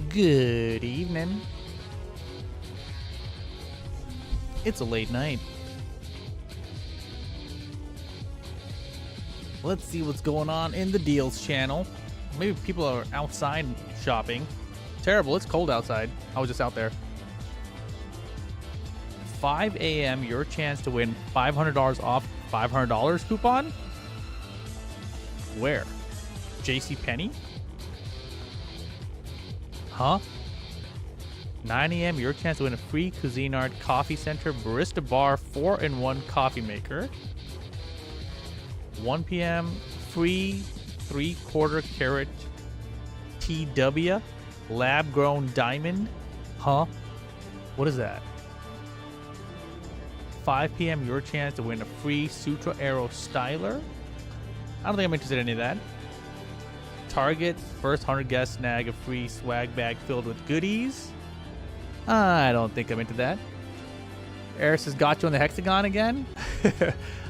Good evening. It's a late night. Let's see what's going on in the deals channel. Maybe people are outside shopping. Terrible, it's cold outside. I was just out there. 5 a.m. your chance to win $500 off $500 coupon? Where? JCPenney? Huh? 9 a.m. your chance to win a free Cuisinart Coffee Center Barista Bar 4-in-1 coffee maker. 1 p.m. free 3/4 carat TW lab grown diamond. Huh? What is that? 5 p.m. your chance to win a free Sutra Aero styler. I don't think I'm interested in any of that. Target first 100 guests snag a free swag bag filled with goodies. I don't think I'm into that. Eris has got you on the Hexagon again.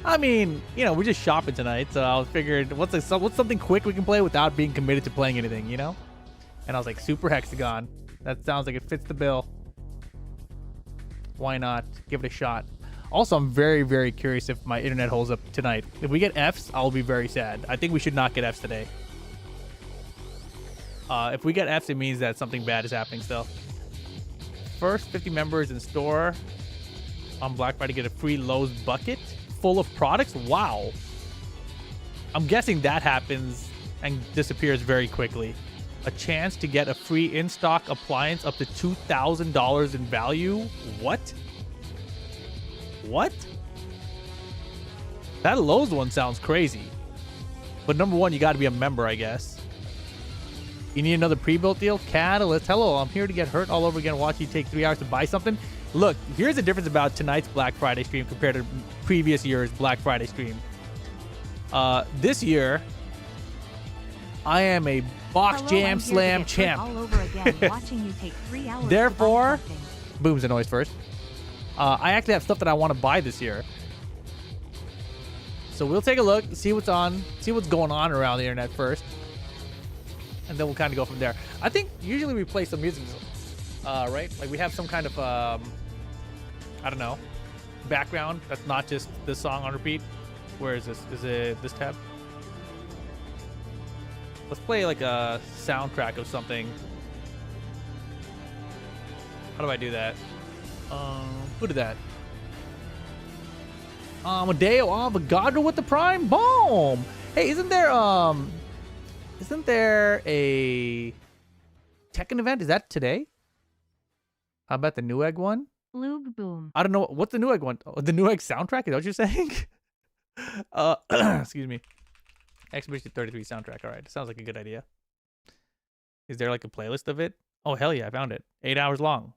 I mean, you know, we're just shopping tonight, so I figured what's something quick we can play without being committed to playing anything, you know? And I was like, Super Hexagon. That sounds like it fits the bill. Why not? Give it a shot. Also, I'm very, very curious if my internet holds up tonight. If we get Fs, I'll be very sad. I think we should not get Fs today. If we get Fs, it means that something bad is happening still. First 50 members in store on Black Friday get a free Lowe's bucket full of products. Wow. I'm guessing that happens and disappears very quickly. A chance to get a free in-stock appliance up to $2,000 in value. What? What? That Lowe's one sounds crazy. But number one, you got to be a member, I guess. You need another pre-built deal? Catalyst. Hello, I'm here to get hurt all over again watching you take 3 hours to buy something. Look, here's the difference about tonight's Black Friday stream compared to previous year's Black Friday stream. This year, I am a box jam slam champ. All over again, watching you take 3 hours. Therefore, boom's the noise first. I actually have stuff that I want to buy this year. So we'll take a look, see what's going on around the internet first. And then we'll kind of go from there. I think usually we play some music, right? Like we have some kind of, I don't know, background that's not just this song on repeat. Where is this? Is it this tab? Let's play like a soundtrack of something. How do I do that? Who did that? Amadeo Avogadro with the Prime Boom. Hey, isn't there a Tekken event? Is that today? How about the Newegg one? Lube boom. I don't know. What's the Newegg one? Oh, the Newegg soundtrack? Is that what you're saying? Excuse me. Expedition 33 soundtrack. All right. Sounds like a good idea. Is there like a playlist of it? Oh, hell yeah. I found it. 8 hours long.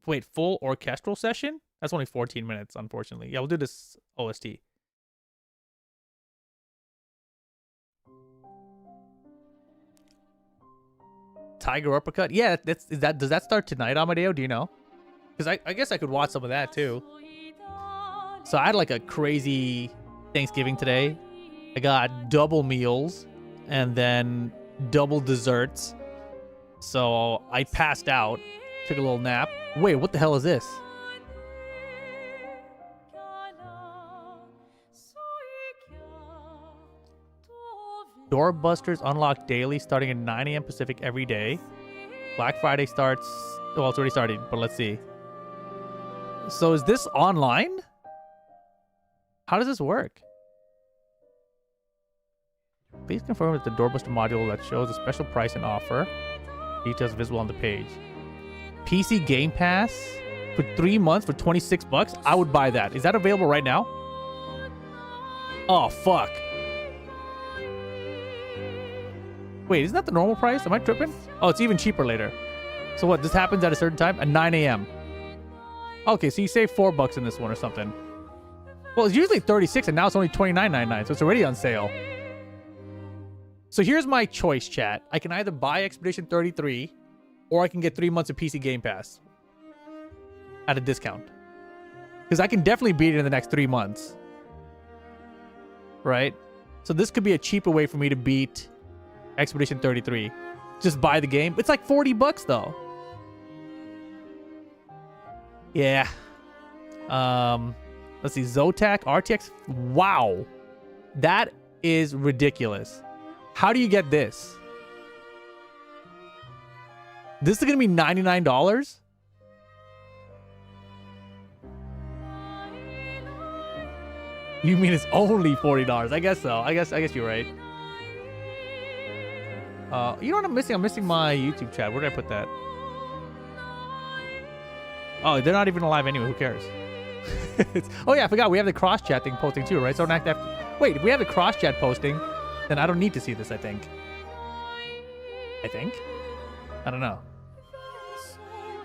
Wait, full orchestral session? That's only 14 minutes, unfortunately. Yeah, we'll do this OST. Tiger Uppercut? Yeah, does that start tonight, Amadeo? Do you know? Because I guess I could watch some of that too. So I had like a crazy Thanksgiving today. I got double meals and then double desserts. So I passed out, took a little nap. Wait, what the hell is this? Doorbusters unlock daily starting at 9 a.m. Pacific every day. Black Friday starts... Well, it's already started, but let's see. So is this online? How does this work? Please confirm that the Doorbuster module that shows a special price and offer. Details visible on the page. PC Game Pass for 3 months for $26? I would buy that. Is that available right now? Oh, fuck. Wait, isn't that the normal price? Am I tripping? Oh, it's even cheaper later. So what, this happens at a certain time? At 9 a.m. Okay, so you save $4 in this one or something. Well, it's usually 36 and now it's only $29.99, so it's already on sale. So here's my choice, chat. I can either buy Expedition 33 or I can get 3 months of PC Game Pass at a discount. Because I can definitely beat it in the next 3 months. Right? So this could be a cheaper way for me to beat Expedition 33. just buy the game. It's like 40 bucks though. Yeah. Let's see. Zotac RTX. Wow. That is ridiculous. How do you get this? This is going to be $99? You mean it's only $40? I guess so. I guess you're right. You know what I'm missing? I'm missing my YouTube chat. Where did I put that? Oh, they're not even alive anyway. Who cares? Oh yeah, I forgot. We have the cross chat thing posting too, right? So I don't have to. Wait, if we have the cross chat posting, then I don't need to see this. I think. I don't know.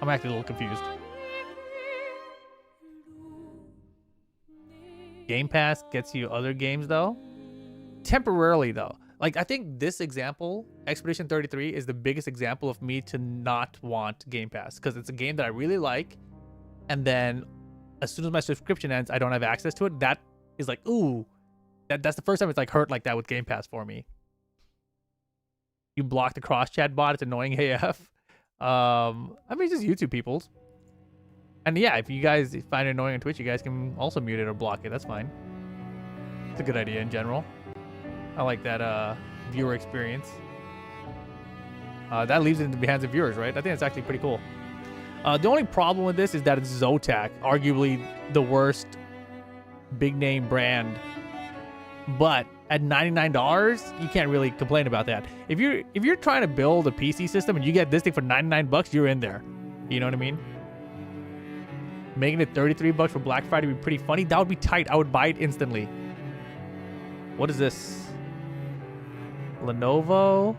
I'm actually a little confused. Game Pass gets you other games though. Temporarily though. Like I think this example, Expedition 33, is the biggest example of me to not want Game Pass because it's a game that I really like, and then as soon as my subscription ends, I don't have access to it. That is like, ooh, that's the first time it's like hurt like that with Game Pass for me. You block the cross chat bot, it's annoying AF. I mean, just YouTube people's. And yeah, if you guys find it annoying on Twitch, you guys can also mute it or block it. That's fine. It's a good idea in general. I like that viewer experience. That leaves it in the hands of viewers, right? I think it's actually pretty cool. The only problem with this is that it's Zotac, arguably the worst big name brand. But at $99, you can't really complain about that. If you're trying to build a PC system and you get this thing for 99 bucks, you're in there. You know what I mean? Making it 33 bucks for Black Friday would be pretty funny. That would be tight. I would buy it instantly. What is this? Lenovo.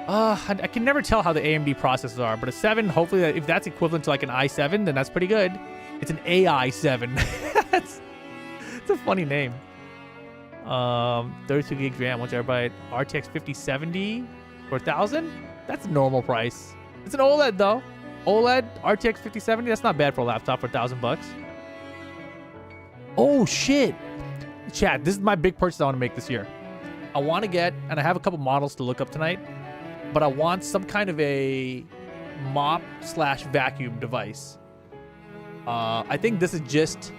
I can never tell how the AMD processors are, but a 7, hopefully if that's equivalent to like an i7, then that's pretty good. It's an AI7. It's a funny name. 32 gigs RAM, 1 terabyte, RTX 5070 for 1,000. That's a normal price. It's an OLED though. OLED RTX 5070. That's not bad for a laptop for 1,000 bucks. Oh shit, chat. This is my big purchase I want to make this year. I want to get, and I have a couple models to look up tonight, but I want some kind of a mop/vacuum device. I think this is just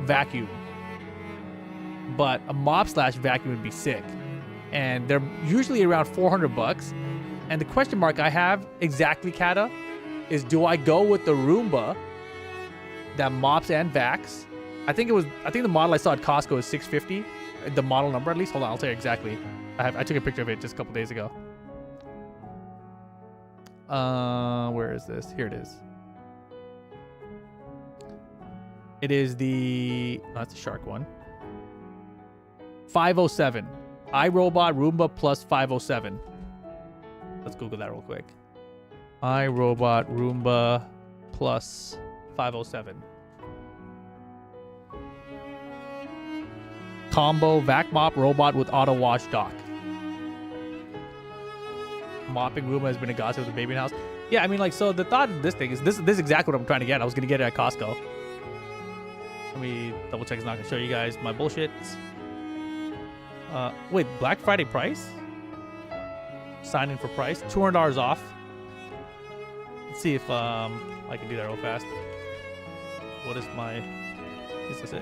vacuum, but a mop/vacuum would be sick. And they're usually around 400 bucks. And the question mark I have, exactly, Kata, is do I go with the Roomba that mops and vacs? I think the model I saw at Costco is 650. The model number, at least. Hold on, I'll tell you exactly. I took a picture of it just a couple days ago. Where is this? Here it is. It is the... Oh, that's a Shark one. 507. iRobot Roomba plus 507. Let's Google that real quick. iRobot Roomba plus 507. Combo vac mop robot with auto wash dock. Mopping Roomba has been a godsend with the baby in the house. Yeah, I mean, like, so the thought of this thing is this is exactly what I'm trying to get. I was gonna get it at Costco. Let me double check. It's not gonna show you guys my bullshit. Wait, Black Friday price? Sign in for price. $200 off. Let's see if I can do that real fast. What is my... Is this it?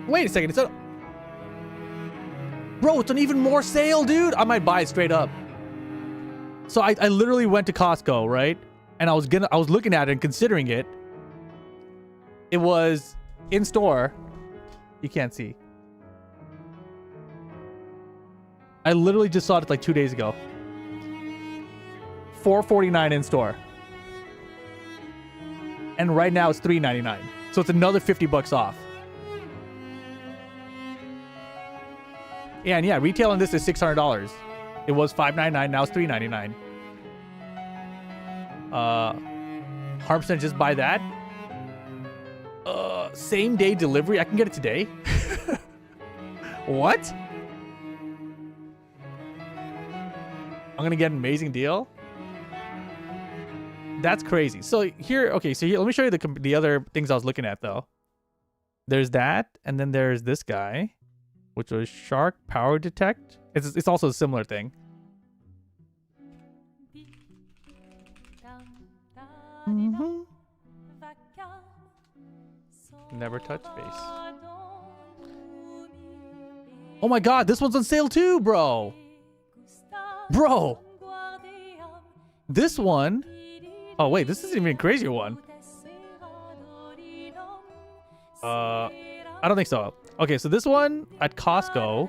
Wait a second. It's a... Bro, it's an even more sale, dude. I might buy it straight up. So I literally went to Costco, right? And I was looking at it and considering it. It was in store. You can't see. I literally just saw it like 2 days ago. $449 in store. And right now it's $399. So it's another 50 bucks off. And yeah, retail on this is $600. It was $599, now it's $399. 100% just buy that. Same day delivery. I can get it today. What? I'm gonna get an amazing deal. That's crazy. So here, okay, so here, let me show you the other things I was looking at though. There's that, and then there's this guy, which was Shark Power Detect. It's also a similar thing. Mm-hmm. Never touch face. Oh my god, this one's on sale too, bro. Bro. This one. Oh wait, this isn't even a crazier one. I don't think so. Okay, so this one at Costco,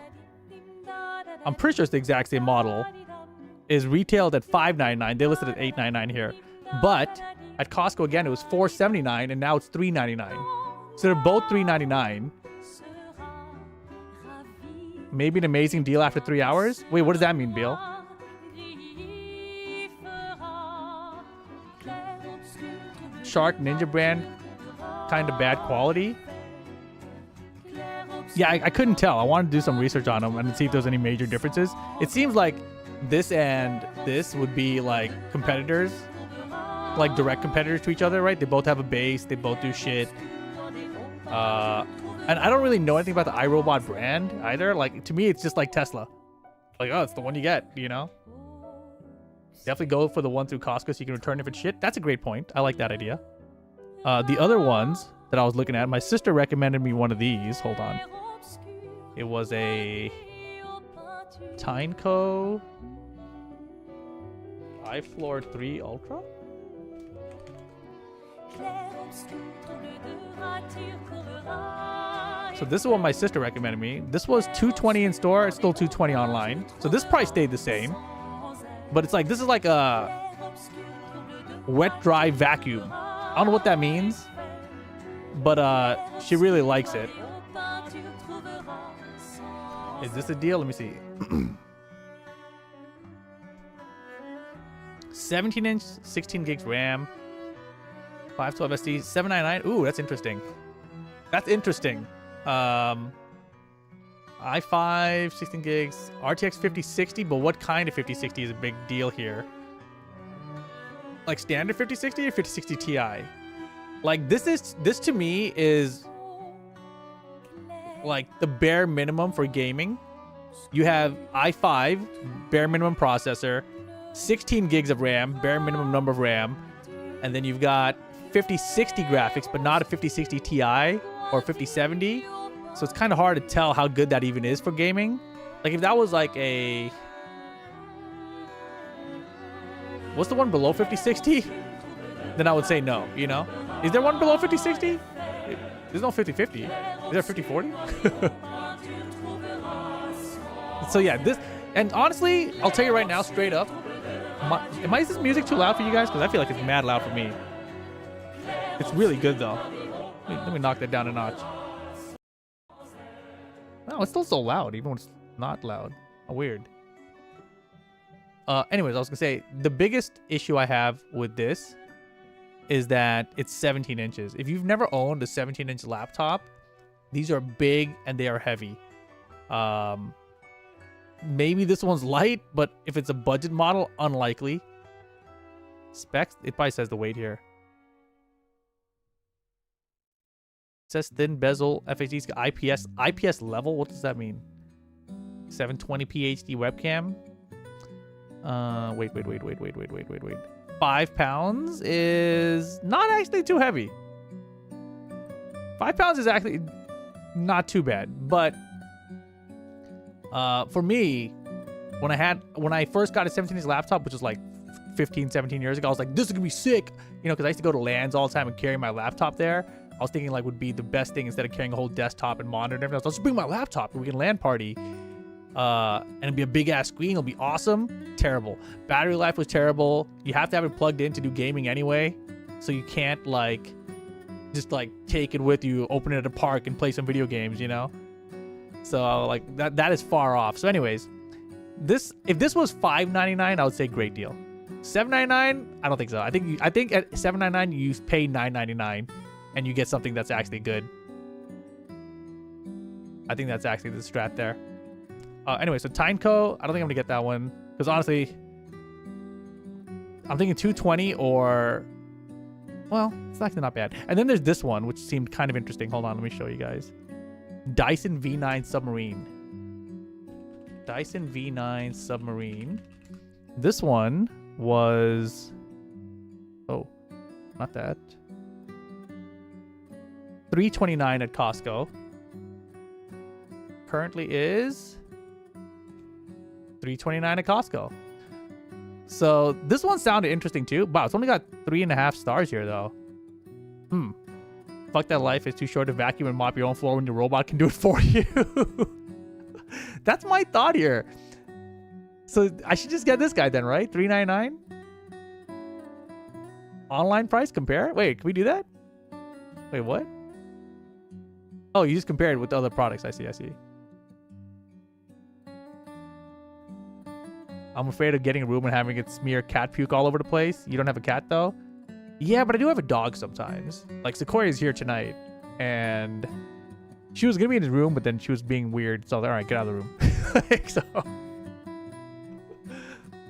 I'm pretty sure it's the exact same model, is retailed at $5.99. They listed at $8.99 here. But at Costco again, it was $4.79 and now it's $3.99. So they're both $3.99. Maybe an amazing deal after 3 hours? Wait, what does that mean, Bill? Shark Ninja brand, kind of bad quality. Yeah, I couldn't tell. I wanted to do some research on them and see if there's any major differences. It seems like this and this would be like competitors, like direct competitors to each other, right? They both have a base. They both do shit. And I don't really know anything about the iRobot brand either. Like, to me, it's just like Tesla. Like, oh, it's the one you get, you know? Definitely go for the one through Costco so you can return if it's shit. That's a great point. I like that idea. The other ones that I was looking at, my sister recommended me one of these. Hold on. It was a Tyneco iFloor 3 Ultra. So this is what my sister recommended me. This was $220 in store. It's still $220 online. So this price stayed the same. But it's like, this is like a wet dry vacuum. I don't know what that means. But she really likes it. Is this a deal? Let me see. 17-inch, 16 gigs RAM, 512 SD, $799. Ooh, that's interesting. That's interesting. i5, 16 gigs, RTX 5060, but what kind of 5060 is a big deal here? Like standard 5060 or 5060 Ti? Like this to me is like the bare minimum for gaming. You have i5, bare minimum processor, 16 gigs of RAM, bare minimum number of RAM, and then you've got 5060 graphics, but not a 5060 Ti or 5070. So it's kind of hard to tell how good that even is for gaming. Like if that was like a... What's the one below 5060? Then I would say no, you know? Is there one below 5060? There's no 5050. Is there 5040? So yeah, this... And honestly, I'll tell you right now, straight up, is this music too loud for you guys? Because I feel like it's mad loud for me. It's really good though. Let me knock that down a notch. No, it's still so loud, even when it's not loud. Oh, weird. Anyways, I was gonna say, the biggest issue I have with this is that it's 17 inches. If you've never owned a 17-inch laptop, these are big and they are heavy. Maybe this one's light, but if it's a budget model, unlikely. Specs, it probably says the weight here. It says thin bezel, FHD, IPS level. What does that mean? 720p HD webcam. Wait. 5 pounds is not actually too heavy. 5 pounds is actually not too bad, but for me, when I first got a 17-inch laptop, which was like 15, 17 years ago, I was like, this is gonna be sick, you know, because I used to go to LANs all the time and carry my laptop there. I was thinking like would be the best thing instead of carrying a whole desktop and monitor and everything else. I'll just bring my laptop and we can LAN party. And it'd be a big ass screen. It'll be awesome. Terrible. Battery life was terrible. You have to have it plugged in to do gaming anyway. So you can't like just like take it with you, open it at a park and play some video games, you know? So like that is far off. So anyways, if this was $599, I would say great deal. $799, I don't think so. I think at $799 you pay $999 and you get something that's actually good. I think that's actually the strat there. Anyway, so Tyneco, I don't think I'm gonna get that one because honestly, I'm thinking 220 or, well, it's actually not bad. And then there's this one, which seemed kind of interesting. Hold on, let me show you guys. Dyson V9 Submarine. Dyson V9 Submarine. This one was, oh, not that. $329 at Costco. Currently is $329 at Costco. So this one sounded interesting too. Wow, it's only got 3.5 stars here though. Fuck that life is too short to vacuum and mop your own floor when your robot can do it for you. That's my thought here. So I should just get this guy then, right? $399. Online price compare. Wait, can we do that? Wait, what? Oh, you just compared with the other products. I see. I'm afraid of getting a room and having it smear cat puke all over the place. You don't have a cat though? Yeah, but I do have a dog sometimes. Like Sequoia's here tonight, and she was gonna be in his room, but then she was being weird. So all right, get out of the room. Like, so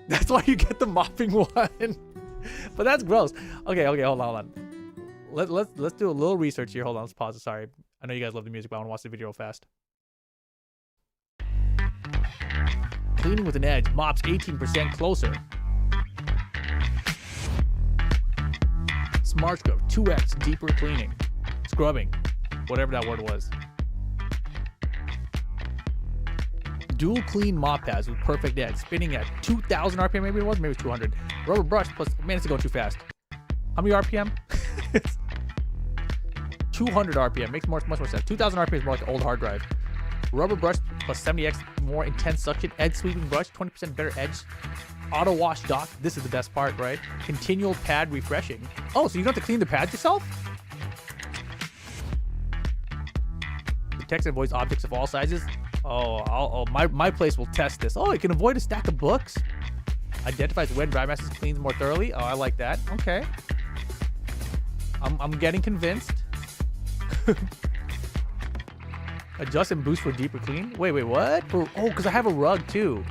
that's why you get the mopping one. But that's gross. Okay, hold on. Let's do a little research here. Hold on, let's pause it. Sorry, I know you guys love the music, but I want to watch the video real fast. Cleaning with an edge, mops 18% closer. Smart Scrub, 2x deeper cleaning. Scrubbing, whatever that word was. Dual clean mop pads with perfect edge, spinning at 2,000 RPM, maybe it was 200. Rubber brush plus, man, it's going too fast. How many RPM? 200 RPM, makes much more sense. 2,000 RPM is more like an old hard drive. Rubber brush plus 70x more intense suction. Edge sweeping brush, 20% better edge. Auto wash dock. This is the best part, right? Continual pad refreshing. Oh, so you don't have to clean the pads yourself? Detects and avoids objects of all sizes. Oh, my place will test this. Oh, it can avoid a stack of books. Identifies wet dry masses, cleans more thoroughly. Oh, I like that. Okay. I'm getting convinced. Adjust and boost for deeper clean. Wait, what? Because I have a rug too.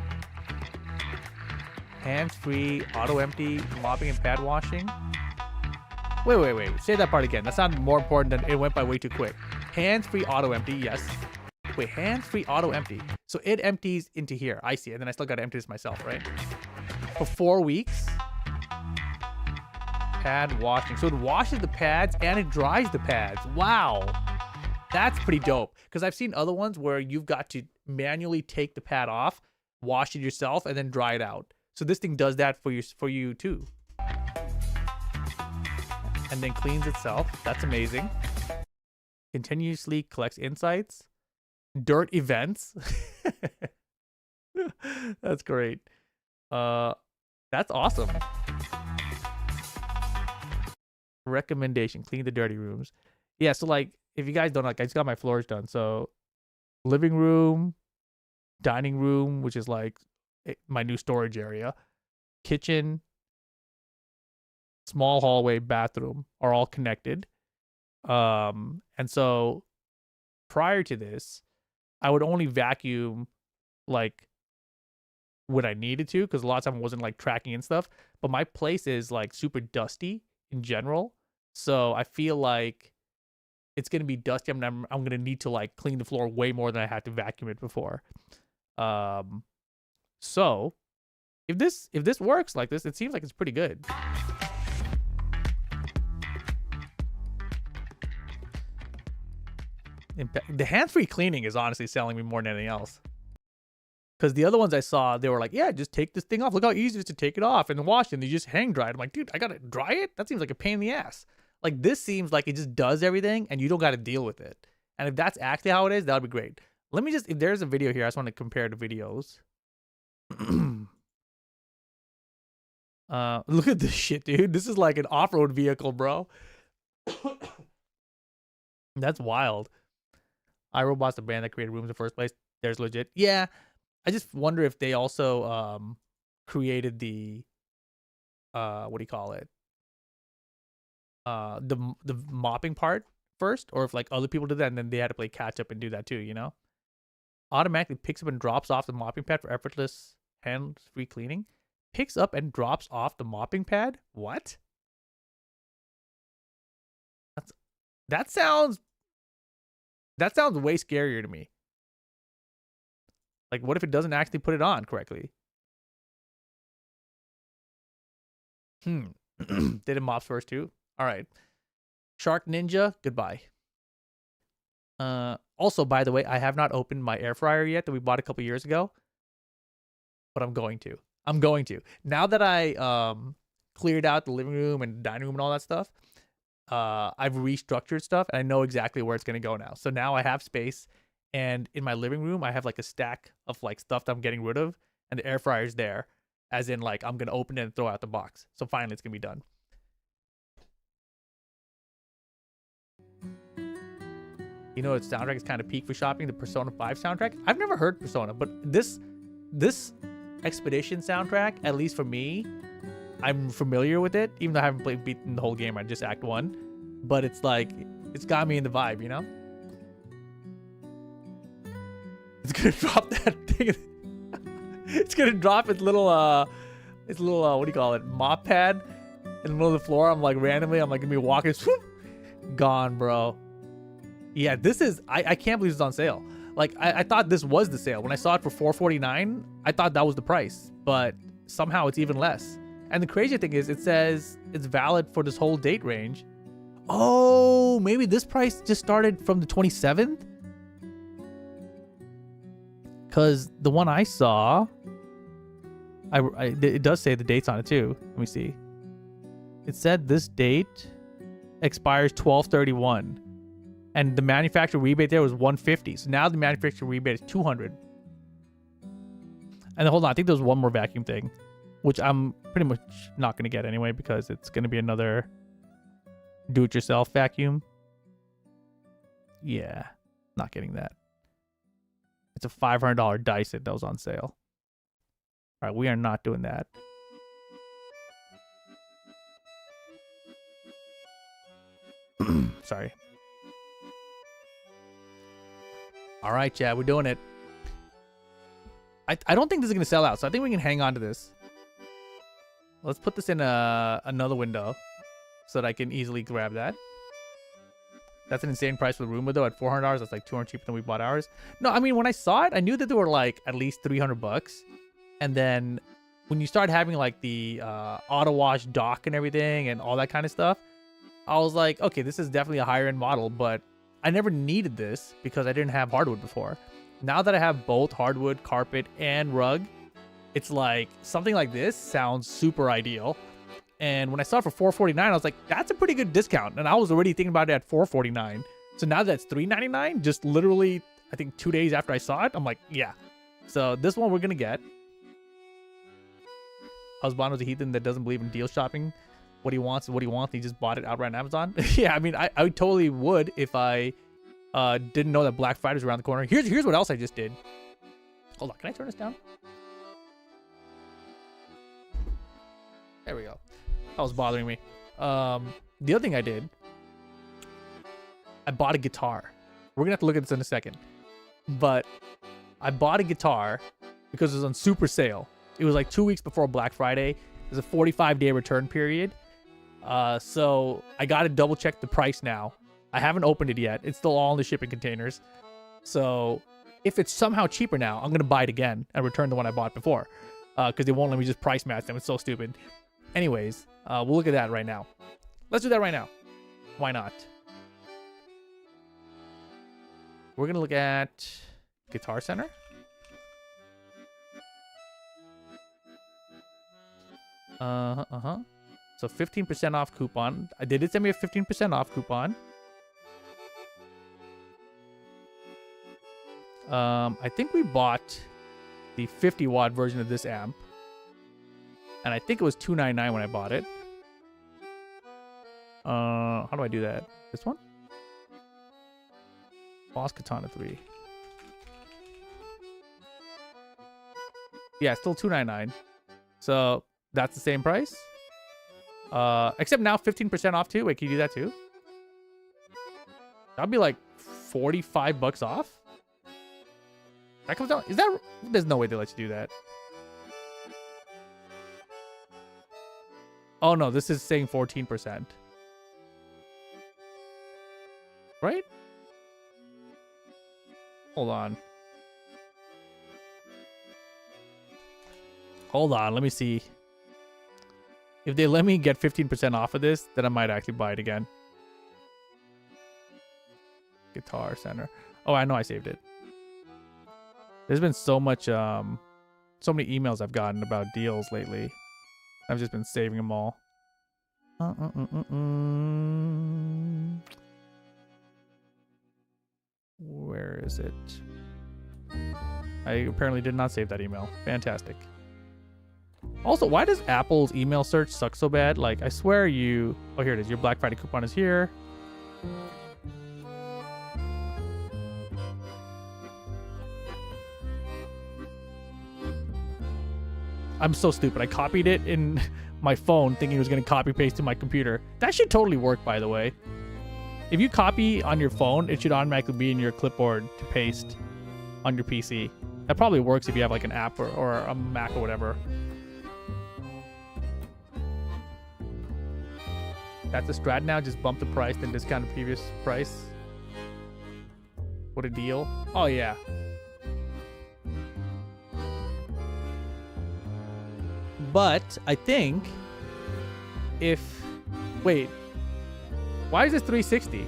Hands-free, auto-empty, mopping and pad washing. Wait. Say that part again. That sounded more important than it went by way too quick. Hands-free, auto-empty, yes. Wait, hands-free, auto-empty. So it empties into here. I see. And then I still got to empty this myself, right? For 4 weeks. Pad washing. So it washes the pads and it dries the pads. Wow. That's pretty dope. Because I've seen other ones where you've got to manually take the pad off, wash it yourself, and then dry it out. So this thing does that for you too. And then cleans itself. That's amazing. Continuously collects insights. Dirt events. That's great. That's awesome. Recommendation: clean the dirty rooms. Yeah, so like if you guys don't like, I just got my floors done. So living room, dining room, which is like my new storage area, kitchen, small hallway, bathroom are all connected. And so prior to this, I would only vacuum like when I needed to, because a lot of time I wasn't like tracking and stuff. But my place is like super dusty in general, so I feel like it's gonna be dusty. I'm gonna need to like clean the floor way more than I had to vacuum it before. So if this works like this, it seems like it's pretty good. The hands-free cleaning is honestly selling me more than anything else. Because the other ones I saw, they were like, yeah, just take this thing off. Look how easy it is to take it off and wash it. And you just hang dry it. I'm like, dude, I got to dry it? That seems like a pain in the ass. Like, this seems like it just does everything and you don't got to deal with it. And if that's actually how it is, that would be great. Let me just, if there's a video here, I just want to compare the videos. Look at this shit, dude. This is like an off-road vehicle, bro. That's wild. iRobot's the brand that created rooms in the first place. There's legit. Yeah. I just wonder if they also created the what do you call it? The mopping part first, or if like other people did that and then they had to play catch up and do that too, you know? Automatically picks up and drops off the mopping pad for effortless hands-free cleaning. Picks up and drops off the mopping pad? What? That sounds way scarier to me. Like, what if it doesn't actually put it on correctly? Did it mops first too? All right. Shark Ninja, goodbye. Also, by the way, I have not opened my air fryer yet that we bought a couple years ago, but I'm going to. Now that I cleared out the living room and dining room and all that stuff, I've restructured stuff and I know exactly where it's going to go now. So now I have space, and in my living room, I have like a stack of like stuff that I'm getting rid of, and the air fryer's there, as in like I'm going to open it and throw out the box. So finally it's going to be done. You know, its soundtrack is kind of peak for shopping, the Persona 5 soundtrack. I've never heard Persona, but this Expedition soundtrack, at least for me, I'm familiar with it, even though I haven't beaten the whole game. I just Act 1. But it's like, it's got me in the vibe, you know? It's gonna drop that thing. It's gonna drop its little, what do you call it? Mop pad in the middle of the floor. I'm like, randomly, I'm like gonna be walking, swoop, gone, bro. Yeah, this is, I can't believe it's on sale. Like, I thought this was the sale. When I saw it for $449, I thought that was the price. But somehow it's even less. And the crazy thing is, it says it's valid for this whole date range. Oh, maybe this price just started from the 27th? Because the one I saw, it does say the dates on it too. Let me see. It said this date expires 12/31. And the manufacturer rebate there was $150. So now the manufacturer rebate is $200. And hold on, I think there's one more vacuum thing, which I'm pretty much not going to get anyway because it's going to be another do-it-yourself vacuum. Yeah, not getting that. It's a $500 Dyson that was on sale. All right, we are not doing that. Sorry. All right, Chad, we're doing it. I don't think this is going to sell out, so I think we can hang on to this. Let's put this in another window so that I can easily grab that. That's an insane price for the Roomba, though, at $400. That's like $200 cheaper than we bought ours. No, I mean, when I saw it, I knew that they were like at least $300. And then when you start having like the auto wash dock and everything and all that kind of stuff, I was like, okay, this is definitely a higher end model, but I never needed this because I didn't have hardwood before. Now that I have both hardwood, carpet, and rug, it's like something like this sounds super ideal. And when I saw it for $449, I was like, that's a pretty good discount. And I was already thinking about it at $449. So now that's $399, just literally, I think 2 days after I saw it, I'm like, yeah. So this one we're going to get. Husband was a heathen that doesn't believe in deal shopping. What he wants is what he wants. He just bought it outright on Amazon. Yeah, I mean, I totally would if I didn't know that Black Friday was around the corner. Here's what else I just did. Hold on, can I turn this down? There we go. That was bothering me. The other thing I did, I bought a guitar. We're gonna have to look at this in a second. But I bought a guitar because it was on super sale. It was like 2 weeks before Black Friday. There's a 45-day return period. So I got to double check the price now. I haven't opened it yet. It's still all in the shipping containers. So if it's somehow cheaper now, I'm going to buy it again and return the one I bought before. Because they won't let me just price match them. It's so stupid. Anyways, we'll look at that right now. Let's do that right now. Why not? We're going to look at Guitar Center. So 15% off coupon. They did send me a 15% off coupon. I think we bought the 50-watt version of this amp. And I think it was $299 when I bought it. How do I do that? This one? Boss Katana 3. Yeah, still $299. So that's the same price. Except now 15% off too. Wait, can you do that too? That'd be like $45 off. That comes out. Is that? There's no way they let you do that. Oh no, this is saying 14%. Right? Hold on. Hold on, let me see. If they let me get 15% off of this, then I might actually buy it again. Guitar Center. Oh, I know I saved it. There's been so much, so many emails I've gotten about deals lately. I've just been saving them all. Where is it? I apparently did not save that email. Fantastic. Also, why does Apple's email search suck so bad? Like, I swear you... Oh, here it is. Your Black Friday coupon is here. I'm so stupid. I copied it in my phone thinking it was going to copy paste to my computer. That should totally work, by the way. If you copy on your phone, it should automatically be in your clipboard to paste on your PC. That probably works if you have like an app or a Mac or whatever. That's a strat now. Just bump the price, then discount the previous price. What a deal. Oh, yeah. But I think if... Wait. Why is this $360?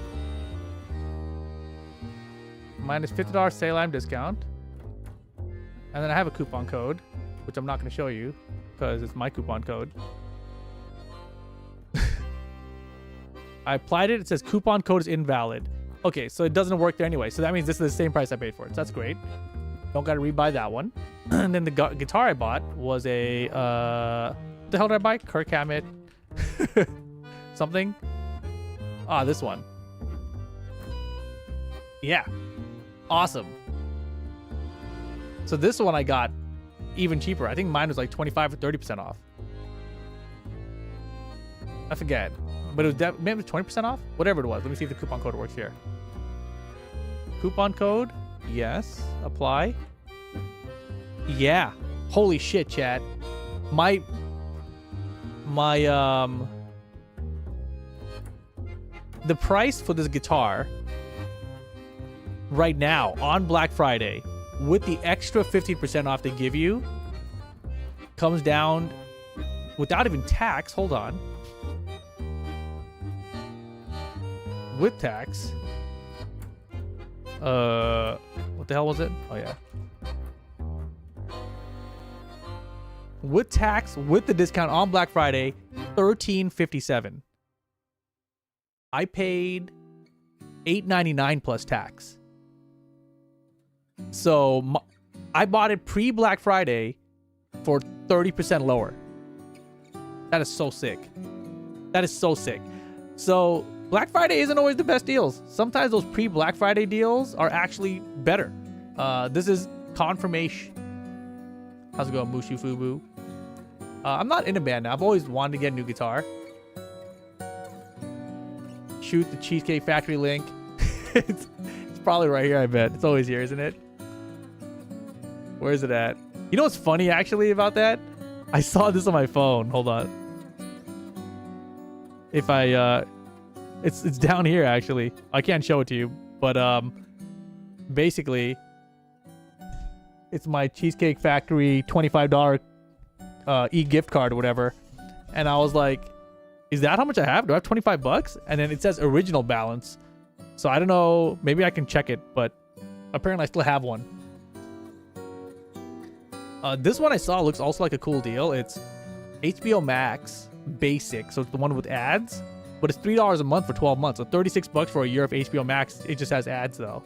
Minus $50 sale item discount. And then I have a coupon code, which I'm not going to show you because it's my coupon code. I applied it. It says coupon code is invalid. Okay, so it doesn't work there anyway. So that means this is the same price I paid for it. So that's great. Don't got to rebuy that one. And then the guitar I bought was a... what the hell did I buy? Kirk Hammett. Something. Ah, this one. Yeah. Awesome. So this one I got even cheaper. I think mine was like 25 or 30% off. I forget. But it was maybe 20% off? Whatever it was. Let me see if the coupon code works here. Coupon code? Yes. Apply. Yeah. Holy shit, chat. My the price for this guitar right now on Black Friday with the extra 15% off they give you comes down without even tax. Hold on. With tax. What the hell was it? Oh yeah. With tax, with the discount on Black Friday, $13.57. I paid $8.99 plus tax. So I bought it pre-Black Friday for 30% lower. That is so sick. That is so sick. So Black Friday isn't always the best deals. Sometimes those pre-Black Friday deals are actually better. This is confirmation. How's it going, Mushu Fubu? I'm not in a band now. I've always wanted to get a new guitar. Shoot the Cheesecake Factory link. it's probably right here, I bet. It's always here, isn't it? Where is it at? You know what's funny, actually, about that? I saw this on my phone. Hold on. If I... It's down here, actually. I can't show it to you. But, basically... It's my Cheesecake Factory $25 e-gift card or whatever. And I was like, is that how much I have? Do I have 25 bucks? And then it says original balance. So I don't know. Maybe I can check it, but apparently I still have one. This one I saw looks also like a cool deal. It's HBO Max Basic. So it's the one with ads, but it's $3 a month for 12 months. So 36 bucks for a year of HBO Max. It just has ads though.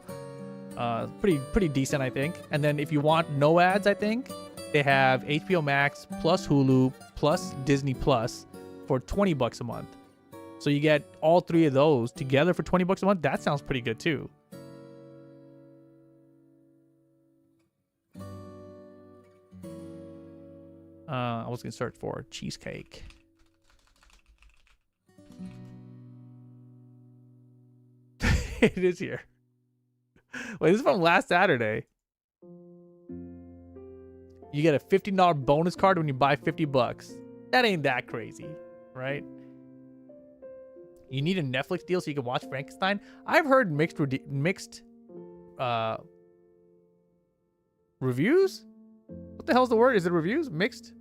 Pretty decent, I think. And then if you want no ads, I think they have HBO Max plus Hulu plus Disney Plus for 20 bucks a month. So you get all three of those together for 20 bucks a month. That sounds pretty good too. I was gonna search for cheesecake. It is here. Wait, this is from last Saturday. You get a $15 bonus card when you buy 50 bucks. That ain't that crazy. right? You need a Netflix deal so you can watch Frankenstein. I've heard mixed reviews. What the hell's the word? Is it reviews? Mixed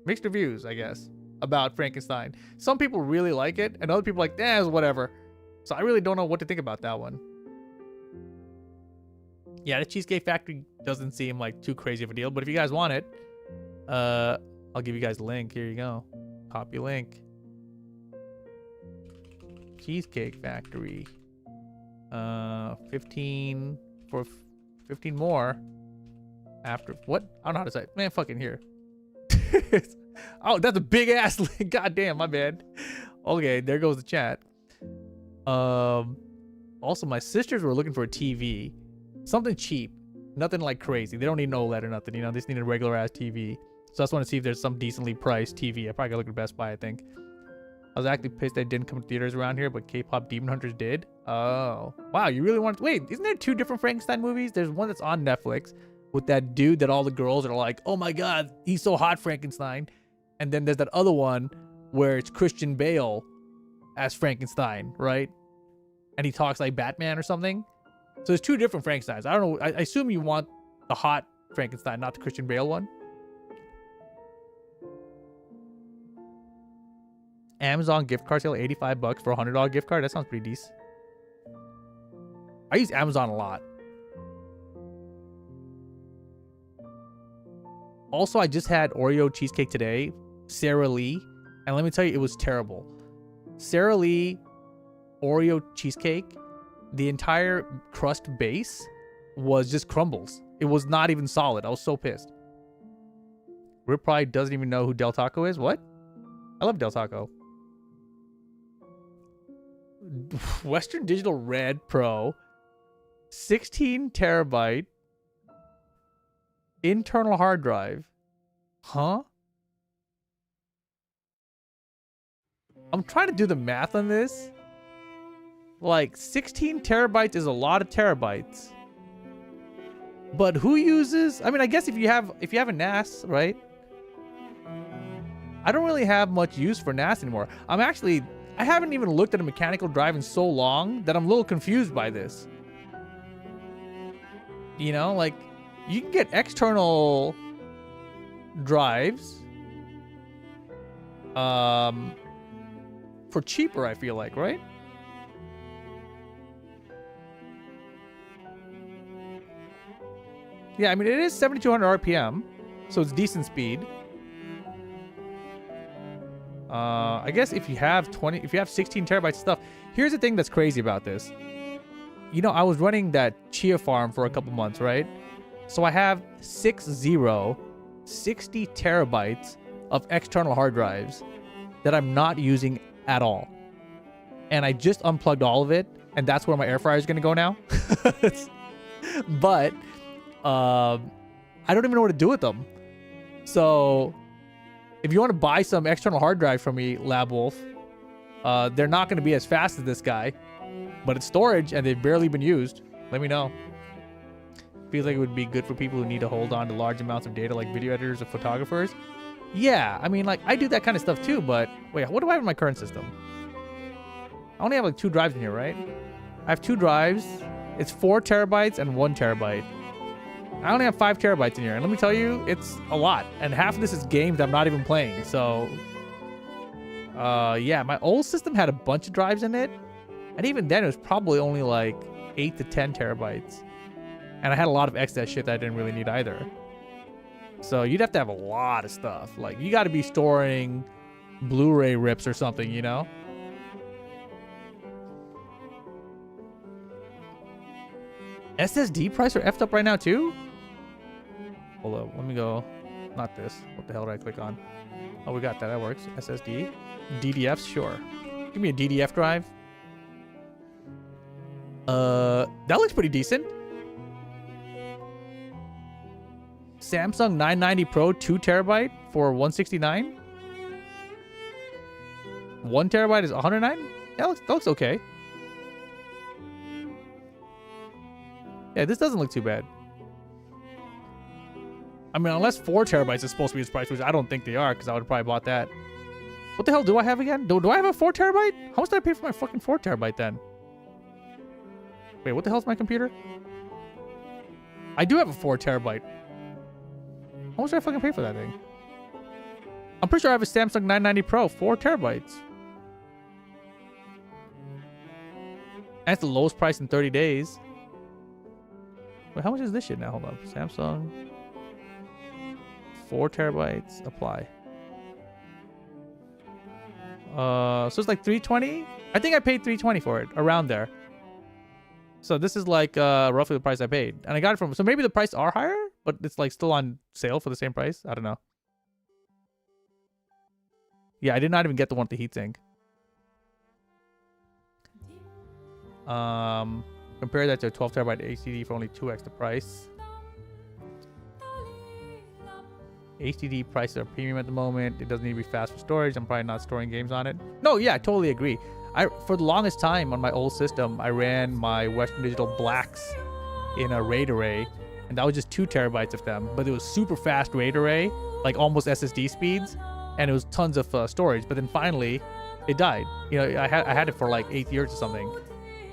reviews, I guess, about Frankenstein. Some people really like it, and other people like, it's whatever. So I really don't know what to think about that one. Yeah, the Cheesecake Factory doesn't seem like too crazy of a deal, but if you guys want it, I'll give you guys a link. Here you go. Copy link. Cheesecake Factory. 15 for 15 more. After what? I don't know how to say it. Man, fucking here. Oh, that's a big ass link. God damn, my bad. Okay, there goes the chat. Also, my sisters were looking for a TV. Something cheap. Nothing like crazy. They don't need an OLED or nothing, you know. They just need a regular ass TV. So I just want to see if there's some decently priced TV. I probably gotta look at Best Buy, I think. I was actually pissed that didn't come to theaters around here, but K-pop Demon Hunters did. Oh. Wow, you really want to... Wait, isn't there 2 different Frankenstein movies? There's one that's on Netflix with that dude that all the girls are like, oh my god, he's so hot, Frankenstein. And then there's that other one where it's Christian Bale as Frankenstein, right? And he talks like Batman or something. So there's 2 different Frankensteins. I don't know. I assume you want the hot Frankenstein, not the Christian Bale one. Amazon gift card sale, $85 for a $100 gift card. That sounds pretty decent. I use Amazon a lot. Also, I just had Oreo cheesecake today, Sara Lee, and let me tell you, it was terrible. Sara Lee Oreo cheesecake, the entire crust base was just crumbles. It was not even solid. I was so pissed. Rip probably doesn't even know who Del Taco is. What? I love Del Taco. Western Digital Red Pro, 16 terabyte internal hard drive. Huh? I'm trying to do the math on this. Like 16 terabytes is a lot of terabytes. But who uses, I mean, I guess if you have a NAS, right? I don't really have much use for NAS anymore. I haven't even looked at a mechanical drive in so long that I'm a little confused by this. You know, like you can get external drives for cheaper, I feel like, right? Yeah, I mean, it is 7,200 RPM, so it's decent speed. I guess if you have 16 terabytes of stuff, here's the thing that's crazy about this. You know, I was running that chia farm for a couple months, right? So I have 60 terabytes of external hard drives that I'm not using at all. And I just unplugged all of it, and that's where my air fryer is going to go now. But I don't even know what to do with them. So if you want to buy some external hard drive from me, Lab Wolf, they're not going to be as fast as this guy, but it's storage and they've barely been used. Let me know. Feels like it would be good for people who need to hold on to large amounts of data, like video editors or photographers. Yeah, I mean, like, I do that kind of stuff too, but wait, what do I have in my current system? I only have like 2 drives in here, right? I have 2 drives. It's 4 terabytes and 1 terabyte. I only have 5 terabytes in here, and let me tell you, it's a lot. And half of this is games I'm not even playing, so... yeah, my old system had a bunch of drives in it, and even then it was probably only like 8 to 10 terabytes. And I had a lot of excess shit that I didn't really need either. So you'd have to have a lot of stuff. Like, you got to be storing Blu-ray rips or something, you know? SSD price are effed up right now too? Hold up, let me go. Not this. What the hell did I click on? Oh, we got that. That works. SSD. DDFs, sure. Give me a DDF drive. That looks pretty decent. Samsung 990 Pro 2 terabyte for 169. 1 terabyte is 109. That looks okay. Yeah, this doesn't look too bad. I mean, unless 4 terabytes is supposed to be its price, which I don't think they are, because I would have probably bought that. What the hell do I have again? Do I have a 4 terabyte? How much did I pay for my fucking 4 terabyte then? Wait, what the hell's my computer? I do have a 4 terabyte. How much did I fucking pay for that thing? I'm pretty sure I have a Samsung 990 Pro, 4 terabytes. And it's the lowest price in 30 days. Wait, how much is this shit now? Hold up. Samsung. 4 terabytes. Apply. So it's like 320. I think I paid 320 for it, around there. So this is like roughly the price I paid, and I got it from. So maybe the prices are higher, but it's like still on sale for the same price. I don't know. Yeah, I did not even get the one with the heatsink. Compare that to a 12 terabyte HDD for only 2x the price. HDD prices are premium at the moment. It doesn't need to be fast for storage. I'm probably not storing games on it. No, yeah, I totally agree. For the longest time on my old system, I ran my Western Digital Blacks in a RAID array, and that was just 2 terabytes of them. But it was super fast RAID array, like almost SSD speeds, and it was tons of storage. But then finally, it died. You know, I had it for like 8 years or something.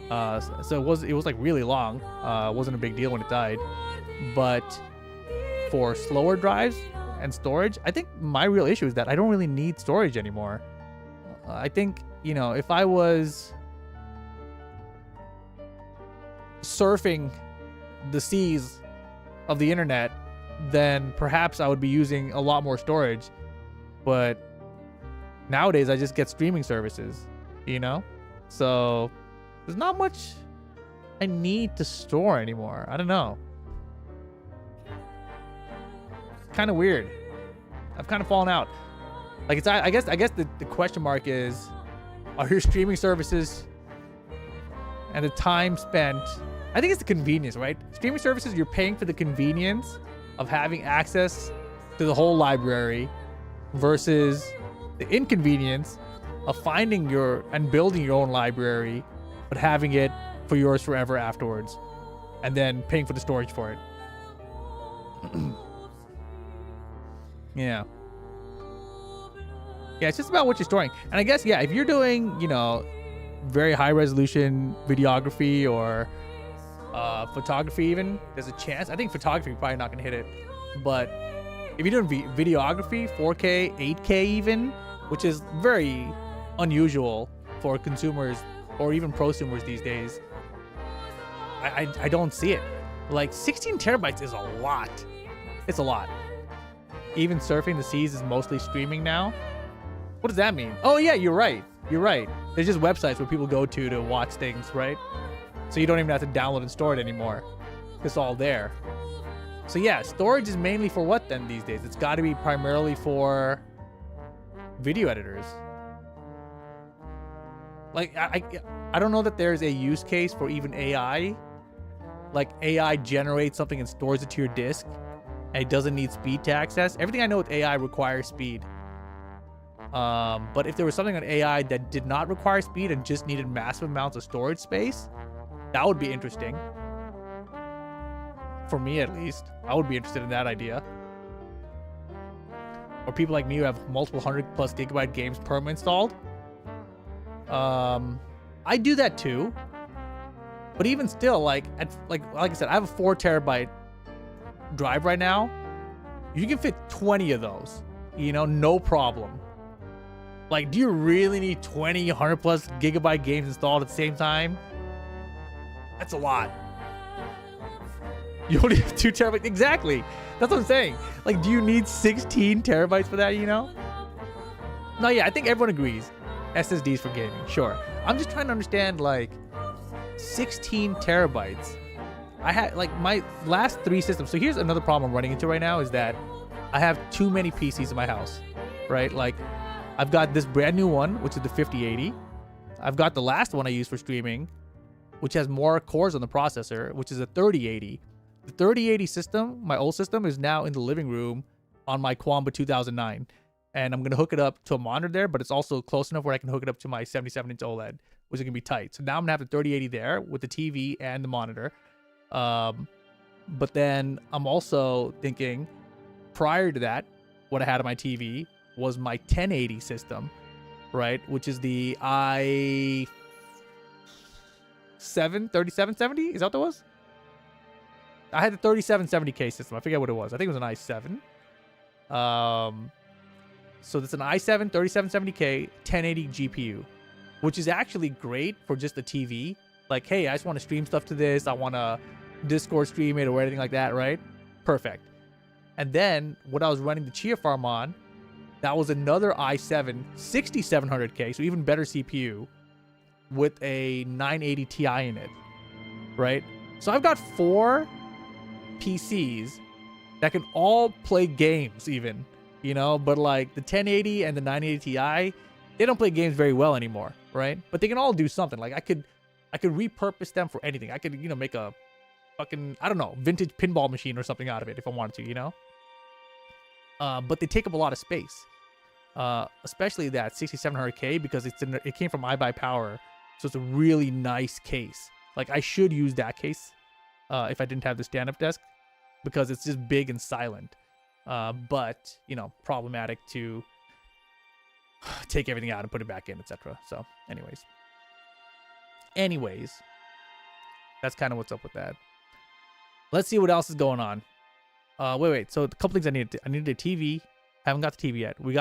So it was like really long. It wasn't a big deal when it died. But for slower drives and storage, I think my real issue is that I don't really need storage anymore. I think, you know, if I was surfing the seas of the internet, then perhaps I would be using a lot more storage. But nowadays I just get streaming services, you know? So there's not much I need to store anymore. I don't know. Kind of weird. I've kind of fallen out. Like, it's, I guess the question mark is, are your streaming services and the time spent, I think it's the convenience, right? Streaming services, you're paying for the convenience of having access to the whole library versus the inconvenience of finding and building your own library, but having it for yours forever afterwards, and then paying for the storage for it. Yeah. Yeah, it's just about what you're storing. And I guess, yeah, if you're doing, you know, very high resolution videography or photography even, there's a chance. I think photography, you're probably not going to hit it. But if you're doing videography, 4K, 8K even, which is very unusual for consumers or even prosumers these days, I don't see it. Like, 16 terabytes is a lot. It's a lot. Even surfing the seas is mostly streaming now. What does that mean? Oh yeah, you're right. You're right. There's just websites where people go to watch things, right? So you don't even have to download and store it anymore. It's all there. So yeah, storage is mainly for what then these days? It's got to be primarily for video editors. Like, I don't know that there's a use case for even AI. Like, AI generates something and stores it to your disk, and it doesn't need speed to access. Everything I know with AI requires speed. But if there was something on AI that did not require speed and just needed massive amounts of storage space, that would be interesting. For me, at least. I would be interested in that idea. Or people like me who have multiple 100+ gigabyte games perma installed. I do that too. But even still, like I said, I have a 4 terabyte drive right now. You can fit 20 of those, you know, no problem. Like, do you really need 20 100+ gigabyte games installed at the same time? That's a lot. You only have 2 terabytes. Exactly. That's what I'm saying. Like, do you need 16 terabytes for that, you know? No, yeah, I think everyone agrees. SSDs for gaming, sure. I'm just trying to understand, like, 16 terabytes. I had, like, my last 3 systems. So here's another problem I'm running into right now is that I have too many PCs in my house, right? Like, I've got this brand new one, which is the 5080. I've got the last one I use for streaming, which has more cores on the processor, which is a 3080. The 3080 system, my old system, is now in the living room on my Quamba 2009. And I'm going to hook it up to a monitor there, but it's also close enough where I can hook it up to my 77-inch OLED, which is going to be tight. So now I'm going to have the 3080 there with the TV and the monitor. But then I'm also thinking, prior to that, what I had on my TV was my 1080 system, right? Which is the i7-3770. Is that what it was? I had the 3770K system. I forget what it was. I think it was an i7. So that's an i7 3770K 1080 GPU, which is actually great for just a TV. Like, hey, I just want to stream stuff to this. I want to Discord stream it or anything like that, right? Perfect. And then what I was running the Chia Farm on, that was another i7 6700K, so even better CPU with a 980 Ti in it, right? So I've got 4 PCs that can all play games even, you know, but like the 1080 and the 980 Ti, they don't play games very well anymore, right? But they can all do something. Like I could repurpose them for anything. I could, you know, make a fucking, I don't know, vintage pinball machine or something out of it if I wanted to, you know? But they take up a lot of space. Especially that 6700K because it came from iBuyPower, so it's a really nice case. Like I should use that case if I didn't have the stand-up desk because it's just big and silent. But you know, problematic to take everything out and put it back in, etc. So, anyways, that's kind of what's up with that. Let's see what else is going on. Wait. So a couple things I needed. I needed a TV. Haven't got the TV yet. We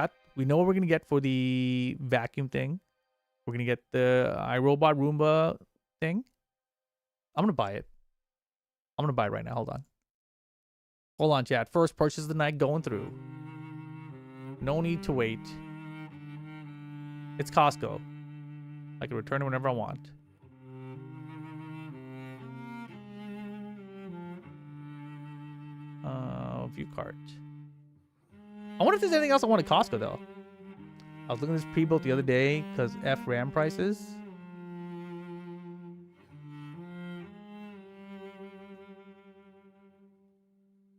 know what we're gonna get for the vacuum thing. We're gonna get the iRobot Roomba thing. I'm gonna buy it. I'm gonna buy it right now. Hold on, chat. First purchase of the night going through. No need to wait. It's Costco. I can return it whenever I want. View cart. I wonder if there's anything else I want at Costco though. I was looking at this pre-built the other day because F RAM prices.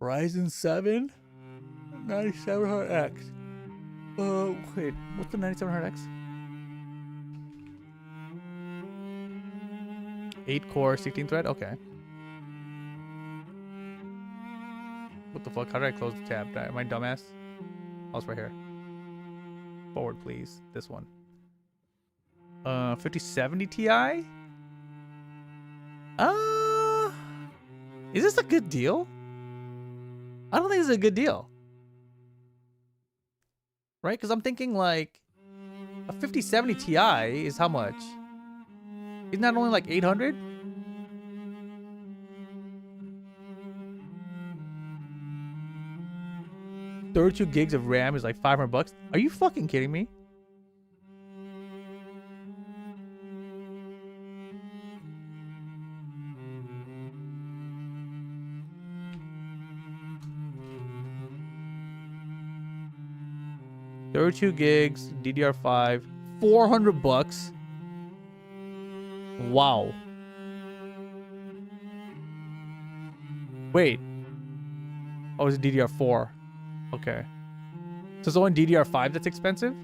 Ryzen 7 9700X. Wait, what's the 9700X? 8 core, 16 thread? Okay. What the fuck? How did I close the tab? Am I dumbass? Oh, it's right here. Forward, please. This one. 5070 Ti? Is this a good deal? I don't think it's a good deal. Right? Because I'm thinking like a 5070 Ti is how much? Isn't that only like 800? $32 gigs of RAM is like $500. Are you fucking kidding me? $32 gigs, DDR5, $400. Wow. Wait. Oh, it's DDR4. Okay. So it's only DDR5 that's expensive?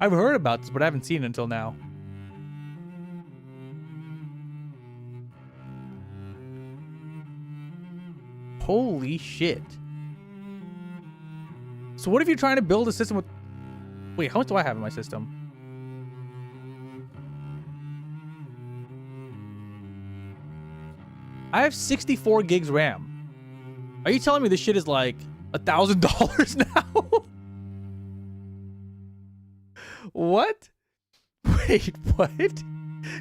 I've heard about this, but I haven't seen it until now. Holy shit. So what if you're trying to build a system with... Wait, how much do I have in my system? I have 64 gigs RAM. Are you telling me this shit is like $1,000 now? What? Wait, what?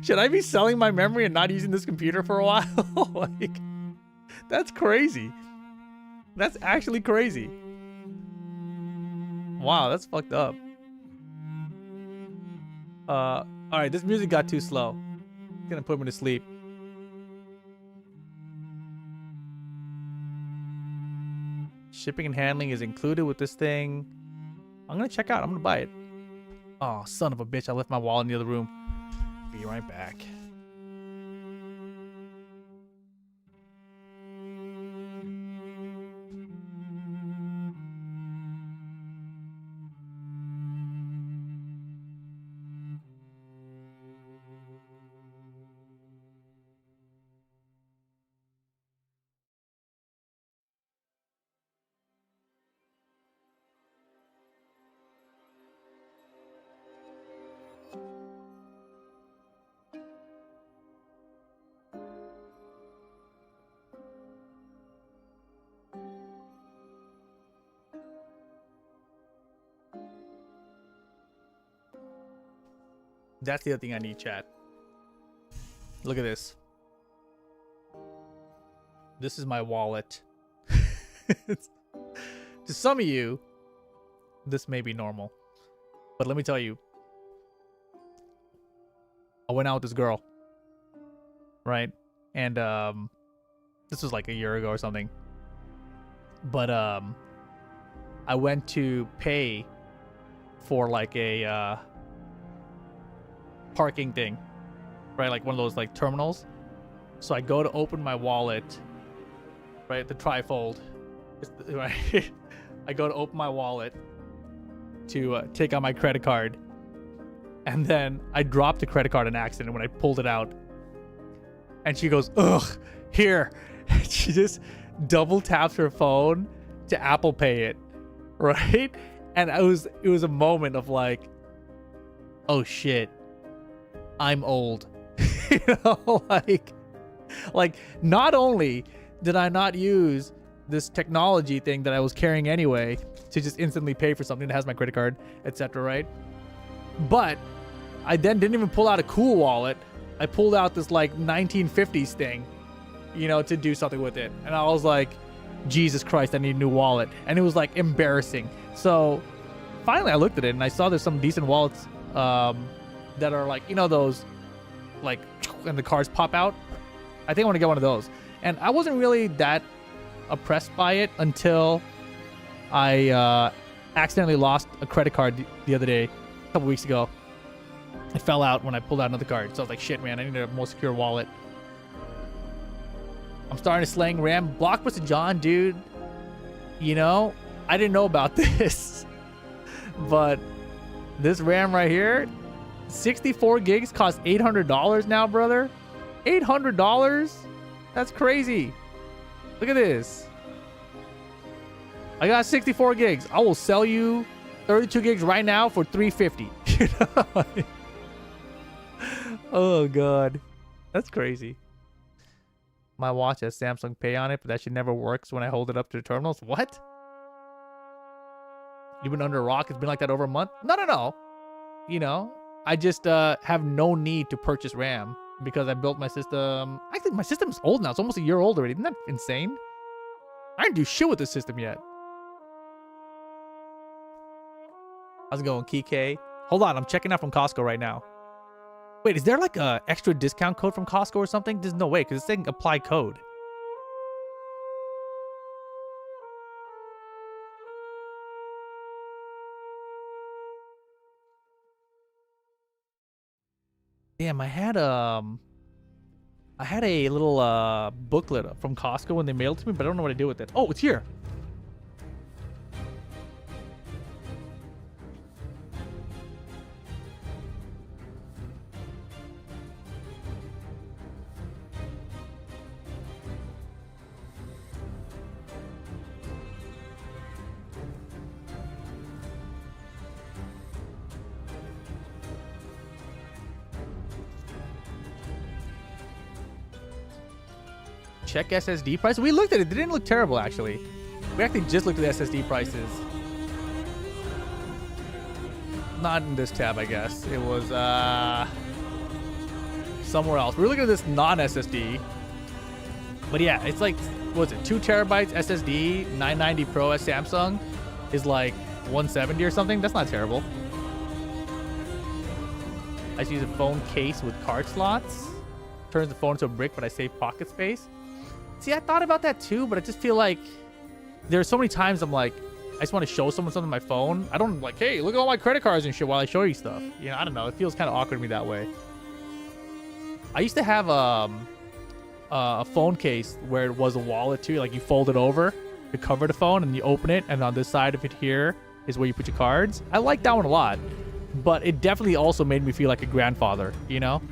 Should I be selling my memory and not using this computer for a while? Like, that's crazy. That's actually crazy. Wow, that's fucked up. All right, this music got too slow. It's gonna put me to sleep. Shipping and handling is included with this thing. I'm gonna check out. I'm gonna buy it. Oh, son of a bitch. I left my wallet in the other room. Be right back. That's the other thing I need, chat. Look at this. This is my wallet. To some of you, this may be normal. But let me tell you, I went out with this girl, right? And this was like a year ago or something. But I went to pay for like a parking thing, right? Like one of those like terminals. So I go to open my wallet, right? The trifold, right? I go to open my wallet to take out my credit card, and then I dropped the credit card in accident when I pulled it out. And she goes, "Ugh, here." And she just double taps her phone to Apple Pay it, right? And it was a moment of like, oh shit, I'm old. You know, like not only did I not use this technology thing that I was carrying anyway to just instantly pay for something that has my credit card, etc., right? But I then didn't even pull out a cool wallet. I pulled out this like 1950s thing, you know, to do something with it. And I was like, Jesus Christ, I need a new wallet. And it was like embarrassing. So finally I looked at it and I saw there's some decent wallets that are like, you know, those like, and the cards pop out. I think I want to get one of those. And I wasn't really that oppressed by it until I accidentally lost a credit card the other day, a couple weeks ago. It fell out when I pulled out another card. So I was like, shit, man, I need a more secure wallet. I'm starting to slang RAM. Blockbuster John, dude. You know, I didn't know about this. But this RAM right here, 64 gigs costs $800 now, brother. $800? That's crazy. Look at this. I got 64 gigs. I will sell you 32 gigs right now for $350. You know? Oh god, that's crazy. My watch has Samsung Pay on it, but that shit never works when I hold it up to the terminals. What? You've been under a rock? It's been like that over a month? No. You know, I just have no need to purchase RAM because I built my system. Actually, my system's old now. It's almost a year old already. Isn't that insane? I didn't do shit with the system yet. How's it going, Kike? Hold on, I'm checking out from Costco right now. Wait, is there like a extra discount code from Costco or something? There's no way, because it's saying apply code. Damn, I had a little booklet from Costco when they mailed it to me, but I don't know what to do with it. Oh, it's here. Check SSD price. We looked at it. It didn't look terrible, actually. We actually just looked at the SSD prices. Not in this tab, I guess. It was somewhere else. We were looking at this non-SSD. But yeah, it's like, what was it? 2 terabytes SSD, 990 Pro at Samsung is like 170 or something. That's not terrible. I just use a phone case with card slots. Turns the phone into a brick, but I save pocket space. See, I thought about that too, but I just feel like there's so many times I'm like, I just want to show someone something on my phone. I don't like, hey, look at all my credit cards and shit while I show you stuff. You know, I don't know. It feels kind of awkward to me that way. I used to have a phone case where it was a wallet too. Like you fold it over to cover the phone and you open it. And on this side of it here is where you put your cards. I like that one a lot, but it definitely also made me feel like a grandfather, you know?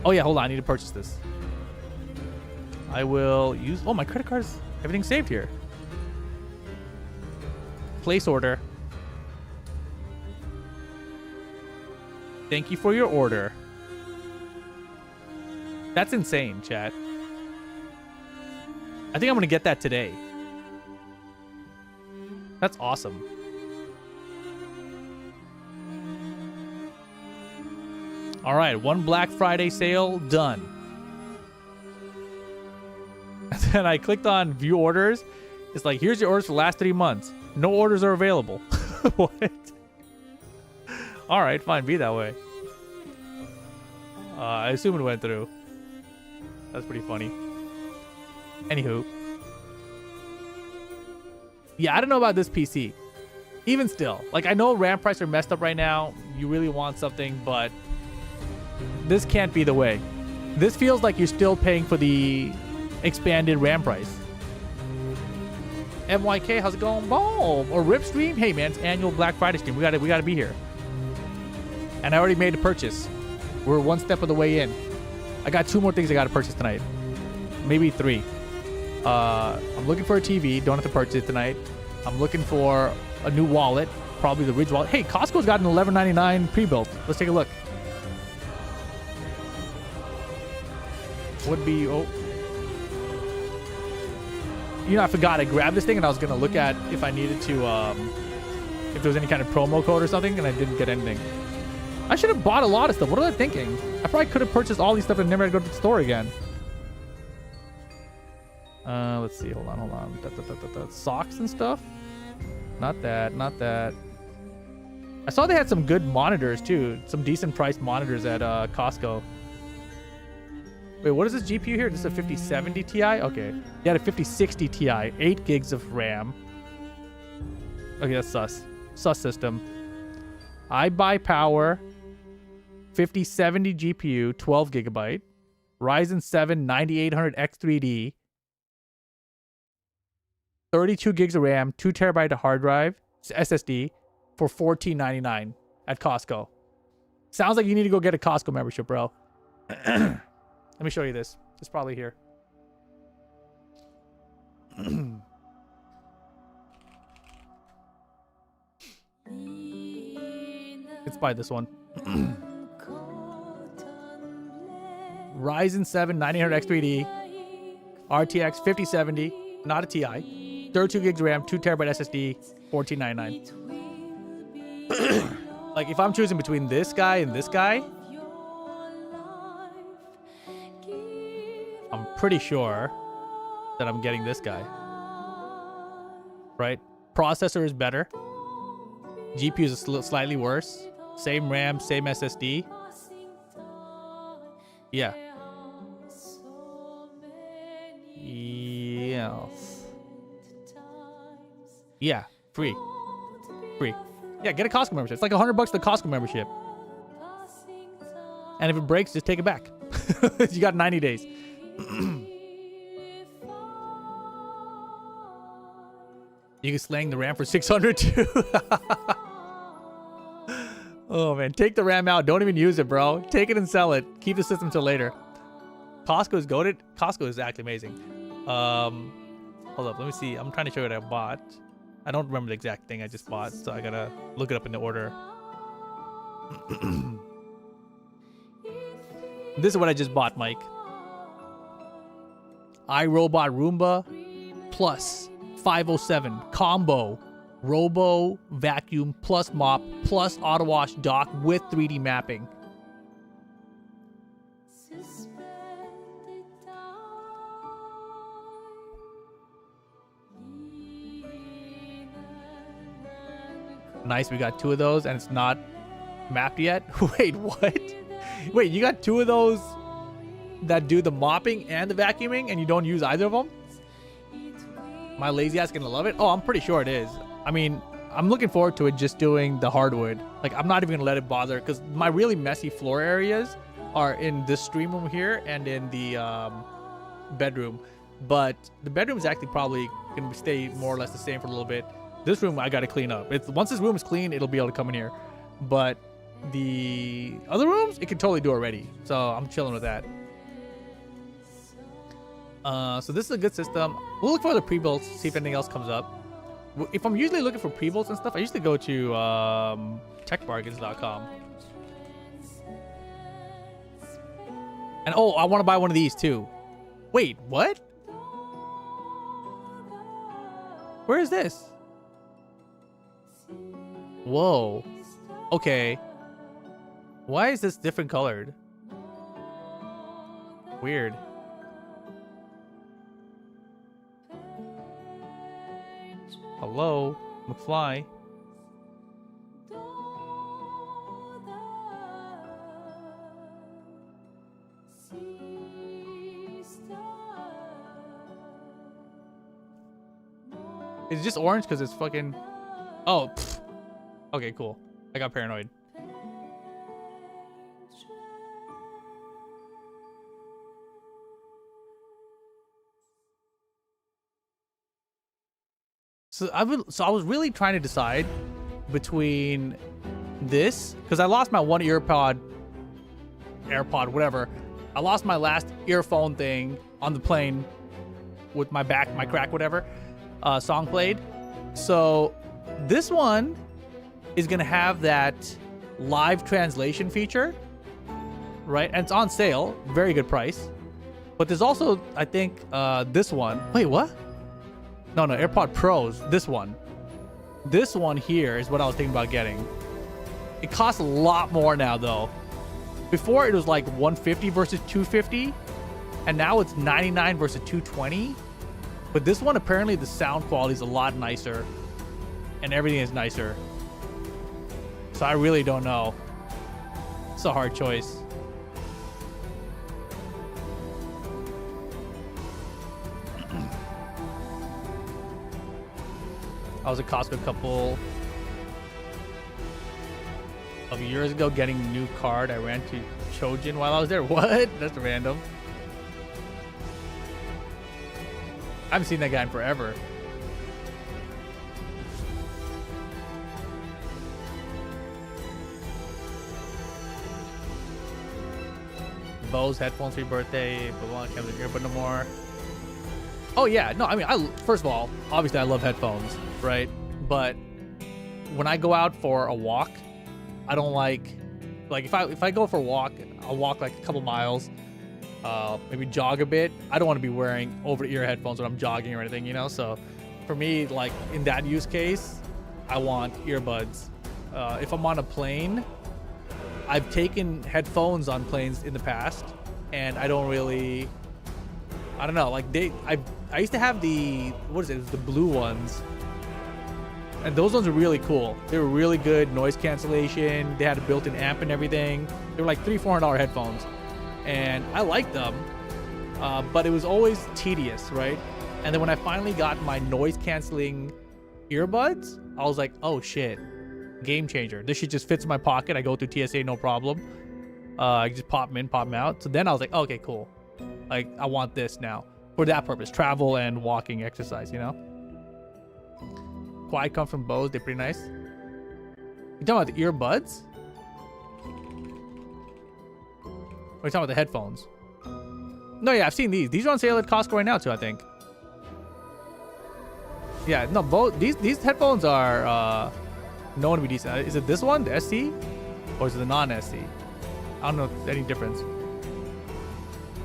Oh yeah, hold on. I need to purchase this. I will use... Oh, my credit cards. Everything's saved here. Place order. Thank you for your order. That's insane, chat. I think I'm going to get that today. That's awesome. All right, one Black Friday sale done. And then I clicked on view orders. It's like, here's your orders for the last 3 months. No orders are available. What? All right, fine, be that way. I assume it went through. That's pretty funny. Anywho. Yeah, I don't know about this PC. Even still, like, I know RAM prices are messed up right now. You really want something, but this can't be the way. This feels like you're still paying for the expanded RAM price. MYK, how's it going? Boom! Or Rip Stream? Hey man, it's annual Black Friday stream. We gotta be here. And I already made a purchase. We're one step of the way in. I got 2 more things I gotta purchase tonight. Maybe 3. I'm looking for a TV. Don't have to purchase it tonight. I'm looking for a new wallet. Probably the Ridge wallet. Hey, Costco's got an $11.99 pre-built. Let's take a look. Would be... Oh. You know, I forgot I grabbed this thing and I was going to look at if I needed to... if there was any kind of promo code or something, and I didn't get anything. I should have bought a lot of stuff. What was I thinking? I probably could have purchased all these stuff and never had to go to the store again. Let's see. Hold on. Socks and stuff? Not that. I saw they had some good monitors, too. Some decent priced monitors at Costco. Wait, what is this GPU here? This is a 5070 Ti? Okay. They had a 5060 Ti. 8 gigs of RAM. Okay, that's sus. Sus system. iBuyPower. 5070 GPU. 12 gigabyte. Ryzen 7 9800X3D. 32 gigs of RAM, 2 terabyte of hard drive, SSD, for $14.99 at Costco. Sounds like you need to go get a Costco membership, bro. Let me show you this. It's probably here. Let's buy this one. Ryzen 7 9800X3D, RTX 5070, not a TI. 32 gigs RAM, 2 terabyte SSD, $14.99. Like, if I'm choosing between this guy and this guy, I'm pretty sure that I'm getting this guy. Right? Processor is better. GPU is slightly worse. Same RAM, same SSD. Yeah. Yes. Yeah, free. Yeah, get a Costco membership. It's like $100 the Costco membership. And if it breaks, just take it back. You got 90 days. You can slang the RAM for 600 too. Oh man, take the RAM out. Don't even use it, bro. Take it and sell it. Keep the system till later. Costco is goated. Costco is actually amazing. Hold up, let me see. I'm trying to show you what I bought. I don't remember the exact thing I just bought, so I gotta look it up in the order. This is what I just bought, Mike. iRobot Roomba plus 507 combo Robo Vacuum plus mop plus auto wash dock with 3D mapping. Nice, we got 2 of those and it's not mapped yet. Wait, what? Wait, you got 2 of those that do the mopping and the vacuuming and you don't use either of them? My lazy ass gonna love it? Oh, I'm pretty sure it is. I mean, I'm looking forward to it just doing the hardwood. Like, I'm not even gonna let it bother because my really messy floor areas are in this stream room here and in the bedroom. But the bedroom is actually probably gonna stay more or less the same for a little bit. This room I gotta clean up. Once this room is clean, it'll be able to come in here. But the other rooms, it can totally do already. So I'm chilling with that. So this is a good system. We'll look for other pre-builds, see if anything else comes up. If I'm usually looking for pre-builds and stuff, I usually go to techbargains.com. And oh, I want to buy one of these too. Wait, what? Where is this? Whoa. Okay. Why is this different colored? Weird. Hello, McFly. It's just orange because it's fucking... Oh, pfft. Okay, cool. I got paranoid. So I was really trying to decide between this, because I lost my one AirPod, whatever. I lost my last earphone thing on the plane with my crack, whatever. Song played. So this one is gonna have that live translation feature, right? And it's on sale, very good price. But there's also, I think, this one. Wait, what? No, AirPod Pros. This one here is what I was thinking about getting. It costs a lot more now, though. Before it was like 150 versus 250, and now it's 99 versus 220. But this one, apparently the sound quality is a lot nicer and everything is nicer. So I really don't know. It's a hard choice. I was at Costco a couple of years ago getting a new card. I ran to Chojin while I was there. What? That's random. I haven't seen that guy in forever. Bose headphones for your birthday, but I can't have the earbud no more. Oh yeah, no, I mean, first of all, obviously I love headphones, right? But when I go out for a walk, I don't like if I go for a walk, I'll walk like a couple miles, maybe jog a bit. I don't want to be wearing over-the-ear headphones when I'm jogging or anything, you know? So for me, like in that use case, I want earbuds. If I'm on a plane, I've taken headphones on planes in the past, and I don't know, like I used to have the, what is it? It was the blue ones. And those ones were really cool. They were really good noise cancellation. They had a built-in amp and everything. They were like $300-$400 headphones. And I liked them, but it was always tedious, right? And then when I finally got my noise canceling earbuds, I was like, oh shit, game changer. This shit just fits in my pocket. I go through TSA, no problem. I just pop them in, pop them out. So then I was like, okay, cool. Like, I want this now for that purpose, travel and walking exercise, you know? Quiet comes from Bose. They're pretty nice. You talking about the earbuds? Or you talking about the headphones? No, yeah, I've seen these. These are on sale at Costco right now too, I think. Yeah, no, both these headphones are known to be decent. Is it this one, the SC, or is it the non-SC? I don't know if there's any difference.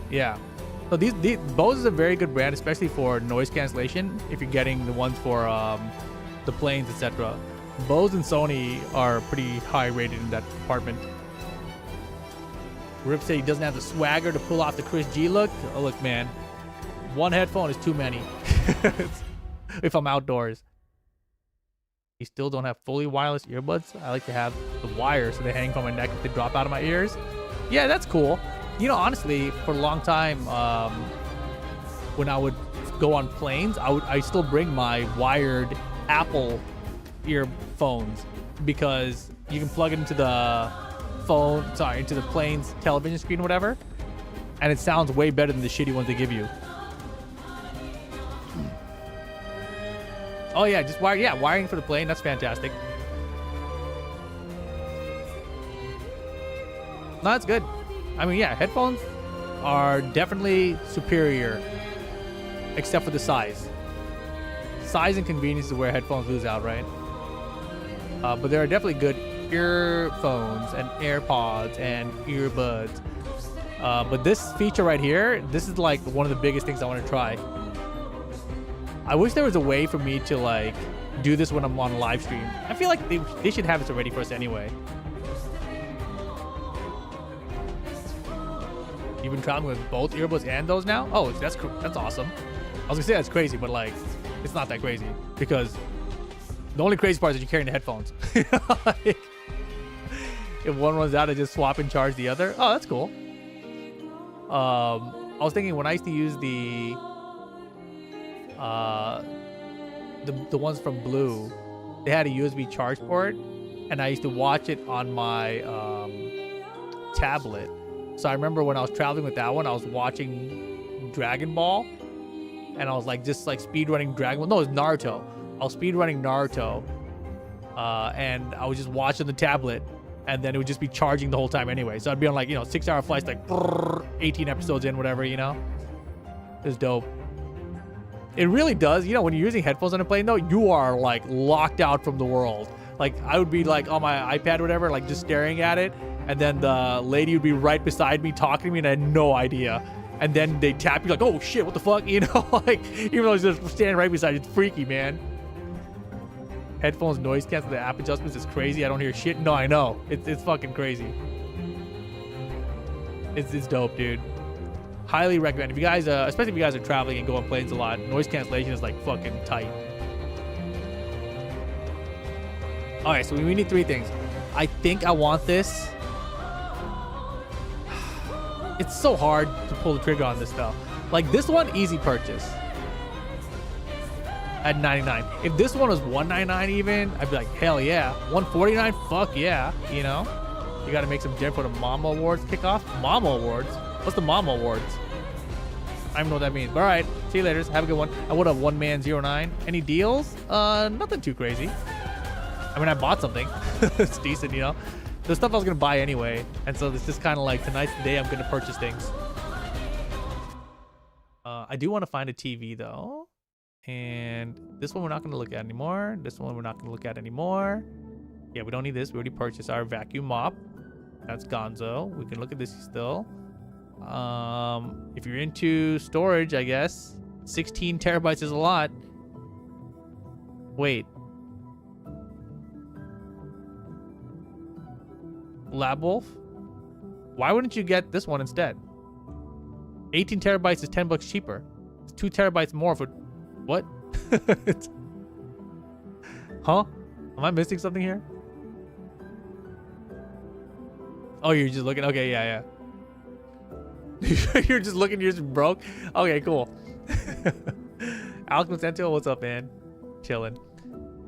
Yeah. So these Bose is a very good brand, especially for noise cancellation. If you're getting the ones for the planes, etc. Bose and Sony are pretty high rated in that department. Rip said he doesn't have the swagger to pull off the Chris G look. Oh, look, man. One headphone is too many. If I'm outdoors. You still don't have fully wireless earbuds? I like to have the wires so they hang from my neck if they drop out of my ears. Yeah, that's cool. You know, honestly, for a long time, when I would go on planes, I still bring my wired Apple earphones because you can plug it into the into the plane's television screen or whatever, and it sounds way better than the shitty ones they give you. Oh yeah, just wiring for the plane. That's fantastic. No, that's good. I mean, yeah, headphones are definitely superior, except for the size. Size and convenience is where headphones lose out, right? But there are definitely good earphones and AirPods and earbuds. But this feature right here, this is like one of the biggest things I want to try. I wish there was a way for me to like do this when I'm on live stream. I feel like they should have this already for us anyway. You've been traveling with both earbuds and those now? Oh, that's awesome. I was gonna say that's crazy, but like, it's not that crazy because the only crazy part is that you're carrying the headphones. Like, if one runs out, I just swap and charge the other. Oh, that's cool. I was thinking when I used to use the ones from Blue, they had a USB charge port, and I used to watch it on my tablet. So I remember when I was traveling with that one, I was watching Dragon Ball, and I was like just like speed running Dragon Ball. No, it was Naruto. I was speed running Naruto, and I was just watching the tablet, and then it would just be charging the whole time anyway. So I'd be on like 6-hour flights, like 18 episodes in, whatever, It was dope. It really does. When you're using headphones on a plane, though, you are like locked out from the world. Like I would be like on my iPad or whatever, like just staring at it. And then the lady would be right beside me talking to me and I had no idea. And then they tap you like, oh shit, what the fuck? Like even though it's just standing right beside you, it's freaky, man. Headphones noise cancel, the app adjustments is crazy. I don't hear shit. No, I know. It's fucking crazy. It's dope, dude. Highly recommend. If you guys, especially if you guys are traveling and go on planes a lot, noise cancellation is like fucking tight. All right, so we need 3 things. I think I want this. It's so hard to pull the trigger on this though. Like this one, easy purchase at 99. If this one was 199 even, I'd be like, hell yeah. 149, fuck yeah. You got to make some dent for the Mama Awards kickoff. Mama Awards? What's the Mama Awards? I don't even know what that means. But all right, see you later. Have a good one. I would have One Man 09. Any deals? Nothing too crazy. I mean, I bought something. It's decent, The stuff I was gonna buy anyway, and so it's just kind of like tonight's the day I'm gonna purchase things. I do want to find a TV though, and this one we're not gonna look at anymore. This one we're not gonna look at anymore. Yeah, we don't need this. We already purchased our vacuum mop. That's Gonzo. We can look at this still. If you're into storage, I guess 16 terabytes is a lot. Wait. Lab Wolf, why wouldn't you get this one instead? 18 terabytes is $10 cheaper. It's 2 terabytes more for what? Huh? Am I missing something here? Oh, you're just looking. Okay, yeah. You're just looking. You're just broke. Okay, cool. Alex Macento, what's up, man? Chilling.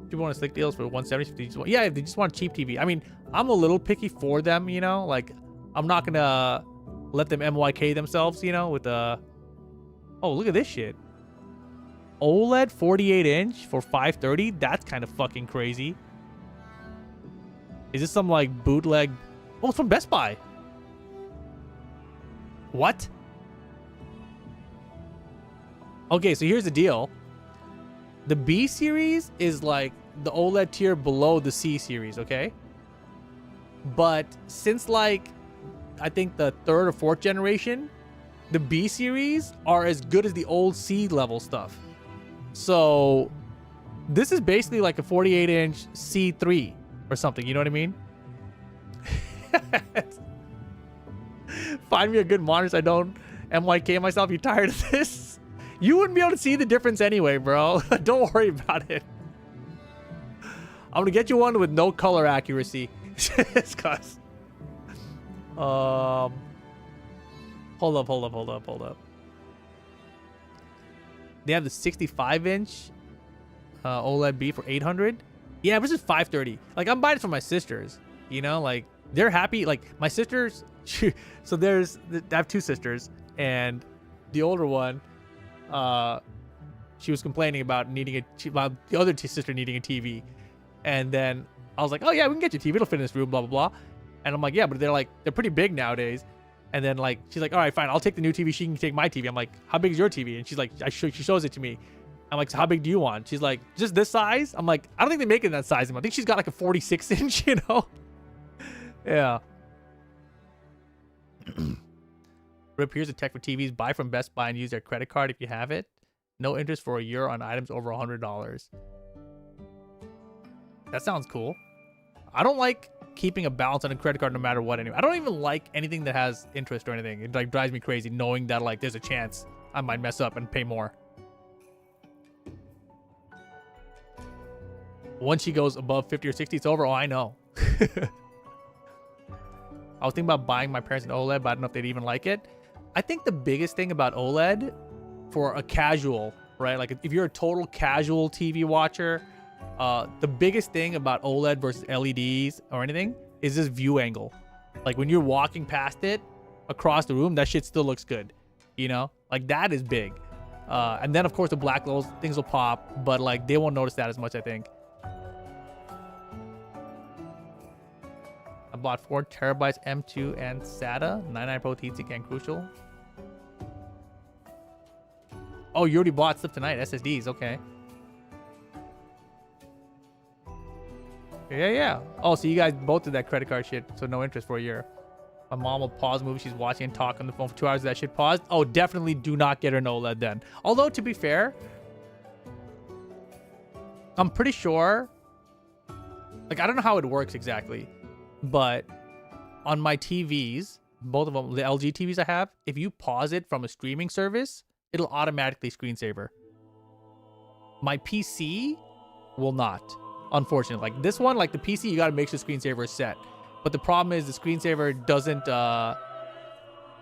People want to slick deals for 170. Yeah, if they just want a cheap TV. I mean, I'm a little picky for them, like I'm not gonna let them MYK themselves, with the oh, look at this shit. OLED 48-inch for $530. That's kind of fucking crazy. Is this some like bootleg? Oh, it's from Best Buy. What? Okay, so here's the deal. The B series is like the OLED tier below the C series, okay? But since like I think the 3rd or 4th generation, the B series are as good as the old C level stuff. So this is basically like a 48-inch C3 or something, you know what I mean? Find me a good monitor so I don't MYK myself. You tired of this? You wouldn't be able to see the difference anyway, bro. Don't worry about it. I'm gonna get you one with no color accuracy. Just cause. Hold up. They have the 65-inch OLED B for $800. Yeah, but this is $530. Like I'm buying it for my sisters. Like they're happy. Like my sisters. So I have 2 sisters, and the older one, she was complaining about about the other sister needing a TV, and then I was like, oh yeah, we can get you a TV. It'll fit in this room, blah blah blah. And I'm like, yeah, but they're pretty big nowadays. And then like she's like, all right, fine, I'll take the new TV. She can take my TV. I'm like, how big is your TV? And she's like, she shows it to me. I'm like, so how big do you want? She's like, just this size. I'm like, I don't think they make it in that size. I think she's got like a 46-inch. Yeah. Rip, here's a tech for TVs. Buy from Best Buy and use their credit card if you have it. No interest for a year on items over $100. That sounds cool. I don't like keeping a balance on a credit card no matter what anyway. I don't even like anything that has interest or anything. It like drives me crazy knowing that like there's a chance I might mess up and pay more. Once she goes above 50 or 60, it's over. Oh, I know. I was thinking about buying my parents an OLED, but I don't know if they'd even like it. I think the biggest thing about OLED for a casual, right? Like if you're a total casual TV watcher, the biggest thing about OLED versus LEDs or anything is this view angle. Like when you're walking past it across the room, that shit still looks good. You know, like that is big. And then of course the black those things will pop, but like they won't notice that as much, I think. I bought 4 terabytes M2 and SATA, 99 Pro Heatsink and Crucial. Oh, you already bought stuff tonight. SSDs, okay. Yeah. Oh, so you guys both did that credit card shit, so no interest for a year. My mom will pause a movie she's watching and talk on the phone for 2 hours. That shit paused. Oh, definitely do not get her an OLED then. Although, to be fair, I'm pretty sure, like, I don't know how it works exactly, but on my TVs, both of them, the LG TVs I have, if you pause it from a streaming service, it'll automatically screensaver. My PC will not, unfortunately. Like this one, like the PC, you gotta make sure the screensaver is set. But the problem is the screensaver doesn't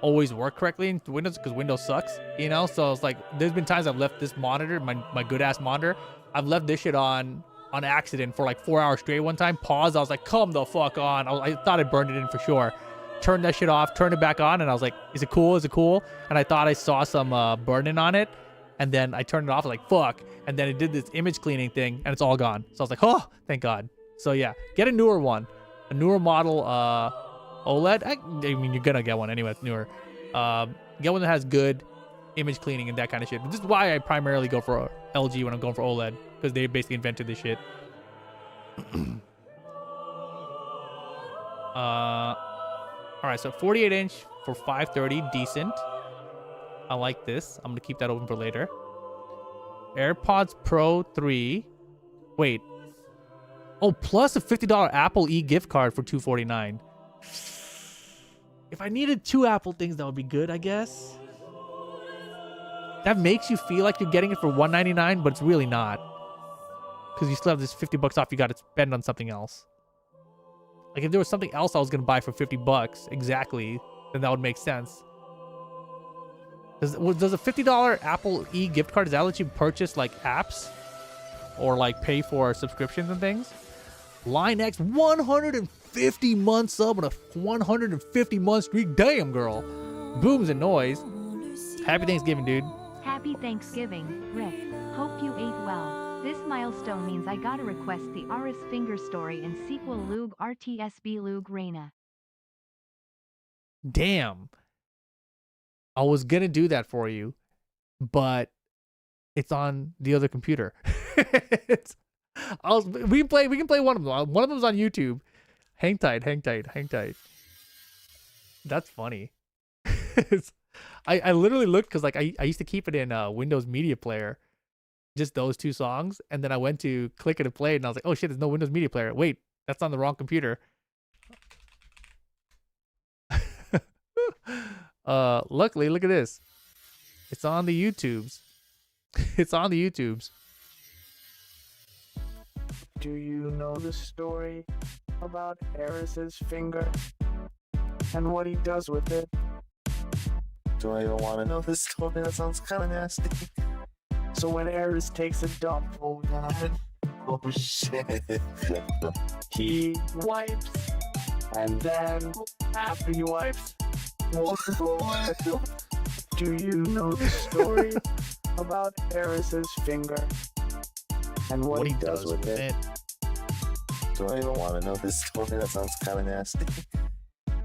always work correctly in Windows because Windows sucks, you know? So it's like, there's been times I've left this monitor, my good ass monitor, I've left this shit on accident for like 4 hours straight one time. Paused, I was like, come the fuck on. I thought I burned it in for sure. Turned that shit off, turned it back on, and I was like, is it cool? Is it cool? And I thought I saw some burning on it. And then I turned it off, like, fuck. And then it did this image cleaning thing, and it's all gone. So I was like, oh, thank God. So yeah, get a newer one. A newer model OLED. I mean, you're gonna get one anyway, it's newer. Get one that has good image cleaning and that kind of shit. This is why I primarily go for LG when I'm going for OLED, because they basically invented this shit. Alright, so 48 inch for 530, decent. I like this. I'm gonna keep that open for later. AirPods Pro 3. Wait. Oh, plus a $50 Apple gift card for $249. If I needed 2 Apple things, that would be good, I guess. That makes you feel like you're getting it for $199, but it's really not. Because you still have this $50 off you got to spend on something else. Like if there was something else I was going to buy for $50 exactly, then that would make sense. Does a $50 Apple gift card, does that let you purchase like apps? Or like pay for subscriptions and things? Line X 150 month sub on a 150 month streak. Damn, girl. Booms and noise. Happy Thanksgiving, dude. Happy Thanksgiving, Rick. Hope you ate well. This milestone means I gotta request the Aris Finger Story and sequel Lug RTSB Lug Reina. Damn. I was gonna do that for you, but it's on the other computer. We can play one of them. One of them's on YouTube. Hang tight. That's funny. I literally looked because like I used to keep it in Windows Media Player, just those 2 songs, and then I went to click it and play it, and I was like, oh shit, there's no Windows Media Player. Wait, that's on the wrong computer. Luckily, look at this. It's on the YouTubes. It's on the YouTubes. Do you know the story about Eris's finger and what he does with it? Do I even want to know this story? That sounds kind of nasty. So when Eris takes a dump, Oh god. Oh shit. he wipes, and then after he wipes, do you know the story about Eris's finger and what he does with it? Do I even want to know this story? That sounds kind of nasty.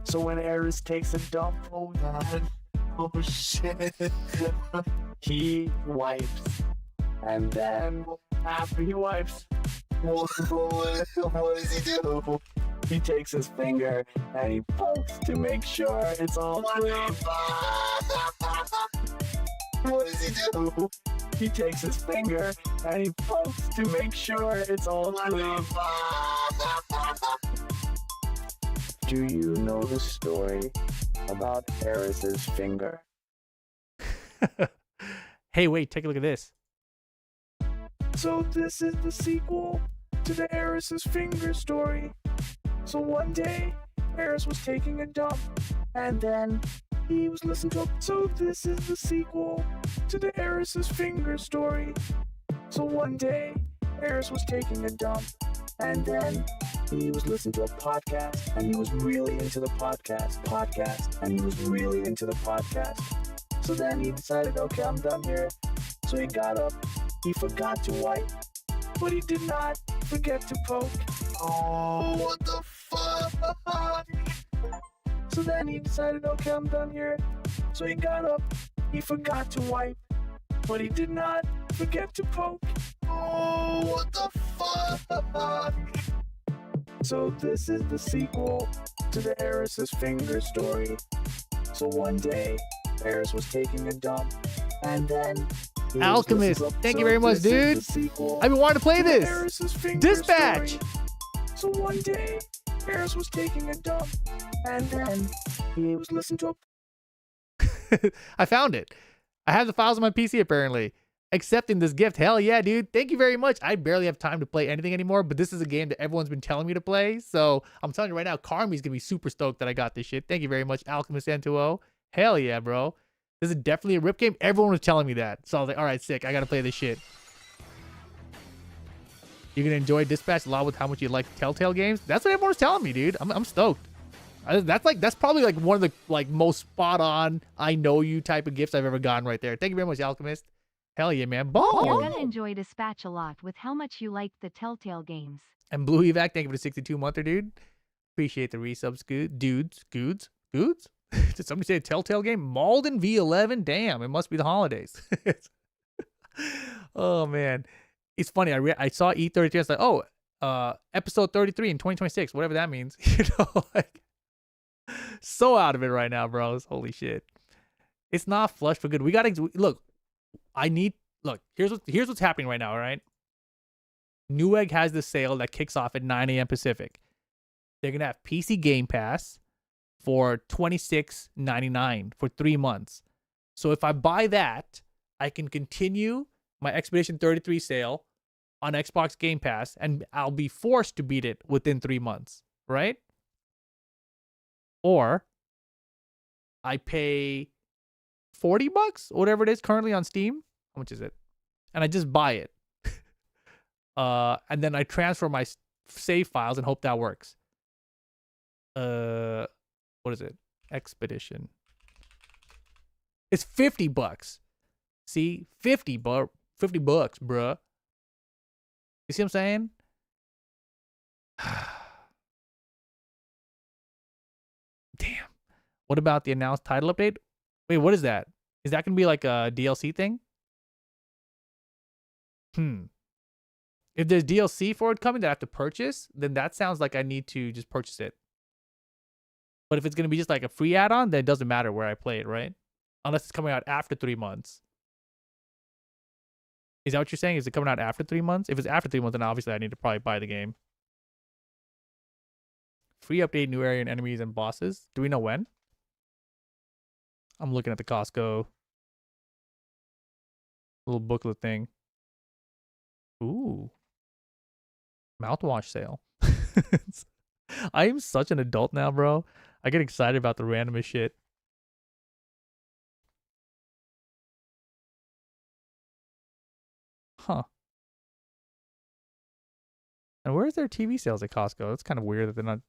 So when Eris takes a dump, Oh god. Oh shit. he wipes, and then after he wipes, What does he do? he takes his finger and he pokes to make sure it's all clean. What does he do? he takes his finger and he pokes to make sure it's all clean. Do you know the story about Eris's finger? Hey, wait, take a look at this. So this is the sequel to the Eris's finger story. So one day, Eris was taking a dump, and then he was listening to a... So this is the sequel to the Eris's finger story. So one day, Eris was taking a dump, and then he was listening to a podcast, and he was really into the podcast, and he was really into the podcast. So then he decided, okay, I'm done here. So he got up, he forgot to wipe, but he did not forget to poke. Oh, what the fuck? So then he decided, okay, I'm done here. So he got up, he forgot to wipe, but he did not forget to poke. Oh, what the fuck? So this is the sequel to the Eris's finger story. So one day, Eris was taking a dump, and then... Alchemist, thank you very much, dude. I've been wanting to play this. Dispatch! Story. So one day, Eris was taking a dump, and then he was listening to a... I found it. I have the files on my PC apparently. Accepting this gift. Hell yeah, dude. Thank you very much. I barely have time to play anything anymore, but this is a game that everyone's been telling me to play. So I'm telling you right now, Carmi's going to be super stoked that I got this shit. Thank you very much, Alchemist N2O. Hell yeah, bro. This is definitely a rip game. Everyone was telling me that. So I was like, all right, sick. I got to play this shit. You're going to enjoy Dispatch a lot with how much you like Telltale games. That's what everyone was telling me, dude. I'm stoked. That's probably like one of the most spot on, I know you type of gifts I've ever gotten right there. Thank you very much, Alchemist. Hell yeah, man. Boom. You're gonna enjoy Dispatch a lot with how much you like the Telltale games. And Blue Evac, thank you for the 62-monther, dude. Appreciate the resubs, dudes. Did somebody say a Telltale game? Malden V11? Damn, it must be the holidays. Oh, man. It's funny. I saw E33. I was like, oh, episode 33 in 2026, whatever that means. You know, like, so out of it right now, bros. Holy shit. It's not flush for good. We got to, look, here's what's happening right now, all right? Newegg has this sale that kicks off at 9 a.m. Pacific. They're going to have PC Game Pass for $26.99 for 3 months. So if I buy that, I can continue my Expedition 33 sale on Xbox Game Pass, and I'll be forced to beat it within 3 months, right? Or I pay $40, whatever it is currently on Steam. How much is it? And I just buy it. And then I transfer my save files and hope that works. What is it? Expedition. It's $50. See? $50, bruh. You see what I'm saying? Damn. What about the announced title update? Wait, what is that? Is that going to be like a DLC thing? If there's DLC for it coming that I have to purchase, then that sounds like I need to just purchase it. But if it's going to be just like a free add-on, then it doesn't matter where I play it, right? Unless it's coming out after 3 months. Is that what you're saying? Is it coming out after 3 months? If it's after 3 months, then obviously I need to probably buy the game. Free update, new area and enemies and bosses. Do we know when? I'm looking at the Costco little booklet thing. Ooh. Mouthwash sale. I am such an adult now, bro. I get excited about the randomest shit. Huh. And where's their TV sales at Costco? That's kind of weird that they're not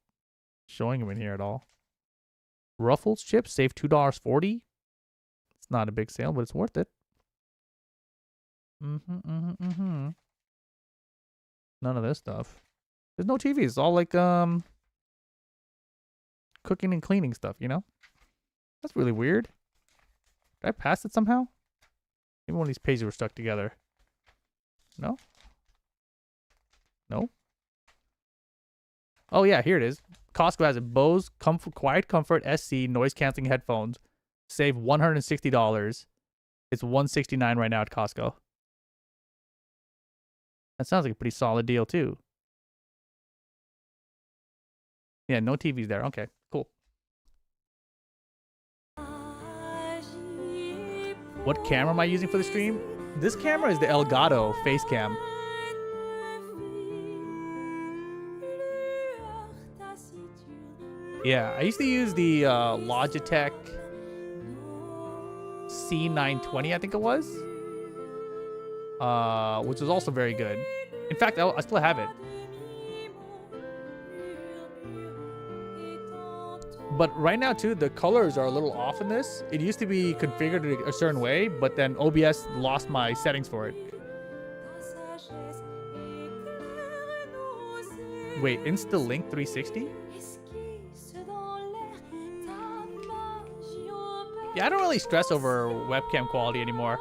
showing them in here at all. Ruffles chips save $2.40. It's not a big sale, but it's worth it. None of this stuff. There's no TV. It's all like cooking and cleaning stuff, you know? That's really weird. Did I pass it somehow? Maybe one of these pages were stuck together. No? No? Oh yeah, here it is. Costco has a Bose Quiet Comfort SC noise canceling headphones. Save $160. It's $169 right now at Costco. That sounds like a pretty solid deal too. Yeah, no TVs there. Okay, cool. What camera am I using for the stream? This camera is the Elgato face cam. Yeah, I used to use the Logitech C920, I think it was. Which was also very good. In fact, I still have it. But right now, too, the colors are a little off in this. It used to be configured a certain way, but then OBS lost my settings for it. Wait, InstaLink 360? Yeah, I don't really stress over webcam quality anymore.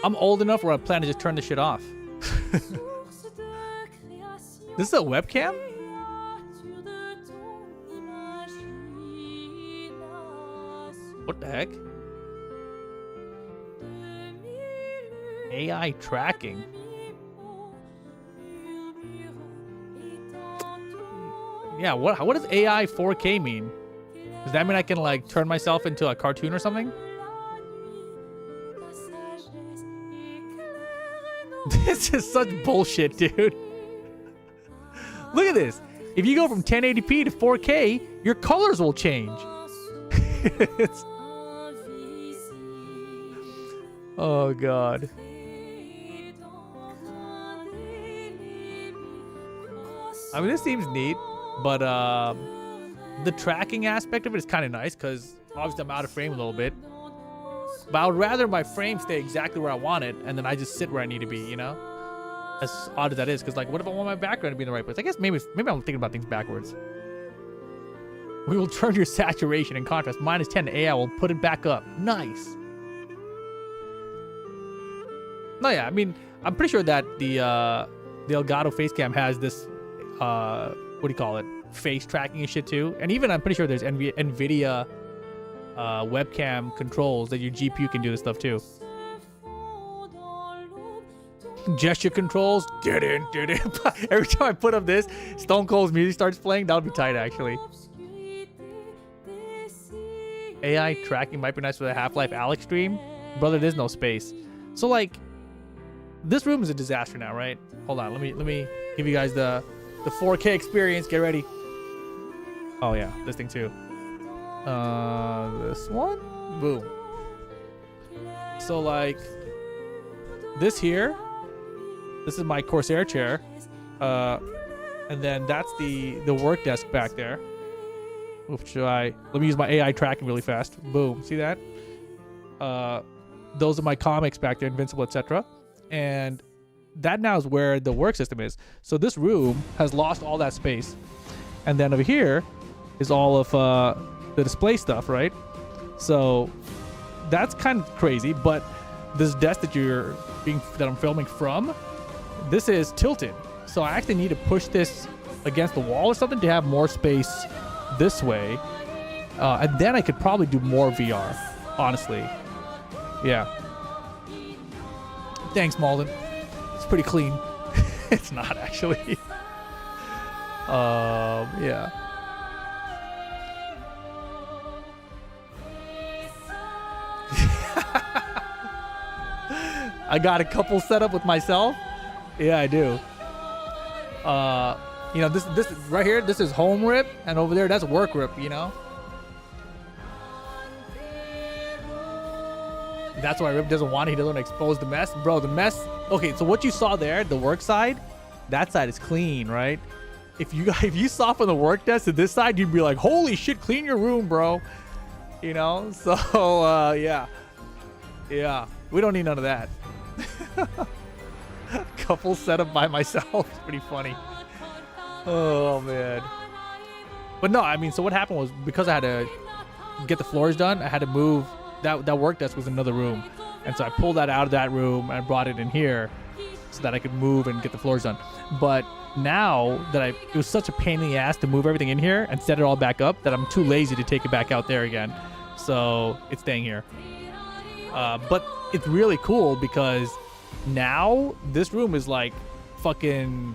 I'm old enough where I plan to just turn the shit off. This is a webcam? What the heck? AI tracking. Yeah, what does AI 4K mean? Does that mean I can like turn myself into a cartoon or something? This is such bullshit, dude. Look at this. If you go from 1080p to 4K, your colors will change. Oh god. I mean, this seems neat, but the tracking aspect of it is kind of nice because obviously I'm out of frame a little bit. But I would rather my frame stay exactly where I want it, and then I just sit where I need to be, you know? As odd as that is, because like, what if I want my background to be in the right place? I guess maybe I'm thinking about things backwards. We will turn your saturation and contrast -10 to AI. We'll put it back up. Nice. No, yeah, I mean, I'm pretty sure that the Elgato Facecam has this, what do you call it? Face tracking and shit too. And even I'm pretty sure there's NVIDIA webcam controls that your GPU can do this stuff too. Gesture controls. Every time I put up this, Stone Cold's music starts playing. That would be tight, actually. AI tracking might be nice for the Half-Life Alyx stream. Brother, there's no space. So, like, this room is a disaster now, right? Hold on. Let me give you guys the 4K experience. Get ready. Oh, yeah. This thing, too. This one? Boom. So, like, this here. This is my Corsair chair. And then that's the work desk back there. Oops, let me use my AI tracking really fast. Boom. See that? Those are my comics back there, Invincible, etc. And that now is where the work system is. So this room has lost all that space. And then over here is all of the display stuff, right? So that's kind of crazy. But this desk that I'm filming from, this is tilted. So I actually need to push this against the wall or something to have more space this way. And then I could probably do more VR, honestly. Yeah. Thanks, Malden. It's pretty clean. It's not, actually. Yeah. I got a couple set up with myself. Yeah, I do. You know, this right here, this is home rip, and over there, that's work rip, you know? That's why Rip doesn't want it. He doesn't want to expose the mess. Bro, the mess... Okay, so what you saw there, the work side, that side is clean, right? If you saw from the work desk to this side, you'd be like, holy shit, clean your room, bro. You know? So, yeah. Yeah. We don't need none of that. Couple set up by myself. It's pretty funny. Oh, man. But no, I mean, so what happened was because I had to get the floors done, I had to move... That work desk was in another room. And so I pulled that out of that room and brought it in here so that I could move and get the floors done. But now that it was such a pain in the ass to move everything in here and set it all back up that I'm too lazy to take it back out there again. So it's staying here. But it's really cool because now this room is like fucking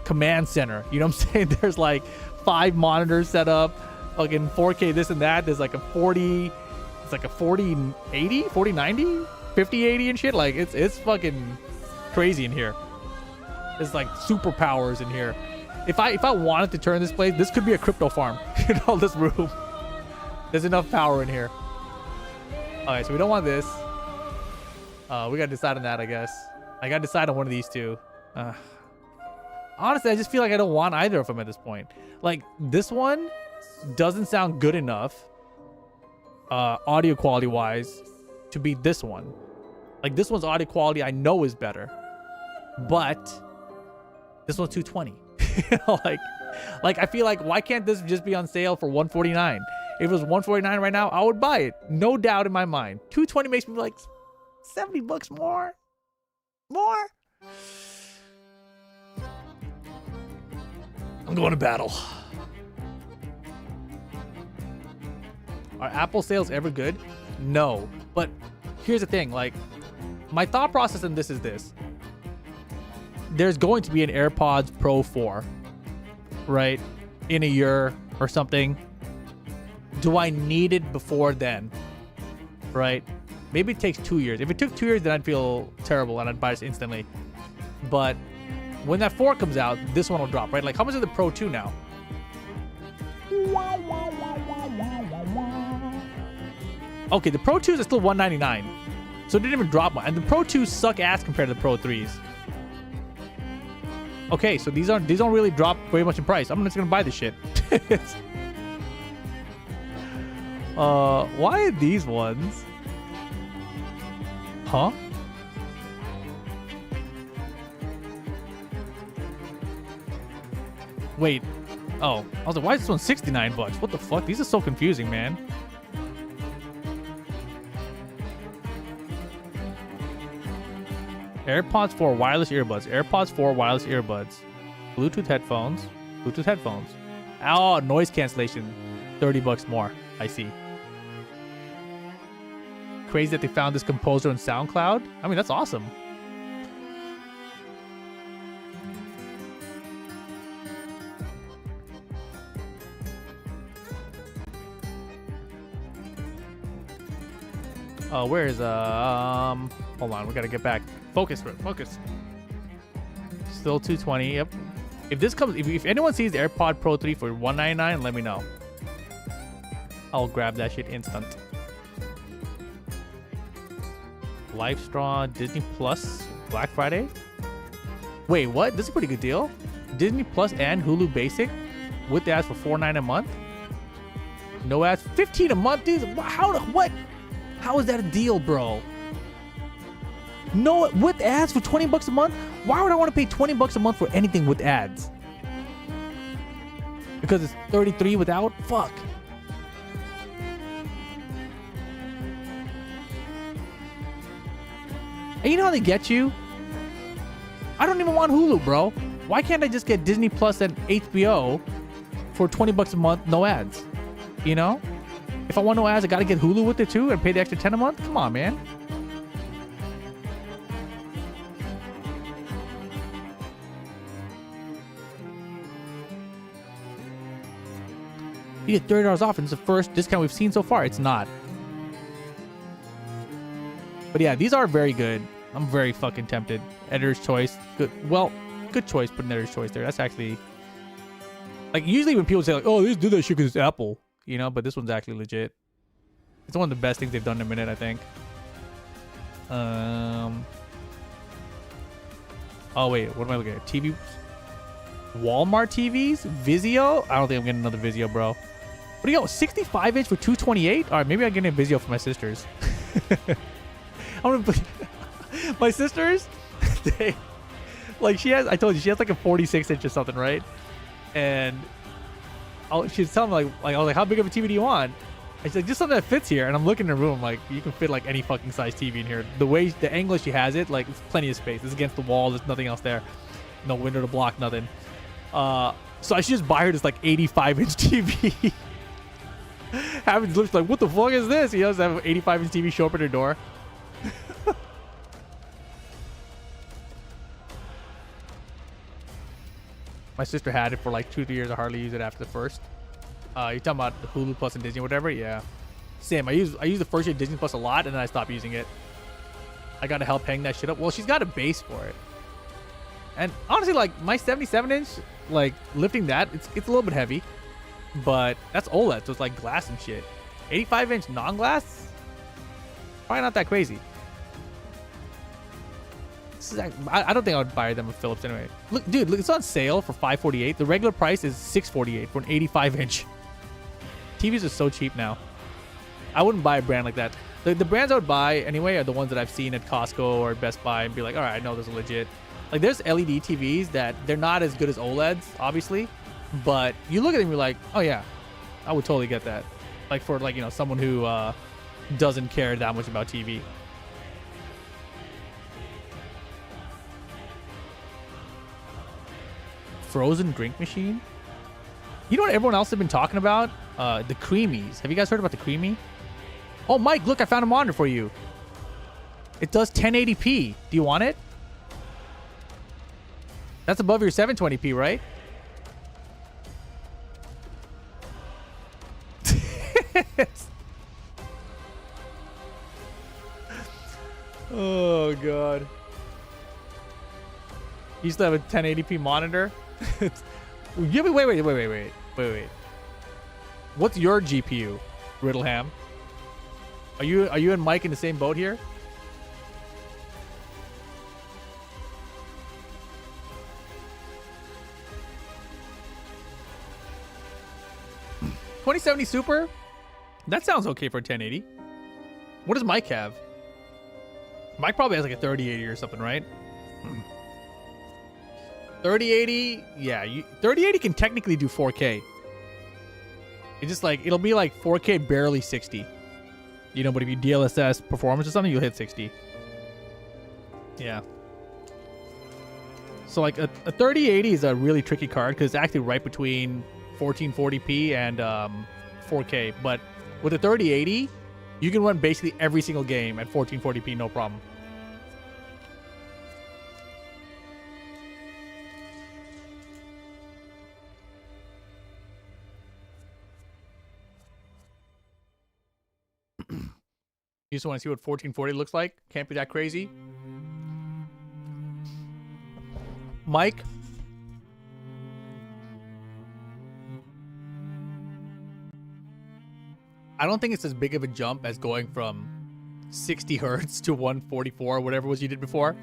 command center. You know what I'm saying? There's like 5 monitors set up, fucking 4K this and that. There's like a 40, it's like a 4080, 4090, 5080 and shit. Like it's fucking crazy in here. There's like superpowers in here. If I wanted to turn this place, this could be a crypto farm. You know, this room. There's enough power in here. All right, so we don't want this. We gotta decide on that, I guess. I gotta decide on one of these two. Honestly, I just feel like I don't want either of them at this point. Like, this one doesn't sound good enough, audio quality wise, to beat this one. Like, this one's audio quality I know is better, but this one's 220. You know, like I feel like, why can't this just be on sale for 149? If it was 149 right now, I would buy it, no doubt in my mind. 220 makes me like $70 more. I'm going to battle. Are Apple sales ever good? No. But here's the thing, like, my thought process in this is this. There's going to be an AirPods Pro 4, right? In a year or something. Do I need it before then? Right? Maybe it takes 2 years. If it took 2 years, then I'd feel terrible and I'd buy this instantly. But when that 4 comes out, this one will drop, right? Like, how much is the Pro 2 now? Okay, the Pro 2s are still $199. So it didn't even drop much. And the Pro 2s suck ass compared to the Pro 3s. Okay, so these don't really drop very much in price. I'm just gonna buy this shit. Why are these ones? Huh? Wait. Oh, I was like, why is this one $69? What the fuck? These are so confusing, man. AirPods 4 wireless earbuds. AirPods 4 wireless earbuds. Bluetooth headphones. Bluetooth headphones. Oh, noise cancellation. $30 more. I see. Crazy that they found this composer on SoundCloud. I mean, that's awesome. Oh, where is hold on, we gotta get back. Focus. Still 220. Yep. If this comes, if anyone sees the AirPod Pro 3 for $199, let me know. I'll grab that shit instant. Livestraw, Disney Plus, Black Friday. Wait, what? This is a pretty good deal. Disney Plus and Hulu Basic with the ads for $4.99 a month. No ads, $15 a month, dude. What? How is that a deal, bro? No, with ads for $20 a month? Why would I want to pay $20 a month for anything with ads? Because it's 33 without? Fuck. And you know how they get you? I don't even want Hulu, bro. Why can't I just get Disney Plus and HBO for $20 a month, no ads? You know? If I want no ads, I gotta get Hulu with it too and pay the extra $10 a month? Come on, man. You get $30 off, and it's the first discount we've seen so far. It's not. But yeah, these are very good. I'm very fucking tempted. Editor's choice. Good. Well, good choice putting editor's choice there. That's actually... Like, usually when people say, like, oh, they just do that shit because it's Apple. You know, but this one's actually legit. It's one of the best things they've done in a minute, I think. Oh, wait. What am I looking at? TV... Walmart TVs? Vizio? I don't think I'm getting another Vizio, bro. What do you got? 65 inch for $228? All right, maybe I'm getting a Vizio for my sisters. I'm gonna my sisters, they, like, she has, I told you, she has like a 46 inch or something, right? And she's telling me, like, I was like, how big of a TV do you want? And she's like, just something that fits here. And I'm looking in the room, like, you can fit like any fucking size TV in here. The angle she has it, like, it's plenty of space. It's against the wall. There's nothing else there. No window to block, nothing. So I should just buy her this like 85 inch TV. Having looks like, what the fuck is this? You know, just have an 85 inch TV show up at her door. My sister had it for like 2-3 years. I hardly used it after the first. You're talking about Hulu Plus and Disney, whatever? Yeah. Same. I use the first year Disney Plus a lot, and then I stopped using it. I gotta help hang that shit up. Well, she's got a base for it. And honestly, like my 77-inch, like lifting that, it's a little bit heavy. But that's OLED, so it's like glass and shit. 85-inch non-glass? Probably not that crazy. I don't think I would buy them with Philips anyway. Look, dude, it's on sale for $548. The regular price is $648 for an 85-inch. TVs are so cheap now. I wouldn't buy a brand like that. The brands I would buy anyway are the ones that I've seen at Costco or Best Buy and be like, all right, I know this is legit. Like there's LED TVs that they're not as good as OLEDs, obviously, but you look at them and you're like, oh yeah, I would totally get that. Like for like, you know, someone who doesn't care that much about TV. Frozen drink machine. You know what everyone else has been talking about? The Creamies. Have you guys heard about the Creamy? Oh, Mike, look, I found a monitor for you. It does 1080p. Do you want it? That's above your 720p, right? Oh, God. You used to have a 1080p monitor? Wait. What's your GPU, Riddleham? Are you and Mike in the same boat here? $2070 Super? That sounds okay for 1080. What does Mike have? Mike probably has like a 3080 or something, right? 3080, yeah, 3080 can technically do 4K. It's just like, it'll be like 4K barely 60. You know, but if you DLSS performance or something, you'll hit 60. Yeah. So like a 3080 is a really tricky card because it's actually right between 1440p and 4K. But with a 3080, you can run basically every single game at 1440p, no problem. You just want to see what 1440 looks like? Can't be that crazy. Mike? I don't think it's as big of a jump as going from 60 hertz to 144 or whatever it was you did before.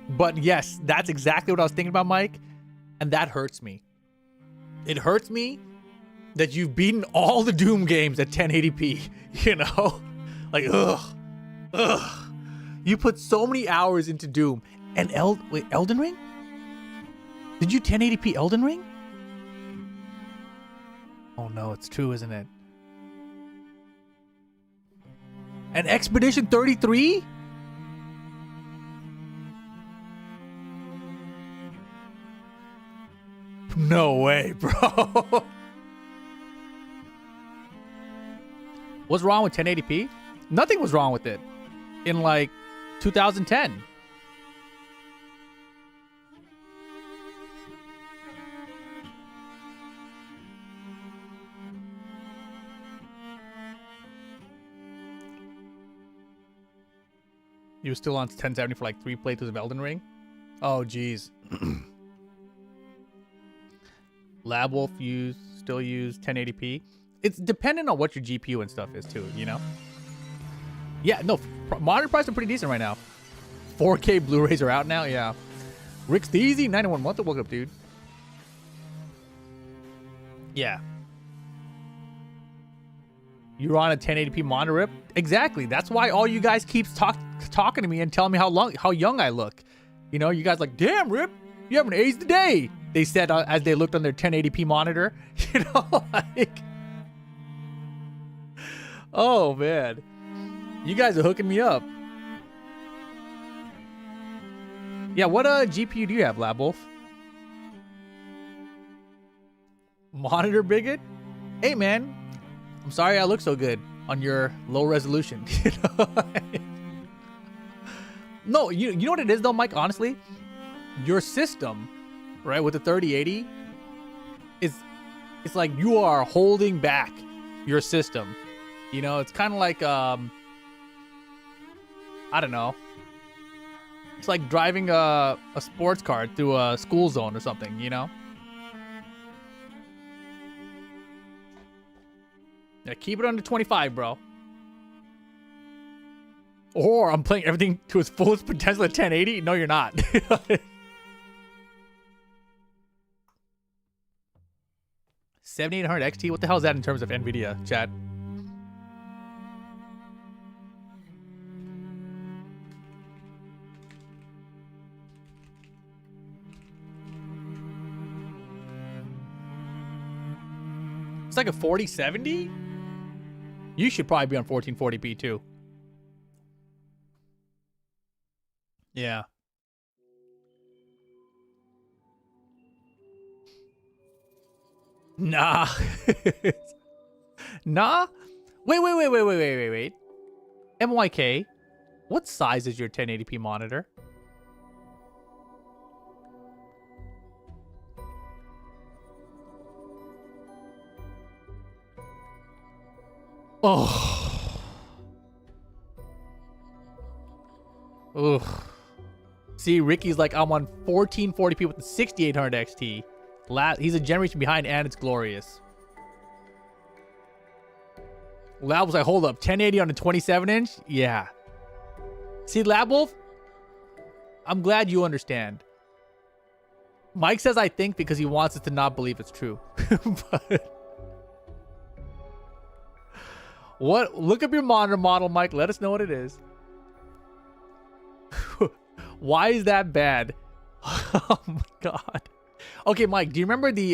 But yes, that's exactly what I was thinking about, Mike. And that hurts me. It hurts me that you've beaten all the Doom games at 1080p, you know? Like, ugh. You put so many hours into Doom. And Elden Ring? Did you 1080p Elden Ring? Oh no, it's true, isn't it? And Expedition 33? No way, bro. What's wrong with 1080p? Nothing was wrong with it in like 2010. You were still on 1070 for like 3 playthroughs of Elden Ring? Oh, geez. LabWolf still use 1080p. It's dependent on what your GPU and stuff is too, you know? Yeah, no, monitor prices are pretty decent right now. 4K Blu-rays are out now, yeah. Rick's the Easy, 91 month. Welcome up, dude. Yeah. You're on a 1080p monitor, Rip? Exactly. That's why all you guys keep talking to me and telling me how young I look. You know, you guys like, damn, Rip, you haven't aged a day. They said as they looked on their 1080p monitor. You know, like, oh man, you guys are hooking me up. Yeah, what GPU do you have, LabWolf? Monitor bigot? Hey man, I'm sorry I look so good on your low resolution. You know? No, you know what it is though, Mike? Honestly, your system right? With the 3080, it's like you are holding back your system. You know, it's kind of like I don't know. It's like driving a sports car through a school zone or something, you know? Yeah, keep it under 25, bro. Or I'm playing everything to its fullest potential at 1080. No, you're not. 7800 XT. What the hell is that in terms of NVIDIA, chat? It's like a 4070? You should probably be on 1440p too. Yeah. Nah. Nah. Wait. MYK, what size is your 1080p monitor? Oh. Ugh. See, Ricky's like, I'm on 1440p with the 6800 XT. He's a generation behind, and it's glorious. Lab was like, hold up, 1080 on a 27-inch? Yeah. See, Lab Wolf, I'm glad you understand. Mike says I think because he wants us to not believe it's true. But what? Look up your monitor model, Mike. Let us know what it is. Why is that bad? Oh my god. Okay, Mike, do you remember the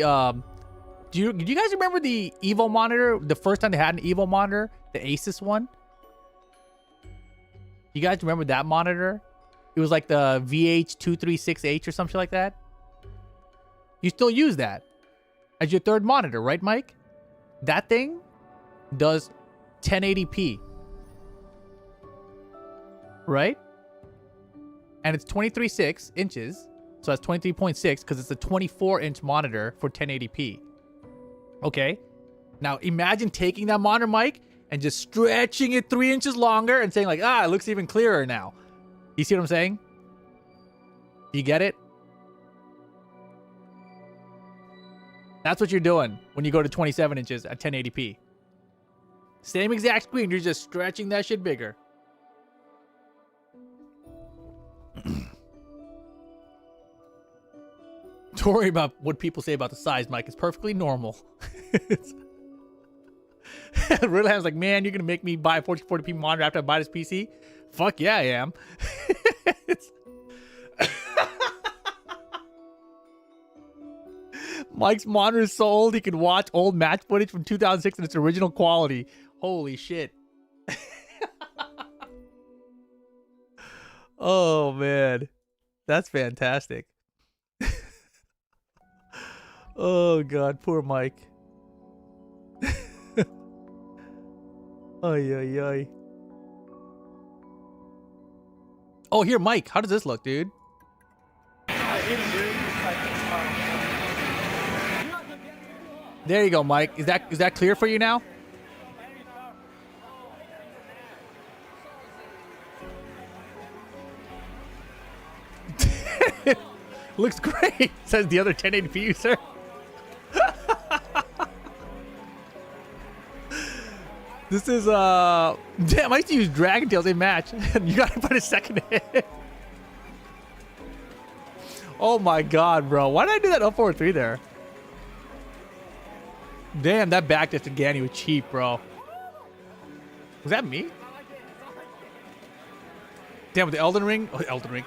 do you guys remember the Evo monitor? The first time they had an Evo monitor, the Asus one? You guys remember that monitor? It was like the VH236H or something like that. You still use that as your third monitor, right, Mike? That thing does 1080p. Right? And it's 23.6 inches. So that's 23.6 because it's a 24-inch monitor for 1080p. Okay? Now imagine taking that monitor, Mike, and just stretching it 3 inches longer and saying like, it looks even clearer now. You see what I'm saying? You get it? That's what you're doing when you go to 27 inches at 1080p. Same exact screen, you're just stretching that shit bigger. Don't worry about what people say about the size, Mike. It's perfectly normal. Realham's like, man, you're going to make me buy a 1440p monitor after I buy this PC? Fuck yeah, I am. Mike's monitor is so old, he can watch old match footage from 2006 in its original quality. Holy shit. Oh, man. That's fantastic. Oh, God. Poor Mike. Ay, ay, ay. Oh, here, Mike. How does this look, dude? There you go, Mike. Is that clear for you now? Looks great, says the other 1080p user. This is damn, I used to use Dragon Tails in match. You gotta put a second hit. Oh my god, bro. Why did I do that up 4-3 there? Damn, that backdash to Ganny was cheap, bro. Was that me? Damn, with the Elden Ring? Oh, Elden Ring.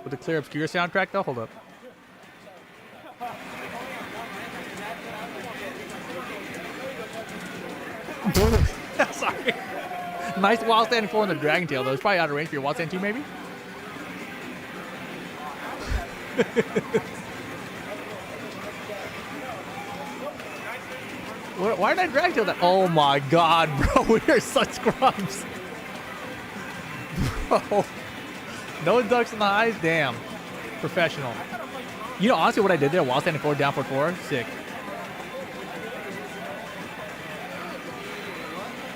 With the Clear Obscure soundtrack, though? Hold up. Sorry. Nice while standing 4 on the Dragon Tail, though. It's probably out of range for your Wild Stand 2, maybe? Why did I Dragon Tail that? Oh my god, bro. We are such scrubs. Bro. No ducks in the eyes? Damn. Professional. You know, honestly, what I did there while standing forward, down 4-4, sick.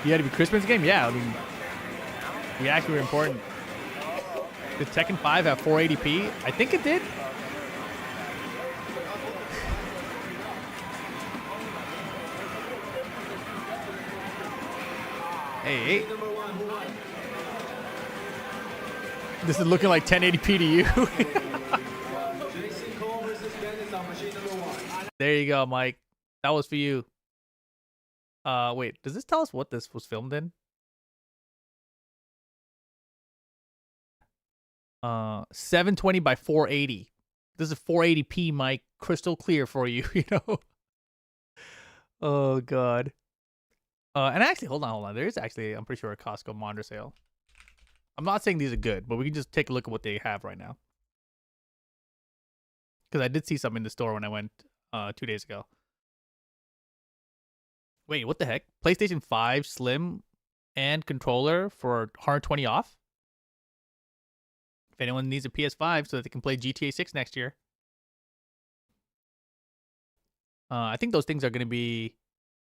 You had to be crisp in this game? Yeah, I mean, we actually were important. Did Tekken 5 have 480p? I think it did. Hey. This is looking like 1080p to you. There you go, Mike. That was for you. Wait, does this tell us what this was filmed in? 720 by 480. This is 480p, Mike. Crystal clear for you, you know? Oh, God. And actually, hold on. There is actually, I'm pretty sure, a Costco monitor sale. I'm not saying these are good, but we can just take a look at what they have right now. Because I did see some in the store when I went 2 days ago. Wait, what the heck? PlayStation 5 Slim and controller for 120 off? If anyone needs a PS5 so that they can play GTA 6 next year. I think those things are going to be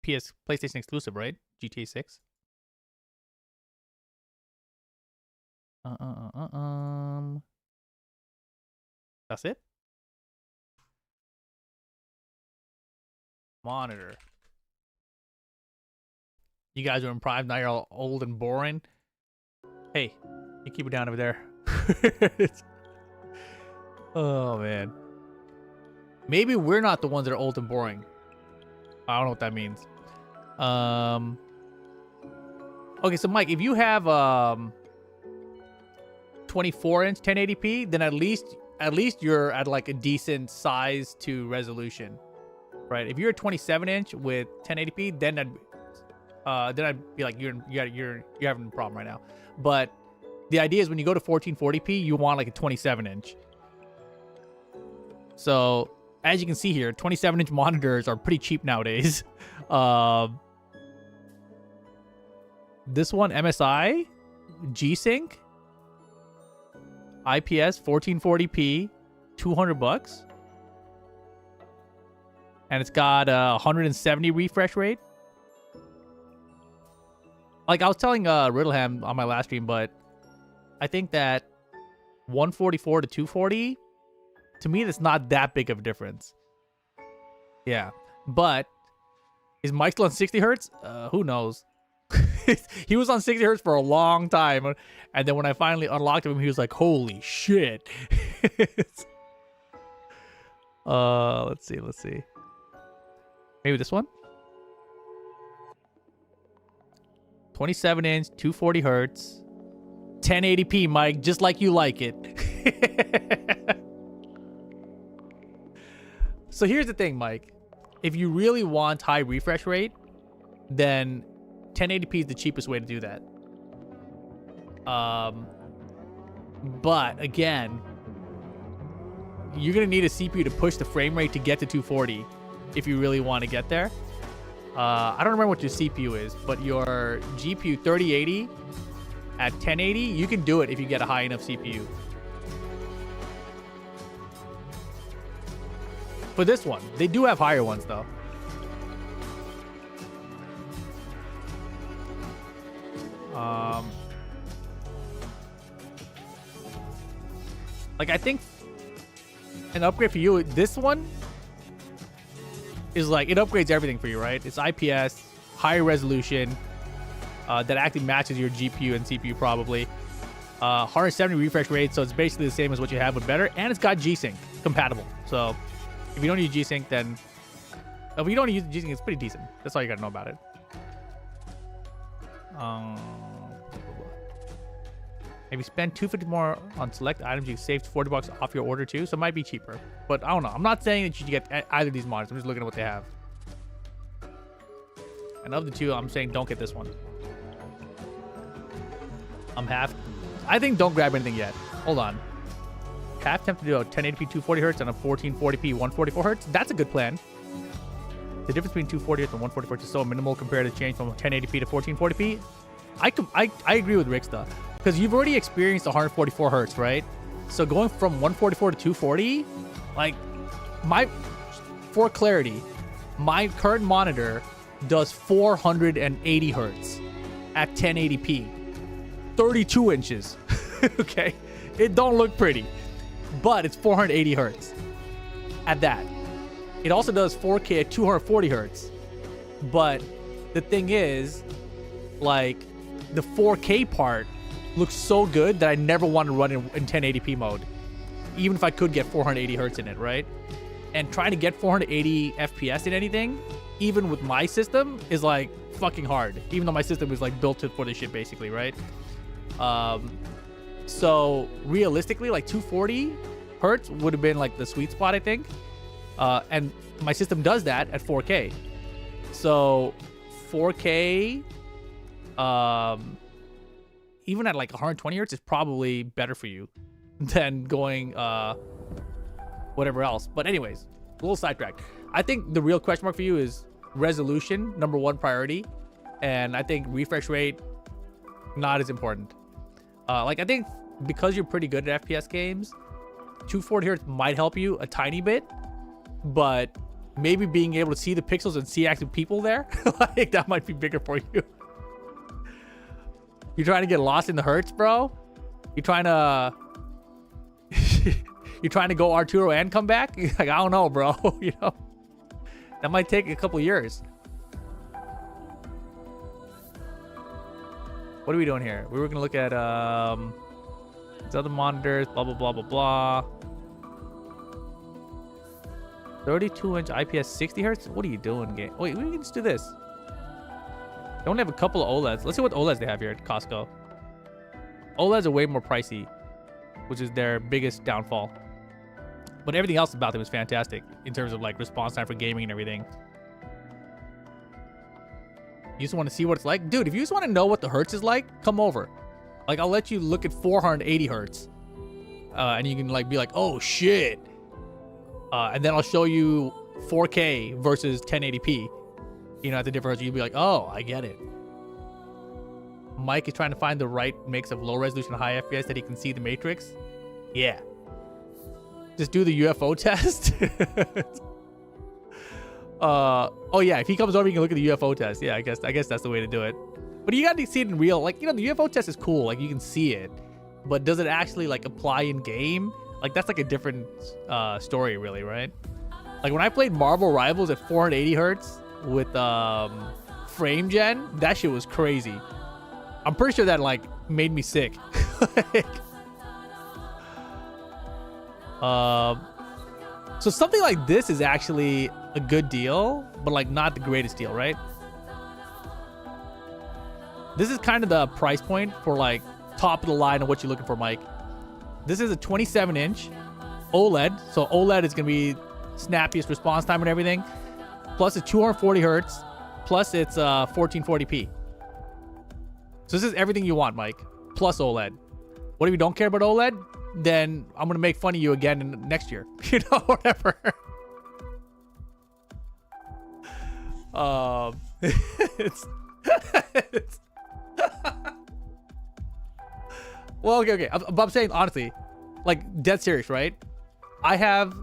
PlayStation exclusive, right? GTA 6. That's it? Monitor. You guys are in Prime, now you're all old and boring. Hey, you keep it down over there. Oh, man. Maybe we're not the ones that are old and boring. I don't know what that means. Okay, so Mike, if you have 24-inch 1080p, then at least you're at like a decent size to resolution, right? If you're a 27-inch with 1080p, then I'd be like you're having a problem right now. But the idea is when you go to 1440p, you want like a 27-inch. So as you can see here, 27-inch monitors are pretty cheap nowadays. This one, MSI, G-Sync, IPS 1440p, $200, and it's got 170 refresh rate. Like I was telling Riddleham on my last stream, but I think that 144 to 240, to me, that's not that big of a difference. Yeah, but is Mike still on 60 hertz? Who knows? He was on 60 hertz for a long time, and then when I finally unlocked him, he was like, "Holy shit!" Let's see. Maybe this one. 27-inch, 240 hertz, 1080p, Mike, just like you like it. So here's the thing, Mike. If you really want high refresh rate, then 1080p is the cheapest way to do that. But again, you're gonna need a CPU to push the frame rate to get to 240 if you really want to get there. I don't remember what your CPU is, but your GPU 3080 at 1080, you can do it if you get a high enough CPU. For this one, they do have higher ones though. Like I think an upgrade for you, this one is like, it upgrades everything for you, right? It's IPS, higher resolution, that actually matches your GPU and CPU probably. 170 refresh rate, so it's basically the same as what you have, but better. And it's got G-Sync compatible. So if you don't use G-Sync, then if you don't use G-Sync, it's pretty decent. That's all you gotta know about it. Maybe spend $250 more on select items. You save $40 off your order too, so it might be cheaper. But I don't know. I'm not saying that you should get either of these monitors. I'm just looking at what they have. And of the two, I'm saying don't get this one. I think don't grab anything yet. Hold on. Half tempted to do a 1080p 240 hertz and a 1440p 144 hertz. That's a good plan. The difference between 240 hertz and 144 hertz is so minimal compared to change from 1080p to 1440p. I agree with Rick stuff. Because you've already experienced 144 hertz, right? So going from 144 to 240, like, for clarity, my current monitor does 480 hertz at 1080p, 32 inches. Okay, it don't look pretty, but it's 480 hertz at that. It also does 4K at 240 hertz, but the thing is, like, the 4K part looks so good that I never want to run in 1080p mode, even if I could get 480 hertz in it, right? And trying to get 480 FPS in anything, even with my system, is like fucking hard. Even though my system is like built for this shit, basically, right? So realistically, like 240 hertz would have been like the sweet spot, I think. And my system does that at 4K. So 4K, even at like 120 hertz is probably better for you than going whatever else. But anyways, a little sidetracked. I think the real question mark for you is resolution, #1 priority, and I think refresh rate, not as important. Like, I think because you're pretty good at FPS games, 240 hertz might help you a tiny bit, but maybe being able to see the pixels and see active people there, like, that might be bigger for you. You're trying to get lost in the hertz, bro? You're trying to you're trying to go Arturo and come back? Like, I don't know, bro. You know, that might take a couple years. What are we doing here? We were gonna look at these other monitors, blah blah blah blah blah. 32-inch IPS 60 hertz. What are you doing, game? Wait, we can just do this. They only have a couple of OLEDs. Let's see what OLEDs they have here at Costco. OLEDs are way more pricey, which is their biggest downfall. But everything else about them is fantastic in terms of like response time for gaming and everything. You just want to see what it's like? Dude, if you just want to know what the hertz is like, come over. Like, I'll let you look at 480 hertz. And you can like be like, oh shit. And then I'll show you 4K versus 1080p. You know, at the difference, you'll be like, oh, I get it. Mike is trying to find the right mix of low resolution and high FPS that he can see the matrix. Yeah. Just do the UFO test. Oh yeah, if he comes over, you can look at the UFO test. Yeah, I guess that's the way to do it. But you got to see it in real. Like, you know, the UFO test is cool. Like, you can see it, but does it actually like apply in game? Like, that's like a different story, really, right? Like, when I played Marvel Rivals at 480 hertz with frame gen, that shit was crazy. I'm pretty sure that like made me sick. Like, so something like this is actually a good deal, but like not the greatest deal, right? This is kind of the price point for like top of the line of what you're looking for, Mike. This is a 27-inch OLED, so OLED is gonna be snappiest response time and everything. Plus it's 240 hertz, plus it's 1440p. So this is everything you want, Mike, plus OLED. What if you don't care about OLED? Then I'm gonna make fun of you again next year. You know, whatever. It's well, okay. But I'm saying honestly, like, dead serious, right? I have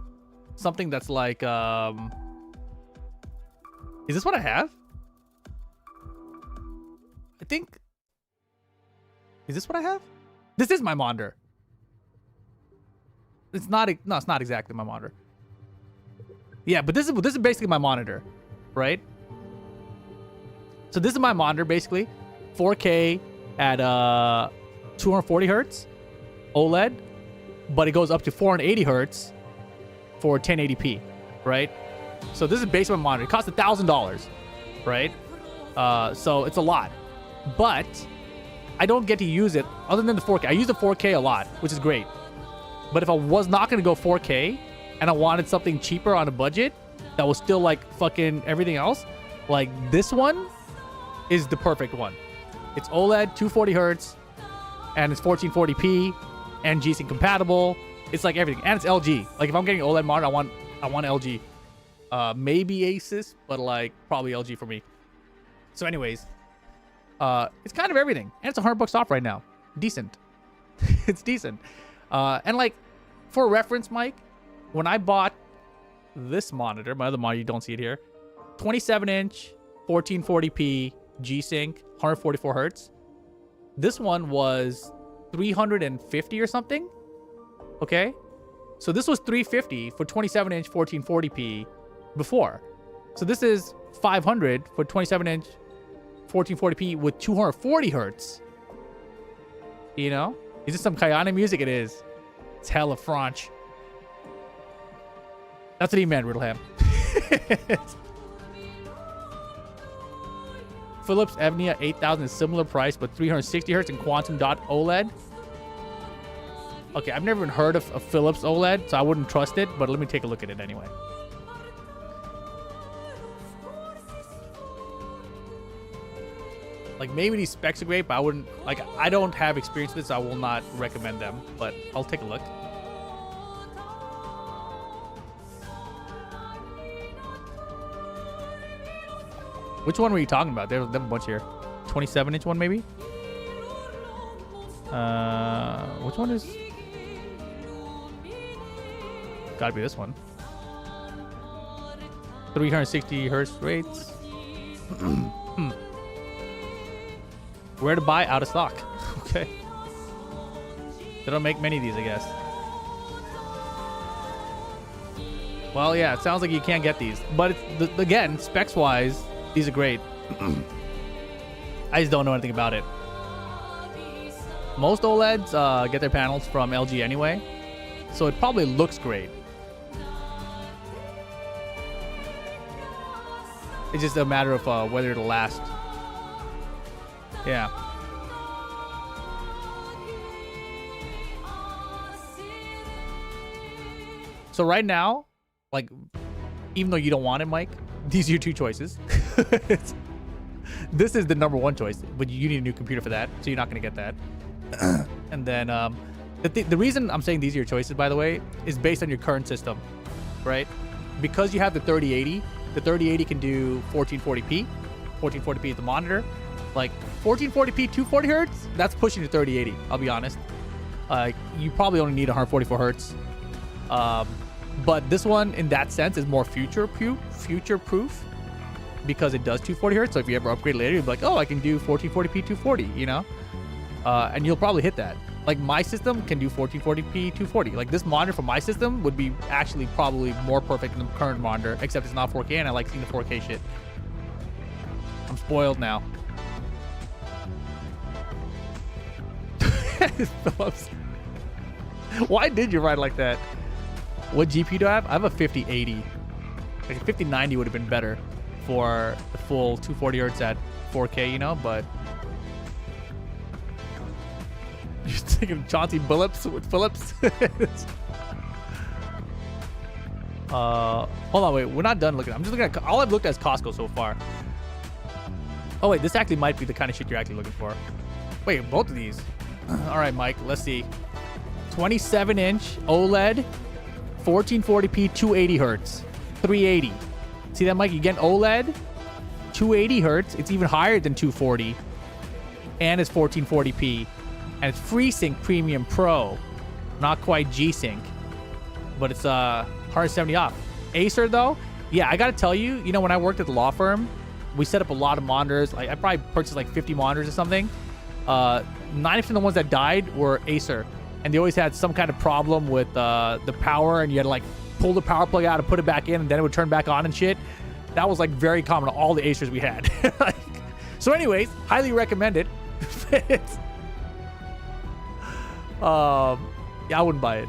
something that's like, is this what I have? I think. Is this what I have? This is my monitor. It's not. No, it's not exactly my monitor. Yeah, but this is basically my monitor, right? So this is my monitor, basically, 4K at 240 hertz, OLED, but it goes up to 480 hertz for 1080p, right? So this is basically my monitor. It costs $1,000, right? So it's a lot, but I don't get to use it other than the 4K. I use the 4K a lot, which is great. But if I was not going to go 4K and I wanted something cheaper on a budget that was still like fucking everything else, like this one is the perfect one. It's OLED, 240 hertz, and it's 1440p and G-Sync compatible. It's like everything, and it's LG. Like, if I'm getting OLED monitor, I want LG. Maybe Asus, but like probably LG for me. So anyways, it's kind of everything, and it's $100 off right now. Decent. It's decent. And like, for reference, Mike, when I bought this monitor, my other monitor, you don't see it here. 27-inch, 1440p G-Sync, 144 hertz. This one was 350 or something. Okay, so this was 350 for 27-inch 1440p before. So this is 500 for 27-inch 1440p with 240 hertz. You know, is this some Kayana music? It is. It's hella French. That's what he meant, Riddleham. Philips Evnia 8000 is similar price, but 360 hertz and quantum dot OLED. Okay, I've never even heard of a Philips OLED, so I wouldn't trust it, but let me take a look at it anyway. Like, maybe these specs are great, but I wouldn't, like, I don't have experience with this, so I will not recommend them, but I'll take a look. Which one were you talking about? There's a bunch here. 27-inch one, maybe? Which one is... Gotta be this one. 360 hertz rates. Where to buy? Out of stock. Okay. They don't make many of these, I guess. Well, yeah, it sounds like you can't get these. But, again, specs-wise, these are great. I just don't know anything about it. Most OLEDs get their panels from LG anyway, so it probably looks great. It's just a matter of whether it'll last. Yeah. So right now, like, even though you don't want it, Mike, these are your two choices. This is the number one choice, but you need a new computer for that, so you're not going to get that. And then the reason I'm saying these are your choices, by the way, is based on your current system, right? Because you have the 3080, the 3080 can do 1440p. 1440p is the monitor. Like 1440p, 240 hertz, that's pushing to 3080. I'll be honest. You probably only need 144 hertz. But this one, in that sense, is more future-proof because it does 240 hertz. So if you ever upgrade later, you'll be like, oh, I can do 1440p, 240, you know? And you'll probably hit that. Like my system can do 1440p, 240. Like this monitor for my system would be actually probably more perfect than the current monitor, except it's not 4K and I like seeing the 4K shit. I'm spoiled now. Phillips. Why did you write like that? What GPU do I have? I have a 5080. Like a 5090 would have been better for the full 240 hertz at 4K, you know, but you're thinking Chauncey Billups with Phillips? Hold on, wait, we're not done looking. I'm just looking at, all I've looked at is Costco so far. Oh wait, this actually might be the kind of shit you're actually looking for. Wait, both of these. All right, Mike, let's see. 27-inch OLED, 1440p, 280 hertz, 380. See that, Mike? You get OLED, 280 hertz. It's even higher than 240, and it's 1440p, and it's FreeSync Premium Pro, not quite G-Sync, but it's 170 off. Acer though, yeah, I gotta tell you, you know, when I worked at the law firm, we set up a lot of monitors. Like I probably purchased like 50 monitors or something. 90% of the ones that died were Acer, and they always had some kind of problem with the power, and you had to like pull the power plug out and put it back in, and then it would turn back on and shit. That was like very common to all the Acers we had. Like, so anyways, highly recommend it. Yeah, I wouldn't buy it.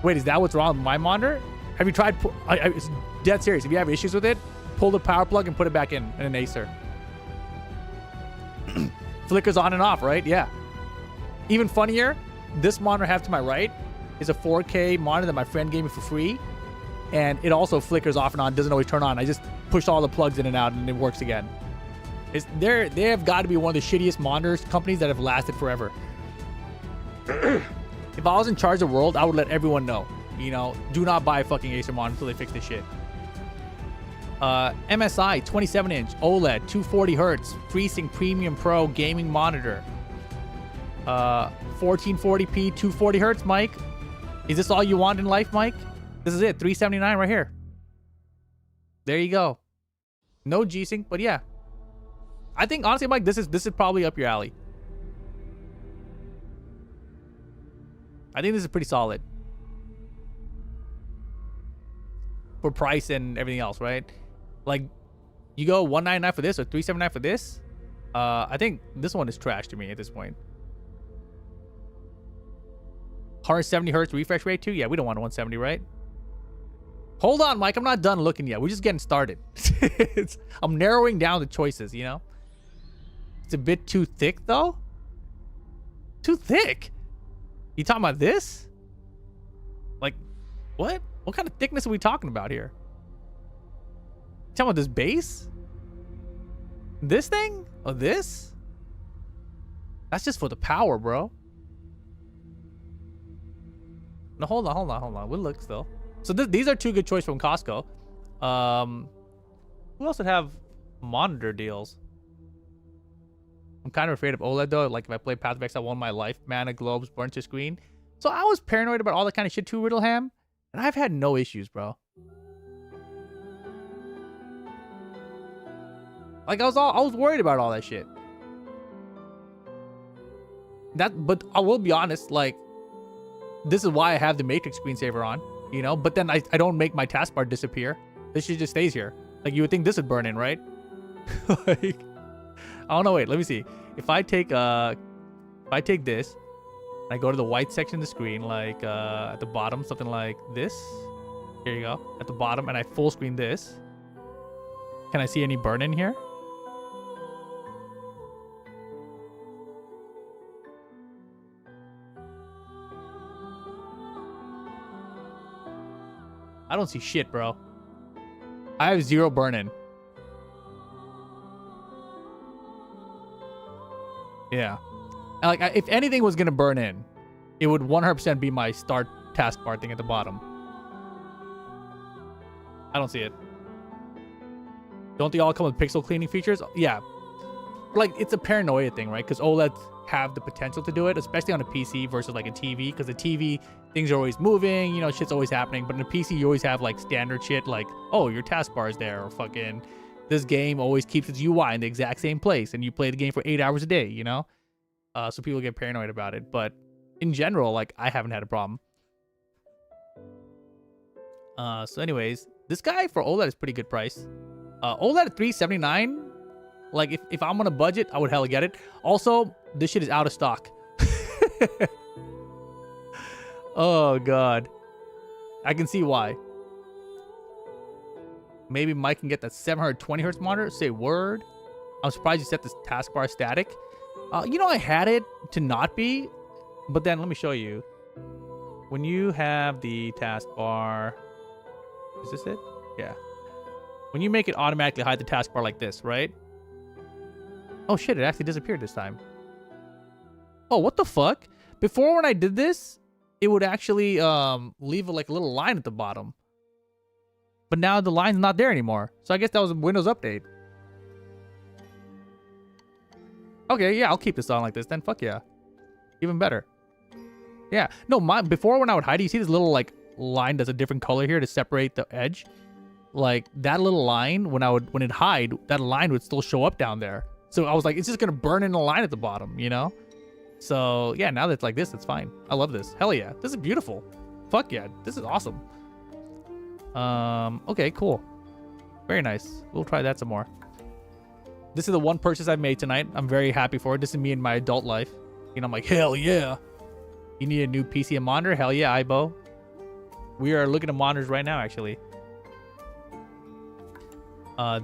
Wait, is that what's wrong with my monitor? Have you tried? It's dead serious. If you have issues with it, pull the power plug and put it back in an Acer. Flickers on and off, right? Yeah. Even funnier, this monitor I have to my right is a 4K monitor that my friend gave me for free, and it also flickers off and on. Doesn't always turn on. I just push all the plugs in and out, and it works again. They have got to be one of the shittiest monitors companies that have lasted forever. If I was in charge of the world, I would let everyone know. You know, do not buy a fucking Acer monitor until they fix this shit. MSI 27-inch OLED 240 hertz FreeSync Premium Pro gaming monitor. 1440p 240 hertz, Mike. Is this all you want in life, Mike? This is it. $379 right here. There you go. No G-Sync, but yeah. I think honestly, Mike, this is probably up your alley. I think this is pretty solid for price and everything else, right? Like, you go $199 for this or $379 for this. I think this one is trash to me at this point. 170 hertz refresh rate too. Yeah, we don't want 170, right? Hold on, Mike. I'm not done looking yet. We're just getting started. I'm narrowing down the choices, you know? It's a bit too thick, though. Too thick? You talking about this? Like, what? What kind of thickness are we talking about here? You talking about this base? This thing? Or this? That's just for the power, bro. No, hold on. We'll look still. So these are two good choices from Costco. Who else would have monitor deals? I'm kind of afraid of OLED though. Like if I play Path of Exile 1 my life, mana globes burnt your screen. So I was paranoid about all that kind of shit too, Riddleham. And I've had no issues, bro. Like I was worried about all that shit. But I will be honest, like this is why I have the Matrix screensaver on, you know, but then I don't make my taskbar disappear. This shit just stays here. Like you would think this would burn in, right? Like, I don't know, wait, let me see. If I take this, and I go to the white section of the screen, like at the bottom, something like this. Here you go, at the bottom, and I full screen this. Can I see any burn in here? I don't see shit, bro. I have 0 burn-in. Yeah. And like, if anything was going to burn in, it would 100% be my start taskbar thing at the bottom. I don't see it. Don't they all come with pixel cleaning features? Yeah. Like, it's a paranoia thing, right? Because OLEDs have the potential to do it, especially on a PC versus like a TV. Because the TV, things are always moving, you know, shit's always happening. But in a PC, you always have like standard shit like, oh, your taskbar is there, or fucking this game always keeps its UI in the exact same place, and you play the game for 8 hours a day, you know? So people get paranoid about it. But in general, like, I haven't had a problem. So anyways, this guy for OLED is pretty good price. OLED at $379. Like, if I'm on a budget, I would hella get it. Also, this shit is out of stock. Oh, God. I can see why. Maybe Mike can get that 720 hertz monitor. Say word. I'm surprised you set this taskbar static. You know, I had it to not be. But then, let me show you. When you have the taskbar... Is this it? Yeah. When you make it automatically hide the taskbar like this, right? Oh shit, it actually disappeared this time. Oh, what the fuck? Before when I did this, it would actually leave like a little line at the bottom. But now the line's not there anymore. So I guess that was a Windows update. Okay, yeah, I'll keep this on like this then. Fuck yeah. Even better. Yeah. No, before when I would hide it, you see this little like line that's a different color here to separate the edge? Like that little line, when it hide, that line would still show up down there. So I was like, it's just gonna burn in a line at the bottom, you know? So yeah, now that it's like this, it's fine. I love this. Hell yeah. This is beautiful. Fuck yeah. This is awesome. Okay, cool. Very nice. We'll try that some more. This is the one purchase I've made tonight. I'm very happy for it. This is me in my adult life. You know, I'm like, hell yeah. You need a new PC and monitor? Hell yeah, Ibo. We are looking at monitors right now, actually.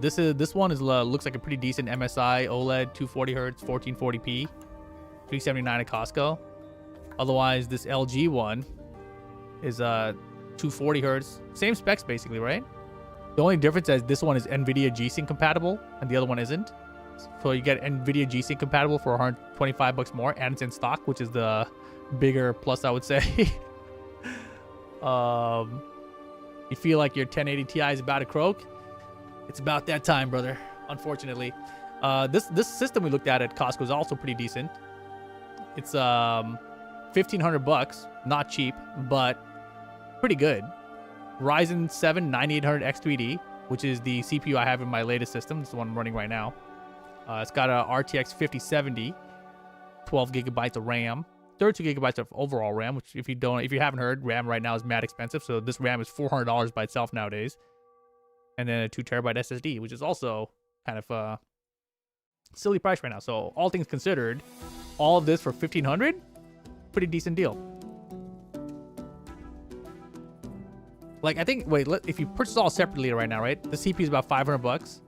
This one looks like a pretty decent MSI OLED 240 Hz 1440p, $379 at Costco. Otherwise, this LG one is 240 Hz, same specs basically, right? The only difference is this one is NVIDIA G-Sync compatible and the other one isn't. So you get NVIDIA G-Sync compatible for $125 more, and it's in stock, which is the bigger plus, I would say. You feel like your 1080 Ti is about to croak? It's about that time, brother. Unfortunately, this system we looked at Costco is also pretty decent. It's $1,500, not cheap, but pretty good. Ryzen 7 9800 X3D, which is the CPU I have in my latest system. This is the one I'm running right now. It's got a RTX 5070, 12 gigabytes of RAM, 32 gigabytes of overall RAM, which if you haven't heard, RAM right now is mad expensive. So this RAM is $400 by itself nowadays. And then a 2 terabyte SSD, which is also kind of a silly price right now. So all things considered, all of this for $1,500, pretty decent deal. Like, I think, if you purchase all separately right now, right? The CPU is about $500.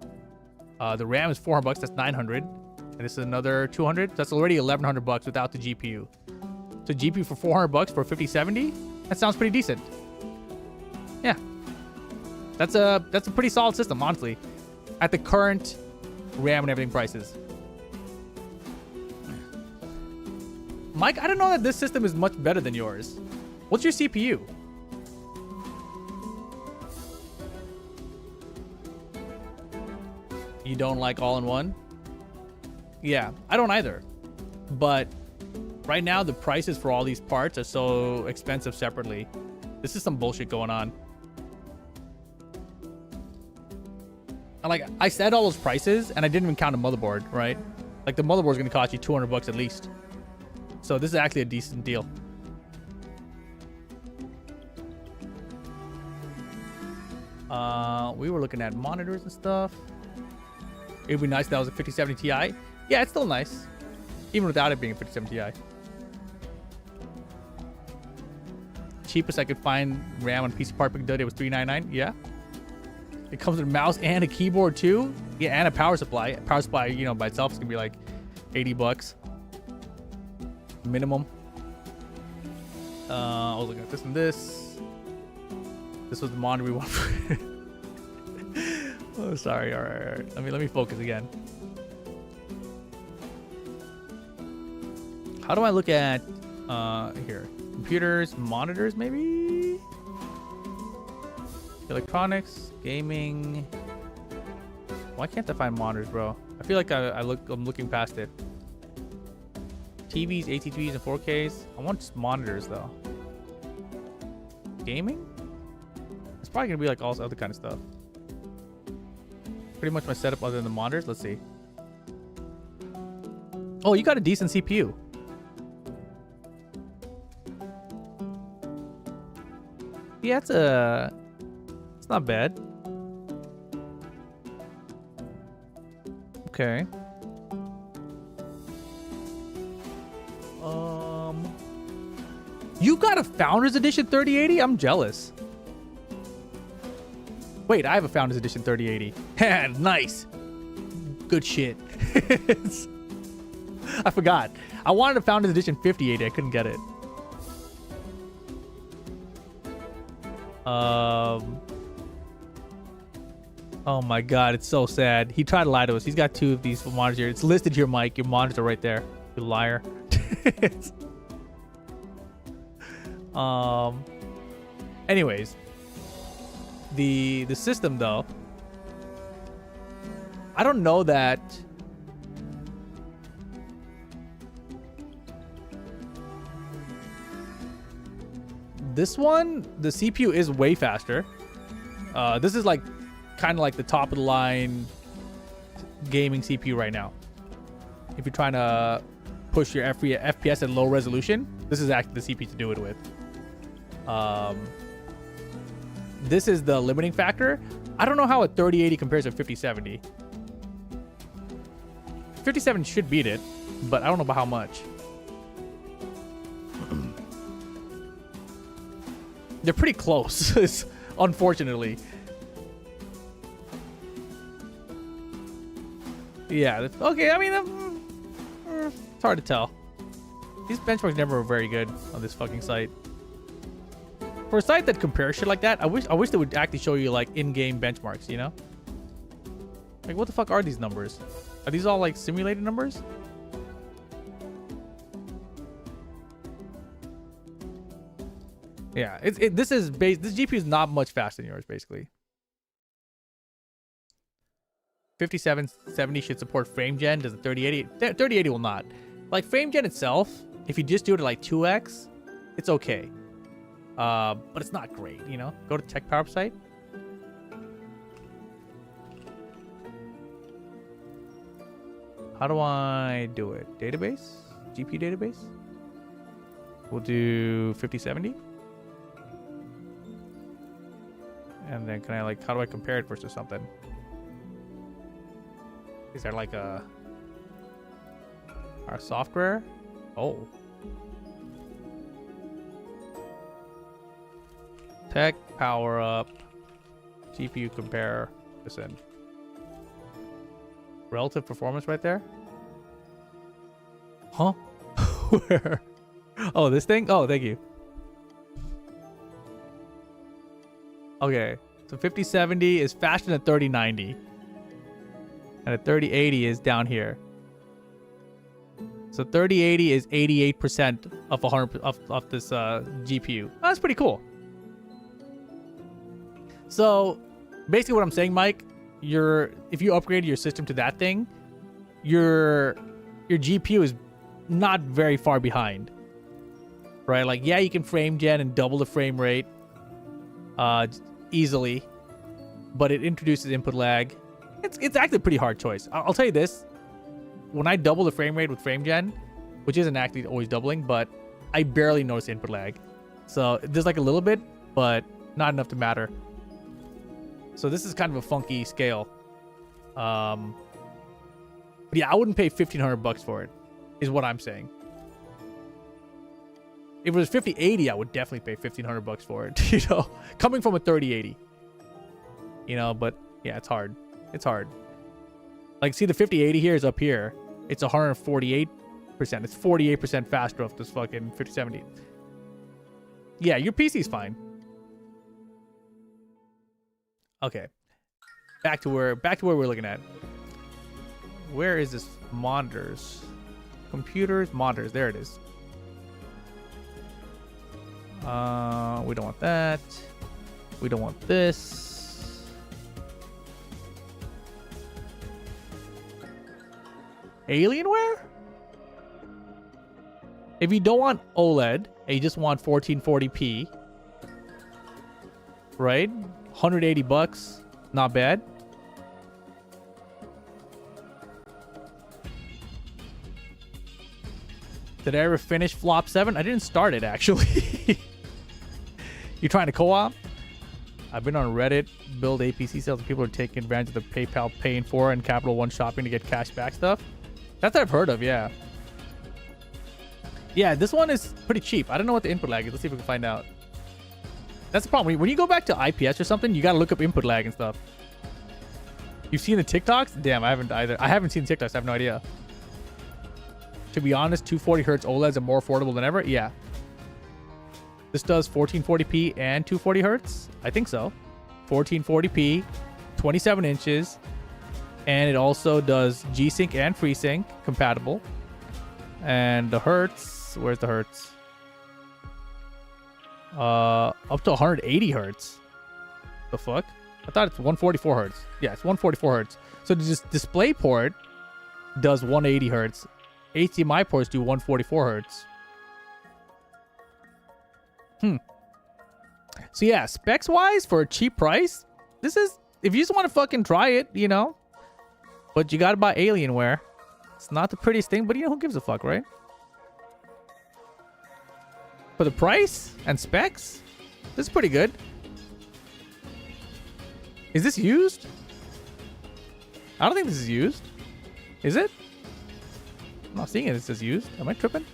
The RAM is $400. That's $900. And this is another $200. That's already $1,100 without the GPU. So GPU for $400 for 5070. That sounds pretty decent. Yeah, that's a pretty solid system, honestly, at the current RAM and everything prices. Mike, I don't know that this system is much better than yours. What's your CPU? You don't like all-in-one? Yeah, I don't either. But right now, the prices for all these parts are so expensive separately. This is some bullshit going on. And like, I said all those prices, and I didn't even count a motherboard, right? Like, the motherboard's gonna cost you $200 at least. So this is actually a decent deal. We were looking at monitors and stuff. It'd be nice if that was a 5070 Ti. Yeah, it's still nice, even without it being a 5070 Ti. Cheapest I could find RAM on PC part pick the other day was $399. Yeah. It comes with a mouse and a keyboard too. Yeah, and a power supply. Power supply, you know, by itself is gonna be like $80 minimum. I was looking at this and this. This was the monitor we wanted. Oh, sorry. All right. Let me focus again. How do I look at here? Computers, monitors, maybe? Electronics, gaming. Why can't I find monitors, bro? I feel like I'm looking past it. TVs, ATVs, and 4Ks. I want just monitors though. Gaming? It's probably gonna be like all this other kind of stuff. Pretty much my setup other than the monitors. Let's see. Oh, you got a decent CPU. Yeah, it's not bad. Okay. You got a Founders Edition 3080? I'm jealous. Wait, I have a Founders Edition 3080. Nice. Good shit. I forgot. I wanted a Founders Edition 5080. I couldn't get it. Oh my god, it's so sad. He tried to lie to us. He's got 2 of these monitors here. It's listed here, Mike. Your monitors are right there. You liar. Anyways, the system though, I don't know that this one, the CPU is way faster. This is like kind of like the top of the line gaming CPU right now. If you're trying to push your FPS at low resolution, this is actually the CPU to do it with. This is the limiting factor. I don't know how a 3080 compares to 5070. 5070 should beat it, but I don't know about how much. They're pretty close, unfortunately. Yeah, okay, I mean, it's hard to tell. These benchmarks never were very good on this fucking site. For a site that compares shit like that, I wish they would actually show you like in-game benchmarks, you know? Like, what the fuck are these numbers? Are these all like simulated numbers? Yeah, this GPU is not much faster than yours, basically. 5770 should support frame gen. Does the 3080? 3080 will not. Like frame gen itself, if you just do it at like 2x, it's okay. but it's not great, you know? Go to Tech Power site. How do I do it? Database? GPU database? We'll do 5070. And then can I like, how do I compare it versus something? Is there like our software? Oh. Tech power up. GPU compare. Listen. Relative performance right there. Huh? Where? Oh, this thing? Oh, thank you. Okay. So 5070 is faster than 3090. And a 3080 is down here. So 3080 is 88% of 100 of this GPU. Oh, that's pretty cool. So basically what I'm saying, Mike, if you upgrade your system to that thing, your GPU is not very far behind. Right? Like, yeah, you can frame gen and double the frame rate easily, but it introduces input lag. It's actually a pretty hard choice. I'll tell you this. When I double the frame rate with frame gen, which isn't actually always doubling, but I barely notice input lag. So there's like a little bit, but not enough to matter. So this is kind of a funky scale. But yeah, I wouldn't pay $1,500 for it, is what I'm saying. If it was 5080, I would definitely pay $1,500 for it. You know, coming from a 3080. You know, but yeah, it's hard. It's hard. Like, see, the 5080 here is up here. It's 148%. It's 48% faster off this fucking 5070. Yeah, your PC's fine. Okay. Back to where we're looking at. Where is this? Monitors. Computers, monitors. There it is. We don't want that. We don't want this. Alienware? If you don't want OLED and you just want 1440p, right? $180, not bad. Did I ever finish Flop 7? I didn't start it, actually. You trying to co-op? I've been on Reddit, build APC sales, and people are taking advantage of the PayPal Pay in 4 and Capital One shopping to get cash back stuff. That's what I've heard of, yeah. Yeah, this one is pretty cheap. I don't know what the input lag is. Let's see if we can find out. That's the problem. When you go back to IPS or something, you gotta look up input lag and stuff. You've seen the TikToks? Damn, I haven't either. I haven't seen TikToks. I have no idea. To be honest, 240 Hz OLEDs are more affordable than ever. Yeah. This does 1440p and 240 Hz. I think so. 1440p, 27 inches. And it also does G-Sync and FreeSync compatible. And the Hertz, where's the Hertz? Up to 180 Hertz. The fuck? I thought it's 144 Hertz. Yeah, it's 144 Hertz. So this display port does 180 Hertz. HDMI ports do 144 Hertz. So yeah, specs wise, for a cheap price, this is, if you just want to fucking try it, you know. But you gotta buy Alienware. It's not the prettiest thing, but you know, who gives a fuck, right? For the price and specs, this is pretty good. Is this used? I don't think this is used. Is it? I'm not seeing it. It says used. Am I tripping?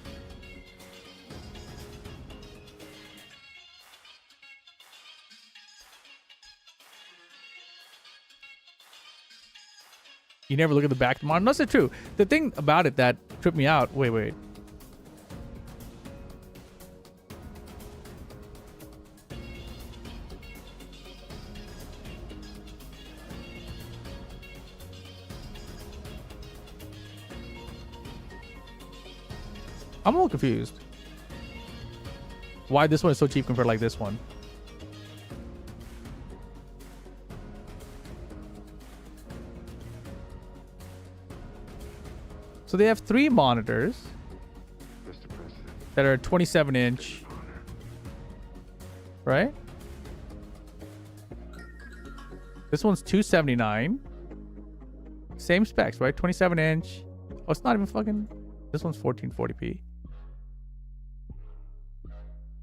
You never look at the back of the monitor. No, that's true. The thing about it that tripped me out. Wait. I'm a little confused. Why this one is so cheap compared to like this one? So they have 3 monitors that are 27 inch. right? This one's 279. Same specs, right? 27 inch. Oh, it's not even fucking. This one's 1440p.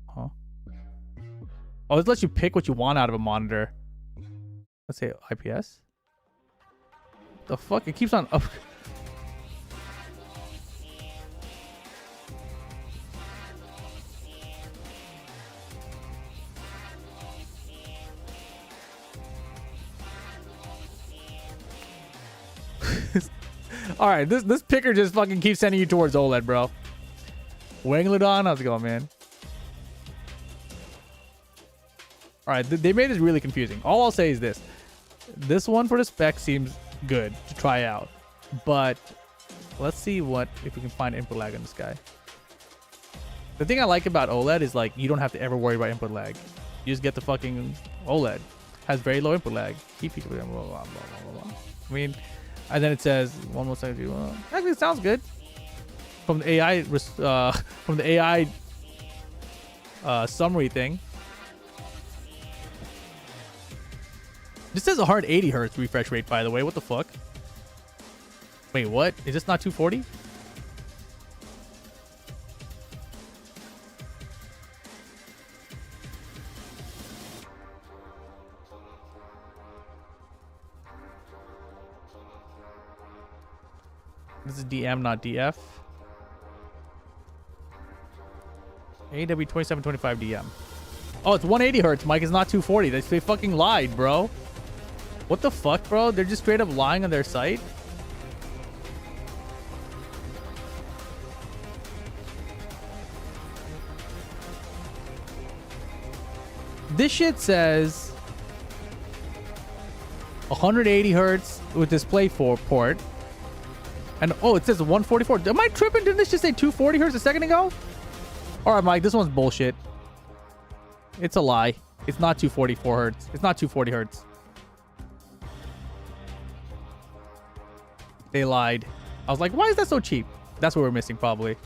Huh? Oh, it lets you pick what you want out of a monitor. Let's say IPS. The fuck? It keeps on up. All right, this picker just fucking keeps sending you towards OLED, bro. Wanglodon, how's it going, man? All right, they made this really confusing. All I'll say is this. This one for the spec seems good to try out. But let's see if we can find input lag on this guy. The thing I like about OLED is like you don't have to ever worry about input lag. You just get the fucking OLED. Has very low input lag. Keep blah, blah, blah, blah, blah, blah. I mean, and then it says one more second. Actually, it sounds good. From the AI summary thing. This says 180 hertz refresh rate, by the way. What the fuck? Wait, what? Is this not 240? This is DM, not DF. AW2725 DM. Oh, it's 180 hertz, Mike. It's not 240. They fucking lied, bro. What the fuck, bro? They're just straight up lying on their site. This shit says 180 hertz with display port. And oh, it says 144. Am I tripping? Didn't this just say 240 hertz a second ago? All right, Mike, this one's bullshit. It's a lie. It's not 244 hertz. It's not 240 hertz. They lied. I was like, why is that so cheap? That's what we're missing, probably.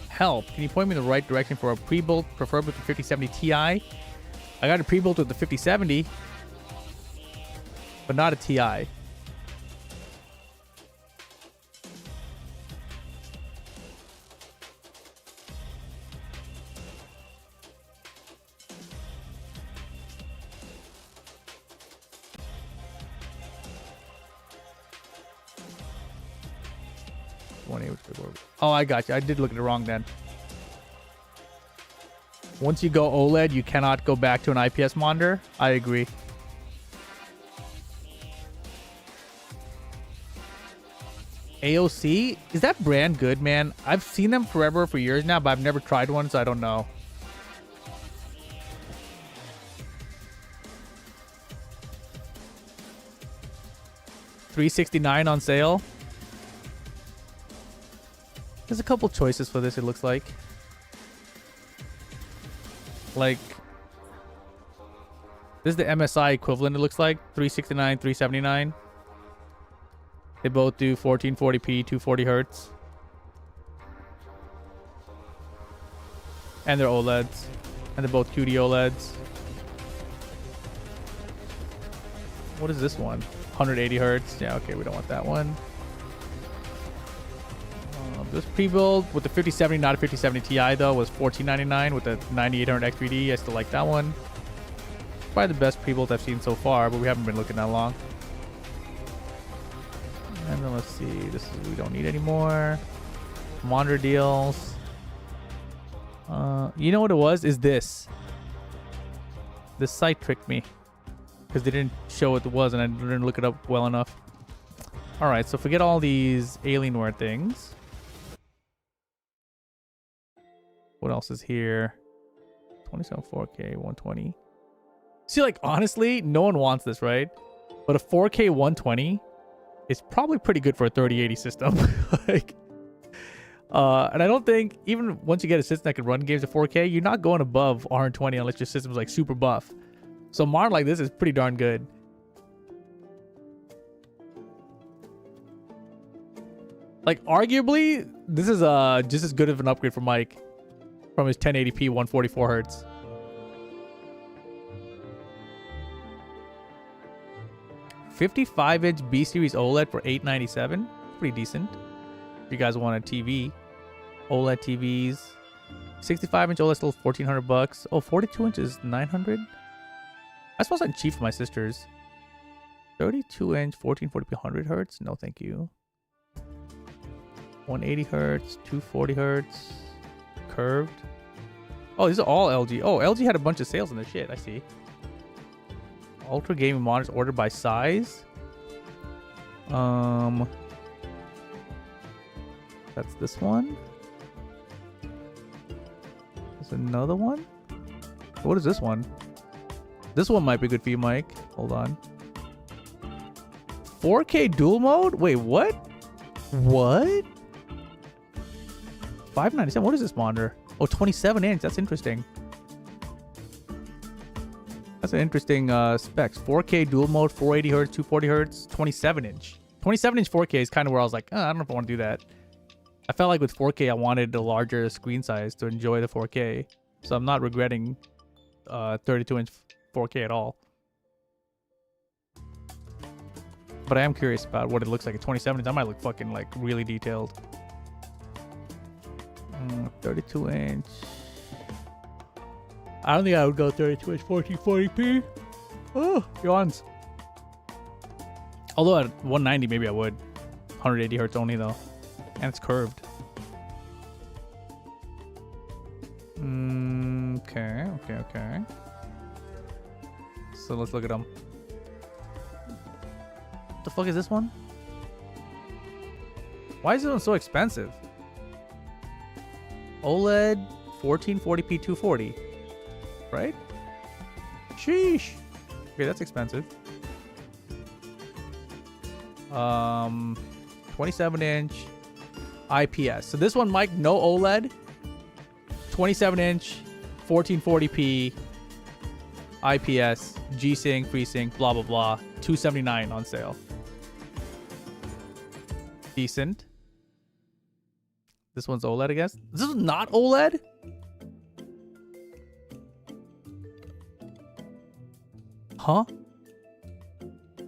Help. Can you point me in the right direction for a pre-built, preferably with the 5070 Ti? I got a pre-built with the 5070, but not a Ti. Oh, I got you. I did look at it wrong then. Once you go OLED, you cannot go back to an IPS monitor. I agree. AOC? Is that brand good, man? I've seen them forever for years now, but I've never tried one, so I don't know. $369 on sale. There's a couple choices for this, it looks like. Like, this is the MSI equivalent, it looks like. $369, $379. They both do 1440p, 240 hertz. And they're OLEDs. And they're both QD OLEDs. What is this one? 180 hertz. Yeah, okay, we don't want that one. This pre-build with the 5070, not a 5070 Ti though, was $1499 with the 9800 X3D. I still like that one. Probably the best pre-build I've seen so far, but we haven't been looking that long. And then let's see, this is we don't need anymore. Monitor deals. You know what it was? Is this? This site tricked me because they didn't show what it was, and I didn't look it up well enough. All right, so forget all these Alienware things. What else is here? 27 4K 120. See, like, honestly, no one wants this, right? But a 4K 120 is probably pretty good for a 3080 system. Like, and I don't think, even once you get a system that can run games at 4K, you're not going above 120 unless your system's like super buff. So a monitor like this is pretty darn good. Like, arguably, this is just as good of an upgrade for Mike from his 1080p 144 hertz. $55-inch B series OLED for $897. Pretty decent. If you guys want a TV, OLED TVs. 65-inch OLED still $1,400. Oh, 42 inches $900. I suppose I'm cheap for my sisters. 32-inch 1440p 100 hertz. No, thank you. 180 hertz, 240 hertz, curved. Oh, these are all LG. Oh, LG had a bunch of sales in this shit. I see. Ultra gaming monitors ordered by size. That's this one. There's another one. What is this one? This one might be good for you, Mike. Hold on. 4K dual mode? Wait, what? What? 597. What is this monitor? Oh, 27 inch. That's interesting. That's an interesting specs. 4K dual mode, 480 hertz, 240 hertz, 27 inch. 27 inch 4K is kind of where I was like, I don't know if I want to do that. I felt like with 4K, I wanted a larger screen size to enjoy the 4K. So I'm not regretting 32 inch 4K at all. But I am curious about what it looks like at 27 inch. That might look fucking like really detailed. 32 inch. I don't think I would go 32 inch 1440p. Oh, yawns. Although at 190, maybe I would. 180 hertz only though. And it's curved. Okay. So let's look at them. What the fuck is this one? Why is this one so expensive? OLED 1440p 240. Right? Sheesh. Okay, that's expensive. 27 inch IPS. So this one, Mike, no OLED. 27 inch 1440p IPS, G-Sync, FreeSync, blah blah blah. $279 on sale. Decent. This one's OLED, I guess. This is not OLED? Huh?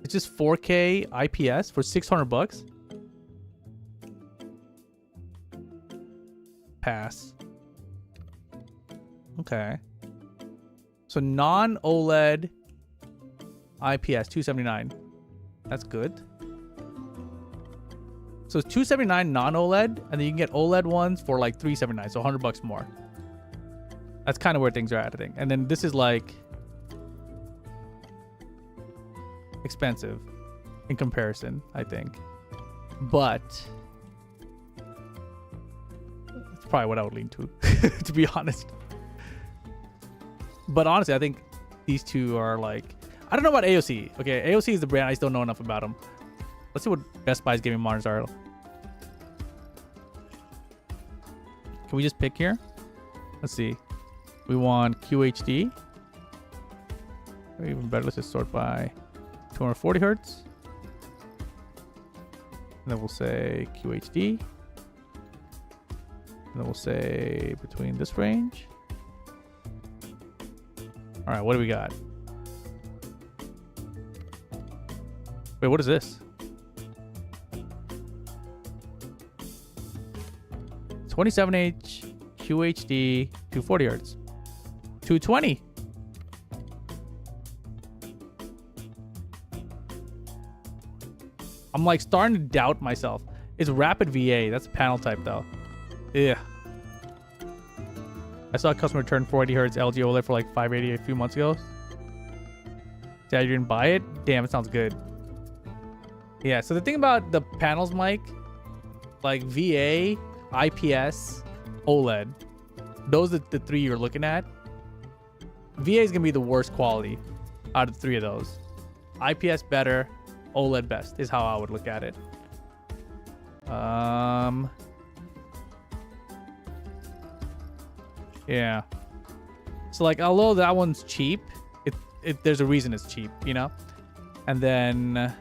It's just 4K IPS for $600. Pass. Okay. So non-OLED IPS, $279. That's good. So it's $279 non-OLED, and then you can get OLED ones for like $379, so $100 more. That's kind of where things are at, I think. And then this is like expensive in comparison, I think. But it's probably what I would lean to, to be honest. But honestly, I think these two are like... I don't know about AOC. Okay, AOC is the brand. I just don't know enough about them. Let's see what Best Buy's gaming monitors are. Can we just pick here? Let's see. We want QHD. Or even better, let's just sort by 240 hertz. And then we'll say QHD. And then we'll say between this range. All right, what do we got? Wait, what is this? 27H QHD 240 hertz. 220. I'm like starting to doubt myself. It's rapid VA. That's panel type though. Yeah. I saw a customer return 480 hertz LG OLED for like 580 a few months ago. Dad, you didn't buy it? Damn, it sounds good. Yeah, so the thing about the panels, Mike, like VA, IPS, OLED, those are the three you're looking at. VA is going to be the worst quality out of the three of those. IPS better, OLED best is how I would look at it. Yeah. So like, although that one's cheap, there's a reason it's cheap, you know? And then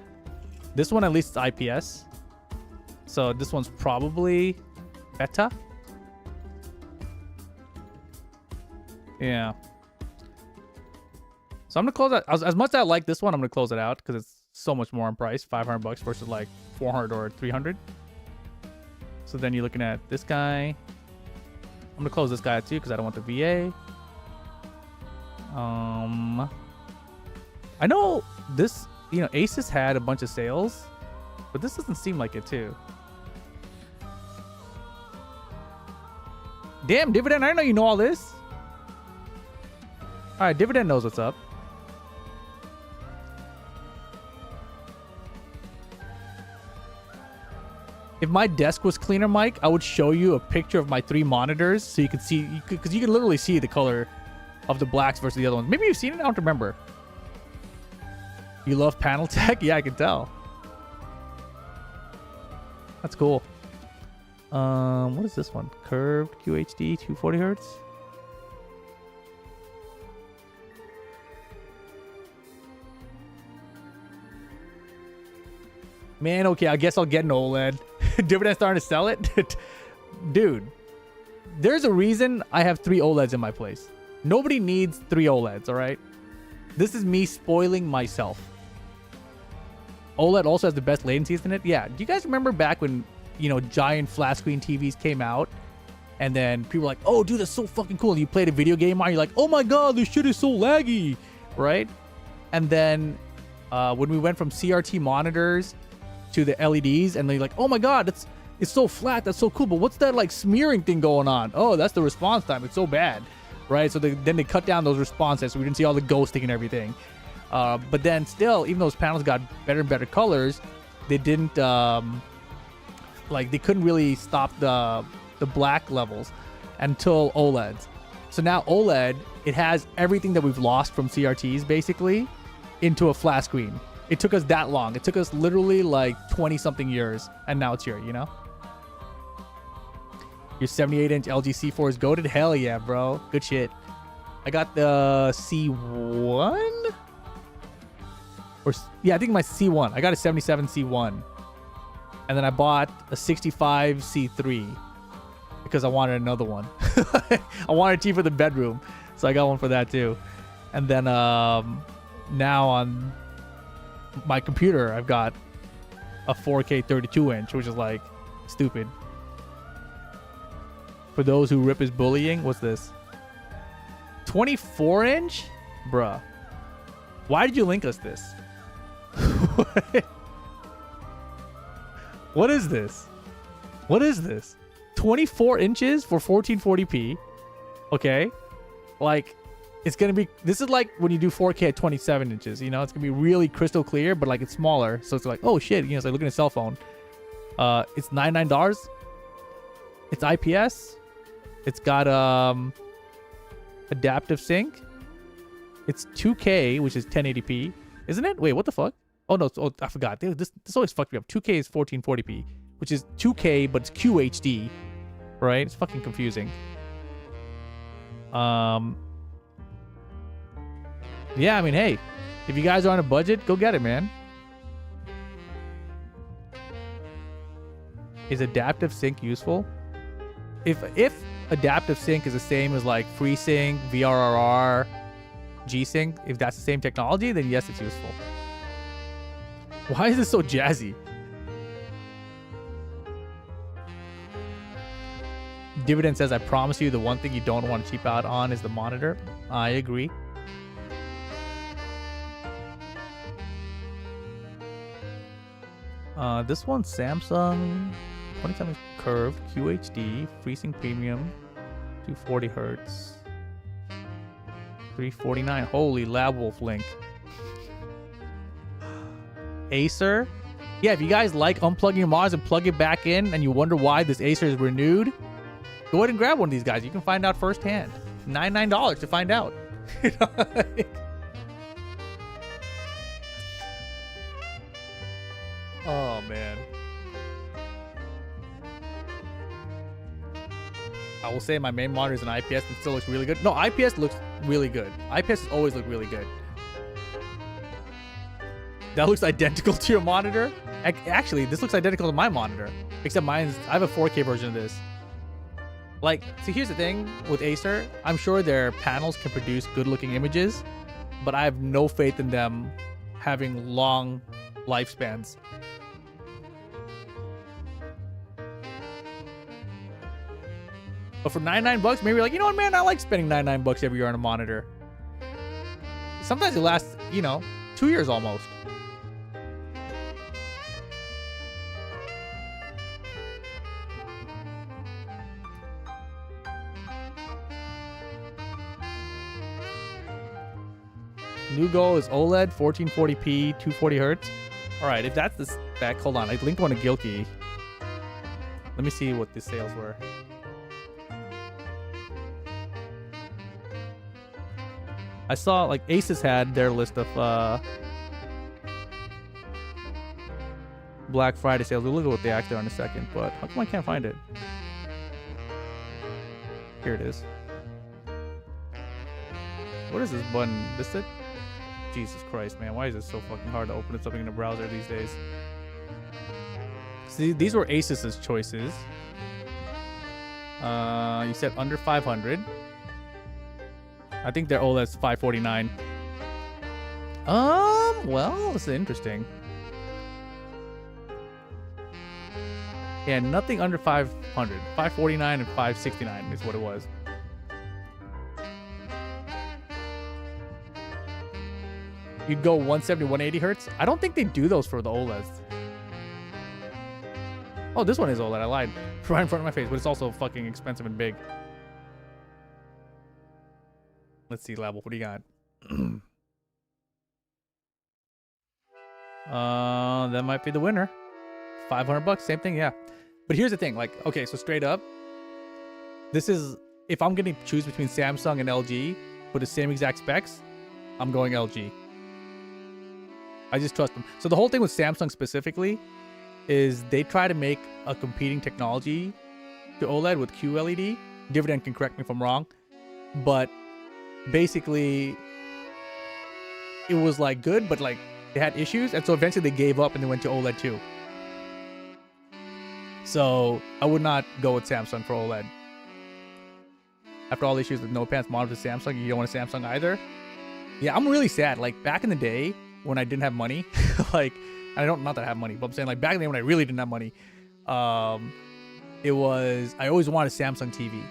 this one, at least it's IPS. So this one's probably beta. Yeah. So I'm gonna close that. As much as I like this one, I'm gonna close it out because it's so much more in price. $500 versus like 400 or 300. So then you're looking at this guy. I'm gonna close this guy too because I don't want the VA. I know this, you know, Asus had a bunch of sales, but this doesn't seem like it too. Damn, Dividend, I didn't know you know all this. All right, Dividend knows what's up. If my desk was cleaner, Mike, I would show you a picture of my 3 monitors so you could see, because you can literally see the color of the blacks versus the other ones. Maybe you've seen it, I don't remember. You love panel tech? Yeah, I can tell. That's cool. What is this one? Curved QHD 240 hertz. Man, okay, I guess I'll get an OLED. Dividend starting to sell it? Dude, there's a reason I have 3 OLEDs in my place. Nobody needs 3 OLEDs, all right? This is me spoiling myself. OLED also has the best latencies in it. Yeah, do you guys remember back when, you know, giant flat screen TVs came out? And then people were like, oh, dude, that's so fucking cool. And you played a video game on, you're like, oh my god, this shit is so laggy, right? And then when we went from CRT monitors to the LEDs, and they're like, oh my god, it's so flat, that's so cool, but what's that like smearing thing going on? Oh, that's the response time, it's so bad, right? So then they cut down those responses so we didn't see all the ghosting and everything. But then still, even those panels got better and better colors, they didn't like, they couldn't really stop the black levels until OLEDs. So now OLED, it has everything that we've lost from CRTs basically into a flat screen. It took us that long. It took us literally like 20 something years, and now it's here, you know? Your 78-inch LG C4 is goated? Hell yeah, bro. Good shit. I got the C1? Or, yeah, I think my C1. I got a 77 C1. And then I bought a 65 C3 because I wanted another one. I wanted tea for the bedroom, so I got one for that too. And then now on my computer, I've got a 4K 32-inch, which is like stupid. For those who rip is bullying, what's this? 24-inch? Bruh. Why did you link us this? What is this? What is this? 24 inches for 1440p. Okay. Like, it's going to be... This is like when you do 4K at 27 inches. You know, it's going to be really crystal clear, but like it's smaller. So it's like, oh shit. You know, it's like looking at a cell phone. It's $99. It's IPS. It's got adaptive sync. It's 2K, which is 1080p. Isn't it? Wait, what the fuck? Oh, no. Oh, I forgot. This always fucked me up. 2K is 1440p, which is 2K, but it's QHD. Right? It's fucking confusing. Yeah, I mean, hey, if you guys are on a budget, go get it, man. Is adaptive sync useful? If adaptive sync is the same as like FreeSync, VRRR, G-Sync, if that's the same technology, then yes, it's useful. Why is this so jazzy? Dividend says, I promise you the one thing you don't want to cheap out on is the monitor. I agree. This one's Samsung 27 curved QHD FreeSync Premium 240 hertz 349. Holy Lab Wolf link. Acer. Yeah, if you guys like unplugging your monitors and plug it back in and you wonder why this Acer is renewed, go ahead and grab one of these guys. You can find out firsthand. $99 to find out. You know, like... Oh, man. I will say my main monitor is an IPS and still looks really good. No, IPS looks really good. IPS always look really good. That looks identical to your monitor. Actually, this looks identical to my monitor. Except mine's, I have a 4K version of this. Like, see, here's the thing with Acer. I'm sure their panels can produce good-looking images, but I have no faith in them having long lifespans. But for $99, maybe you're like, you know what, man, I like spending $99 every year on a monitor. Sometimes it lasts, you know, 2 years almost. New goal is OLED, 1440p, 240 hertz. All right, if that's the spec, hold on. I linked one to Gilkey. Let me see what the sales were. I saw like Asus had their list of Black Friday sales. We'll look at what they actually are in a second, but how come I can't find it? Here it is. What is this button? This it? Jesus Christ, man. Why is it so fucking hard to open something in a browser these days? See, these were Asus's choices. You said under 500. I think their OLED's 549. Well, this is interesting. Yeah, nothing under 500. 549 and 569 is what it was. You'd go 170, 180 hertz. I don't think they do those for the OLEDs. Oh, this one is OLED. I lied. Right in front of my face, but it's also fucking expensive and big. Let's see, Label. What do you got? That might be the winner. $500, same thing, yeah. But here's the thing, like, okay, so straight up, this is, if I'm gonna choose between Samsung and LG with the same exact specs, I'm going LG. I just trust them. So the whole thing with Samsung specifically is they try to make a competing technology to OLED with QLED. Dividend can correct me if I'm wrong, but basically it was like good, but like they had issues, and so eventually they gave up and they went to OLED too. So I would not go with Samsung for OLED. After all the issues with no pants monitor with Samsung, you don't want a Samsung either. Yeah, I'm really sad. Like back in the day when I didn't have money, like, I don't, not that I have money, but I'm saying like back in the day when I really didn't have money, it was, I always wanted a Samsung TV.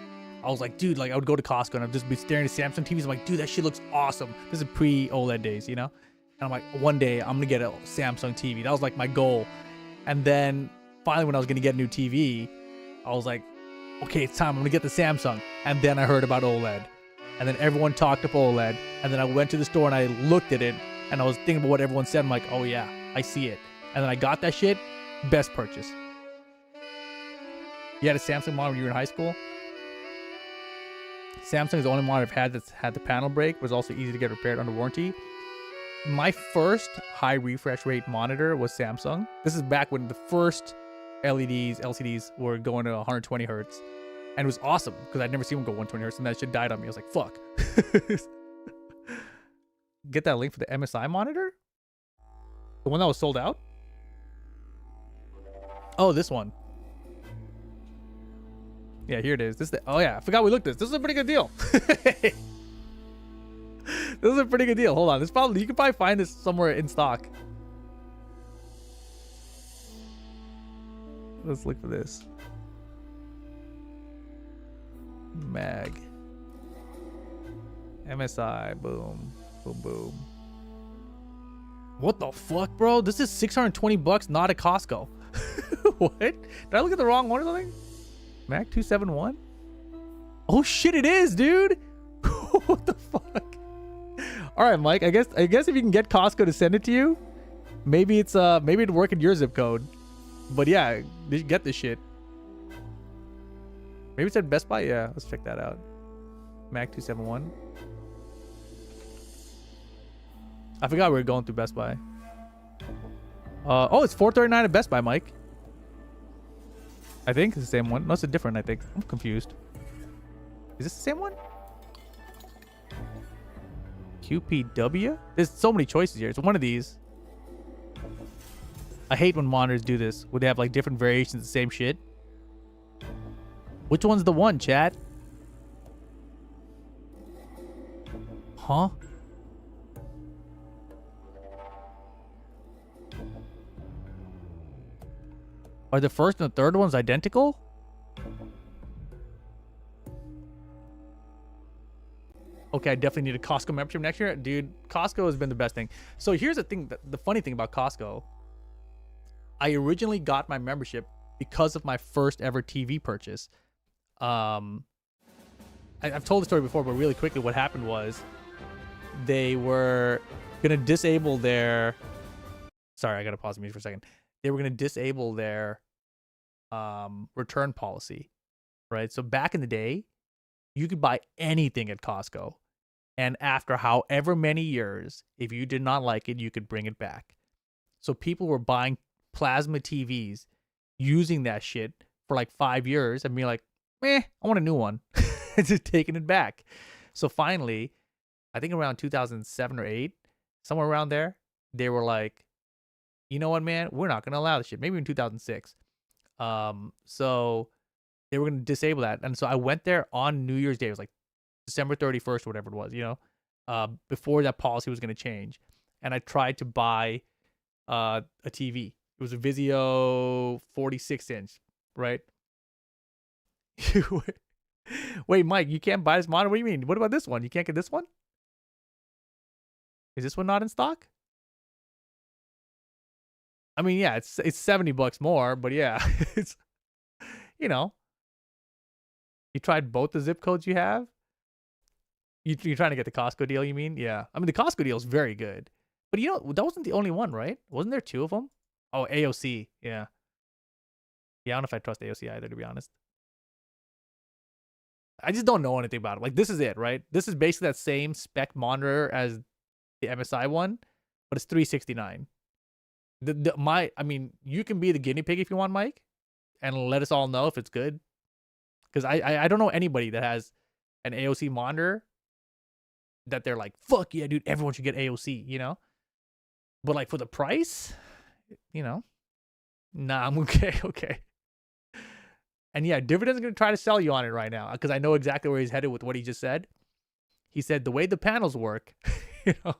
I was like, dude, like I would go to Costco and I'd just be staring at Samsung TVs. I'm like, dude, that shit looks awesome. This is pre-OLED days, you know? And I'm like, one day I'm gonna get a Samsung TV. That was like my goal. And then finally when I was gonna get a new TV, I was like, okay, it's time, I'm gonna get the Samsung. And then I heard about OLED. And then everyone talked up OLED. And then I went to the store and I looked at it and I was thinking about what everyone said. I'm like, oh yeah, I see it. And then I got that shit. Best purchase. You had a Samsung monitor when you were in high school? Samsung is the only monitor I've had that's had the panel break. It was also easy to get repaired under warranty. My first high refresh rate monitor was Samsung. This is back when the first LCDs were going to 120 hertz. And it was awesome because I'd never seen one go 120 hertz, and that shit died on me. I was like, fuck. Get that link for the MSI monitor? The one that was sold out? Oh, this one. Yeah, here it is. This is the, oh yeah, I forgot we looked at this. This is a pretty good deal. This is a pretty good deal. Hold on. This probably, you can probably find this somewhere in stock. Let's look for this. Mag. MSI. Boom. Boom, boom. What the fuck, bro? This is $620, not at Costco. What? Did I look at the wrong one or something? Mac 271? Oh shit, it is, dude. What the fuck? All right, Mike. I guess if you can get Costco to send it to you, maybe it's maybe it'd work in your zip code. But yeah, get this shit. Maybe it's at Best Buy. Yeah, let's check that out. Mac 271. I forgot we were going through Best Buy. Oh, it's $439 at Best Buy, Mike. I think it's the same one. No, it's a different, I think. I'm confused. Is this the same one? QPW? There's so many choices here. It's one of these. I hate when monitors do this, where they have like different variations of the same shit. Which one's the one, chat? Huh? Are the first and the third ones identical? Okay, I definitely need a Costco membership next year. Dude, Costco has been the best thing. So here's the thing, the funny thing about Costco. I originally got my membership because of my first ever TV purchase. I've told the story before, but really quickly what happened was they were going to disable their... Sorry, I got to pause the music for a second. They were going to disable their return policy, right? So back in the day, you could buy anything at Costco. And after however many years, if you did not like it, you could bring it back. So people were buying plasma TVs, using that shit for like 5 years and being like, I want a new one. And just taking it back. So finally, I think around 2007 or 8, somewhere around there, they were like, you know what, man? We're not going to allow this shit. Maybe in 2006. So they were going to disable that. And so I went there on New Year's Day. It was like December 31st or whatever it was, you know, before that policy was going to change. And I tried to buy a TV. It was a Vizio 46-inch, right? Wait, Mike, you can't buy this monitor? What do you mean? What about this one? You can't get this one? Is this one not in stock? I mean, yeah, it's $70 more, but yeah, it's, you know, you tried both the zip codes you have. You're trying to get the Costco deal, you mean? Yeah, I mean the Costco deal is very good, but you know that wasn't the only one, right? Wasn't there 2 of them? Oh, AOC, yeah. I don't know if I trust AOC either, to be honest. I just don't know anything about it. Like, this is it, right? This is basically that same spec monitor as the MSI one, but it's $369. I mean, you can be the guinea pig if you want, Mike, and let us all know if it's good. Because I don't know anybody that has an AOC monitor that they're like, fuck yeah, dude, everyone should get AOC, you know? But like for the price, you know, nah, I'm okay. And yeah, Dividend's going to try to sell you on it right now because I know exactly where he's headed with what he just said. He said the way the panels work, you know.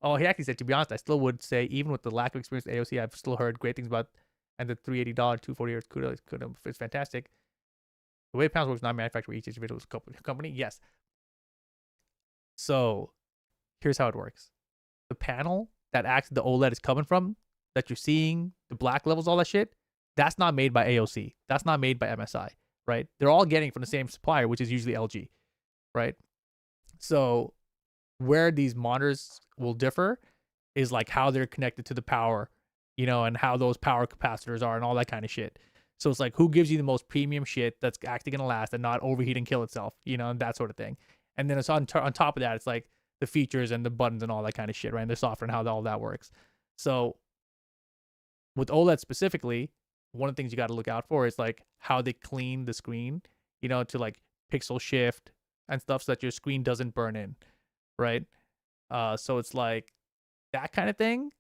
Oh, he actually said, to be honest, I still would say, even with the lack of experience with AOC, I've still heard great things about, and the $380, $240 it's fantastic. The way the panels work is not manufactured by each individual company. Yes. So here's how it works. The panel that the OLED is coming from, that you're seeing, the black levels, all that shit, that's not made by AOC. That's not made by MSI, right? They're all getting from the same supplier, which is usually LG, right? So where these monitors will differ is like how they're connected to the power, you know, and how those power capacitors are and all that kind of shit. So it's like, who gives you the most premium shit that's actually going to last and not overheat and kill itself, you know, and that sort of thing. And then it's on top of that, it's like the features and the buttons and all that kind of shit, right? And the software and how all that works. So with OLED specifically, one of the things you got to look out for is like how they clean the screen, you know, to like pixel shift and stuff so that your screen doesn't burn in, right? So it's like that kind of thing.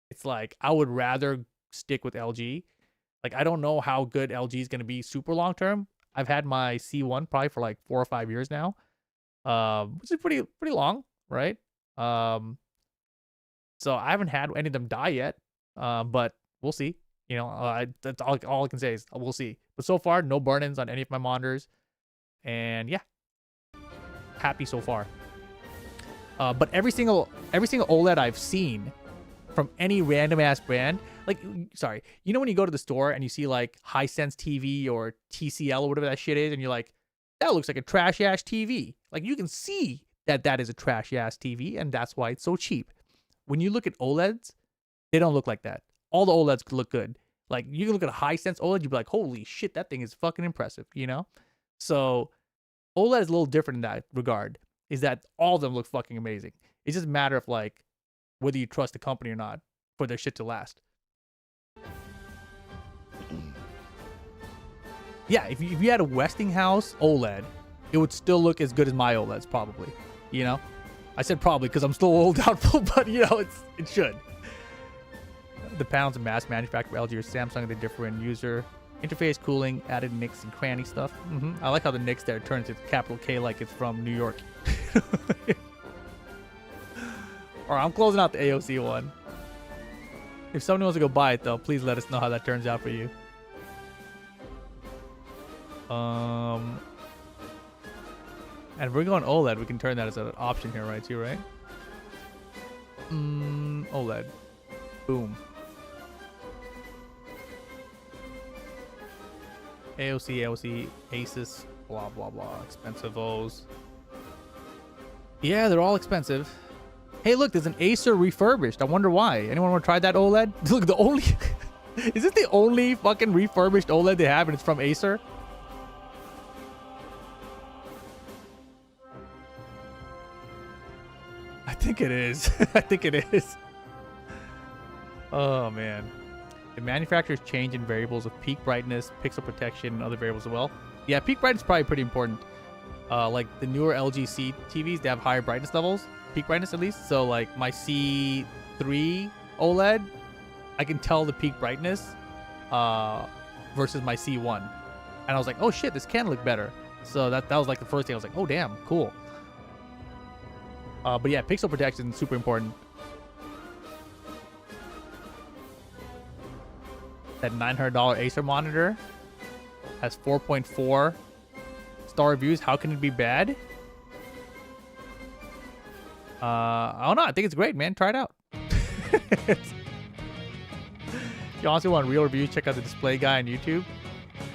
It's like I would rather stick with LG. Like I don't know how good LG is going to be super long term. I've had my C1 probably for like 4 or 5 years now, which is pretty long, right? So I haven't had any of them die yet, but we'll see. You know, that's all I can say is we'll see. But so far, no burn-ins on any of my monitors, and yeah, happy so far. But every single OLED I've seen from any random ass brand, like, sorry, you know when you go to the store and you see like Hisense TV or TCL or whatever that shit is, and you're like, that looks like a trash ass TV. Like you can see that is a trash ass TV, and that's why it's so cheap. When you look at OLEDs, they don't look like that. All the OLEDs look good. Like you can look at a Hisense OLED, you'd be like, holy shit, that thing is fucking impressive, you know? So OLED is a little different in that regard, is that all of them look fucking amazing. It's just a matter of like whether you trust the company or not for their shit to last. Yeah, if you had a Westinghouse OLED, it would still look as good as my OLEDs probably, you know? I said probably because I'm still a little doubtful, but you know, it should. the panels are mass manufactured by LG or Samsung. They differ in user interface, cooling, added nicks and cranny stuff. I like how the nicks there turns into capital K like it's from New York. Alright, I'm closing out the AOC one. If somebody wants to go buy it though, please let us know how that turns out for you. And if we're going OLED, we can turn that as an option here, right? Too, right? OLED. Boom. AOC, Asus, blah, blah, blah. Expensive O's. Yeah, they're all expensive. Hey, look, there's an Acer refurbished. I wonder why. Anyone want to try that OLED? Look, the only... Is this the only fucking refurbished OLED they have and it's from Acer? I think it is. I think it is. Oh, man. The manufacturers change in variables of peak brightness, pixel protection, and other variables as well. Yeah, peak brightness is probably pretty important. Like the newer LG C TVs, they have higher brightness levels. Peak brightness at least. So like my C3 OLED, I can tell the peak brightness versus my C1. And I was like, oh shit, this can look better. So that was like the first thing. I was like, oh damn, cool. But yeah, pixel protection is super important. That $900 Acer monitor has 4.4 star reviews. How can it be bad? I don't know. I think it's great, man. Try it out. If you honestly want real reviews, check out the display guy on YouTube.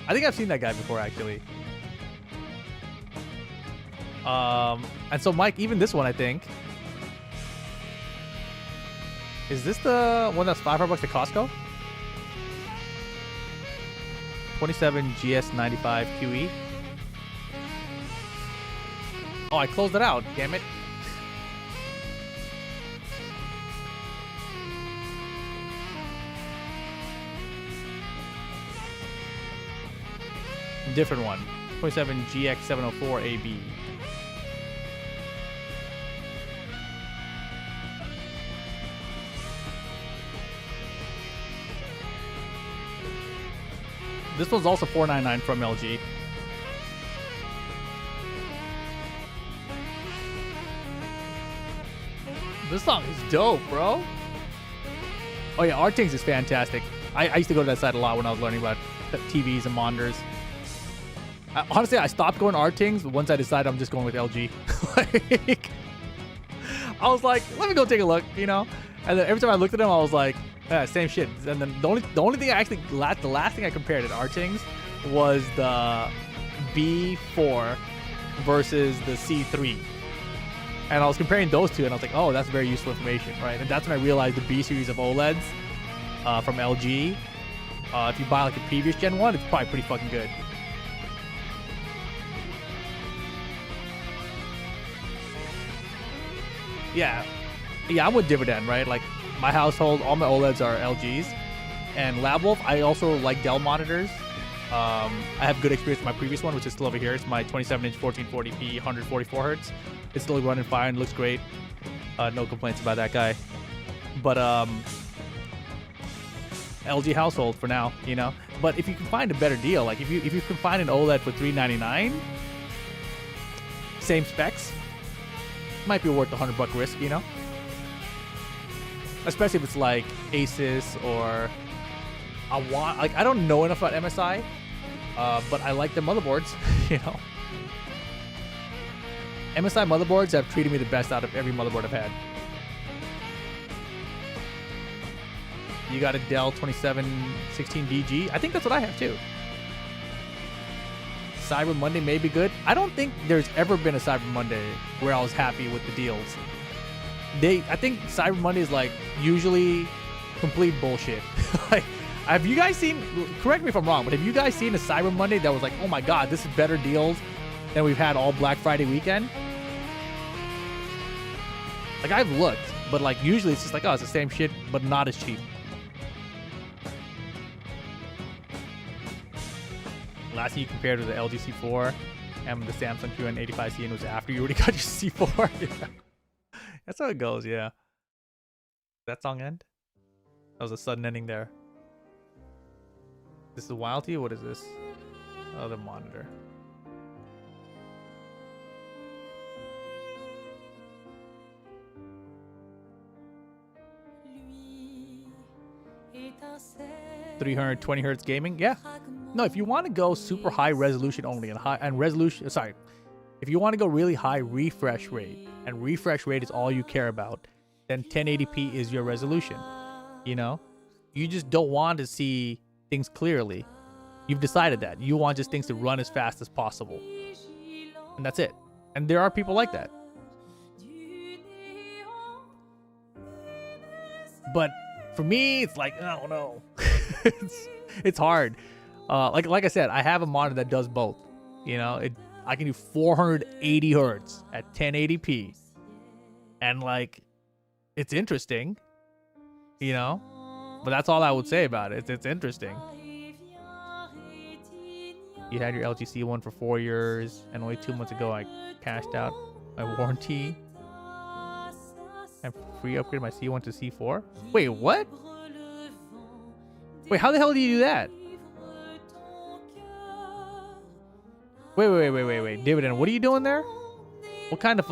I think I've seen that guy before, actually. And so, Mike, even this one, I think. Is this the one that's $500 at Costco? 27 GS95 QE. Oh, I closed it out. Damn it. Different one. 27 GX704 AB. This one's also $499 from LG. This song is dope, bro. Oh yeah, Artings is fantastic. I used to go to that site a lot when I was learning about TVs and monitors. Honestly, I stopped going to Artings once I decided I'm just going with LG. Like, I was like, let me go take a look, you know? And then every time I looked at them, I was like, same shit. And then the only thing I actually, the last thing I compared at Artings was the B4 versus the C3. And I was comparing those two, and I was like, oh, that's very useful information, right? And that's when I realized the B series of OLEDs from LG, if you buy like a previous Gen 1, it's probably pretty fucking good. Yeah, I'm with Dividend, right? Like, my household, all my OLEDs are LGs. And LabWolf, I also like Dell monitors. I have good experience with my previous one, which is still over here. It's my 27-inch 1440p, 144 hertz. It's still running fine, looks great. No complaints about that guy. But LG household for now, you know. But if you can find a better deal, like if you can find an OLED for $399, same specs, might be worth the $100 risk, you know. Especially if it's like Asus or I don't know enough about MSI, but I like their motherboards, you know. MSI motherboards have treated me the best out of every motherboard I've had. You got a Dell 2716DG. I think that's what I have too. Cyber Monday may be good. I don't think there's ever been a Cyber Monday where I was happy with the deals. I think Cyber Monday is like usually complete bullshit. Like, have you guys seen, correct me if I'm wrong, but have you guys seen a Cyber Monday that was like, oh my god, this is better deals than we've had all Black Friday weekend? Like, I've looked, but like usually it's just like, oh, it's the same shit, but not as cheap. Last thing you compared was the LG C4 and the Samsung QN85C, and it was after you already got your C4. Yeah. That's how it goes, yeah. That song end? That was a sudden ending there. This is Wildty? What is this? Other monitor. Lui 320 hertz gaming? Yeah. No, if you want to go super high resolution only and resolution, sorry. If you want to go really high refresh rate and refresh rate is all you care about, then 1080p is your resolution. You know? You just don't want to see things clearly. You've decided that. You want just things to run as fast as possible. And that's it. And there are people like that. But for me, it's like, I don't know. it's hard. Like I said, I have a monitor that does both. You know, I can do 480 hertz at 1080p. And like, it's interesting. You know? But that's all I would say about it. It's interesting. You had your LGC one for 4 years, and only 2 months ago I cashed out my warranty and free upgraded my C1 to C4. Wait, what? Wait, how the hell do you do that? Wait, Dividend, what are you doing there? What kind of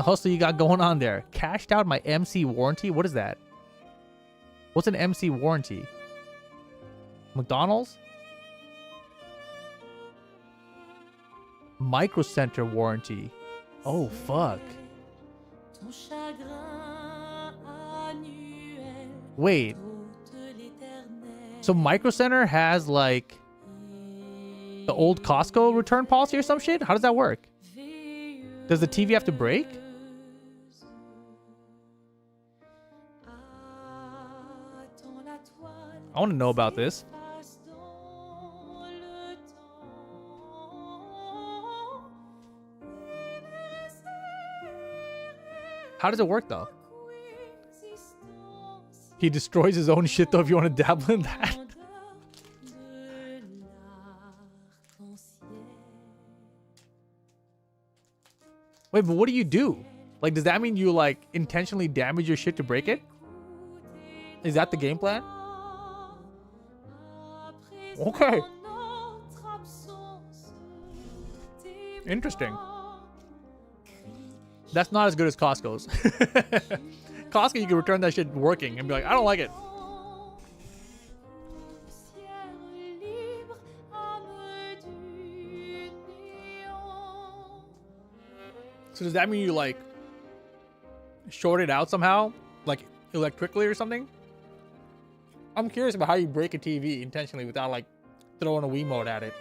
hustle you got going on there? Cashed out my MC warranty? What is that? What's an MC warranty? McDonald's? Micro Center warranty. Oh, fuck. Wait. So Micro Center has like the old Costco return policy or some shit? How does that work? Does the TV have to break? I want to know about this. How does it work though? He destroys his own shit though if you want to dabble in that. Wait, but what do you do? Like, does that mean you like intentionally damage your shit to break it? Is that the game plan? Okay. Interesting. That's not as good as Costco's. Costco, you can return that shit working and be like, I don't like it. So does that mean you like short it out somehow? Like electrically or something? I'm curious about how you break a TV intentionally without like throwing a Wiimote at it.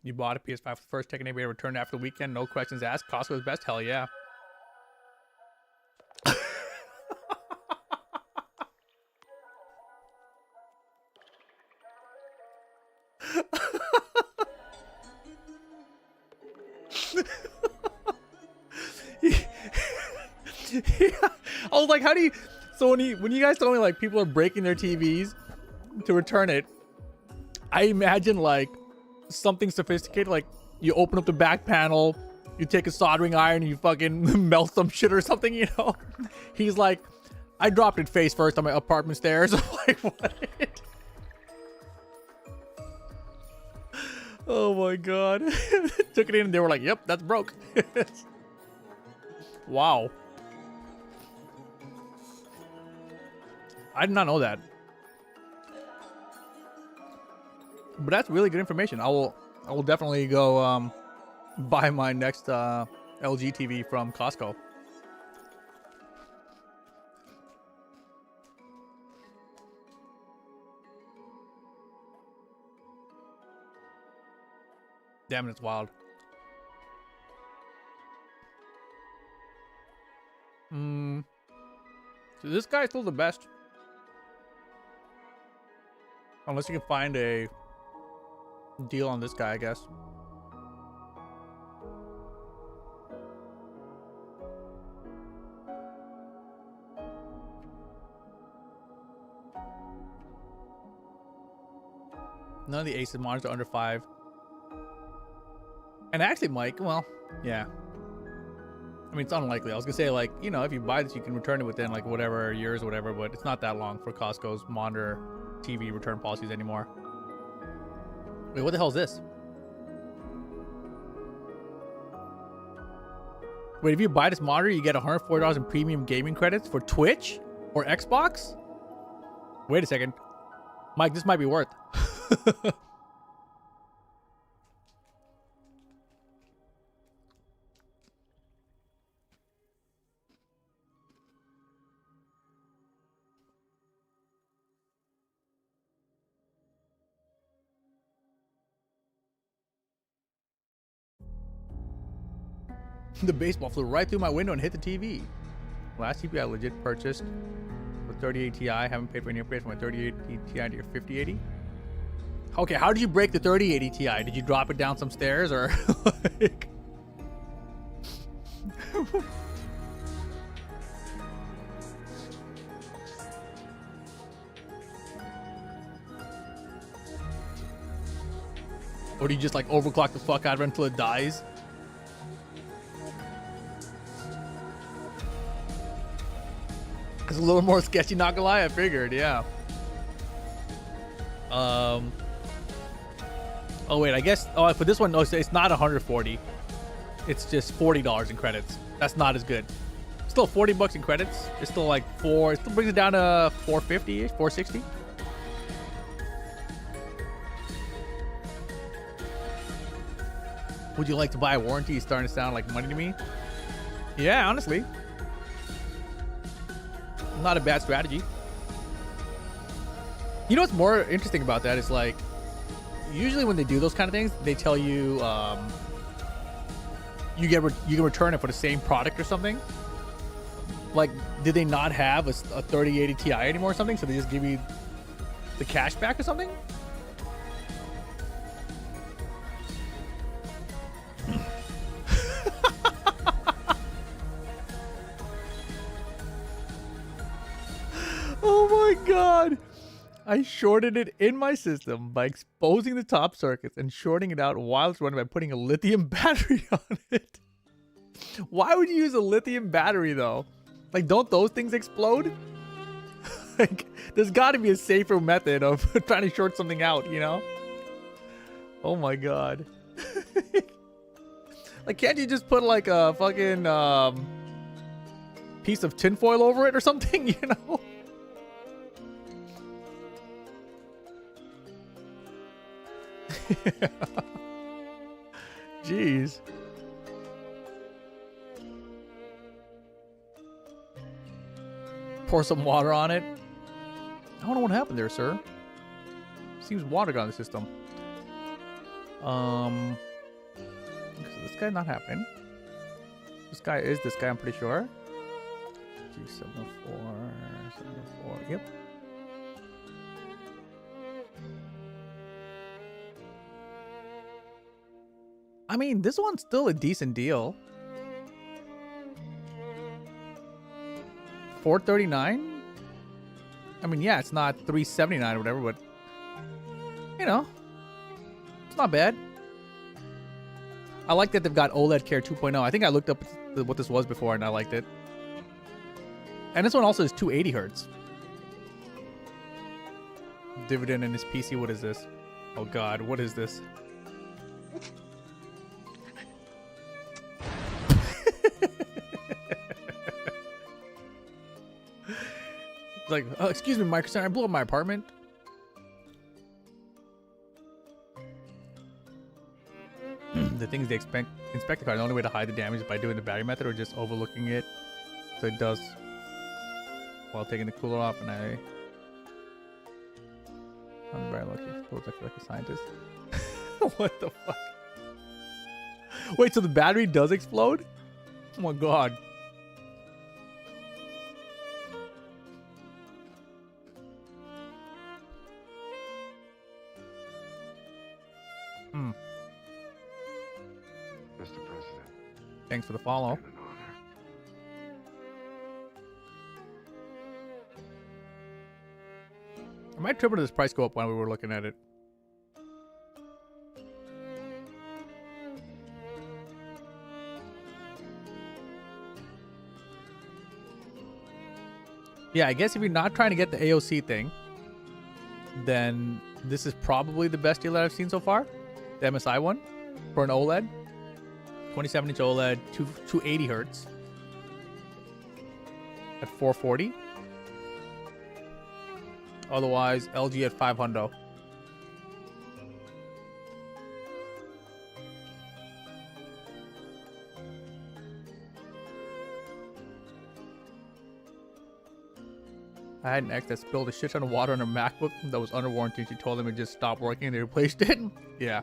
You bought a PS5 for the first taking anybody returned after the weekend, no questions asked. Costco's best? Hell yeah. I was like, how do you... So when you guys told me like people are breaking their TVs to return it, I imagine like something sophisticated, like you open up the back panel, you take a soldering iron and you fucking melt some shit or something, you know? He's like, I dropped it face first on my apartment stairs. I'm like, what? Oh my god. Took it in and they were like, yep, that's broke. Wow. I did not know that. But that's really good information. I will definitely go buy my next LG TV from Costco. Damn, it's wild. So this guy's still the best. Unless you can find a deal on this guy, I guess. None of the Asus monitors are under 5. And actually, Mike, well, yeah. I mean, it's unlikely. I was gonna say, like, you know, if you buy this, you can return it within like whatever years or whatever, but it's not that long for Costco's monitor TV return policies anymore. Wait, what the hell is this? Wait, if you buy this monitor, you get $140 in premium gaming credits for Twitch or Xbox? Wait a second. Mike, this might be worth. The baseball flew right through my window and hit the TV. Last TV I legit purchased with 3080 Ti. Haven't paid for any upgrades from my 3080 Ti to your 5080. Okay, how did you break the 3080 Ti? Did you drop it down some stairs or like... Or do you just like overclock the fuck out of it until it dies? It's a little more sketchy, not gonna lie, I figured, yeah. Oh wait, I guess, oh, for this one, no, it's not 140. It's just $40 in credits. That's not as good. Still 40 bucks in credits. It's still like it still brings it down to 450-ish, 460. Would you like to buy a warranty? It's starting to sound like money to me. Yeah, honestly. Not a bad strategy. You know what's more interesting about that is like, usually when they do those kind of things, they tell you you can return it for the same product or something. Like, did they not have a 3080 Ti anymore or something? So they just give you the cash back or something? Oh my god. I shorted it in my system by exposing the top circuits and shorting it out while it's running by putting a lithium battery on it. Why would you use a lithium battery though? Like, don't those things explode? Like, there's got to be a safer method of trying to short something out, you know? Oh my god. Like, can't you just put like a fucking piece of tinfoil over it or something, you know? Jeez. Pour some water on it. I don't know what happened there, sir. Seems water got in the system. So this guy not happening. This guy is this guy, I'm pretty sure. G704, 704, yep. I mean, this one's still a decent deal. $439? I mean, yeah, it's not $379 or whatever, but you know, it's not bad. I like that they've got OLED Care 2.0. I think I looked up what this was before and I liked it. And this one also is 280 hertz. Dividend in his PC. What is this? Oh God, what is this? Like, oh, excuse me, Microsoft, I blew up my apartment. The things they inspect the car. The only way to hide the damage is by doing the battery method or just overlooking it, so it does while taking the cooler off. And I'm very lucky. I feel like a scientist. What the fuck? Wait, so the battery does explode? Oh my God. Mr. President. Thanks for the follow. An honor. I might triple this price go up when we were looking at it. Yeah, I guess if you're not trying to get the AOC thing, then this is probably the best deal that I've seen so far. The MSI one for an OLED. 27-inch OLED, 280 hertz at 440. Otherwise, LG at 500. I had an ex that spilled a shit ton of water on her MacBook that was under warranty. She told them it just stopped working and they replaced it. Yeah.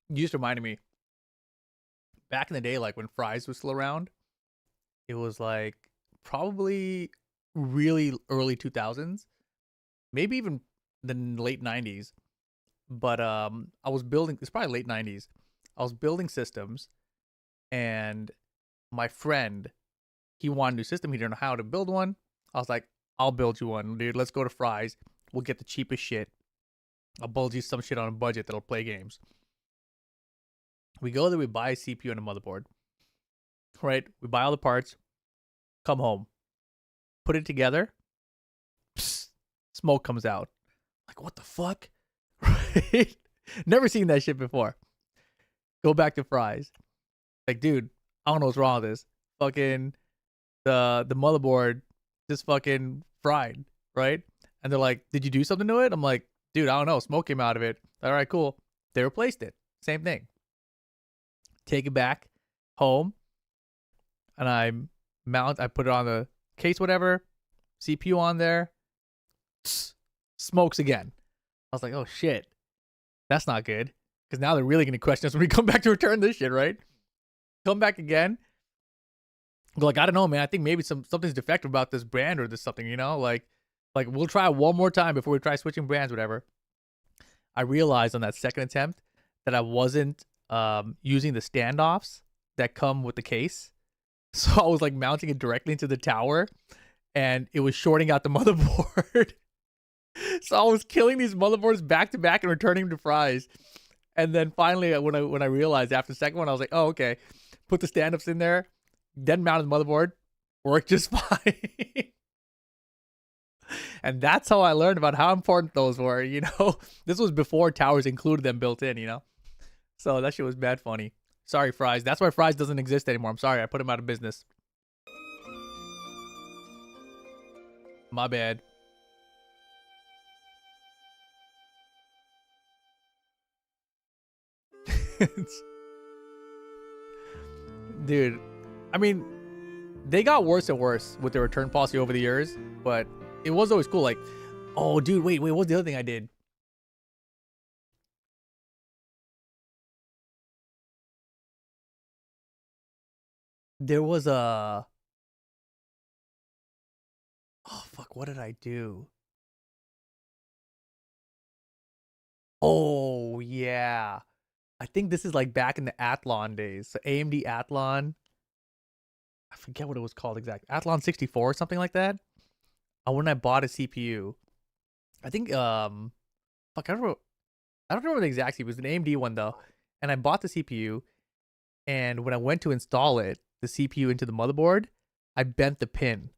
You just reminded me. Back in the day, like when Fry's was still around, it was like probably really early 2000s, maybe even the late 90s. But I was building, it's probably late 90s. I was building systems, and my friend, he wanted a new system. He didn't know how to build one. I was like, I'll build you one, dude. Let's go to Fry's. We'll get the cheapest shit. I'll build you some shit on a budget that'll play games. We go there, we buy a CPU and a motherboard. Right? We buy all the parts, come home, put it together. Psst, smoke comes out. Like, what the fuck? Right? Never seen that shit before. Go back to Fry's. Like, dude, I don't know what's wrong with this. Fucking the motherboard just fucking fried, right? And they're like, did you do something to it? I'm like, dude, I don't know. Smoke came out of it. All right, cool. They replaced it. Same thing. Take it back home, and I put it on the case, whatever, CPU on there. Smokes again. I was like, oh shit, that's not good. Because now they're really going to question us when we come back to return this shit, right? Come back again. Go like, I don't know, man. I think maybe something's defective about this brand or this something, you know? Like we'll try one more time before we try switching brands, whatever. I realized on that second attempt that I wasn't using the standoffs that come with the case. So I was like mounting it directly into the tower, and it was shorting out the motherboard. So I was killing these motherboards back to back and returning them to Fry's. And then finally, when I realized after the second one, I was like, oh, okay. Put the stand-ups in there, then mounted the motherboard, worked just fine. And that's how I learned about how important those were, you know? This was before towers included them built in, you know? So that shit was bad funny. Sorry, Fry's. That's why Fry's doesn't exist anymore. I'm sorry. I put him out of business. My bad. Dude, I mean, they got worse and worse with their return policy over the years, but it was always cool. Like, oh, dude, wait, what was the other thing I did? There was a... Oh, fuck, what did I do? Oh, yeah. I think this is like back in the Athlon days. So AMD Athlon. I forget what it was called exactly. Athlon 64 or something like that. When I bought a CPU. I think, fuck, I don't remember the exact CPU. It was an AMD one though. And I bought the CPU. And when I went to install it, the CPU into the motherboard, I bent the pin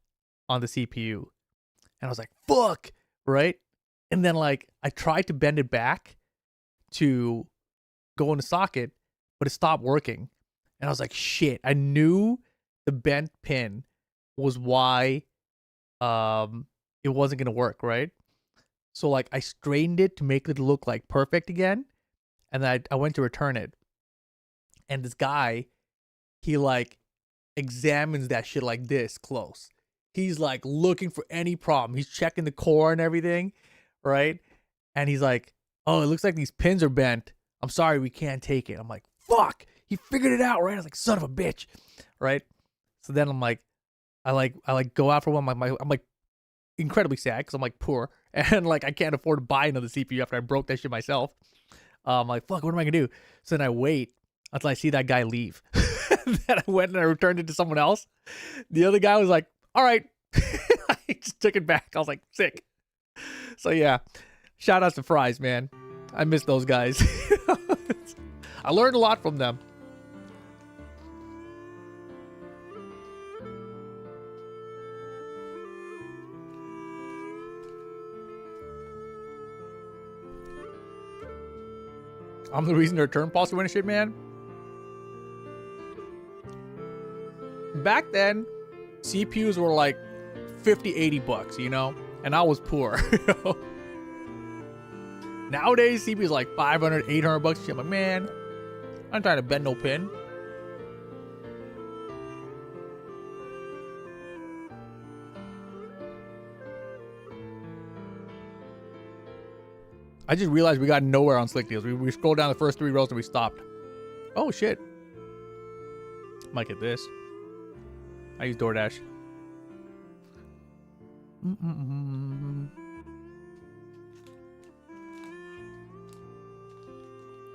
on the CPU. And I was like, fuck, right? And then like, I tried to bend it back to go in the socket, but it stopped working. And I was like, shit, I knew the bent pin was why it wasn't going to work, right? So like I straightened it to make it look like perfect again. And then I went to return it. And this guy, he like examines that shit like this close. He's like looking for any problem. He's checking the core and everything, right? And he's like, oh, it looks like these pins are bent. I'm sorry, we can't take it. I'm like, fuck, he figured it out, right? I was like, son of a bitch, right? So then I'm like, I go out for one. I'm like incredibly sad because I'm like poor and like I can't afford to buy another CPU after I broke that shit myself. I'm like, fuck, what am I gonna do? So then I wait until I see that guy leave. Then I went and I returned it to someone else. The other guy was like, all right. I just took it back. I was like, sick. So yeah, shout outs to Fry's, man. I miss those guys. I learned a lot from them. I'm the reason their return policy went to shit, man. Back then, CPUs were like 50, 80 bucks, you know? And I was poor. Nowadays, CPUs like 500, 800 bucks. Shit, I'm like, man, I'm trying to bend no pin. I just realized we got nowhere on Slick Deals. We scrolled down the first 3 rows and we stopped. Oh, shit. Might get this. I use DoorDash.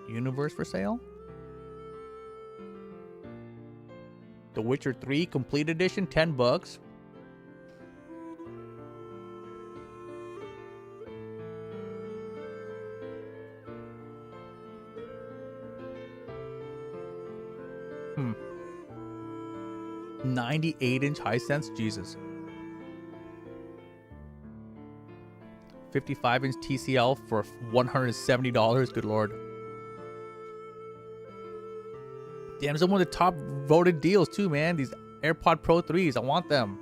Universe for sale? The Witcher 3 Complete Edition, 10 bucks. Hmm. 98-inch Hisense? Jesus. 55-inch TCL for $170? Good lord. Damn, some of the top voted deals too, man. These AirPod Pro 3s. I want them.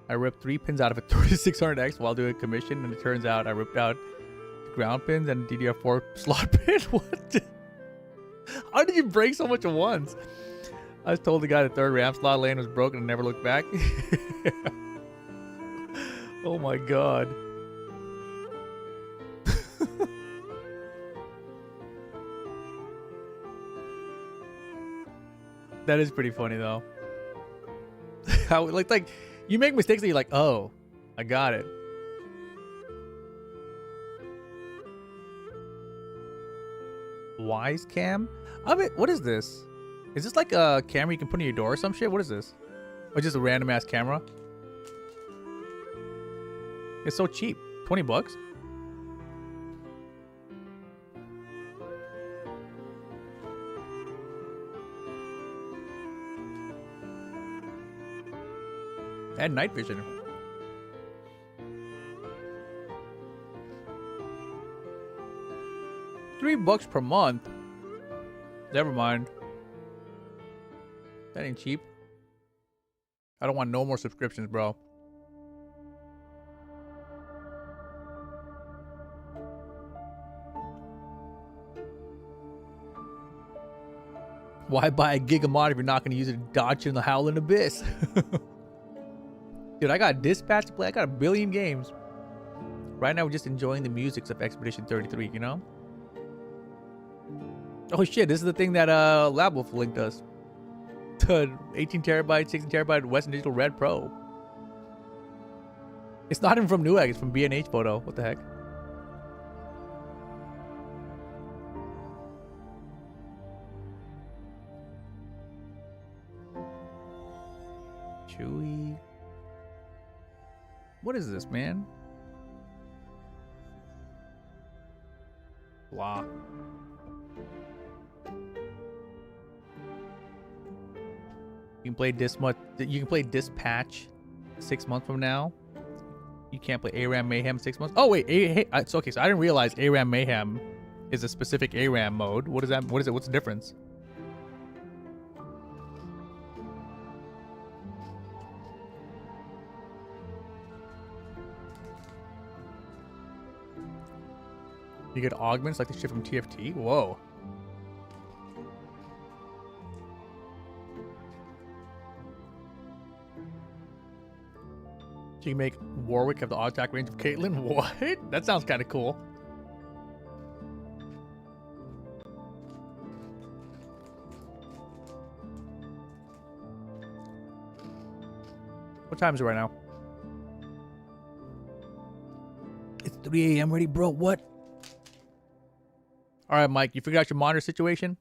I ripped 3 pins out of a 3600X while doing a commission, and it turns out I ripped out the ground pins and the DDR4 slot pin. What? How did you break so much at once? I was told the guy the third RAM slot lane was broken and never looked back. Oh my god. That is pretty funny though. How like you make mistakes and you're like, oh, I got it. Wise cam? I mean, what is this? Is this like a camera you can put in your door or some shit? What is this? Or just a random ass camera? It's so cheap. 20 bucks? And night vision. $3 per month? Never mind. That ain't cheap. I don't want no more subscriptions, bro. Why buy a Gigamod if you're not going to use it to dodge in the Howling Abyss? Dude, I got Dispatch to play. I got a billion games. Right now, we're just enjoying the music of Expedition 33, you know? Oh shit, this is the thing that Labwolf linked us. The 18 terabyte, 16 terabyte Western Digital Red Pro. It's not even from Newegg, it's from B&H Photo. What the heck? Chewy. What is this, man? Blah. You can play You can play Dispatch 6 months from now. You can't play ARAM Mayhem 6 months. Oh wait, it's okay. So I didn't realize ARAM Mayhem is a specific ARAM mode. What is that? What is it? What's the difference? You get augments like the shit from TFT? Whoa. So you can make Warwick have the auto attack range of Caitlyn? What? That sounds kind of cool. What time is it right now? It's 3 a.m. already, bro. What? All right, Mike, you figured out your monitor situation?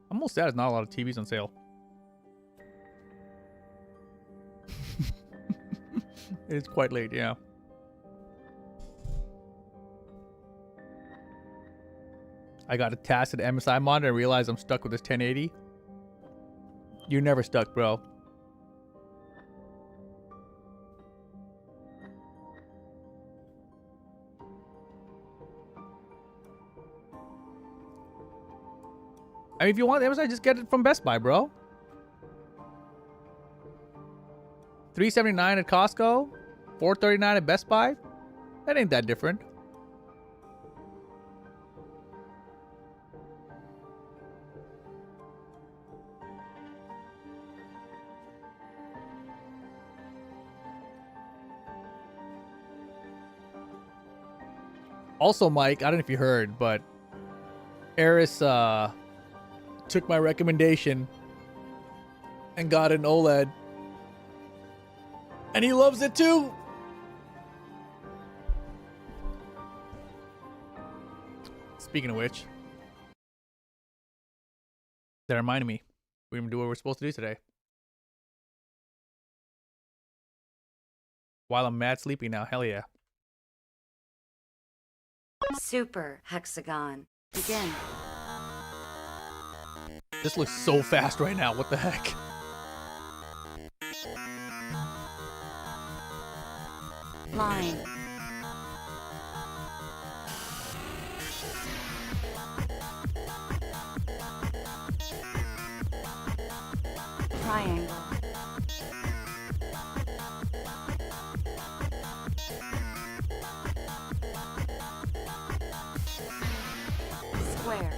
I'm almost sad there's not a lot of TVs on sale. It's quite late, yeah. I got a task at the MSI monitor and realized I'm stuck with this 1080. You're never stuck, bro. I mean, if you want the MSI, just get it from Best Buy, bro. $379 at Costco, $439 at Best Buy. That ain't that different. Also, Mike, I don't know if you heard, but Eris took my recommendation and got an OLED. And he loves it too. Speaking of which, that reminded me. We're going to do what we're supposed to do today. While I'm mad sleepy now. Hell yeah. Super Hexagon. Begin. This looks so fast right now. What the heck? Line. Triangle. Square.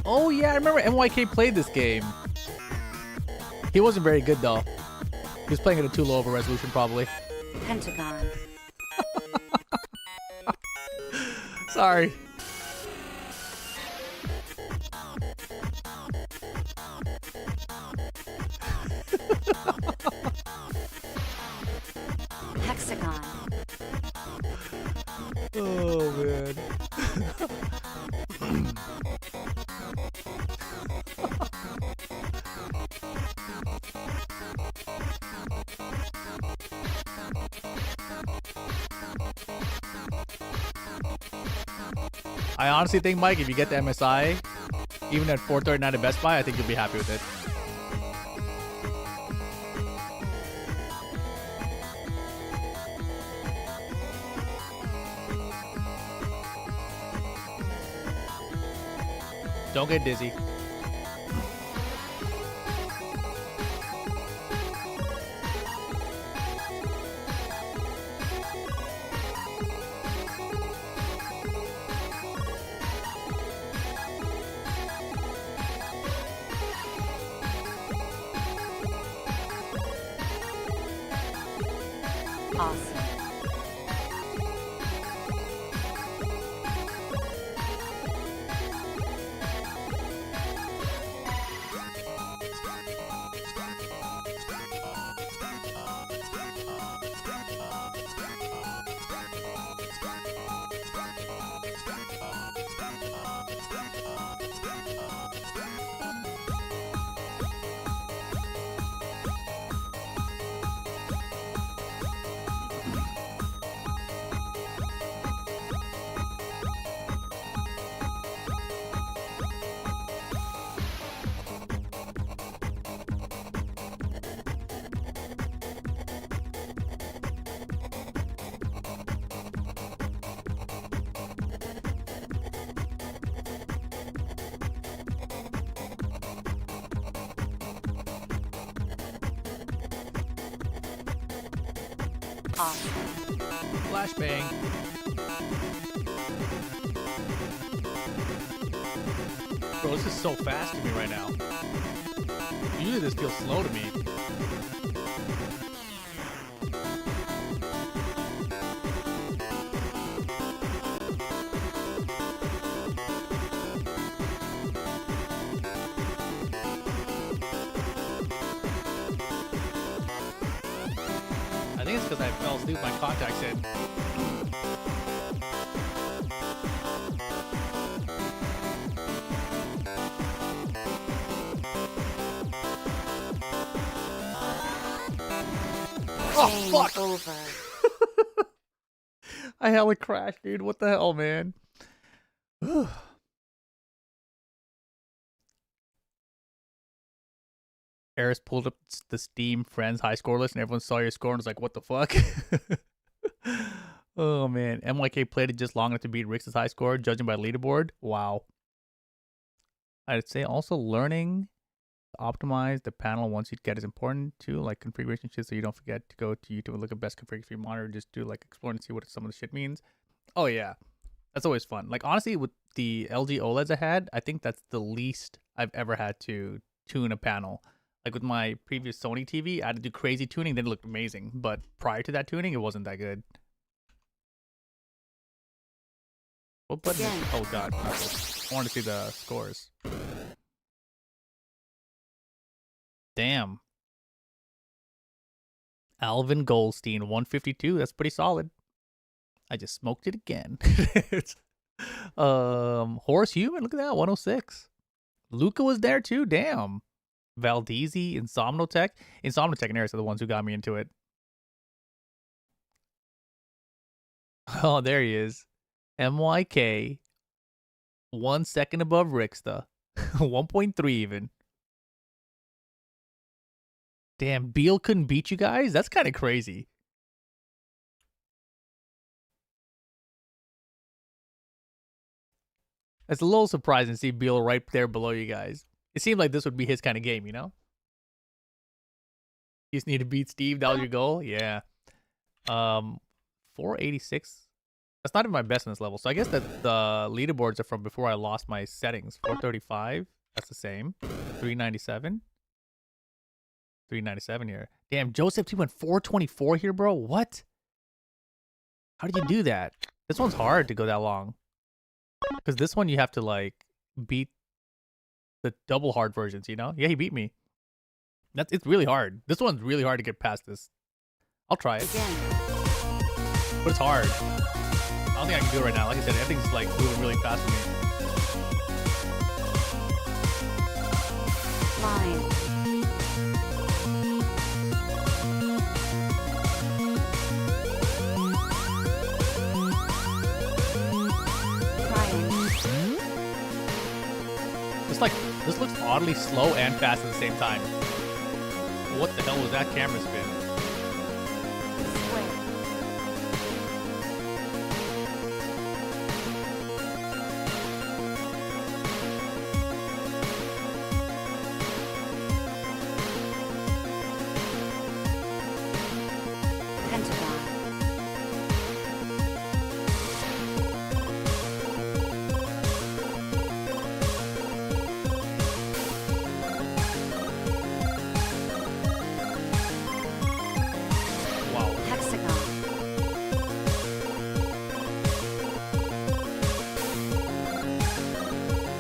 Oh yeah, I remember MYK played this game. He wasn't very good though. He was playing at a too low of a resolution probably. Pentagon. Sorry. Hexagon. Oh man. I honestly think, Mike, if you get the MSI, even at $439 at Best Buy, I think you'll be happy with it. Don't get dizzy. Awesome. Awesome. Flashbang. Bro, this is so fast to me right now. Usually this feels slow to me. I think it's because I fell asleep with my contacts in. Oh, Game fuck! over. I hella crashed, dude. What the hell, man? Eris pulled up the Steam Friends high score list, and everyone saw your score and was like, "What the fuck?" Oh man, MYK played it just long enough to beat Rick's high score, judging by leaderboard. Wow. I'd say also learning to optimize the panel once you get is important too, like configuration shit, so you don't forget to go to YouTube and look at best configuration for your monitor. Just do like explore and see what some of the shit means. Oh yeah, that's always fun. Like honestly, with the LG OLEDs I had, I think that's the least I've ever had to tune a panel. Like with my previous Sony TV, I had to do crazy tuning, then it looked amazing. But prior to that tuning, it wasn't that good. What button? Oh god, not this. I want to see the scores. Damn. Alvin Goldstein, 152. That's pretty solid. I just smoked it again. Horace Human, look at that, 106. Luca was there too. Damn. Valdezi, Insomnotech and Eris are the ones who got me into it. Oh, there he is. MYK. 1 second above Rixta. 1.3 even. Damn, Beal couldn't beat you guys? That's kind of crazy. It's a little surprising to see Beal right there below you guys. It seemed like this would be his kind of game, you know? You just need to beat Steve. That was your goal? Yeah. 486. That's not even my best in this level. So I guess that the leaderboards are from before I lost my settings. 435. That's the same. 397. 397 here. Damn, Joseph T went 424 here, bro. What? How did you do that? This one's hard to go that long. Because this one you have to like beat the double hard versions, you know? Yeah, he beat me. It's really hard. This one's really hard to get past this. I'll try it. But it's hard. I don't think I can do it right now. Like I said, everything's like moving really fast for me. Line. This looks oddly slow and fast at the same time. What the hell was that camera spin? Square. Pentagon. Wow. Hexagon.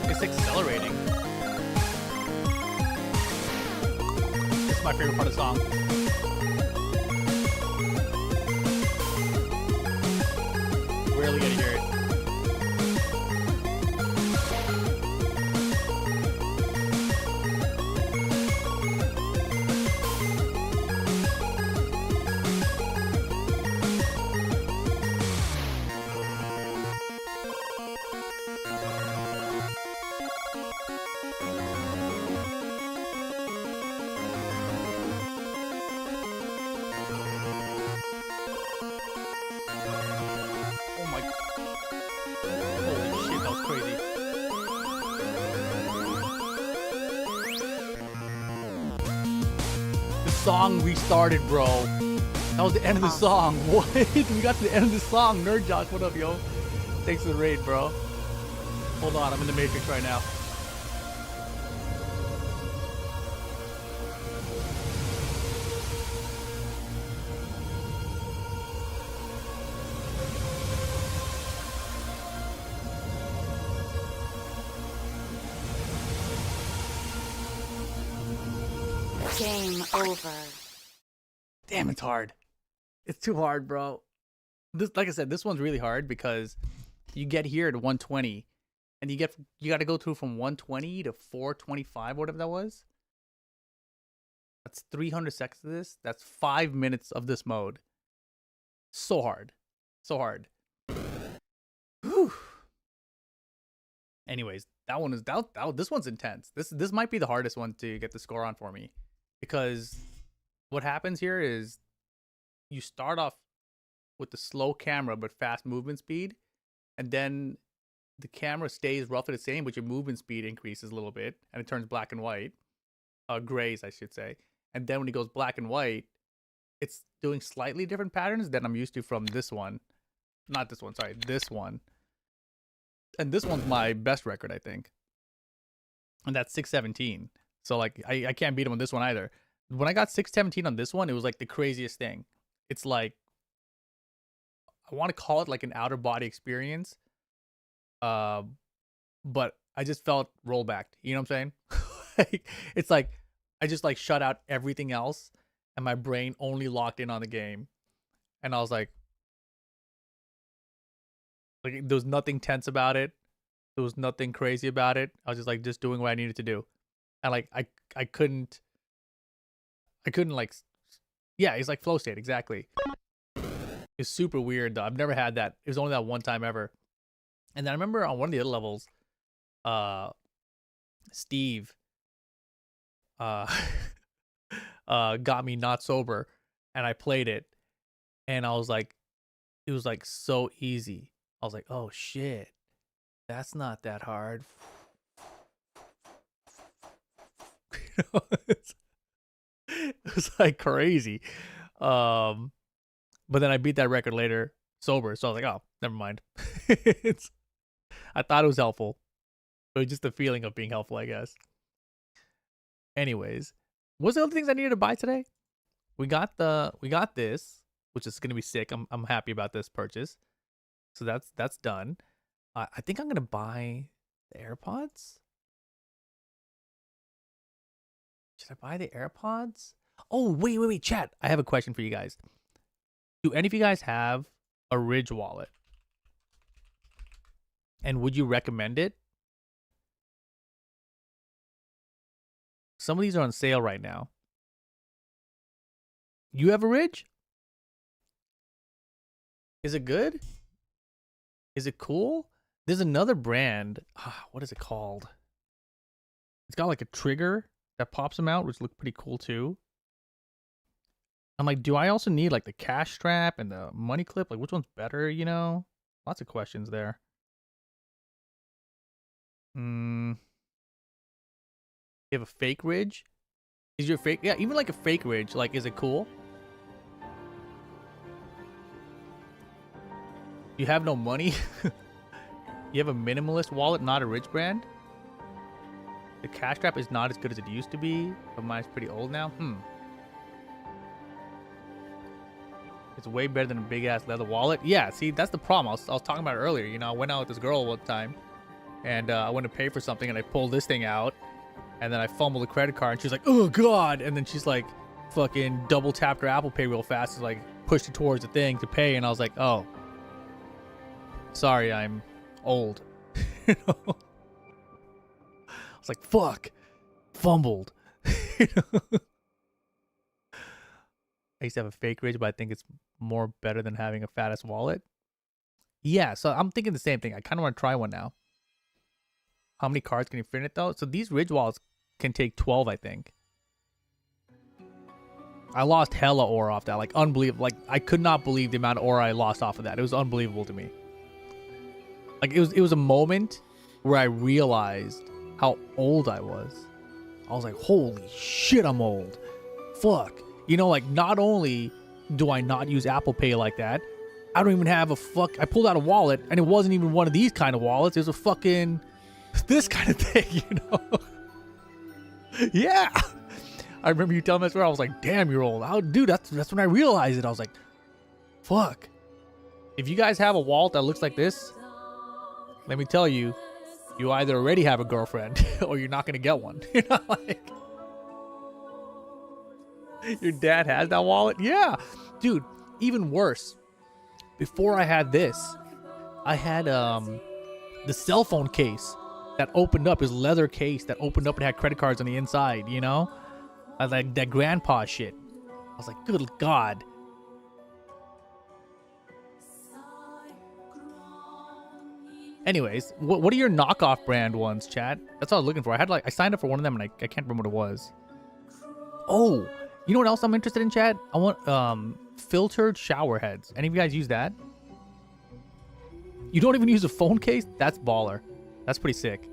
It's accelerating. This is my favorite part of the song. Rarely get to hear it. Oh my. Holy shit, that was crazy. The song restarted, bro. That was the end of the song. What? We got to the end of the song. Nerd Jock, what up, yo? Thanks for the raid, bro. Hold on, I'm in the Matrix right now. Game over. Damn, it's hard. It's too hard, bro. This, like I said, this one's really hard because you get here at 120, and you got to go through from 120 to 425, whatever that was. That's 300 seconds of this. That's 5 minutes of this mode. So hard, so hard. Anyways, that one is this one's intense. This might be the hardest one to get the score on for me, because what happens here is you start off with the slow camera but fast movement speed, and then the camera stays roughly the same, but your movement speed increases a little bit, and it turns black and white, grays, I should say. And then when it goes black and white, it's doing slightly different patterns than I'm used to from this one. Not this one, sorry, this one. And this one's my best record, I think. And that's 617. So like I can't beat him on this one either. When I got 617 on this one, it was like the craziest thing. It's like, I want to call it like an outer body experience. But I just felt rollbacked. You know what I'm saying? It's like I just like shut out everything else, and my brain only locked in on the game. And I was like there was nothing tense about it. There was nothing crazy about it. I was just like just doing what I needed to do. And like I couldn't like, yeah, it's like flow state, exactly. It's super weird though. I've never had that. It was only that one time ever. And then I remember on one of the other levels, Steve got me not sober, and I played it, and I was like, it was like so easy. I was like, oh shit, that's not that hard. It was like crazy. But then I beat that record later sober, so I was like, oh, never mind. I thought it was helpful, but just the feeling of being helpful, I guess. Anyways, what's the other things I needed to buy today? We got this, which is gonna be sick. I'm happy about this purchase. So that's done. I think I'm gonna buy the AirPods. Should I buy the AirPods? Oh, wait, chat. I have a question for you guys. Do any of you guys have a Ridge wallet? And would you recommend it? Some of these are on sale right now. You have a Ridge? Is it good? Is it cool? There's another brand. What is it called? It's got like a trigger that pops them out, which look pretty cool too. I'm like, do I also need like the cash strap and the money clip? Like, which one's better, you know? Lots of questions there. You have a fake Ridge? Is your fake? Yeah, even like a fake Ridge. Like, is it cool? You have no money? You have a minimalist wallet, not a Ridge brand? The cash strap is not as good as it used to be, but mine's pretty old now. It's way better than a big ass leather wallet. Yeah, see, that's the problem. I was talking about it earlier. You know, I went out with this girl one time, and I went to pay for something, and I pulled this thing out, and then I fumbled the credit card, and she's like, oh god, and then she's like fucking double tapped her Apple Pay real fast and like pushed it towards the thing to pay, and I was like, oh, sorry, I'm old. You know? I was like, fuck, fumbled. You know? I used to have a fake Ridge, but I think it's more better than having a fat ass wallet. Yeah, so I'm thinking the same thing. I kind of want to try one now. How many cards can you fit in it though? So these Ridge wallets can take 12, I think. I lost hella aura off that, like unbelievable. Like I could not believe the amount of aura I lost off of that. It was unbelievable to me. Like it was a moment where I realized how old I was. I was like, holy shit, I'm old. Fuck. You know, like not only do I not use Apple Pay like that, I don't even have a I pulled out a wallet and it wasn't even one of these kind of wallets. It was a fucking this kind of thing, you know? Yeah. I remember you telling me that story. I was like, damn, you're old. Dude, that's when I realized it. I was like, fuck. If you guys have a wallet that looks like this, let me tell you, you either already have a girlfriend or you're not going to get one. You know, like, your dad has that wallet? Yeah. Dude, even worse. Before I had this, I had the cell phone case that opened up, his leather case that opened up and had credit cards on the inside, you know? I like that grandpa shit. I was like, good God. Anyways, what are your knockoff brand ones, chat? That's what I was looking for. I signed up for one of them and I can't remember what it was. Oh, you know what else I'm interested in, chat? I want filtered shower heads. Any of you guys use that? You don't even use a phone case? That's baller. That's pretty sick.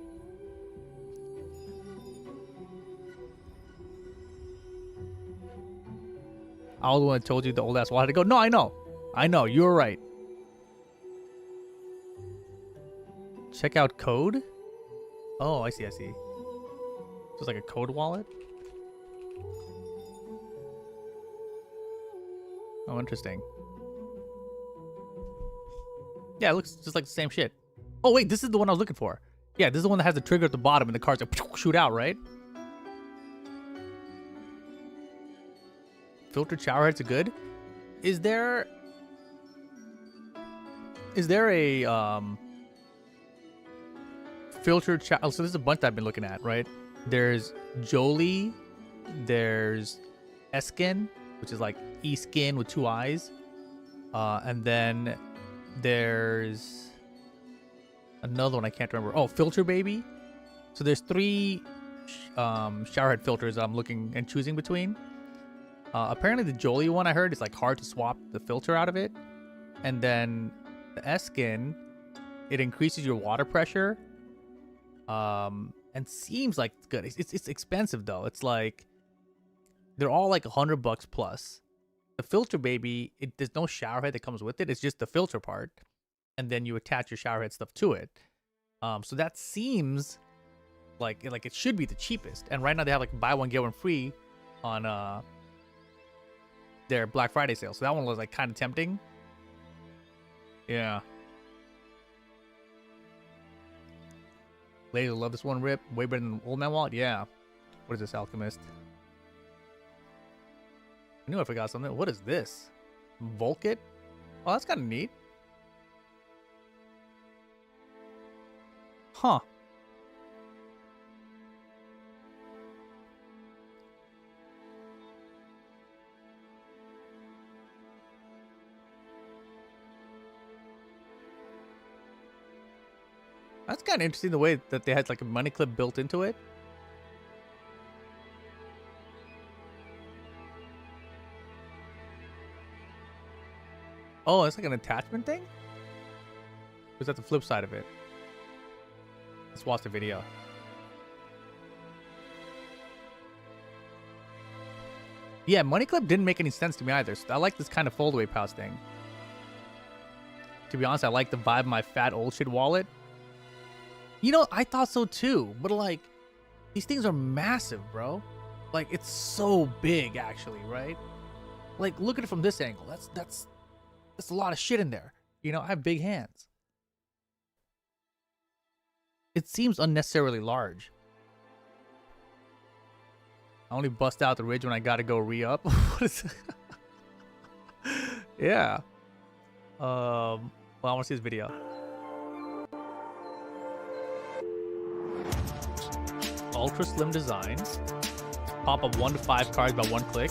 I was the one that told you the old ass wall had to go. No, I know. I know. You were right. Check out code. Oh, I see. I see. So it's like a code wallet. Oh, interesting. Yeah, it looks just like the same shit. Oh, wait, this is the one I was looking for. Yeah, this is the one that has the trigger at the bottom and the cards like shoot out, right? Filtered shower heads are good. Is there a filtered shower? Oh, so there's a bunch that I've been looking at, right? There's Jolie, there's Eskin, which is like E-Skin with 2 eyes. And then there's another one I can't remember. Oh, Filter Baby. So there's 3 showerhead filters I'm looking and choosing between. Apparently the Jolie one I heard is like hard to swap the filter out of it. And then the Eskin, it increases your water pressure. And seems like it's good. It's expensive though. It's like they're all like $100 plus. The Filter Baby, there's no shower head that comes with it. It's just the filter part, and then you attach your shower head stuff to it. So that seems like it should be the cheapest. And right now they have like buy one get one free on their Black Friday sale. So that one was like kind of tempting. Yeah. Ladies love this one, Rip. Way better than the Old Man Wallet. Yeah. What is this, Alchemist? I knew I forgot something. What is this? Volkit? Oh, that's kind of neat. Huh. That's kind of interesting the way that they had like a money clip built into it. Oh, it's like an attachment thing? Or is that the flip side of it? Let's watch the video. Yeah, money clip didn't make any sense to me either. So I like this kind of foldaway pouch thing. To be honest, I like the vibe of my fat old shit wallet. You know, I thought so too, but like, these things are massive, bro. Like, it's so big, actually, right? Like, look at it from this angle. That's a lot of shit in there. You know, I have big hands. It seems unnecessarily large. I only bust out the ridge when I gotta go re-up. What is it? Yeah. Well, I want to see this video. Ultra slim design. Pop up 1 to 5 cards by 1 click.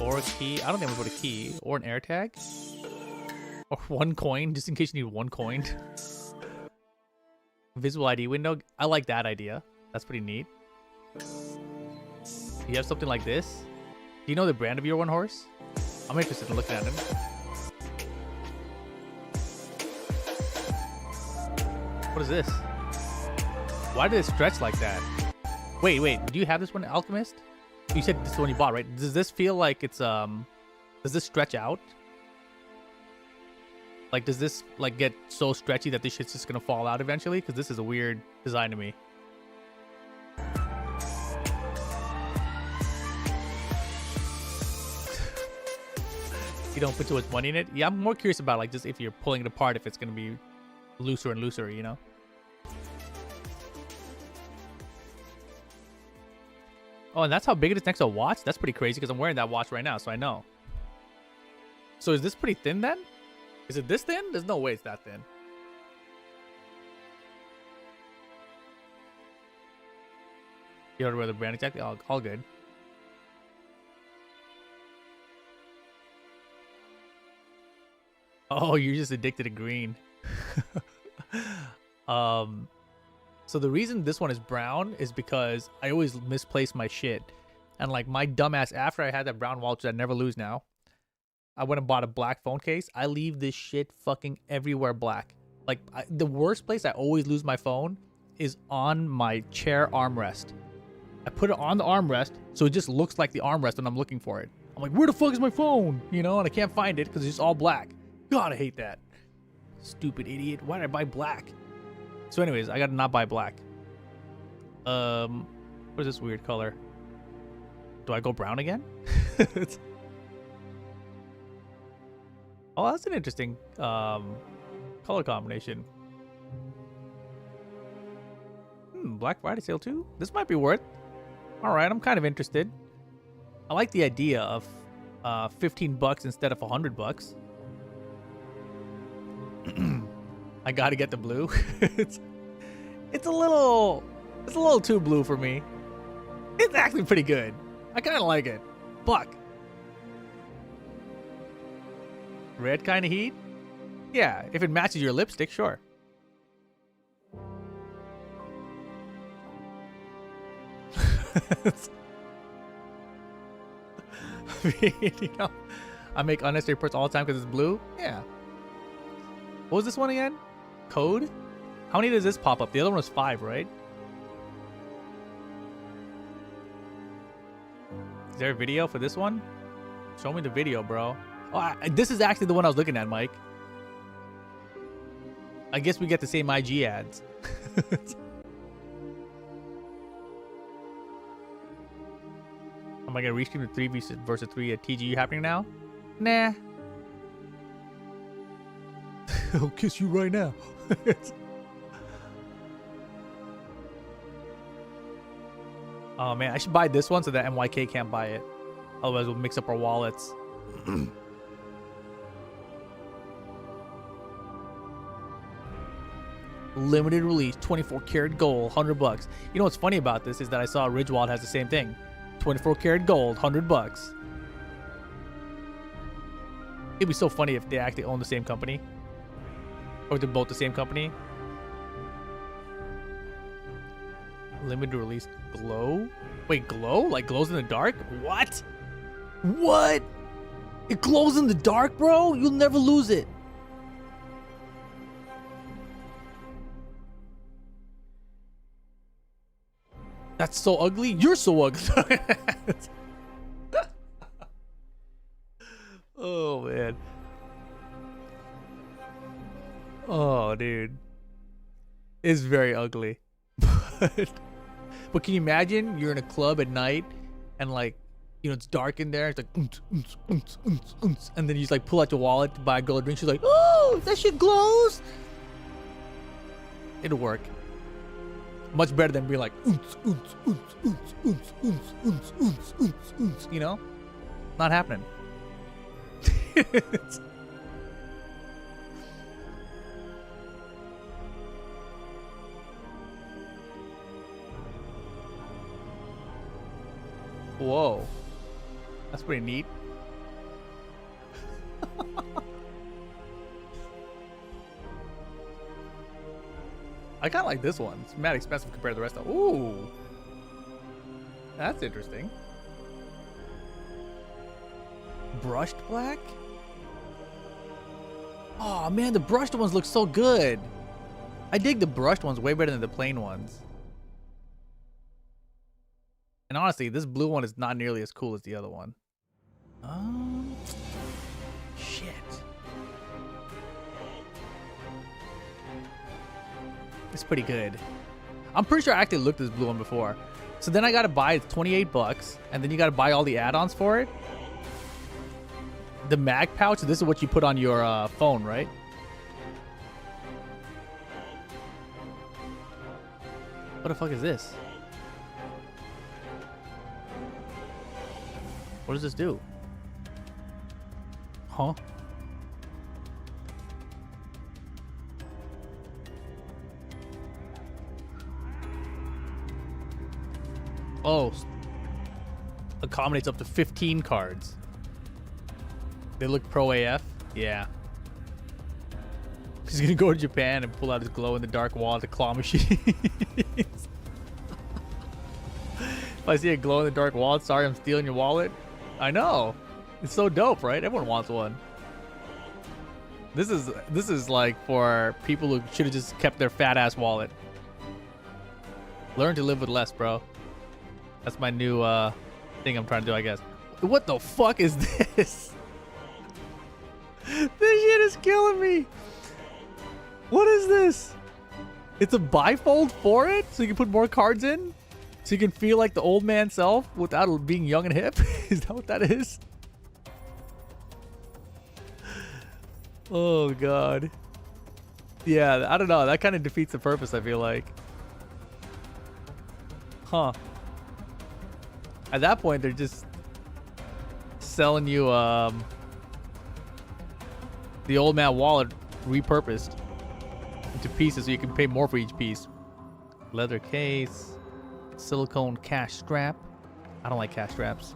Or a key. I don't think I'm gonna put a key. Or an air tag. Or 1 coin, just in case you need 1 coin. Visual ID window. I like that idea. That's pretty neat. You have something like this. Do you know the brand of your one horse? I'm interested in looking at him. What is this? Why did it stretch like that? Wait, do you have this one, Alchemist? You said this is the one you bought, right? Does this feel like it's does this stretch out? Like, does this like get so stretchy that this shit's just gonna fall out eventually? Because this is a weird design to me. You don't put too much money in it? Yeah, I'm more curious about like just if you're pulling it apart, if it's gonna be looser and looser, you know? Oh, and that's how big it is next to a watch? That's pretty crazy because I'm wearing that watch right now, so I know. So is this pretty thin then? Is it this thin? There's no way it's that thin. You don't know where the brand exactly? All good. Oh, you're just addicted to green. So the reason this one is brown is because I always misplace my shit. And like my dumbass, after I had that brown wallet, which I never lose now, I went and bought a black phone case. I leave this shit fucking everywhere black. Like the worst place I always lose my phone is on my chair armrest. I put it on the armrest so it just looks like the armrest when I'm looking for it. I'm like, where the fuck is my phone? You know, and I can't find it because it's just all black. God, I hate that. Stupid idiot. Why did I buy black? So anyways, I gotta not buy black. What is this weird color? Do I go brown again? Oh, that's an interesting color combination. Black Friday sale too? This might be worth. Alright, I'm kind of interested. I like the idea of $15 instead of $100. I gotta get the blue. it's a little too blue for me. It's actually pretty good. I kind of like it. Fuck. Red kind of heat? Yeah, if it matches your lipstick, sure. You know, I make unnecessary purse all the time because it's blue. Yeah. What was this one again? Code? How many does this pop up? The other one was 5, right? Is there a video for this one? Show me the video, bro. Oh, this is actually the one I was looking at, Mike. I guess we get the same IG ads. Am I gonna restream the 3 versus 3 at TGU happening now? Nah. I'll kiss you right now. Oh man, I should buy this one so that MYK can't buy it. Otherwise we'll mix up our wallets. Limited release, 24 karat gold, $100. You know what's funny about this is that I saw Ridge Wallet has the same thing. 24 karat gold, $100. It'd be so funny if they actually own the same company. Or they're both the same company. Limited release glow? Wait, glow? Like glows in the dark? What? What? It glows in the dark, bro? You'll never lose it. That's so ugly. You're so ugly. Oh, man. Oh, dude. It's very ugly. But can you imagine you're in a club at night and like, you know, it's dark in there. It's like, and then you just like pull out your wallet to buy a girl a drink. She's like, oh, that shit glows. It'll work. Much better than being like, you know? Not happening. Whoa. That's pretty neat. I kind of like this one. It's mad expensive compared to the rest of them. Ooh. That's interesting. Brushed black? Oh man, the brushed ones look so good. I dig the brushed ones way better than the plain ones. And honestly, this blue one is not nearly as cool as the other one. Shit. It's pretty good. I'm pretty sure I actually looked at this blue one before. So then I gotta buy it's $28, and then you gotta buy all the add-ons for it. The mag pouch, this is what you put on your phone, right? What the fuck is this? What does this do? Huh? Oh. Accommodates up to 15 cards. They look pro AF? Yeah. He's gonna go to Japan and pull out his glow-in-the-dark wallet, the claw machine. If I see a glow-in-the-dark wallet, sorry, I'm stealing your wallet. I know. It's so dope, right? Everyone wants one. This is like for people who should have just kept their fat-ass wallet. Learn to live with less, bro. That's my new thing I'm trying to do, I guess. What the fuck is this? This shit is killing me. What is this? It's a bifold for it? So you can put more cards in? So you can feel like the old man self without being young and hip? Is that what that is? Oh, God. Yeah, I don't know. That kind of defeats the purpose, I feel like. Huh. At that point, they're just selling you the old man wallet repurposed into pieces so you can pay more for each piece. Leather case, silicone cash strap. I don't like cash straps.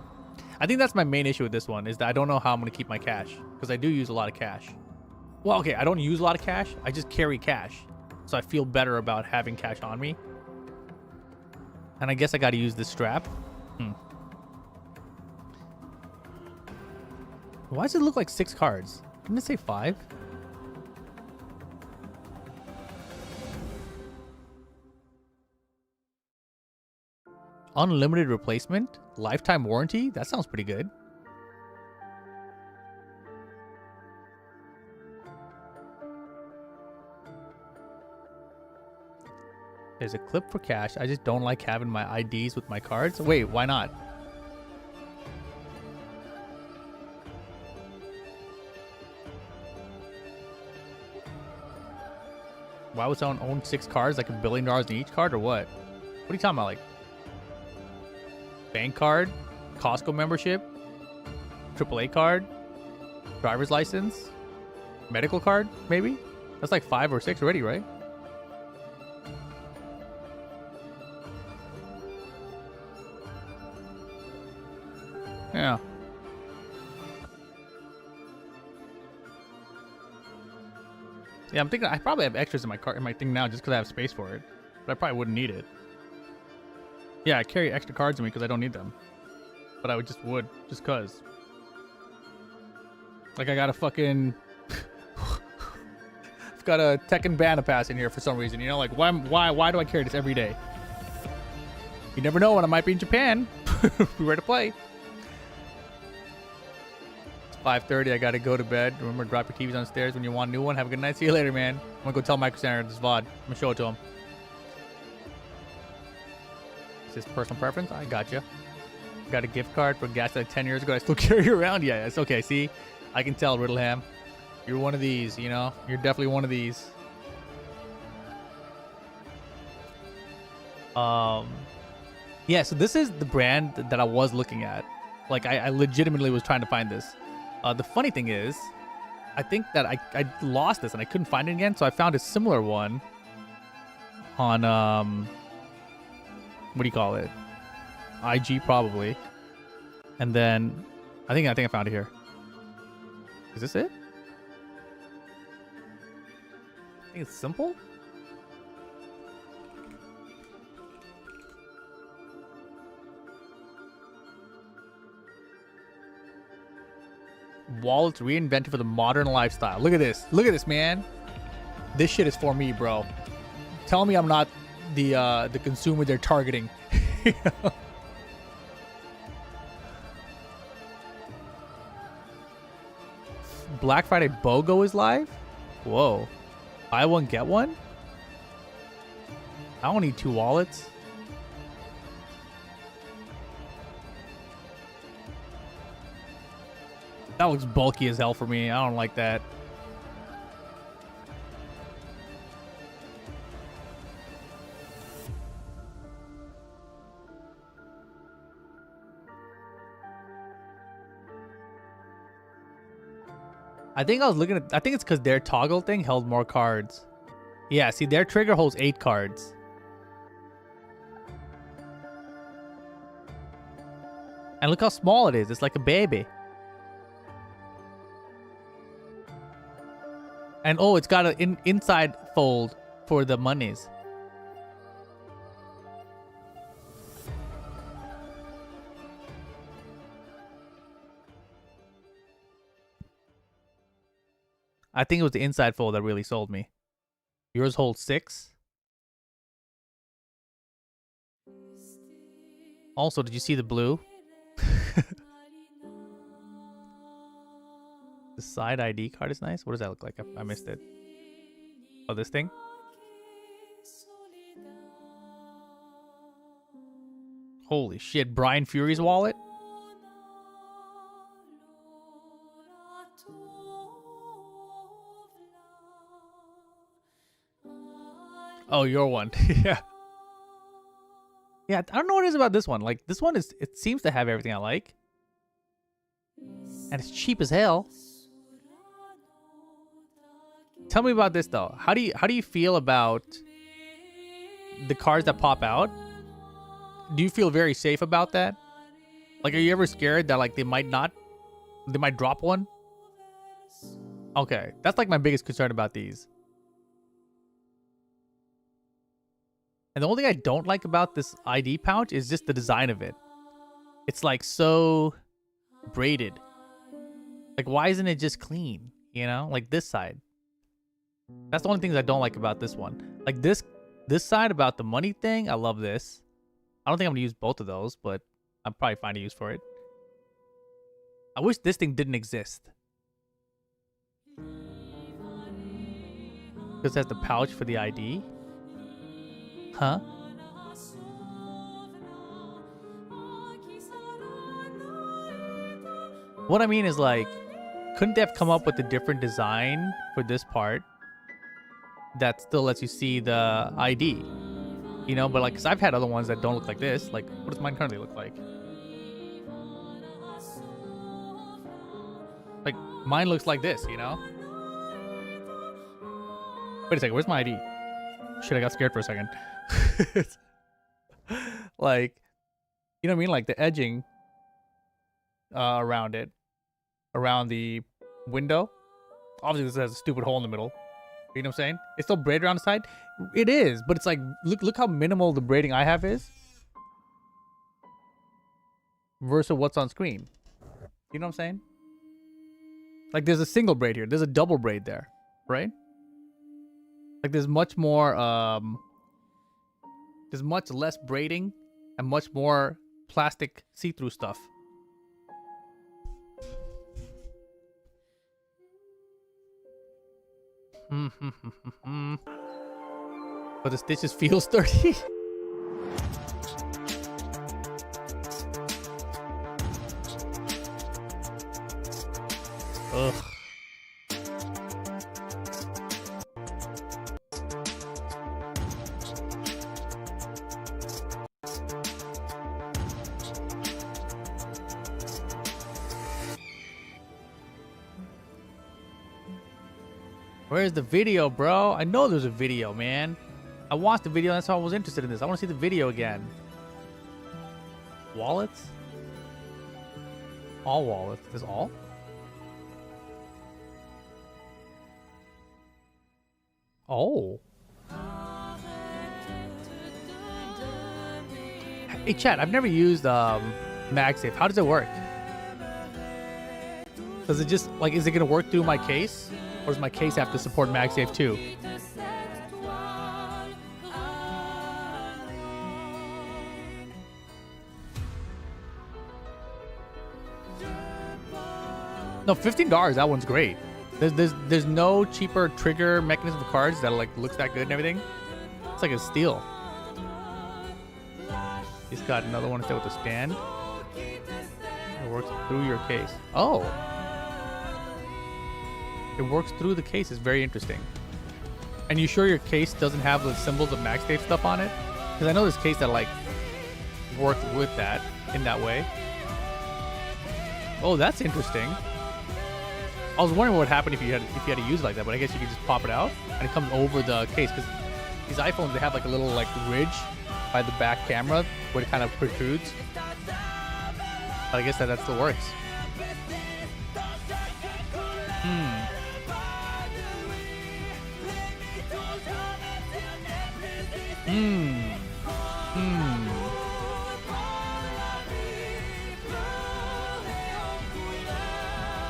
I think that's my main issue with this one, is that I don't know how I'm going to keep my cash, because I do use a lot of cash. Well, okay, I don't use a lot of cash. I just carry cash, so I feel better about having cash on me. And I guess I got to use this strap. Why does it look like 6 cards? Didn't it say 5? Unlimited replacement? Lifetime warranty? That sounds pretty good. There's a clip for cash. I just don't like having my IDs with my cards. Wait, why not? Why would someone own 6 cards, like $1 billion in each card, or what? What are you talking about? Like bank card, Costco membership, AAA card, driver's license, medical card, maybe? That's like 5 or 6 already, right? Yeah. Yeah, I'm thinking I probably have extras in my cart in my thing now just because I have space for it, but I probably wouldn't need it. Yeah, I carry extra cards with me because I don't need them, but I would just cause. Like I got a fucking, I've got a Tekken Banner pass in here for some reason. You know, like why do I carry this every day? You never know when I might be in Japan. Be ready to play. 5:30, I gotta go to bed. Remember, drop your TVs downstairs when you want a new one. Have a good night. See you later, man. I'm gonna go tell Micro Center this VOD. I'm gonna show it to him. Is this personal preference? I gotcha. Got a gift card for gas like 10 years ago. I still carry it around. Yeah, it's okay. See, I can tell, Riddleham. You're one of these, you know? You're definitely one of these. Yeah, so this is the brand that I was looking at. Like, I legitimately was trying to find this. The funny thing is, I think that I lost this and I couldn't find it again, so I found a similar one on, what do you call it? IG, probably. And then, I think I found it here. Is this it? I think it's simple. Wallets reinvented for the modern lifestyle. Look at this. Look at this, man. This shit is for me, bro. Tell me I'm not the consumer they're targeting. Black Friday BOGO is live? Whoa. Buy one, get one? I don't need 2 wallets. That looks bulky as hell for me. I don't like that. I think it's because their toggle thing held more cards. Yeah, see, their trigger holds 8 cards. And look how small it is. It's like a baby. And oh, it's got an inside fold for the monies. I think it was the inside fold that really sold me. Yours holds 6. Also, did you see the blue? The side ID card is nice. What does that look like? I missed it. Oh, this thing? Holy shit, Brian Fury's wallet? Oh, your one. Yeah. Yeah, I don't know what it is about this one. Like, this one it seems to have everything I like. And it's cheap as hell. Tell me about this though. How do you feel about the cards that pop out? Do you feel very safe about that? Like, are you ever scared that like they might drop one? Okay, that's like my biggest concern about these. And the only thing I don't like about this ID pouch is just the design of it. It's like so braided. Like, why isn't it just clean? You know, like this side. That's the only things I don't like about this one. Like this side about the money thing, I love this. I don't think I'm gonna use both of those, but I'm probably fine to use for it. I wish this thing didn't exist. This has the pouch for the ID. Huh? What I mean is, like, couldn't they have come up with a different design for this part that still lets you see the ID? You know, but like, cause I've had other ones that don't look like this. Like, what does mine currently look like? Like, mine looks like this, you know? Wait a second, where's my ID? Shit, I got scared for a second. Like, you know what I mean? Like the edging around it, around the window. Obviously, this has a stupid hole in the middle. You know what I'm saying? It's still braided around the side. It is, but it's like, look how minimal the braiding I have is versus what's on screen. You know what I'm saying? Like, there's a single braid here. There's a double braid there, right? Like, there's much more, there's much less braiding and much more plastic see-through stuff. But the stitches feel sturdy. Ugh. Where's the video, bro? I know there's a video, man. I watched the video, that's why I was interested in this. I want to see the video again. Wallets? All wallets. Is all? Oh. Hey, chat, I've never used MagSafe. How does it work? Does it just, like, is it going to work through my case? Or does my case have to support MagSafe too? No, $15. That one's great. There's no cheaper trigger mechanism for cards that like looks that good and everything. It's like a steal. He's got another one instead with a stand. It works through your case. Oh. It works through the case. It's very interesting. And you sure your case doesn't have the symbols of MagSafe stuff on it? Because I know this case that like worked with that in that way. Oh, that's interesting. I was wondering what would happen if you had to use it like that, but I guess you could just pop it out and it comes over the case. Because these iPhones, they have like a little like ridge by the back camera where it kind of protrudes. But I guess that still works.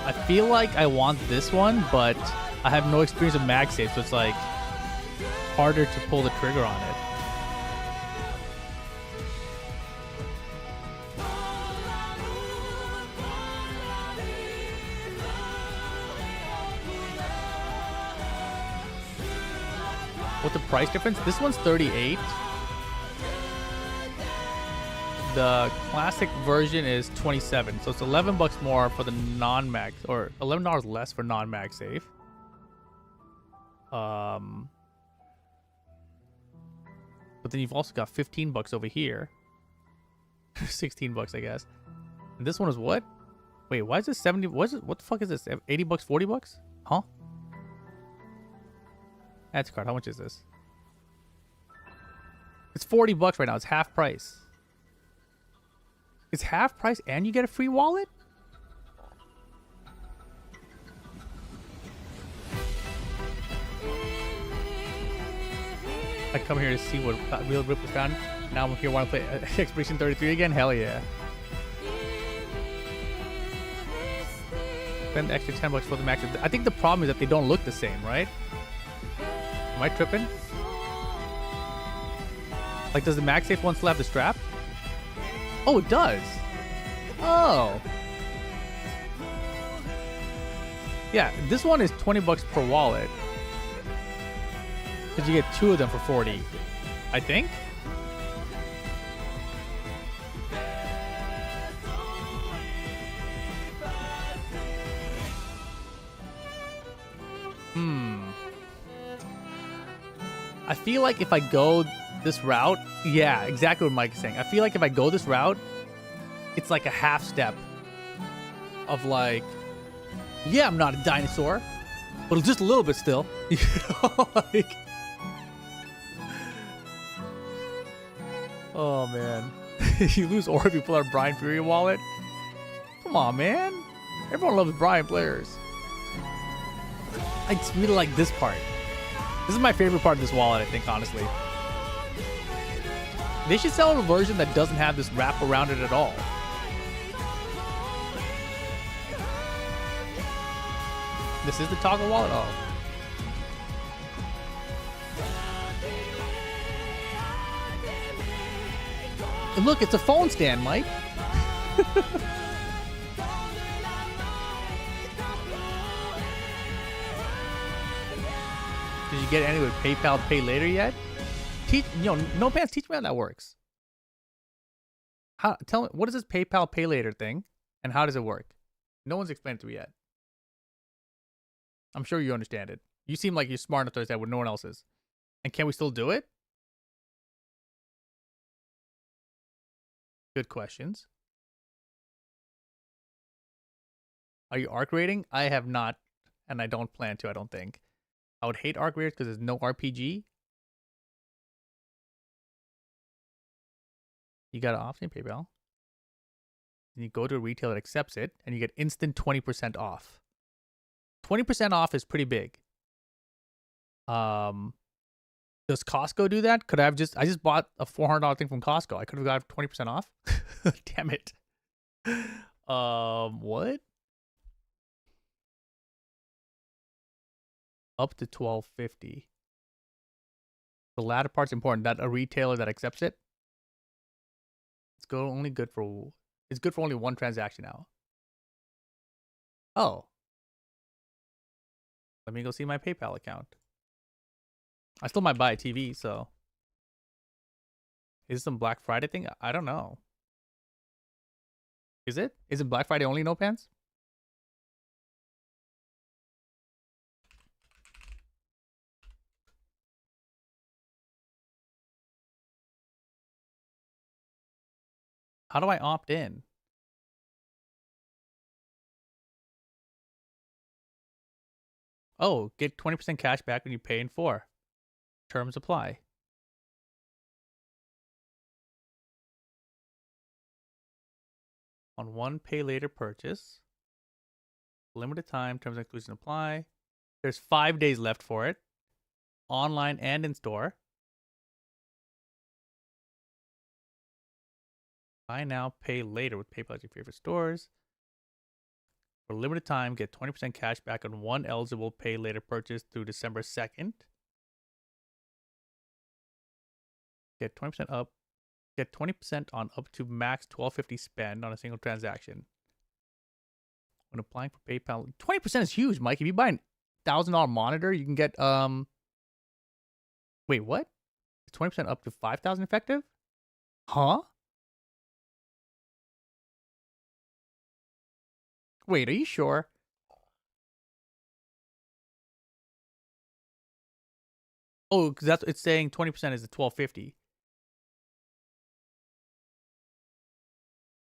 I feel like I want this one, but I have no experience with MagSafe, so it's like harder to pull the trigger on it. What's the price difference? This one's 38. The classic version is 27, so it's 11 bucks more for the non-mag, or $11 less for non-MagSafe. But then you've also got 15 bucks over here. 16 bucks, I guess. And this one is what? Wait, why is this 70? What the fuck is this? 80 bucks, 40 bucks? Huh? That's card. How much is this? It's 40 bucks right now. It's half price. It's half price and you get a free wallet? I come here to see what real Rip was found. Now I'm here want to play Expedition 33 again? Hell yeah. Spend the extra 10 bucks for the max. I think the problem is that they don't look the same, right? Am I tripping? Like, does the MagSafe one still have the strap? Oh, it does. Oh. Yeah, this one is 20 bucks per wallet. Because you get 2 of them for 40. I think? I feel like if I go this route, yeah, exactly what Mike is saying. I feel like if I go this route, it's like a half step of like, yeah, I'm not a dinosaur, but just a little bit still. You know, like, oh man, you lose ore if you pull out a Brian Fury wallet. Come on, man. Everyone loves Brian players. I just really like this part. This is my favorite part of this wallet, I think, honestly. They should sell a version that doesn't have this wrap around it at all. This is the toggle wallet? Oh. And look, it's a phone stand, Mike. Did you get any with PayPal Pay Later yet? No pants. Teach me how that works. Tell me, what is this PayPal Pay Later thing, and how does it work? No one's explained it to me yet. I'm sure you understand it. You seem like you're smart enough to understand what no one else is. And can we still do it? Good questions. Are you arc rating? I have not, and I don't plan to. I don't think. I would hate arc raiders because there's no RPG. You got an option PayPal. And you go to a retailer that accepts it, and you get instant 20% off. 20% off is pretty big. Does Costco do that? I just bought a $400 thing from Costco. I could have got 20% off. Damn it. What? Up to $12.50. The latter part's important. That a retailer that accepts it. It's good for only one transaction now. Oh. Let me go see my PayPal account. I still might buy a TV, so. Is it some Black Friday thing? I don't know. Is it? Is it Black Friday only, no pants? How do I opt in? Oh, get 20% cash back when you pay in 4. Terms apply. On one pay later purchase. Limited time, terms and conditions apply. There's 5 days left for it. Online and in store. Buy now, pay later with PayPal at your favorite stores. For a limited time, get 20% cash back on one eligible pay later purchase through December 2nd. Get 20% up. Get 20% on up to max $12.50 spend on a single transaction. When applying for PayPal, 20% is huge, Mike. If you buy an $1,000 monitor, you can get wait, what? 20% up to 5,000 effective? Huh? Wait, are you sure? Oh, because that's it's saying 20% is the 1250.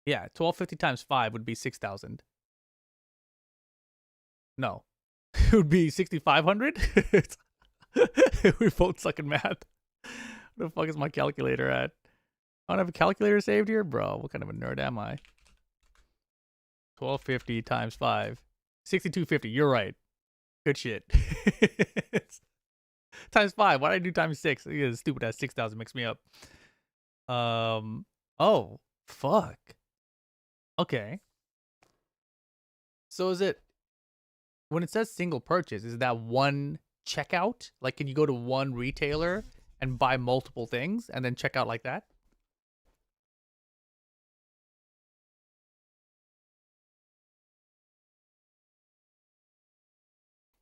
Yeah, 1250 times 5 would be 6,000. No. It would be 6,500? We both suck in math. Where the fuck is my calculator at? I don't have a calculator saved here? Bro, what kind of a nerd am I? 1250 times 5. 6250. You're right. Good shit. Times 5. Why did I do times 6? Stupid ass 6,000 mixed me up. Oh, fuck. Okay. So is it, when it says single purchase, is that one checkout? Like, can you go to one retailer and buy multiple things and then check out like that?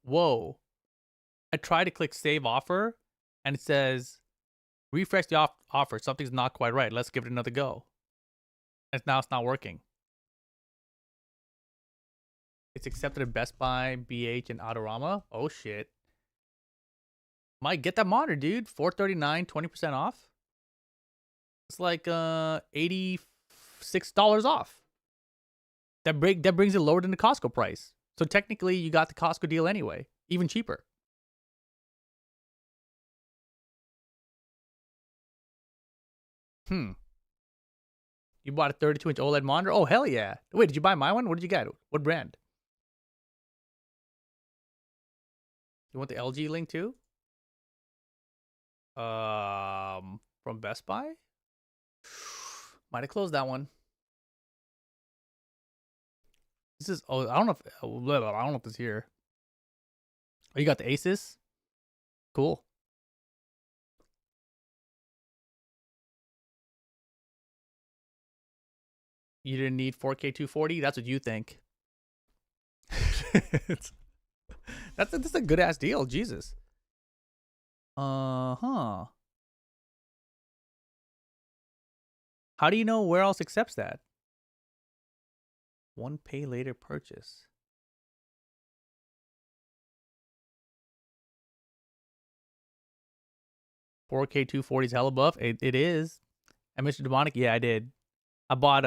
Whoa. I tried to click save offer and it says refresh the offer. Something's not quite right. Let's give it another go. And now it's not working. It's accepted at Best Buy, BH, and Autorama. Oh shit. Mike, get that monitor, dude. $439, 20% off. It's like $86 off. That brings it lower than the Costco price. So technically you got the Costco deal anyway, even cheaper. You bought a 32-inch OLED monitor? Oh, hell yeah. Wait, did you buy my one? What did you get? What brand? You want the LG link too? From Best Buy? Might have closed that one. This is, oh, I don't know if it's here. Oh, you got the Asus? Cool. You didn't need 4K 240? That's what you think. That's a good ass deal. Jesus. How do you know where else accepts that? One pay later purchase. $4K 240 is hella buff. It is. And Mr. Demonic, yeah, I did. I bought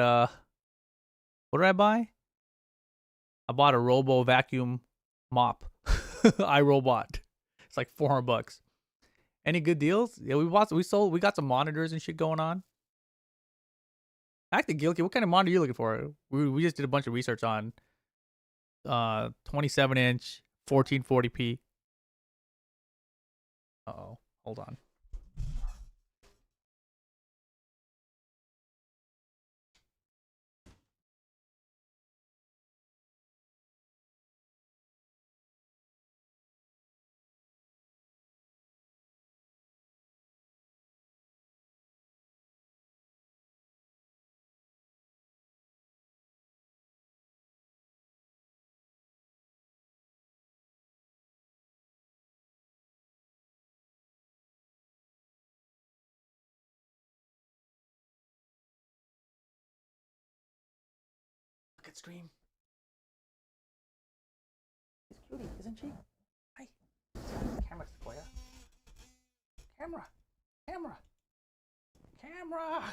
what did I buy? I bought a Robo vacuum mop. iRobot. It's like $400. Any good deals? Yeah, we got some monitors and shit going on. Acting Gilky, what kind of monitor are you looking for? We just did a bunch of research on 27-inch 1440p. Uh-oh. Hold on. Look at stream. She's cutie, isn't she? Hi. Camera, Sequoia. Camera. Camera. Camera.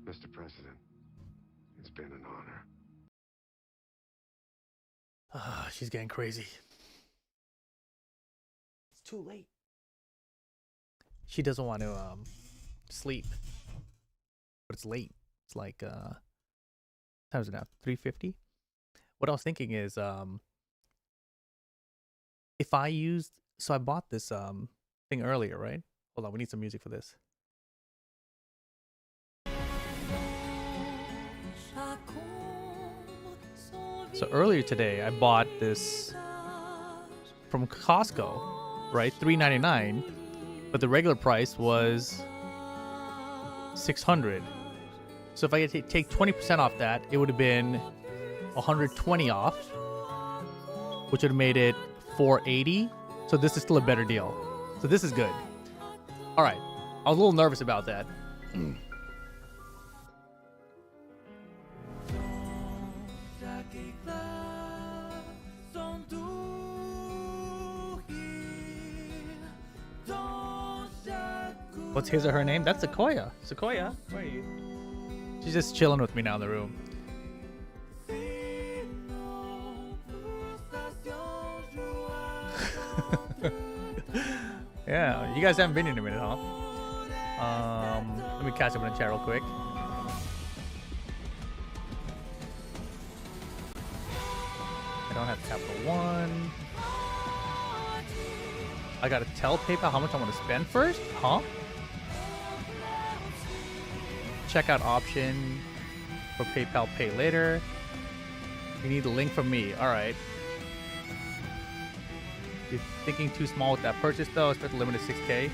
Mr. President, it's been an honor. She's getting crazy. It's too late. She doesn't want to sleep. But it's late. It's like what time is it now? 3:50? What I was thinking is if I used, so I bought this thing earlier, right? Hold on, we need some music for this. So earlier today, I bought this from Costco, right? $3.99, but the regular price was $600. So if I could take 20% off that, it would have been $120 off, which would have made it $480. So this is still a better deal. So this is good. All right, I was a little nervous about that. What's his or her name? That's Sequoia. Sequoia, where are you? She's just chilling with me now in the room. Yeah, you guys haven't been in a minute, huh? Let me catch up in the chat real quick. I don't have Capital One. I gotta tell PayPal how much I want to spend first? Huh? Checkout option for PayPal Pay Later. You need a link from me. All right. You're thinking too small with that purchase though. It's limited to 6K.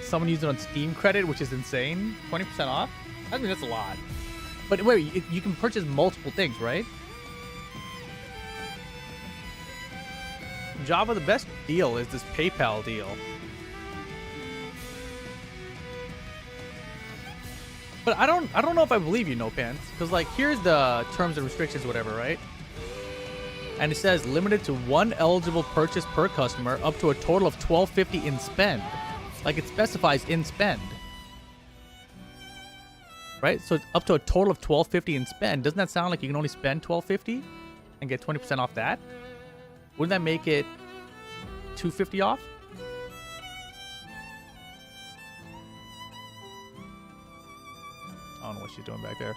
Someone used it on Steam credit, which is insane. 20% off? I mean, that's a lot. But wait, you can purchase multiple things, right? Java, the best deal is this PayPal deal. But I don't know if I believe you, No Pants, because like here's the terms and restrictions, whatever, right? And it says limited to one eligible purchase per customer, up to a total of $12.50 in spend. Like it specifies in spend, right? So it's up to a total of $12.50 in spend. Doesn't that sound like you can only spend $12.50 and get 20% off that? Wouldn't that make it $2.50 off? I don't know what she's doing back there.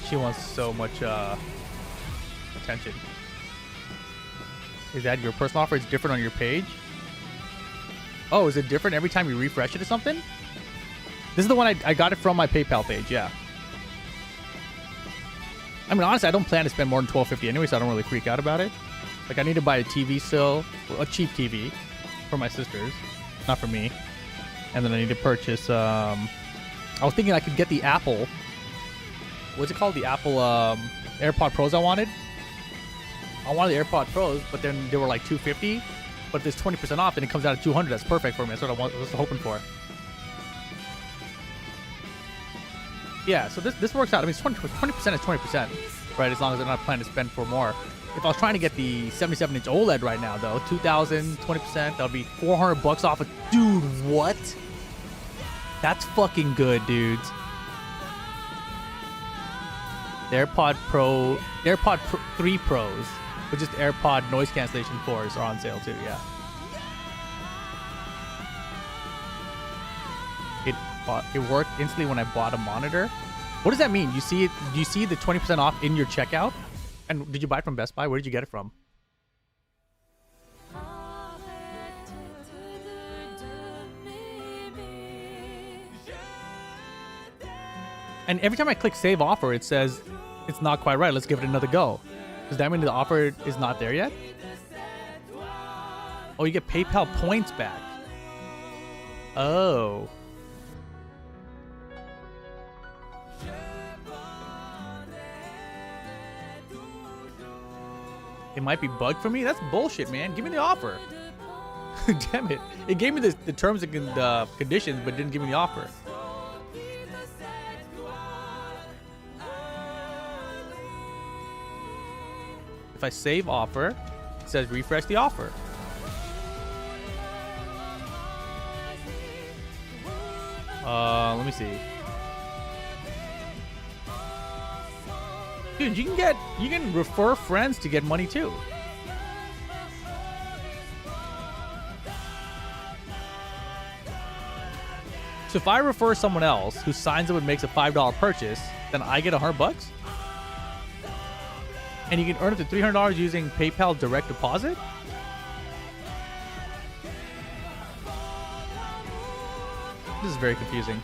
She wants so much attention. Is that your personal offer? It's different on your page? Oh, is it different every time you refresh it or something? This is the one I got it from my PayPal page, yeah. I mean, honestly, I don't plan to spend more than $12.50 anyway, so I don't really freak out about it. Like, I need to buy a TV still, a cheap TV for my sisters, not for me. And then I need to purchase, I was thinking I could get the Apple, what's it called? The Apple AirPod Pros I wanted. I wanted the AirPod Pros, but then they were like $250. But if there's 20% off, then it comes out at $200. That's perfect for me. That's what I was hoping for. Yeah, so this works out. I mean, 20% is 20%, right? As long as they're not planning to spend for more. If I was trying to get the 77-inch OLED right now, though, 2,000, 20%, that'll be $400 off. Dude, what? That's fucking good, dudes. The AirPod 3 Pros, which is the AirPod noise cancellation 4s, are on sale too. Yeah. It worked instantly when I bought a monitor. What does that mean? You see it? Do you see the 20% off in your checkout? And did you buy it from Best Buy? Where did you get it from? And every time I click save offer, it says it's not quite right. Let's give it another go. Does that mean the offer is not there yet? Oh, you get PayPal points back. Oh. It might be bugged for me. That's bullshit, man. Give me the offer. Damn it. It gave me the terms and conditions, but didn't give me the offer. If I save offer, it says refresh the offer. Let me see. Dude, you can refer friends to get money too. So if I refer someone else who signs up and makes a $5 purchase, then I get $100. And you can earn up to $300 using PayPal direct deposit. This is very confusing.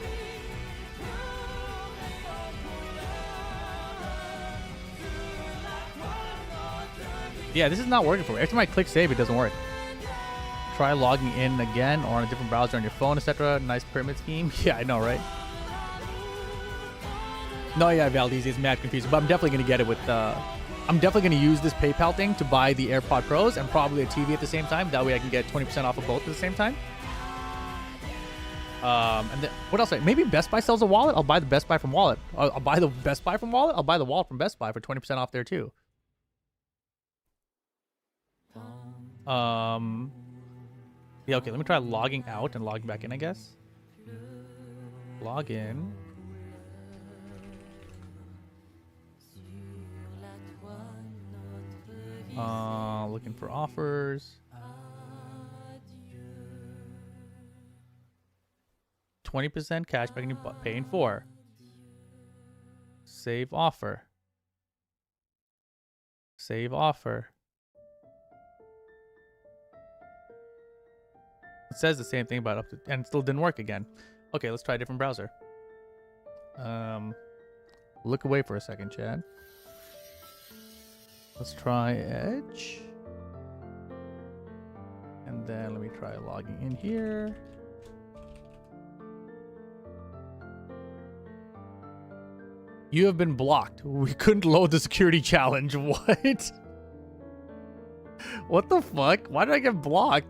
Yeah, this is not working for me. Every time I click save, it doesn't work. Try logging in again or on a different browser on your phone, etc. Nice pyramid scheme. Yeah, I know, right? No, yeah, Valdez is mad confusing, but I'm definitely going to get it with... I'm definitely going to use this PayPal thing to buy the AirPod Pros and probably a TV at the same time. That way I can get 20% off of both at the same time. And then, what else? Maybe Best Buy sells a wallet. I'll buy the Best Buy from Wallet. I'll buy the Best Buy from Wallet. I'll buy the wallet from Best Buy for 20% off there too. Yeah, okay, let me try logging out and logging back in, I guess. Log in. Looking for offers. 20% cashback and you're paying for. Save offer. Save offer. It says the same thing about up to, and it still didn't work again. Okay, let's try a different browser. Look away for a second, Chad. Let's try Edge. And then let me try logging in here. You have been blocked. We couldn't load the security challenge. What? What the fuck? Why did I get blocked?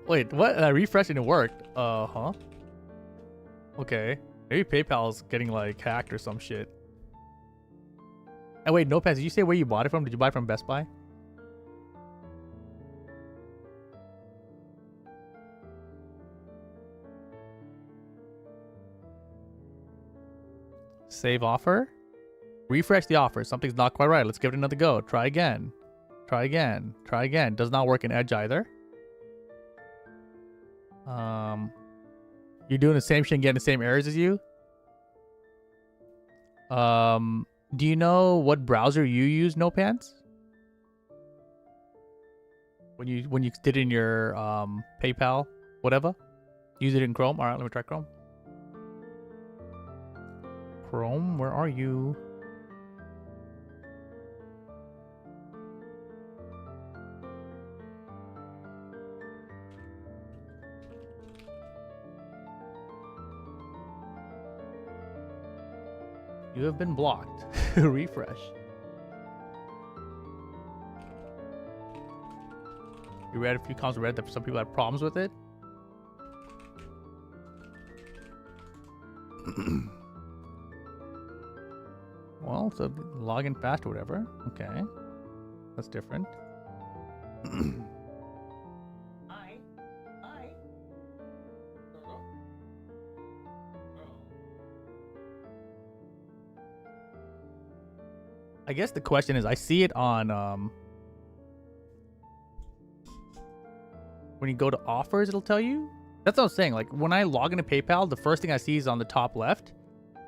Wait, what? I refreshed and it worked. Huh? Okay. Maybe PayPal's getting like hacked or some shit. And wait, Notepad, did you say where you bought it from? Did you buy it from Best Buy? Save offer? Refresh the offer. Something's not quite right. Let's give it another go. Try again. Try again. Try again. Does not work in Edge either. You're doing the same shit and getting the same errors as you? Do you know what browser you use, Nopants? When you did it in your PayPal, whatever? Use it in Chrome? Alright, let me try Chrome. Chrome, where are you? You have been blocked. Refresh. You read a few comments, read that some people had problems with it. Well, so log in fast or whatever. Okay. That's different. I guess the question is, I see it on when you go to offers, it'll tell you. That's what I'm saying. Like when I log into PayPal, the first thing I see is on the top left,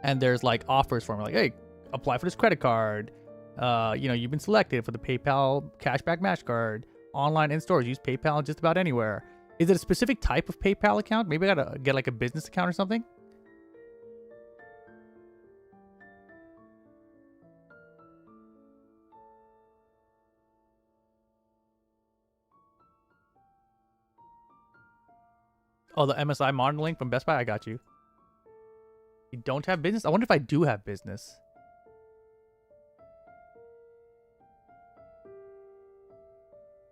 and there's like offers for me. Like, hey, apply for this credit card. You know, you've been selected for the PayPal cashback match card. Online in stores, use PayPal just about anywhere. Is it a specific type of PayPal account? Maybe I gotta get like a business account or something. Oh, the MSI modeling from Best Buy? I got you. You don't have business? I wonder if I do have business.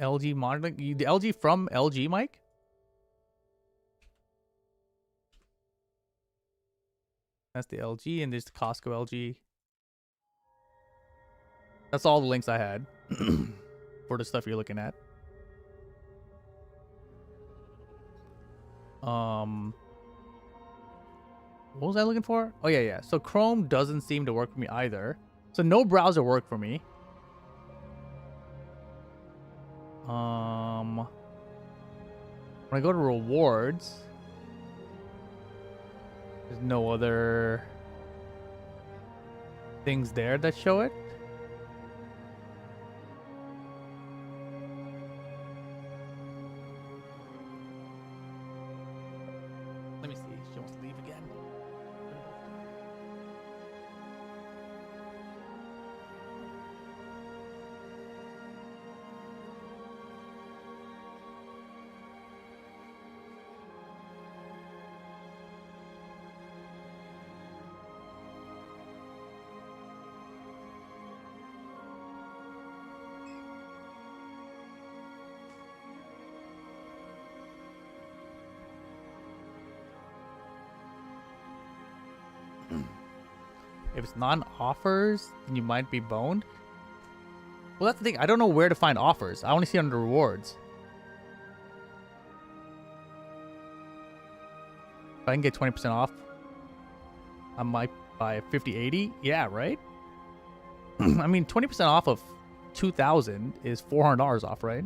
LG modeling? The LG from LG, Mike? That's the LG, and there's the Costco LG. That's all the links I had. for the stuff you're looking at. What was I looking for? Oh yeah. So Chrome doesn't seem to work for me either. So no browser worked for me. When I go to rewards, there's no other things there that show it. Let me see. She wants to leave again. If it's non-offers, then you might be boned. Well, that's the thing. I don't know where to find offers. I only see it under rewards. If I can get 20% off, I might buy 50/80. Yeah, right? I mean, 20% off of 2,000 is $400 off, right?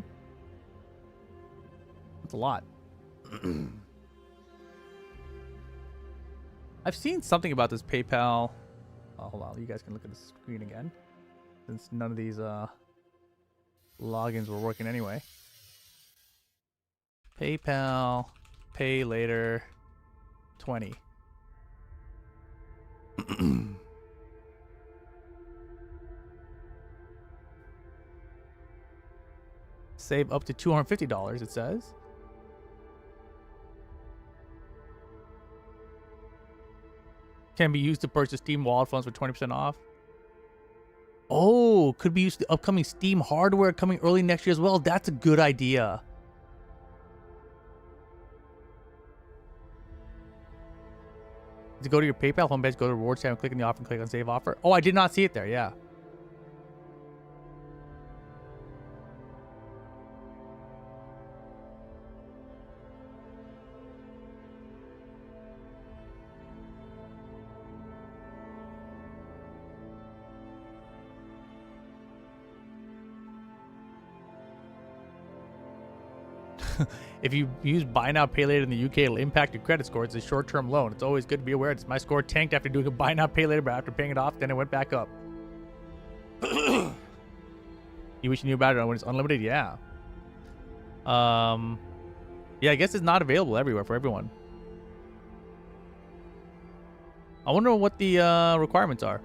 That's a lot. I've seen something about this PayPal. Oh, hold on. You guys can look at the screen again, since none of these logins were working anyway. PayPal, pay later, 20. Save up to $250, it says. Can be used to purchase Steam wallet funds for 20% off. Oh, could be used to upcoming Steam hardware coming early next year as well. That's a good idea. To go to your PayPal homepage, go to rewards tab and click on the offer and click on save offer. Oh, I did not see it there. Yeah. If you use buy now, pay later in the UK, it'll impact your credit score. It's a short-term loan. It's always good to be aware. My score tanked after doing a buy now, pay later, but after paying it off, then it went back up. You wish you knew about it when it's unlimited? Yeah. Yeah, I guess it's not available everywhere for everyone. I wonder what the requirements are.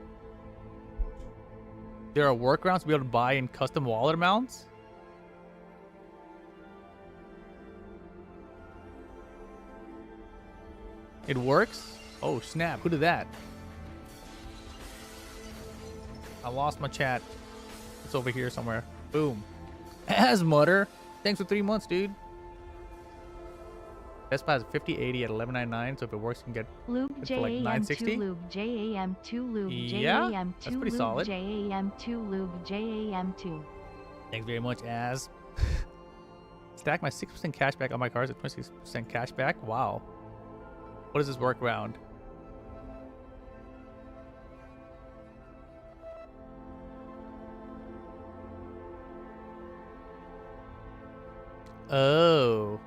There are workarounds to be able to buy in custom wallet amounts. It works? Oh, snap. Who did that? I lost my chat. It's over here somewhere. Boom. Asmutter. Thanks for 3 months, dude. Best Buy is 50/80 at $11.99. So if it works, you can get Lube it for like $9.60. JAM2 Lube JAM2 Lube Yeah, JAM2 that's pretty Lube solid. JAM2 Lube JAM2. Thanks very much, Az. Stack my 6% cash back on my cars at 26% cash back. Wow. What does this work around? Oh.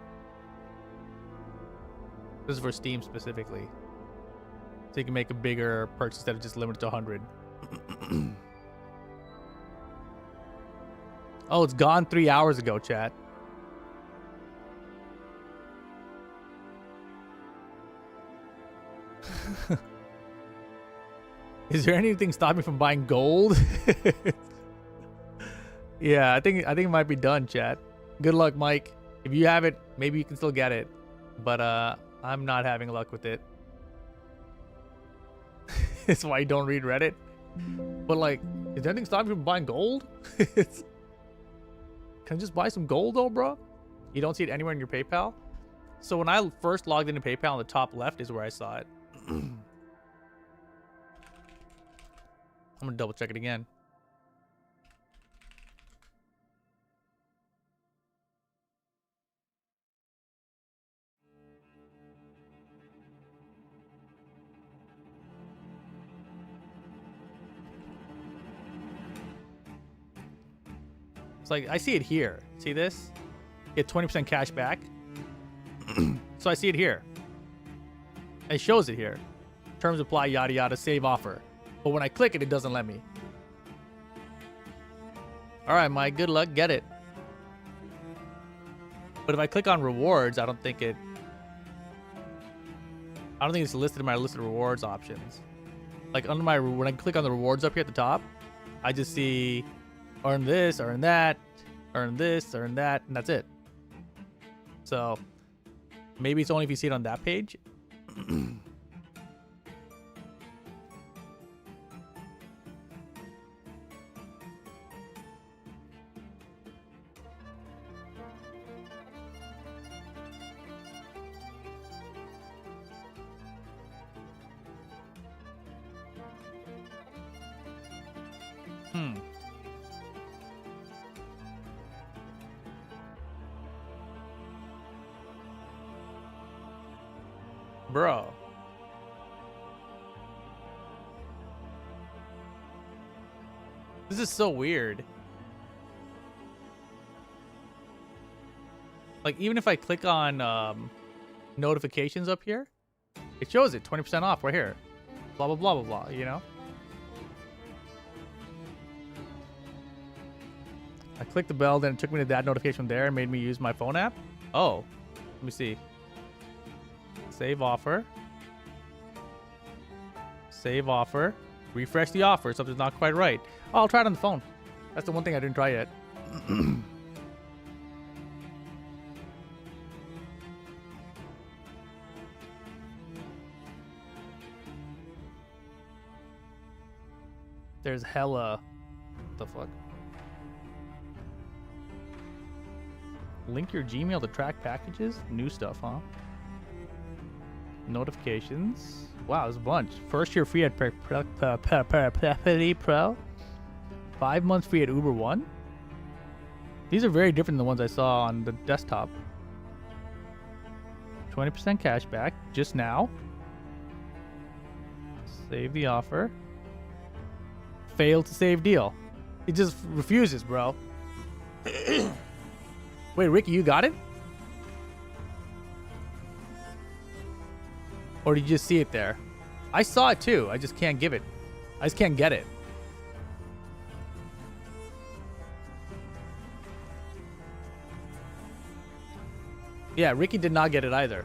This is for Steam specifically. So you can make a bigger purchase instead of just limited to 100. Oh, it's gone 3 hours ago, chat. Is there anything stopping me from buying gold? Yeah, I think it might be done, chat. Good luck, Mike. If you have it, maybe you can still get it. But I'm not having luck with it. That's why you don't read Reddit. But like, is there anything stopping you from buying gold? Can I just buy some gold though, bro? You don't see it anywhere in your PayPal? So when I first logged into PayPal, on the top left is where I saw it. I'm gonna double check it again. It's like, I see it here. See this? Get 20% cash back. So I see it here. It shows it here. Terms apply, yada yada, save offer. But when I click it, it doesn't let me. Alright, Mike, good luck, get it. But if I click on rewards, I don't think it's listed in my listed rewards options. Like under my, when I click on the rewards up here at the top, I just see earn this, earn that, earn this, earn that, and that's it. So maybe it's only if you see it on that page. Bro. This is so weird. Like, even if I click on notifications up here, it shows it 20% off right here. Blah, blah, blah, blah, blah, you know? I clicked the bell, then it took me to that notification there and made me use my phone app. Oh, let me see. Save offer. Save offer. Refresh the offer. Something's not quite right. Oh, I'll try it on the phone. That's the one thing I didn't try yet. There's hella... What the fuck? Link your Gmail to track packages? New stuff, huh? Notifications. Wow, there's a bunch. First year free at Pro. 5 months free at Uber One. These are very different than the ones I saw on the desktop. 20% cash back just now. Save the offer. Failed to save deal. It just refuses, bro. Wait, Ricky, you got it? Or did you just see it there? I saw it too. I just can't give it. I just can't get it. Yeah, Ricky did not get it either.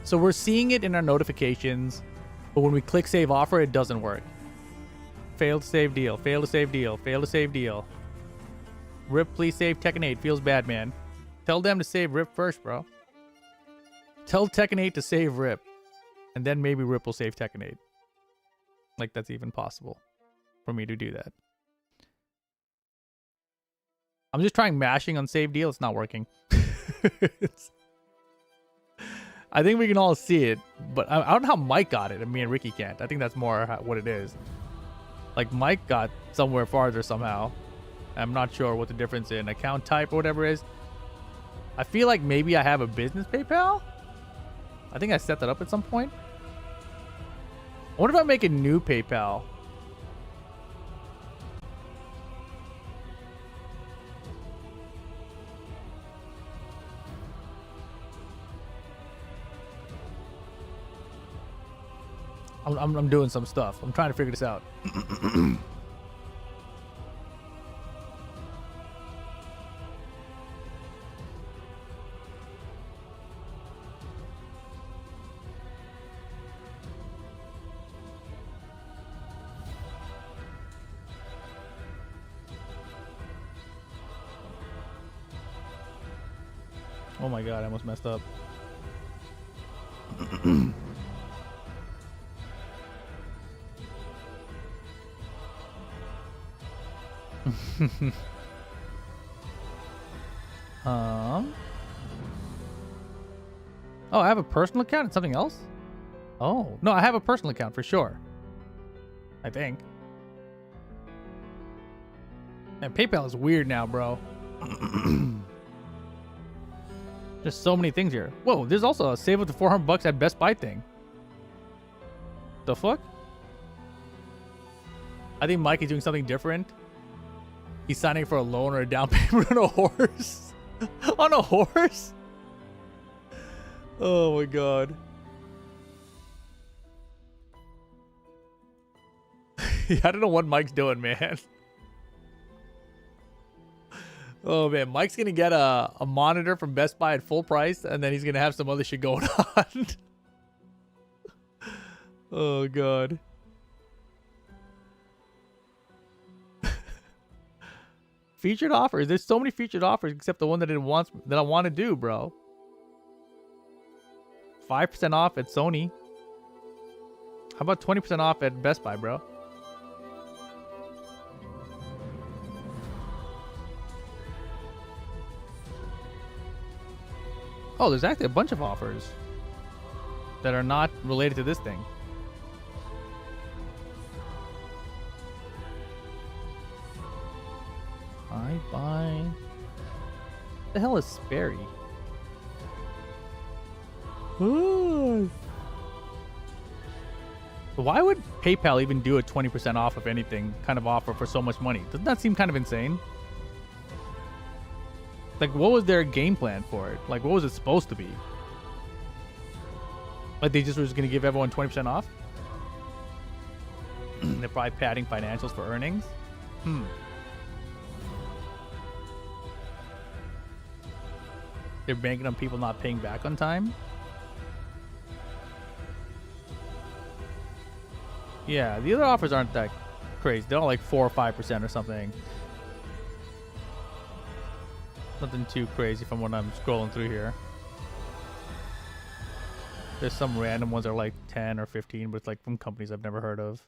So we're seeing it in our notifications, but when we click save offer, it doesn't work. Failed to save deal. Failed to save deal. Failed to save deal. Rip, please save Tekken 8. Feels bad, man. Tell them to save Rip first, bro. Tell Tekken 8 to save Rip. And then maybe Rip will save Tekken 8. Like, that's even possible for me to do that. I'm just trying mashing on save deal. It's not working. I think we can all see it, but I don't know how Mike got it and me and Ricky can't. I think that's more what it is. Like, Mike got somewhere farther somehow. I'm not sure what the difference in account type or whatever is. I feel like maybe I have a business PayPal. I think I set that up at some point. I wonder if I make a new PayPal. I'm doing some stuff. I'm trying to figure this out. Oh my god, I almost messed up. Oh, I have a personal account and something else? Oh, no, I have a personal account for sure. I think. And PayPal is weird now, bro. There's so many things here. Whoa, there's also a save up to $400 at Best Buy thing. The fuck? I think Mike is doing something different. He's signing for a loan or a down payment on a horse. On a horse? Oh my god. I don't know what Mike's doing, man. Oh man, Mike's gonna get a monitor from Best Buy at full price, and then he's gonna have some other shit going on. Oh god. Featured offers. There's so many featured offers, except the one that I want to do, bro. 5% off at Sony. How about 20% off at Best Buy, bro? Oh, there's actually a bunch of offers that are not related to this thing. I buy. What the hell is Sperry? Ooh. Why would PayPal even do a 20% off of anything kind of offer for so much money? Doesn't that seem kind of insane? Like, what was their game plan for it? Like, what was it supposed to be? Like, they just were just going to give everyone 20% off? They're probably padding financials for earnings? They're banking on people not paying back on time? Yeah, the other offers aren't that crazy. They're all like 4 or 5% or something. Nothing too crazy from what I'm scrolling through here. There's some random ones that are like 10 or 15, but it's like from companies I've never heard of.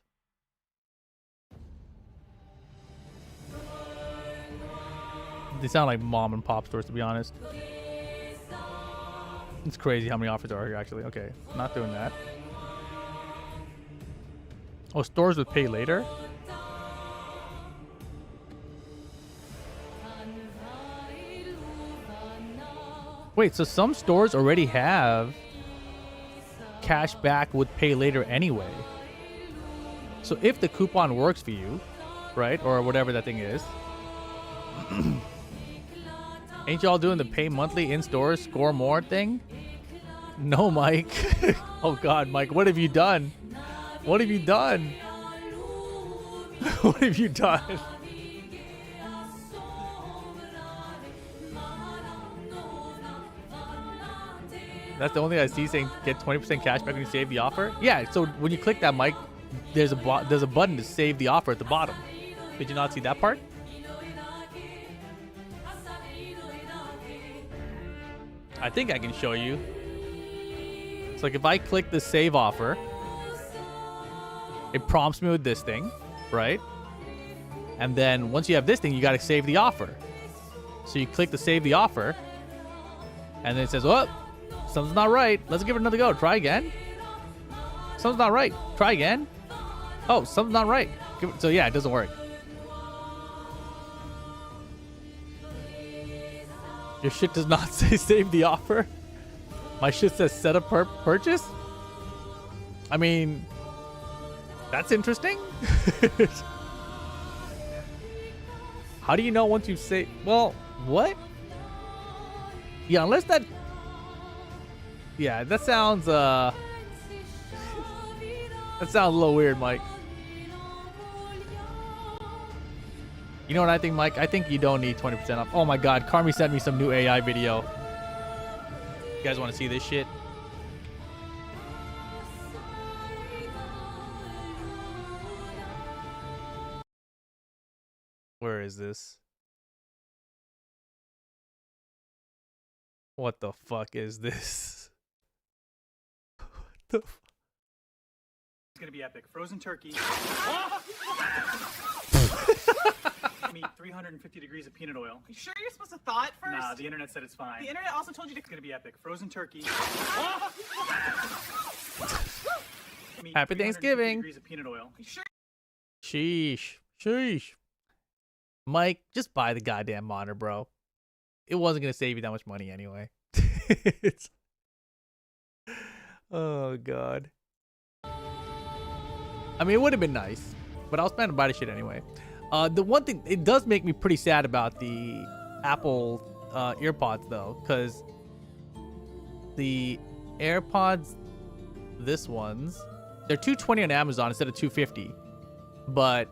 They sound like mom and pop stores, to be honest. It's crazy how many offers there are here, actually. Okay, not doing that. Oh, stores with pay later? Wait, so some stores already have cash back with pay later anyway. So if the coupon works for you, right, or whatever that thing is, ain't y'all doing the pay monthly in stores, score more thing? No, Mike. Oh God, Mike, what have you done? What have you done? What have you done? That's the only thing I see saying get 20% cash back when you save the offer. Yeah, so when you click that, Mike, there's a button to save the offer at the bottom. Did you not see that part? I think I can show you. It's like if I click the save offer, it prompts me with this thing, right? And then once you have this thing, you got to save the offer. So you click the save the offer, and then it says, oh, something's not right. Let's give it another go. Try again. Something's not right. Try again. Oh, something's not right. So yeah, it doesn't work. Your shit does not say save the offer. My shit says set up purchase. I mean, that's interesting. How do you know once you say, well, what? Yeah, unless that, yeah, that sounds that sounds a little weird, Mike. You know what I think, Mike? I think you don't need 20% off. Oh my God, Carmi sent me some new AI video. You guys want to see this shit? Where is this? What the fuck is this? What the fuck? It's gonna be epic. Frozen turkey. Meat 350 degrees of peanut oil. You sure you're supposed to thaw it first? Nah, the internet said it's fine. The internet also told you to. It's gonna be epic. Frozen turkey. Meat, Happy 350 Thanksgiving. Degrees of peanut oil. You sure? Sheesh. Sheesh. Mike, just buy the goddamn monitor, bro. It wasn't going to save you that much money anyway. It's... Oh, God. I mean, it would have been nice, but I was planning to buy the shit anyway. The one thing, it does make me pretty sad about the Apple EarPods though, because the AirPods, this ones, they're $220 on Amazon instead of $250, but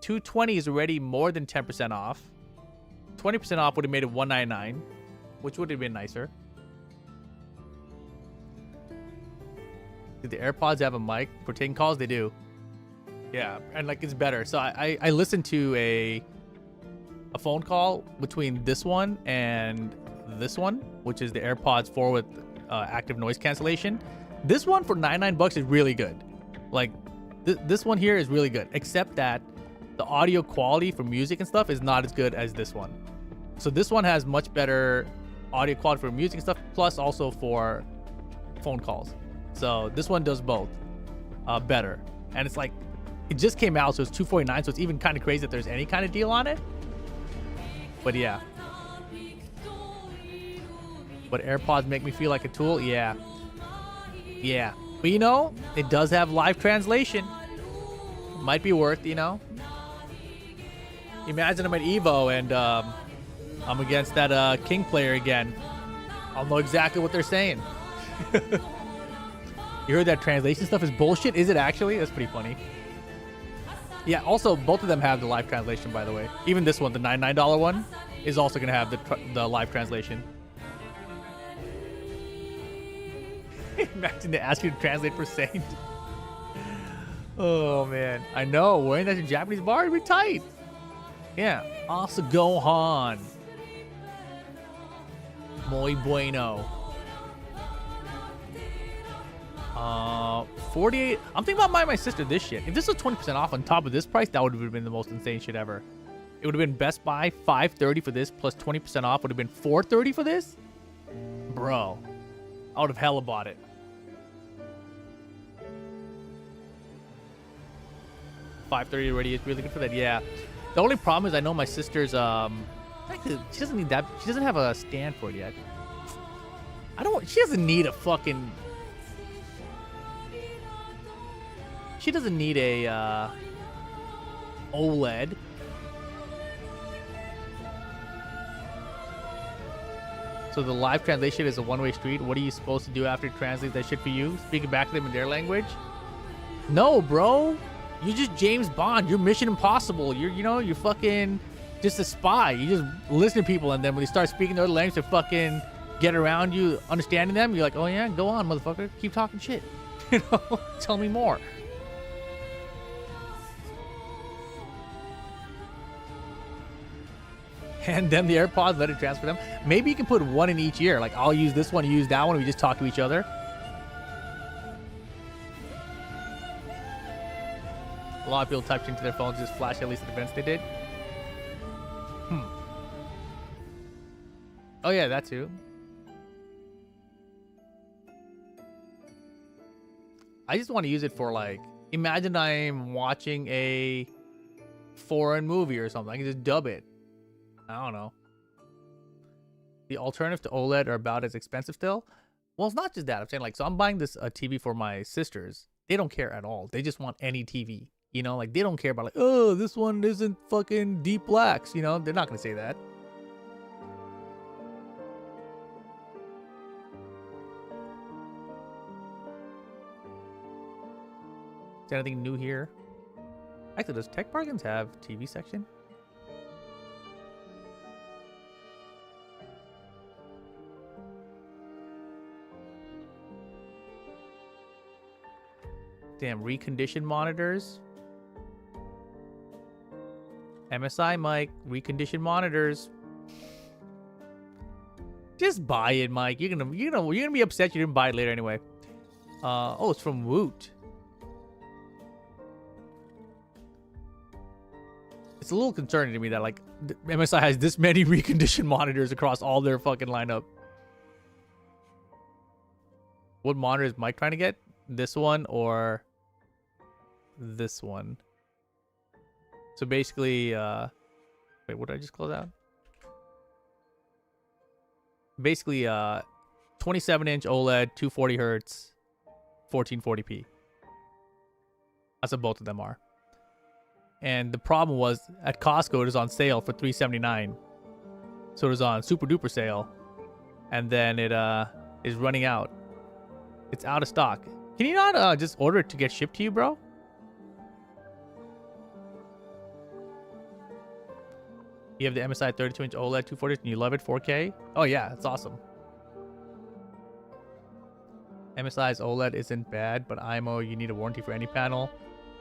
$220 is already more than 10% off. 20% off would have made it $199, which would have been nicer. Do the AirPods have a mic for taking calls? They do. Yeah, and like it's better. So I listened to a phone call between this one and this one, which is the AirPods 4 with active noise cancellation. This one for $99 is really good. Like this one here is really good, except that the audio quality for music and stuff is not as good as this one. So this one has much better audio quality for music and stuff, plus also for phone calls. So this one does both better. And it's like, it just came out, so it's $249, so it's even kind of crazy that there's any kind of deal on it. But yeah. But AirPods make me feel like a tool? Yeah. Yeah. But you know, it does have live translation. Might be worth, you know. Imagine I'm at Evo and I'm against that King player again. I'll know exactly what they're saying. You heard that translation stuff is bullshit? Is it actually? That's pretty funny. Yeah, also, both of them have the live translation, by the way. Even this one, the $99 one, is also going to have the live translation. Imagine they ask you to translate for Saint. Oh, man. I know. Wearing that in Japanese bar would be tight. Yeah. Also, Gohan. Muy bueno. 48. I'm thinking about buying my sister this shit. If this was 20% off on top of this price, that would have been the most insane shit ever. It would have been Best Buy $530 for this plus 20% off would have been $430 for this. Bro, I would have hella bought it. $530 already is really good for that. Yeah. The only problem is I know my sister's actually, she doesn't need that. She doesn't have a stand for it yet. She doesn't need a fucking. She doesn't need a OLED. So the live translation is a one-way street. What are you supposed to do after you translate that shit for you? Speak it back to them in their language? No, bro. You're just James Bond. You're Mission Impossible. You're fucking just a spy. You just listen to people, and then when they start speaking their language to fucking get around you, understanding them, you're like, oh yeah, go on, motherfucker. Keep talking shit. Tell me more. Hand them the AirPods, let it transfer them. Maybe you can put one in each ear. Like, I'll use this one, you use that one, we just talk to each other. A lot of people typed into their phones, just flash at least the events they did. Oh yeah, that too. I just want to use it for, like, imagine I'm watching a foreign movie or something. I can just dub it. I don't know. The alternative to OLED are about as expensive still. Well, it's not just that. I'm saying, like, so I'm buying this TV for my sisters. They don't care at all. They just want any TV. You know, like, they don't care about, like, oh, this one isn't fucking deep blacks. You know, they're not going to say that. Is there anything new here? Actually, does Tech Bargains have TV section? Damn, reconditioned monitors. MSI Mike, reconditioned monitors. Just buy it, Mike. You're gonna be upset you didn't buy it later anyway. Oh, it's from Woot. It's a little concerning to me that, like, MSI has this many reconditioned monitors across all their fucking lineup. What monitor is Mike trying to get? This one or this one? So basically, wait, what did I just close out? Basically, 27-inch OLED, 240 hertz, 1440p. That's what both of them are. And the problem was at Costco it was on sale for $3.79. So it was on super duper sale. And then it is running out. It's out of stock. Can you not just order it to get shipped to you, bro? You have the MSI 32-inch OLED 240 and you love it 4K? Oh yeah, that's awesome. MSI's OLED isn't bad, but IMO, you need a warranty for any panel.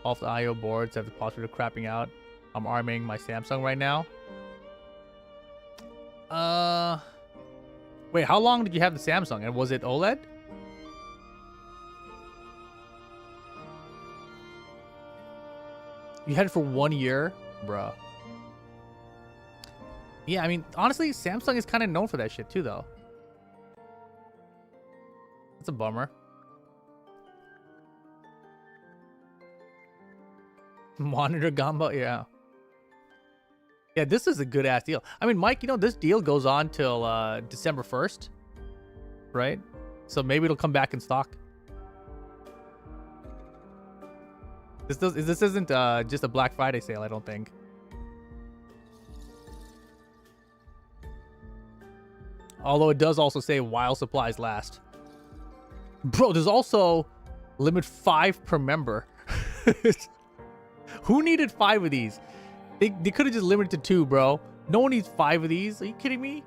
All of the IO boards have the possibility of crapping out. I'm arming my Samsung right now. Wait, how long did you have the Samsung? And was it OLED? You had it for 1 year? Bruh. Yeah, I mean, honestly, Samsung is kind of known for that shit too, though. That's a bummer. Monitor Gamba, yeah. Yeah, this is a good ass deal. I mean, Mike, you know, this deal goes on till December 1st, right? So maybe it'll come back in stock. This isn't just a Black Friday sale, I don't think. Although it does also say while supplies last. Bro, there's also limit 5 per member. Who needed 5 of these? They could have just limited to 2, bro. No one needs 5 of these. Are you kidding me?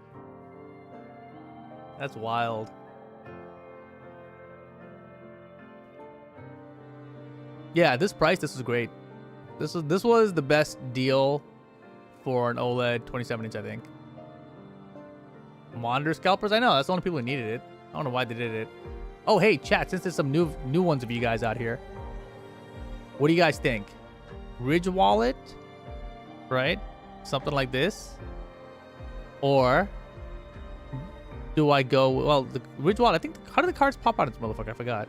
That's wild. Yeah, this price, this was great. This was the best deal for an OLED 27-inch, I think. Monitor scalpers? I know, that's the only people who needed it. I don't know why they did it. Oh, hey, chat, since there's some new ones of you guys out here. What do you guys think? Ridge wallet? Right? Something like this? Or do I go... Well, the Ridge wallet, I think... How do the cards pop out of this motherfucker? I forgot.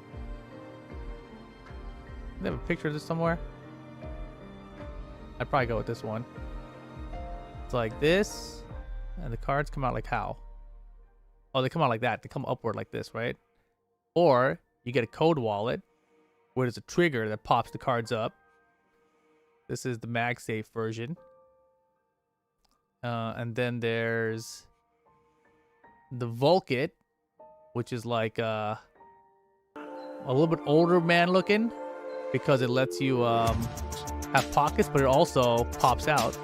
They have a picture of this somewhere? I'd probably go with this one. It's like this. And the cards come out like how? Oh, they come out like that. They come upward like this, right? Or you get a code wallet where there's a trigger that pops the cards up. This is the MagSafe version. And then there's the Vulkit, which is like a little bit older man looking because it lets you have pockets, but it also pops out.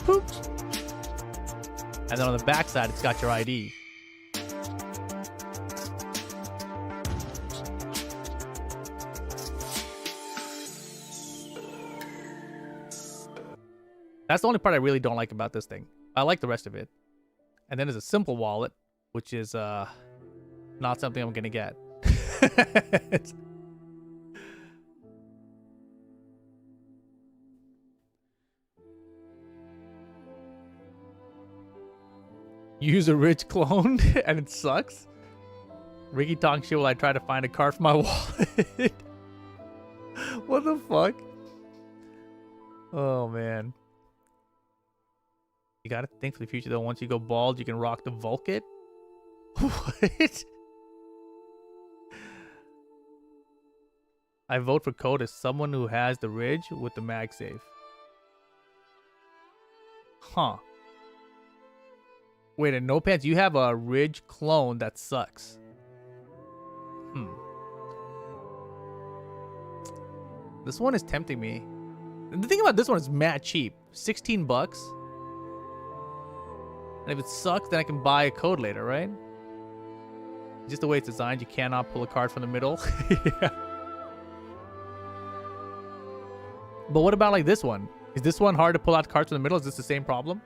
Boop. And then on the back side, it's got your ID. That's the only part I really don't like about this thing. I like the rest of it. And then there's a simple wallet, which is not something I'm gonna get. Use a rich clone and it sucks. Ricky Tong shit while I try to find a card for my wallet. What the fuck? Oh man. You gotta think for the future though. Once you go bald, you can rock the Vulkit. What? I vote for code as someone who has the Ridge with the MagSafe. Huh. Wait, in No Pants, you have a Ridge clone that sucks. This one is tempting me. And the thing about this one is mad cheap. 16 bucks. And if it sucks, then I can buy a code later, right? Just the way it's designed, you cannot pull a card from the middle. Yeah. But what about like this one? Is this one hard to pull out cards from the middle? Is this the same problem?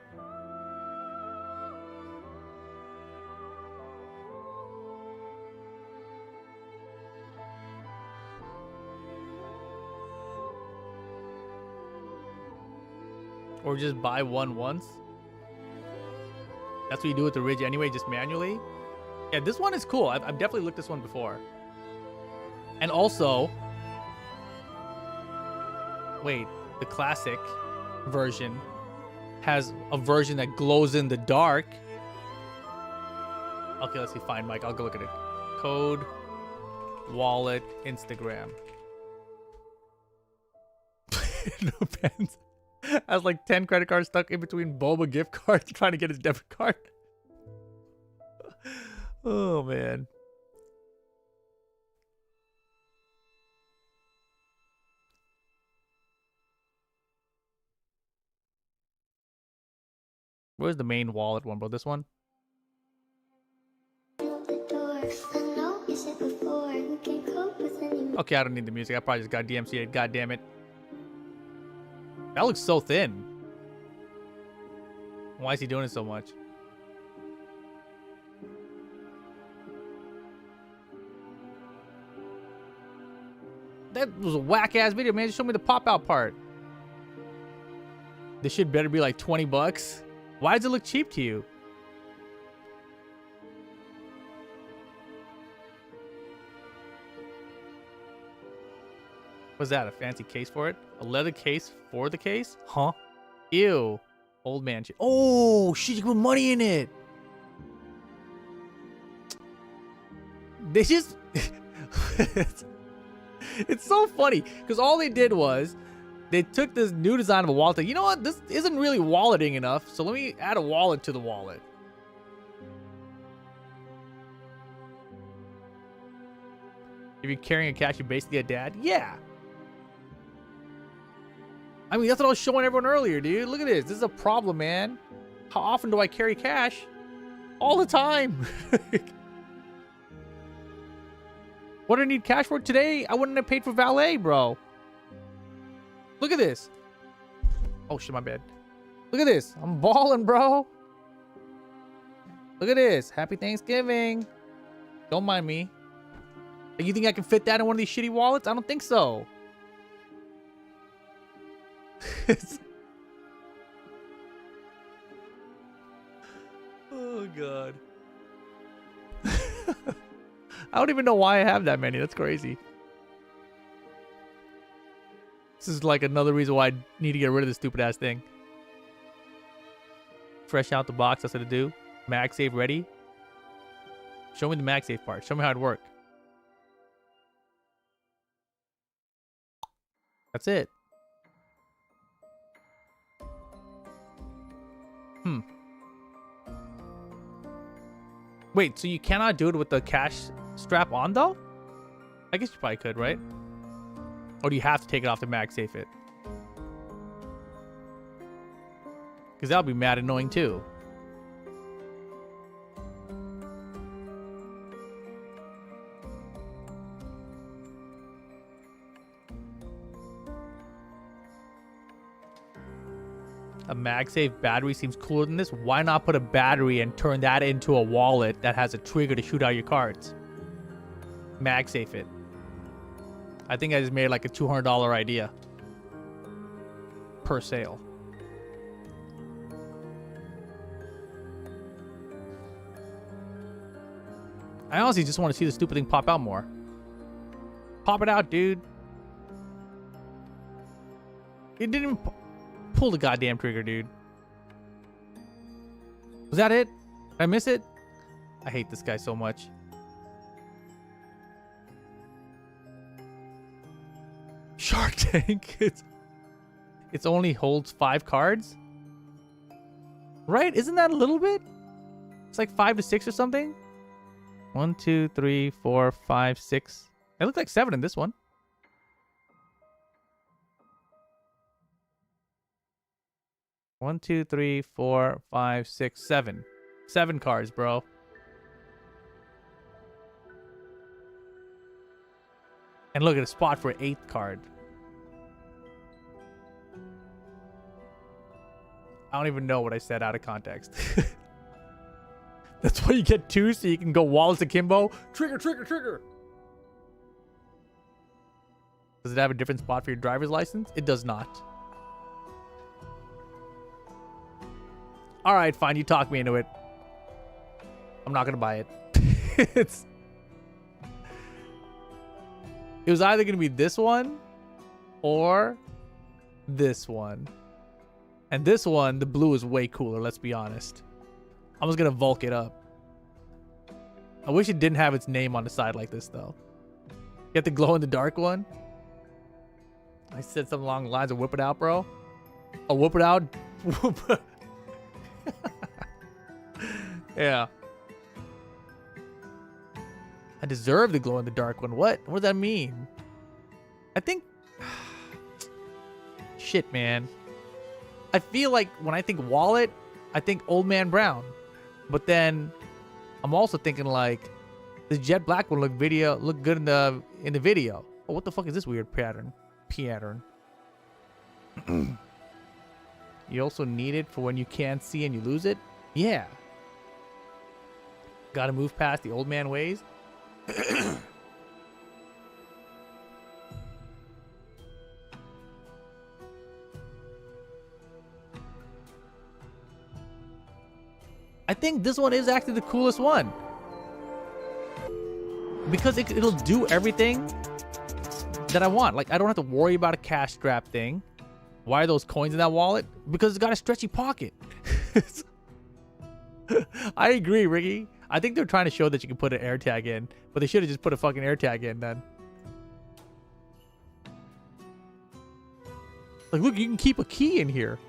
Or just buy one once? That's what you do with the Ridge anyway, just manually? Yeah, this one is cool. I've definitely looked this one before. And also... Wait, the classic version has a version that glows in the dark. Okay, let's see. Fine, Mike. I'll go look at it. Code, wallet, Instagram. no pens. Has like 10 credit cards stuck in between Boba gift cards trying to get his debit card. Oh, man. Where's the main wallet one, bro? This one? Okay, I don't need the music. I probably just got DMCA'd. God damn it. That looks so thin. Why is he doing it so much? That was a whack-ass video, man. Just show me the pop-out part. This shit better be like 20 bucks. Why does it look cheap to you? What's that? A fancy case for it? A leather case for the case? Huh? Ew. Old man shit. Oh, shit, you can put money in it. They just... it's so funny because all they did was they took this new design of a wallet. You know what? This isn't really walleting enough. So let me add a wallet to the wallet. If you're carrying a cash, you're basically a dad. Yeah. I mean, that's what I was showing everyone earlier, dude. Look at this. This is a problem, man. How often do I carry cash? All the time. What do I need cash for today? I wouldn't have paid for valet, bro. Look at this. Oh, shit, my bad. Look at this. I'm balling, bro. Look at this. Happy Thanksgiving. Don't mind me. You think I can fit that in one of these shitty wallets? I don't think so. Oh, God. I don't even know why I have that many. That's crazy. This is like another reason why I need to get rid of this stupid ass thing. Fresh out the box. That's what to do. MagSafe ready. Show me the MagSafe part. Show me how it works. That's it. Wait, so you cannot do it with the cash strap on though? I guess you probably could, right? Or do you have to take it off to MagSafe it? Because that'll be mad annoying too. A MagSafe battery seems cooler than this. Why not put a battery and turn that into a wallet that has a trigger to shoot out your cards? MagSafe it. I think I just made like a $200 idea per sale. I honestly just want to see the stupid thing pop out more. Pop it out, dude. It didn't even pull the goddamn trigger, dude. Was that it? Did I miss it? I hate this guy so much. Shark Tank. It's only holds 5 cards? Right? Isn't that a little bit? It's like 5 to 6 or something? 1, 2, 3, 4, 5, 6. It looked like 7 in this one. One, 2, 3, 4, 5, 6, 7. 7 cards, bro. And look at a spot for an 8th card. I don't even know what I said out of context. That's why you get 2, so you can go Wallace Akimbo. Trigger, trigger, trigger. Does it have a different spot for your driver's license? It does not. All right, fine. You talk me into it. I'm not going to buy it. It was either going to be this one or this one. And this one, the blue is way cooler, let's be honest. I'm just going to Volk it up. I wish it didn't have its name on the side like this, though. Get the glow-in-the-dark one. I said something along the lines of whip it out, bro. Oh, whip it out. Yeah. I deserve the glow in the dark one. What? What does that mean? I think... Shit, man. I feel like when I think wallet, I think Old Man Brown. But then I'm also thinking like this jet black one look good in the video. Oh, what the fuck is this weird pattern? You also need it for when you can't see and you lose it? Yeah. Gotta move past the old man ways. I think this one is actually the coolest one. Because it'll do everything that I want. Like, I don't have to worry about a cash strap thing. Why are those coins in that wallet? Because it's got a stretchy pocket. I agree, Ricky. I think they're trying to show that you can put an air tag in, but they should have just put a fucking air tag in then. Like, look, you can keep a key in here.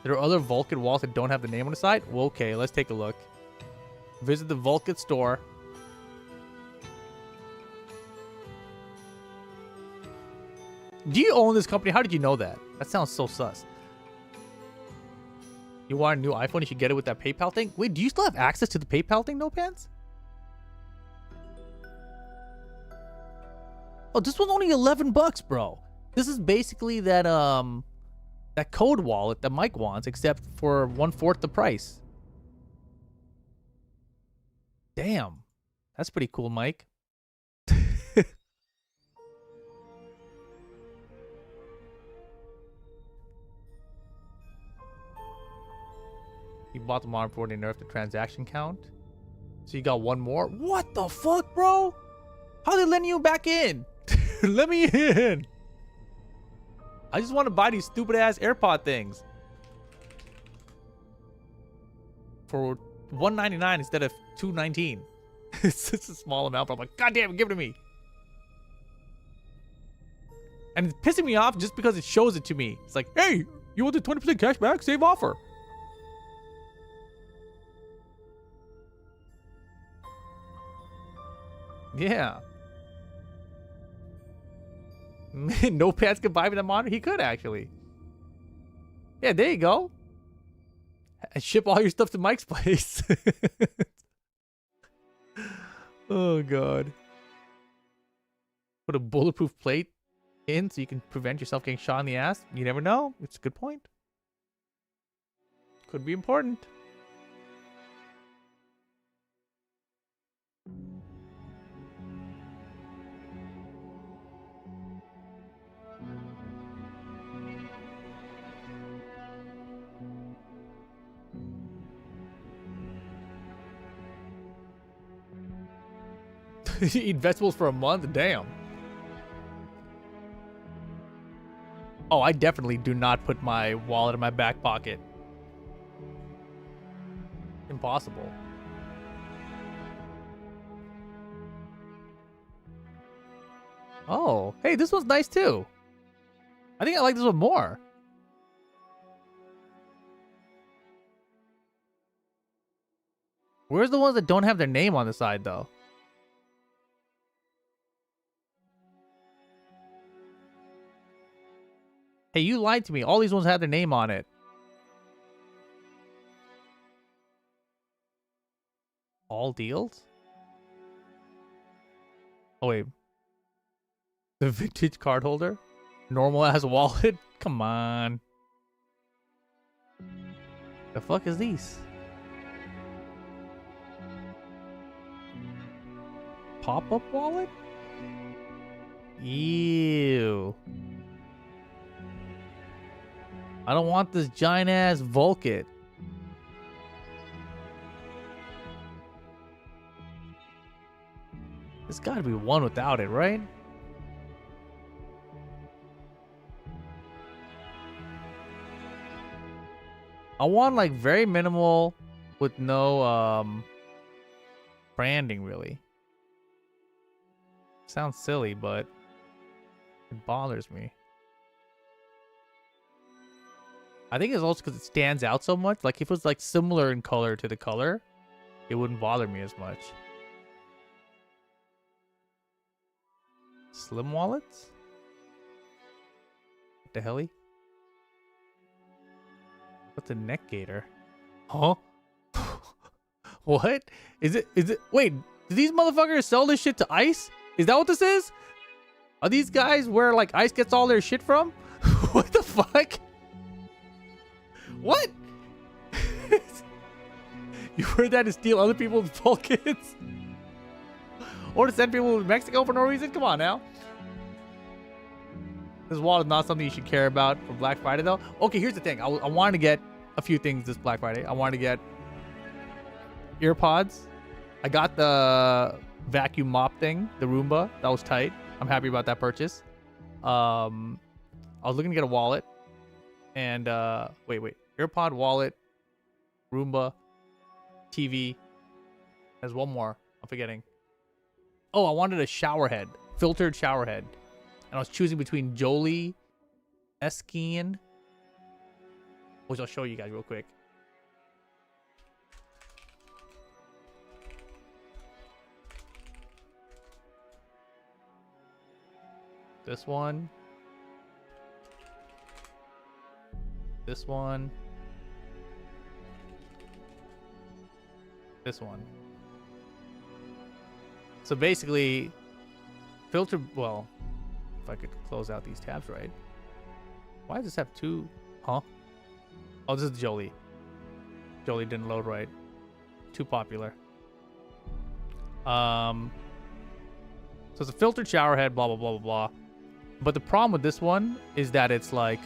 There are other Vulcan wallets that don't have the name on the side? Well, okay, let's take a look. Visit the Vulcan store. Do you own this company? How did you know that? That sounds so sus. You want a new iPhone? You should get it with that PayPal thing. Wait, do you still have access to the PayPal thing, No Pants? Oh, this one's only $11, bro. This is basically that that code wallet that Mike wants, except for 1/4 the price. Damn, that's pretty cool, Mike. You bought the modern before they nerfed the transaction count. So you got one more? What the fuck, bro? How are they letting you back in? Let me in. I just want to buy these stupid ass AirPod things. For $199 instead of $219. It's just a small amount, but I'm like, God damn it, give it to me. And it's pissing me off just because it shows it to me. It's like, hey, you want the 20% cash back? Save offer. Yeah. No Pants could buy me the monitor? He could, actually. Yeah, there you go. And ship all your stuff to Mike's place. Oh, God. Put a bulletproof plate in so you can prevent yourself getting shot in the ass. You never know. It's a good point. Could be important. Eat vegetables for a month? Damn. Oh, I definitely do not put my wallet in my back pocket. Impossible. Oh, hey, this one's nice too. I think I like this one more. Where's the ones that don't have their name on the side, though? Hey, you lied to me. All these ones have their name on it. All deals? Oh, wait. The vintage card holder? Normal ass wallet? Come on. The fuck is these? Pop-up wallet? Ew. I don't want this giant ass Vulcan. There's gotta be one without it, right? I want like very minimal with no branding really. Sounds silly, but it bothers me. I think it's also because it stands out so much. Like if it was like similar in color to the color, it wouldn't bother me as much. Slim wallets? What the helly? What's a neck gaiter? Huh? What? Is it? Wait, do these motherfuckers sell this shit to ICE? Is that what this is? Are these guys where like ICE gets all their shit from? What the fuck? What? You heard that to steal other people's Balkans? Or to send people to Mexico for no reason? Come on now. This wallet is not something you should care about for Black Friday though. Okay, here's the thing. I wanted to get a few things this Black Friday. I wanted to get earpods. I got the vacuum mop thing, the Roomba. That was tight. I'm happy about that purchase. I was looking to get a wallet. And wait. Earpod, wallet, Roomba, TV. There's one more. I'm forgetting. Oh, I wanted a shower head. Filtered shower head. And I was choosing between Jolie, Eskean, which I'll show you guys real quick. This one. This one. This one. So basically, filter, well, if I could close out these tabs right. Why does this have two? Huh? Oh, this is Jolie. Jolie didn't load right. Too popular. So it's a filtered shower head, blah, blah, blah, blah, blah. But the problem with this one is that it's like,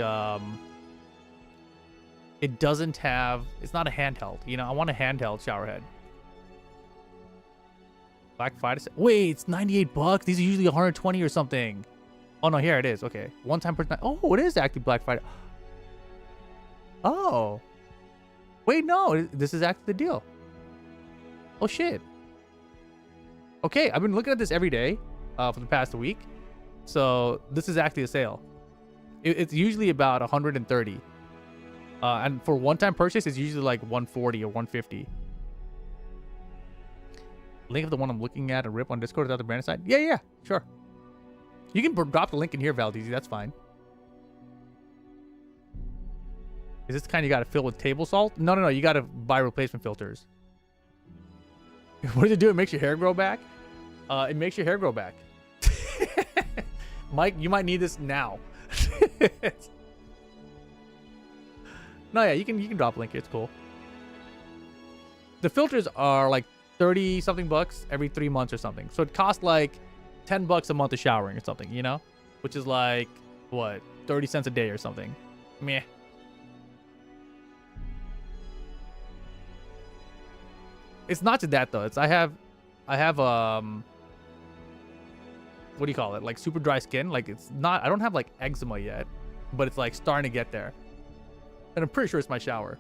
it doesn't have, it's not a handheld. You know, I want a handheld shower head. Black Friday. Wait, it's 98 bucks. These are usually 120 or something. Oh, no, here it is. Okay. One time per night. Oh, it is actually Black Friday. Oh. Wait, no. This is actually the deal. Oh, shit. Okay, I've been looking at this every day for the past week. So this is actually a sale. It's usually about 130. And for one-time purchase, it's usually like 140 or 150. Link of the one I'm looking at, a rip on Discord without the brand side. Yeah, sure. You can drop the link in here, Valdezi. That's fine. Is this the kind you got to fill with table salt? No. You got to buy replacement filters. What does it do? It makes your hair grow back? It makes your hair grow back. Mike, you might need this now. No, yeah, you can drop a link here. It's cool. The filters are like 30 something bucks every 3 months or something. So it costs like 10 bucks a month of showering or something, you know? Which is like, what, 30 cents a day or something. Meh. It's not just that though. It's I have what do you call it? Like super dry skin. Like it's not, I don't have like eczema yet, but it's like starting to get there. And I'm pretty sure it's my shower.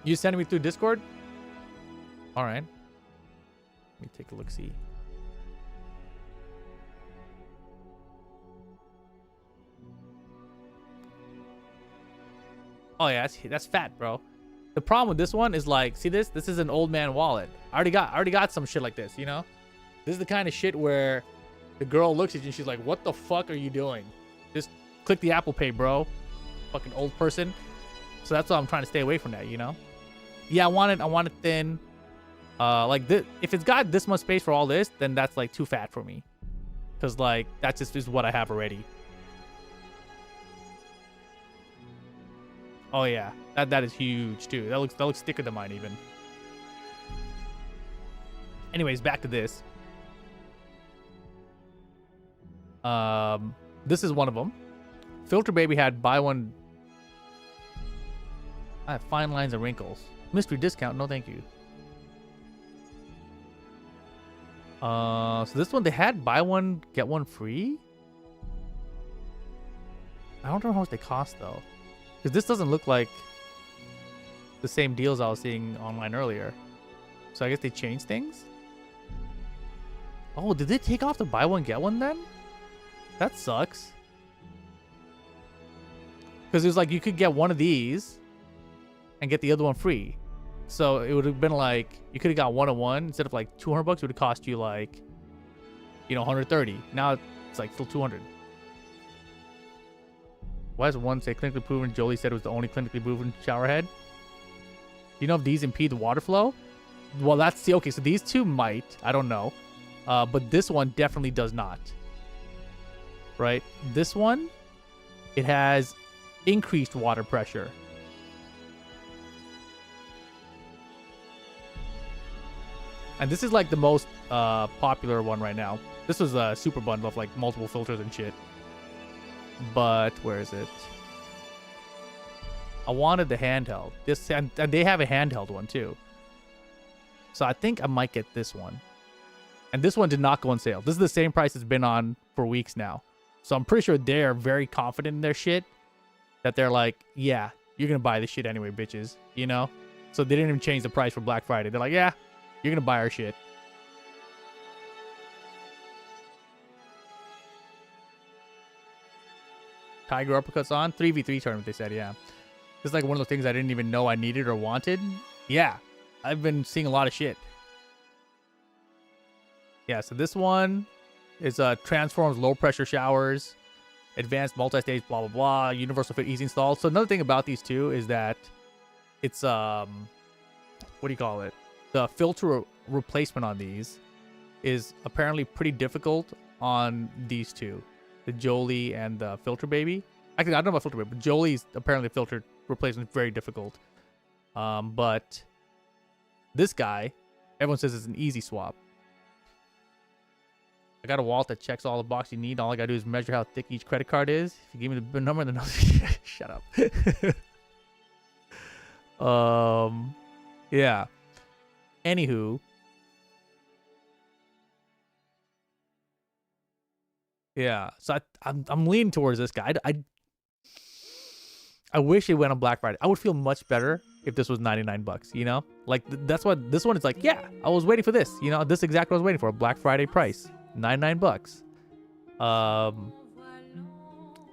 You sending me through Discord? All right. Let me take a look, see. Oh yeah, that's fat, bro. The problem with this one is like, see this? This is an old man wallet. I already got some shit like this, you know? This is the kind of shit where the girl looks at you and she's like, what the fuck are you doing? Just click the Apple Pay, bro. Fucking old person. So that's why I'm trying to stay away from that, you know? Yeah, I want it thin. Like this, if it's got this much space for all this, then that's like too fat for me. Cause like that just is what I have already. Oh yeah, that is huge too. That looks thicker than mine even. Anyways, back to this. This is one of them. Filter Baby had buy one. I have fine lines and wrinkles. Mystery discount, no thank you. So this one they had buy one get one free. I don't know how much they cost though, because this doesn't look like the same deals I was seeing online earlier. So I guess they changed things. Oh, did they take off the buy one get one then? That sucks. Because it was like you could get one of these and get the other one free. So it would have been like you could have got one of one instead of like $200. It would have cost you like, you know, 130. Now it's like still 200. Why does one say clinically proven? Jolie said it was the only clinically proven shower head. Do you know if these impede the water flow? Well, that's the okay. So these two might. I don't know. But this one definitely does not. Right? This one, it has increased water pressure. And this is like the most popular one right now. This was a super bundle of like multiple filters and shit. But where is it? I wanted the handheld. This and they have a handheld one too. So I think I might get this one. And this one did not go on sale. This is the same price it's been on for weeks now. So I'm pretty sure they're very confident in their shit. That they're like, yeah, you're going to buy this shit anyway, bitches. You know? So they didn't even change the price for Black Friday. They're like, yeah, you're going to buy our shit. Tiger uppercuts on. 3v3 tournament, they said, yeah. It's like one of those things I didn't even know I needed or wanted. Yeah. I've been seeing a lot of shit. Yeah, so this one is transforms low pressure showers, advanced multi-stage, blah, blah, blah, universal fit easy install. So another thing about these two is that it's, what do you call it? The filter replacement on these is apparently pretty difficult on these two. The Jolie and the Filter Baby. Actually, I don't know about Filter Baby, but Jolie's apparently filter replacement is very difficult. But this guy, everyone says it's an easy swap. I got a wallet that checks all the boxes you need. All I gotta do is measure how thick each credit card is. If you give me the number, then shut up. Yeah. Anywho. Yeah. So I'm leaning towards this guy. I wish it went on Black Friday. I would feel much better if this was $99, you know? Like, that's what this one is like, yeah, I was waiting for this. You know, this is exactly what I was waiting for. A Black Friday price. $99.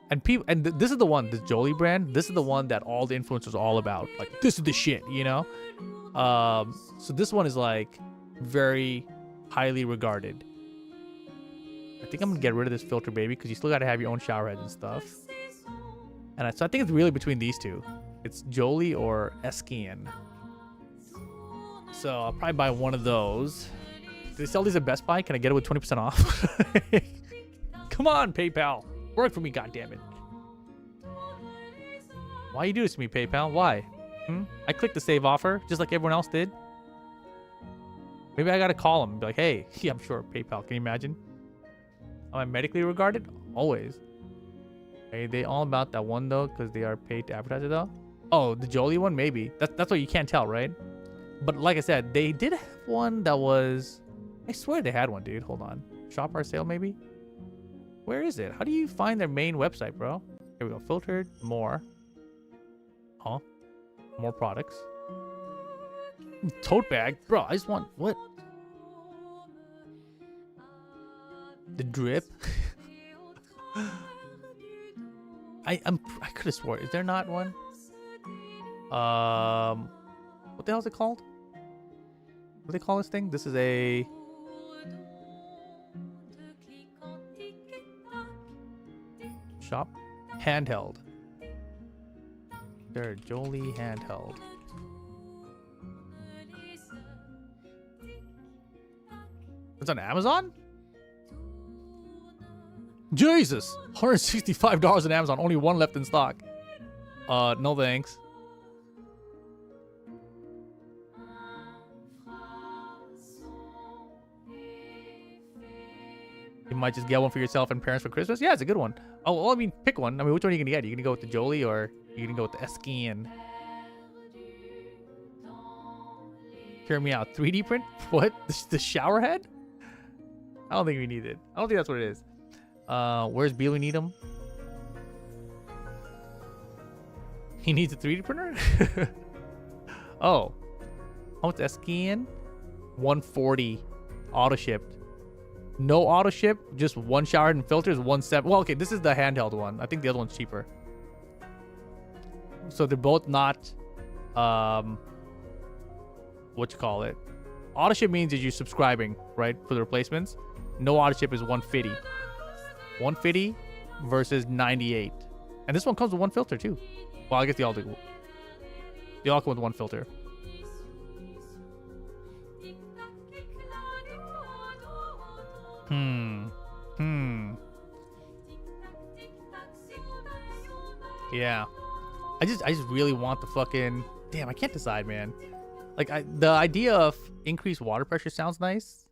And this is the one, the Jolie brand. This is the one that all the influencers are all about. Like, this is the shit, you know? So this one is like very highly regarded. I think I'm gonna get rid of this Filter Baby because you still gotta have your own shower heads and stuff. And so I think it's really between these two. It's Jolie or Hexagon. So I'll probably buy one of those. Do they sell these at Best Buy? Can I get it with 20% off? Come on, PayPal. Work for me, goddammit. Why you do this to me, PayPal? Why? I clicked the save offer, just like everyone else did. Maybe I gotta call them and be like, hey, yeah, I'm sure PayPal. Can you imagine? Am I medically regarded? Always. Are they all about that one, though? Because they are paid to advertise it, though? Oh, the Jolie one? Maybe. That's what you can't tell, right? But like I said, they did have one that was... I swear they had one, dude. Hold on. Shop our sale, maybe? Where is it? How do you find their main website, bro? Here we go. Filtered. More. Huh? More products. Tote bag? Bro, I just want... What? The drip? I could have sworn. Is there not one? What the hell is it called? What do they call this thing? This is a... Shop? Handheld. There, Jolie handheld. It's on Amazon? Jesus! $165 on Amazon. Only one left in stock. No thanks. You might just get one for yourself and parents for Christmas? Yeah, it's a good one. Oh, well, I mean, pick one. I mean, which one are you going to get? Are you going to go with the Jolie or are you going to go with the Hexagon? Hear me out. 3D print? What? The shower head? I don't think we need it. I don't think that's what it is. Where's Beal? We need him. He needs a 3D printer? Oh. How much Hexagon? 140 auto shipped. No auto ship, just one shower head and filters, 170. Well, okay, this is the handheld one. I think the other one's cheaper. So they're both not, what you call it? Auto ship means that you're subscribing, right, for the replacements. No auto ship is 150. 150 versus 98. And this one comes with one filter too. Well, I guess they all do. They all come with one filter. Yeah. I just really want the fucking... Damn, I can't decide, man. Like, the idea of increased water pressure sounds nice.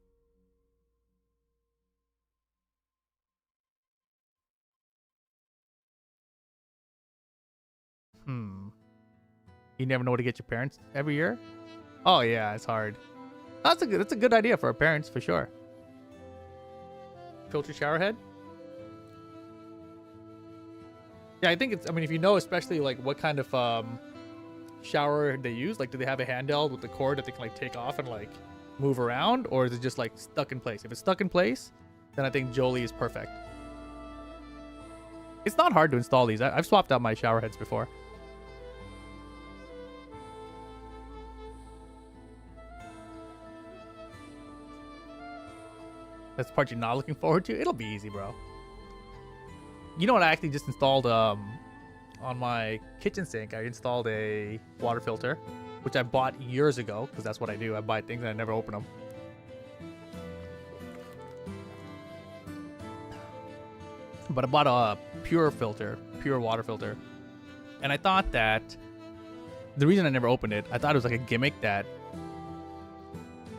You never know what to get your parents every year? Oh, yeah, it's hard. That's a good idea for our parents, for sure. Filter shower head? Yeah, I think it's... I mean, if you know especially, like, what kind of shower they use, like, do they have a handheld with the cord that they can, like, take off and, like, move around? Or is it just, like, stuck in place? If it's stuck in place, then I think Jolie is perfect. It's not hard to install these. I've swapped out my shower heads before. That's the part you're not looking forward to? It'll be easy, bro. You know what I actually just installed on my kitchen sink? I installed a water filter, which I bought years ago, because that's what I do. I buy things and I never open them. But I bought a pure water filter. And I thought that the reason I never opened it, I thought it was like a gimmick that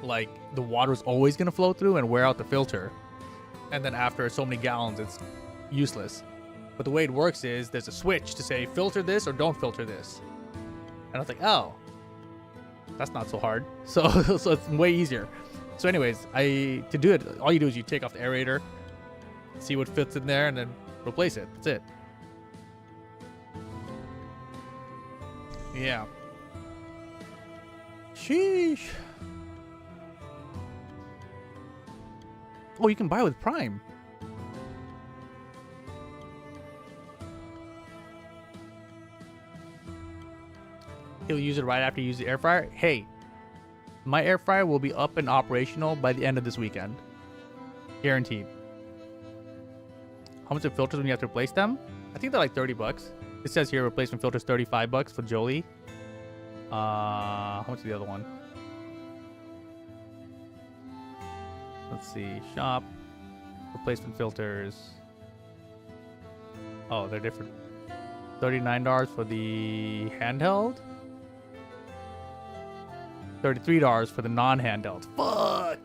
like the water is always going to flow through and wear out the filter. And then after so many gallons, it's useless. But the way it works is there's a switch to say filter this or don't filter this. And I was like, oh, that's not so hard. So it's way easier. So anyways, to do it, all you do is you take off the aerator, see what fits in there, and then replace it. That's it. Yeah. Sheesh. Oh, you can buy with Prime. He'll use it right after you use the air fryer. Hey, my air fryer will be up and operational by the end of this weekend. Guaranteed. How much are filters when you have to replace them? I think they're like $30. It says here replacement filters $35 for Jolie. How much is the other one? Let's see. Shop. Replacement filters. Oh, they're different. $39 for the handheld. $33 for the non-handheld. Fuck!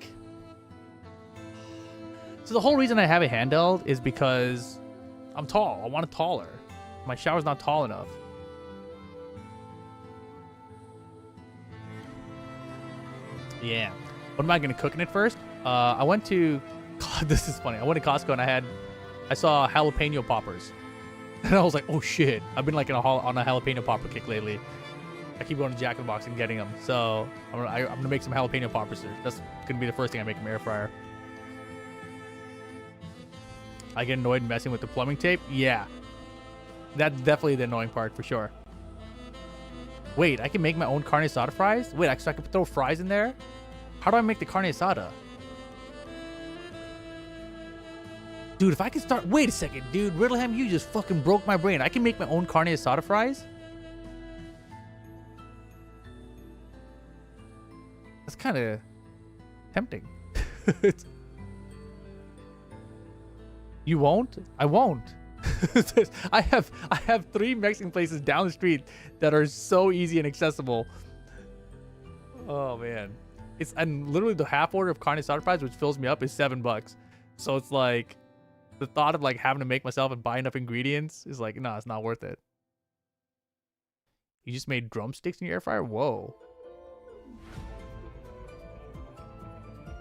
So the whole reason I have a handheld is because I'm tall. I want it taller. My shower's not tall enough. Yeah. What am I going to cook in it first? I went to... God, this is funny. I went to Costco and I saw jalapeno poppers. And I was like, oh shit. I've been like on a jalapeno popper kick lately. I keep going to Jack in the Box and getting them. So I'm gonna make some jalapeno poppers. That's gonna be the first thing I make in my air fryer. I get annoyed messing with the plumbing tape. Yeah. That's definitely the annoying part for sure. Wait, I can make my own carne asada fries? Wait, so I can throw fries in there? How do I make the carne asada? Dude, if I can start... Wait a second, dude. Riddleham, you just fucking broke my brain. I can make my own carne asada fries? That's kind of tempting. You won't? I won't. I have 3 Mexican places down the street that are so easy and accessible. Oh, man. And literally the half order of carne asada fries, which fills me up, is $7. So it's like... The thought of like having to make myself and buy enough ingredients is like, nah, it's not worth it. You just made drumsticks in your air fryer? Whoa.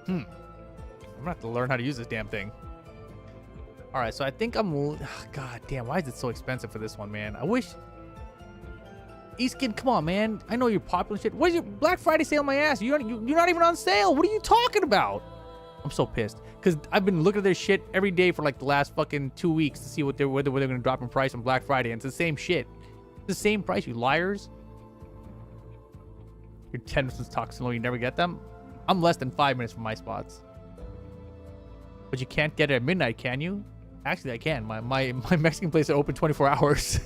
I'm gonna have to learn how to use this damn thing. All right, so I think God damn, why is it so expensive for this one, man? I wish... Eastkin, come on, man. I know you're popular shit. What is your Black Friday sale on my ass? You're not even on sale. What are you talking about? I'm so pissed. Because I've been looking at their shit every day for like the last fucking 2 weeks to see what whether they're gonna drop in price on Black Friday, and it's the same shit. It's the same price, you liars. Your 10 minutes talk slow, you never get them. I'm less than 5 minutes from my spots. But you can't get it at midnight, can you? Actually, I can. My Mexican place is open 24 hours.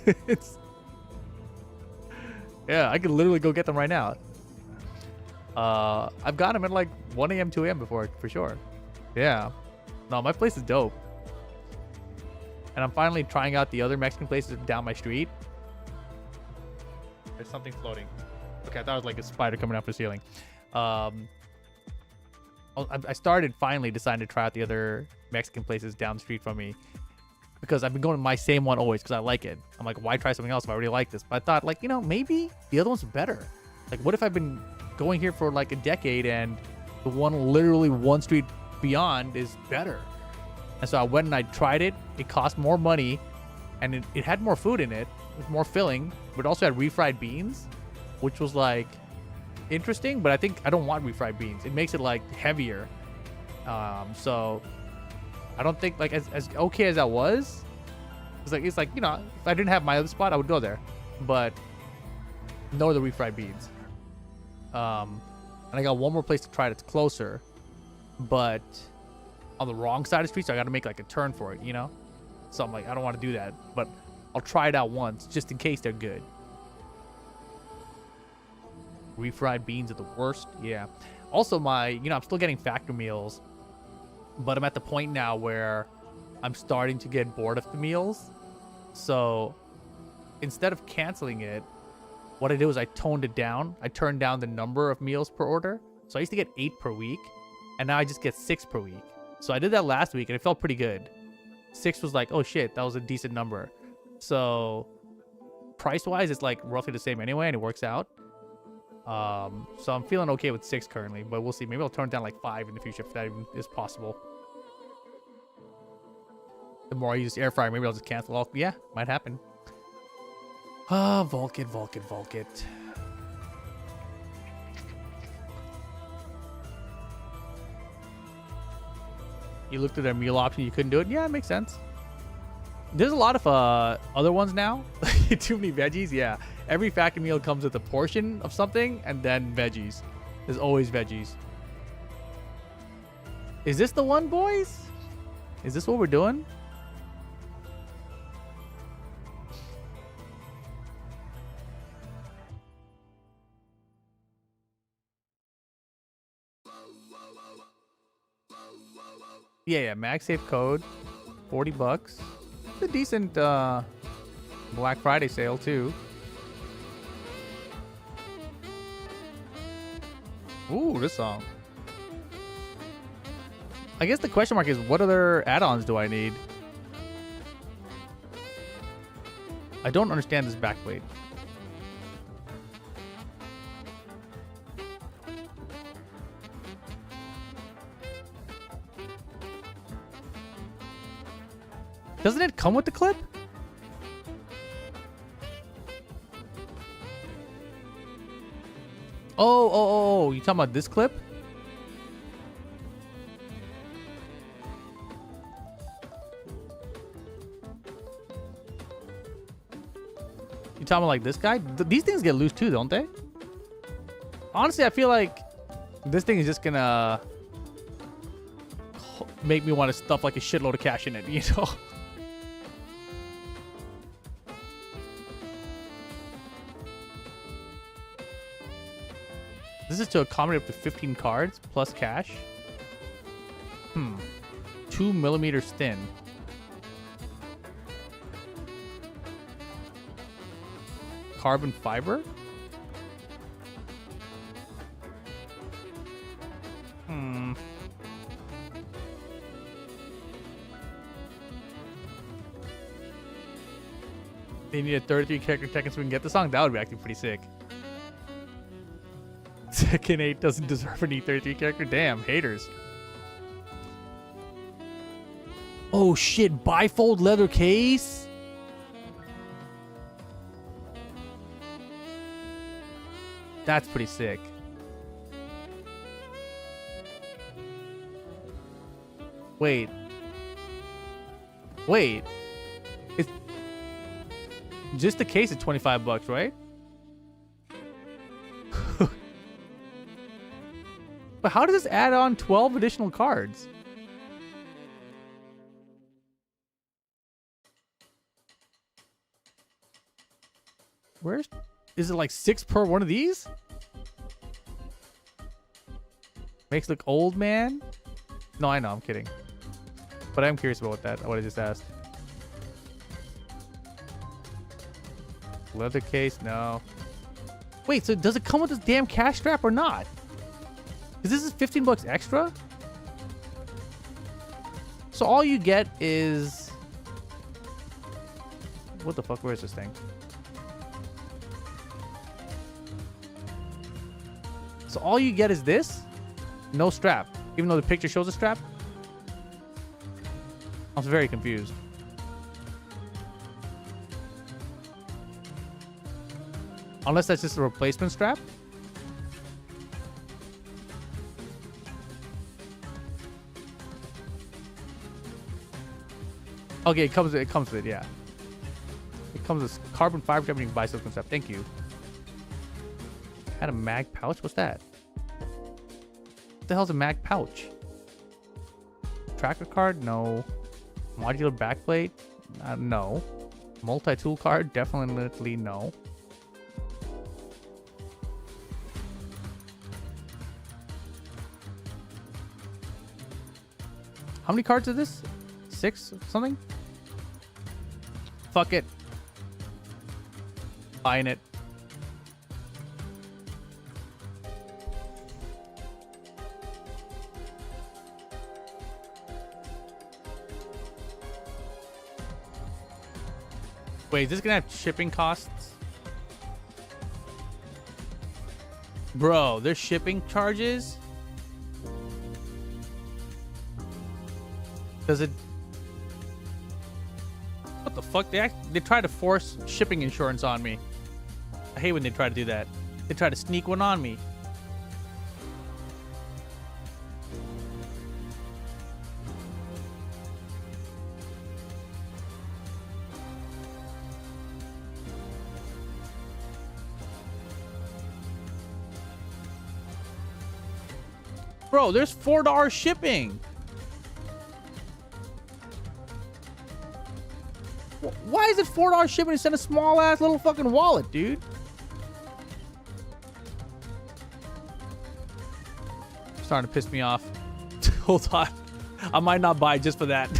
Yeah, I could literally go get them right now. I've got them at like 1 a.m., 2 a.m. before, for sure. Yeah. No, my place is dope. And I'm finally trying out the other Mexican places down my street. There's something floating. Okay, I thought it was like a spider coming up the ceiling. I started finally deciding to try out the other Mexican places down the street from me. Because I've been going to my same one always because I like it. I'm like, why try something else if I really like this? But I thought, like, you know, maybe the other one's better. Like, what if I've been going here for like a decade and the one literally one street beyond is better? And so I went and I tried it. It cost more money and it had more food in it. It was more filling, but it also had refried beans, which was like interesting, but I think I don't want refried beans. It makes it like heavier. So I don't think like as okay as that was, it's like, you know, if I didn't have my other spot, I would go there. But no the refried beans. And I got one more place to try that's closer, but on the wrong side of the street, so I got to make like a turn for it, you know? So I'm like, I don't want to do that, but I'll try it out once just in case they're good. Refried beans are the worst. Yeah. Also, I'm still getting factory meals, but I'm at the point now where I'm starting to get bored of the meals. So instead of canceling it, what I did was I toned it down. I turned down the number of meals per order. So I used to get 8 per week, and now I just get 6 per week. So I did that last week, and it felt pretty good. 6 was like, oh shit, that was a decent number. So price-wise, it's like roughly the same anyway, and it works out. So I'm feeling okay with 6 currently, but we'll see. Maybe I'll turn it down like 5 in the future if that even is possible. The more I use air fryer, maybe I'll just cancel all. Yeah, might happen. Vulcan. You looked at their meal option, you couldn't do it? Yeah, it makes sense. There's a lot of other ones now. Too many veggies, yeah. Every factory meal comes with a portion of something and then veggies. There's always veggies. Is this the one, boys? Is this what we're doing? Yeah, MagSafe code, $40. It's a decent Black Friday sale too. Ooh, this song. I guess the question mark is, what other add-ons do I need? I don't understand this backplate. Doesn't it come with the clip? Oh, you talking about this clip? You talking about like this guy? These things get loose too, don't they? Honestly, I feel like this thing is just gonna make me want to stuff like a shitload of cash in it, you know? This is to accommodate up to 15 cards plus cash. 2 millimeters thin. Carbon fiber? They need a 33 character Tekken so we can get the song? That would be actually pretty sick. Tekken 8 doesn't deserve an E33 character? Damn, haters. Oh shit, bifold leather case? That's pretty sick. Wait. Wait. It's just the case at $25, right? But how does this add on 12 additional cards? Where's... Is it like 6 per one of these? Makes look old, man. No, I know, I'm kidding. But I'm curious about what I just asked. Leather case, no. Wait, so does it come with this damn cash strap or not? Because this is 15 bucks extra? So all you get is... What the fuck, where is this thing? So all you get is this? No strap. Even though the picture shows a strap? I was very confused. Unless that's just a replacement strap? Okay, it comes with it, yeah. It comes with carbon fiber strap and you can buy silicone strap. Thank you. Had a mag pouch? What's that? What the hell's a mag pouch? Tracker card? No. Modular backplate? No. Multi-tool card? Definitely no. How many cards is this? 6 something? Fuck it. Buying it. Wait, is this gonna have shipping costs? Bro, there's shipping charges? Does it... What the fuck? They try to force shipping insurance on me. I hate when they try to do that. They try to sneak one on me. Bro, there's $4 shipping. Why is it $4 shipping instead of small ass little fucking wallet, dude? Starting to piss me off. Hold on. I might not buy just for that.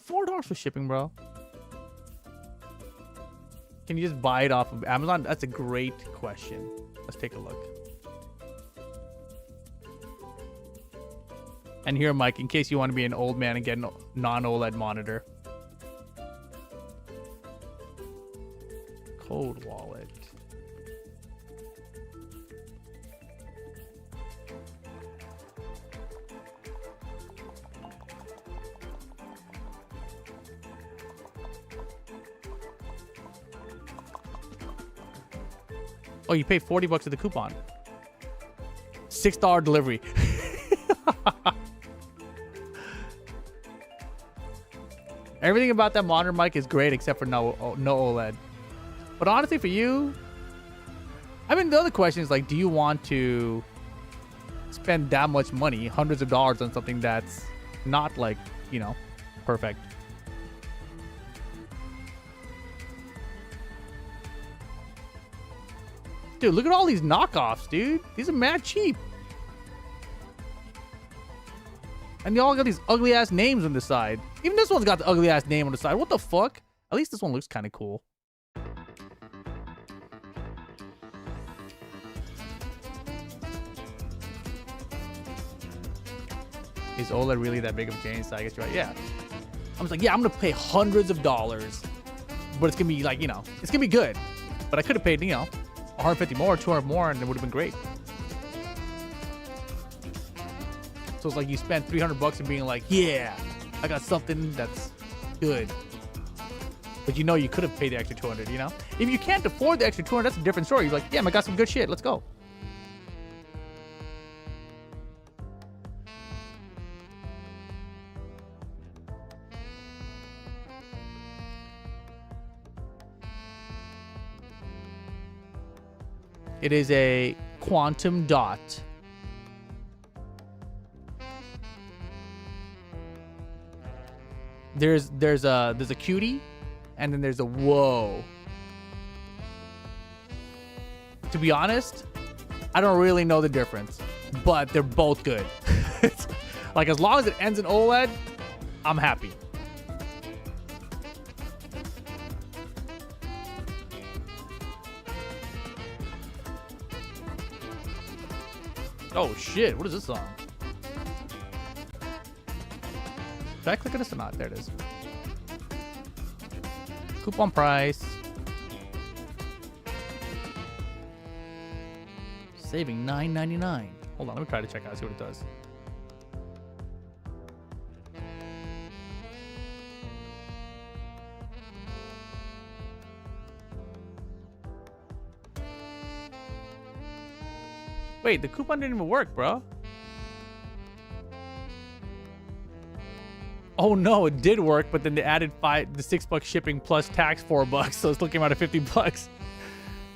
$4 for shipping, bro. Can you just buy it off of Amazon? That's a great question. Let's take a look. And here, Mike, in case you want to be an old man and get a non-OLED monitor. Code wallet. Oh, you pay 40 bucks at the coupon. $6 delivery. Everything about that monitor, Mike, is great except for no OLED. But honestly, for you, I mean, the other question is like, do you want to spend that much money, hundreds of dollars, on something that's not like, you know, perfect? Dude, look at all these knockoffs, dude. These are mad cheap. And they all got these ugly ass names on the side. Even this one's got the ugly ass name on the side. What the fuck? At least this one looks kind of cool. Is OLED really that big of a change? So I guess you're right. Yeah. I'm just like, yeah, I'm gonna pay hundreds of dollars, but it's gonna be like, you know, it's gonna be good. But I could have paid, you know, 150 more, 200 more, and it would have been great. So it's like you spent 300 bucks and being like, yeah, I got something that's good. But you know you could have paid the extra 200, you know? If you can't afford the extra 200, that's a different story. You're like, damn, I got some good shit. Let's go. It is a quantum dot. There's a cutie, and then there's a whoa. To be honest, I don't really know the difference, but they're both good. Like, as long as it ends in OLED, I'm happy. Oh shit, what is this song? Did I click on this or not? There it is. Coupon price. Saving $9.99. Hold on, let me try to check out, see what it does. Wait, the coupon didn't even work, bro. Oh no, it did work, but then they added the $6 shipping plus tax $4, so it's looking about at $50.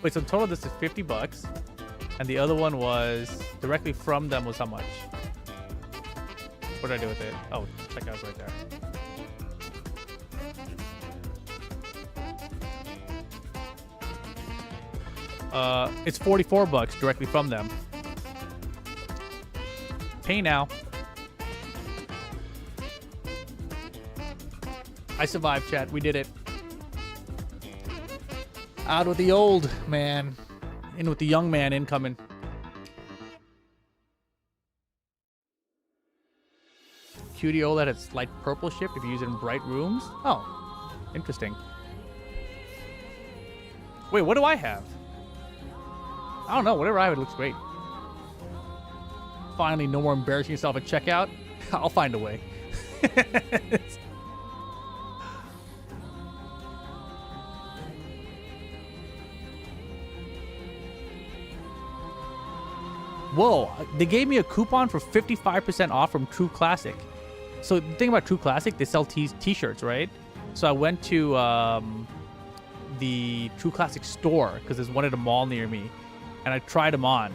Wait, so in total this is $50, and the other one was directly from them was how much? What did I do with it? Oh, check out right there. It's $44 directly from them. Pay now. I survived, chat. We did it. Out with the old man. In with the young man incoming. QD OLED has slight purple shift if you use it in bright rooms. Oh, interesting. Wait, what do I have? I don't know. Whatever I have, it looks great. Finally, no more embarrassing yourself at checkout. I'll find a way. Whoa, they gave me a coupon for 55% off from True Classic. So the thing about True Classic, they sell t-shirts, right? So I went to the True Classic store because there's one at a mall near me, and I tried them on.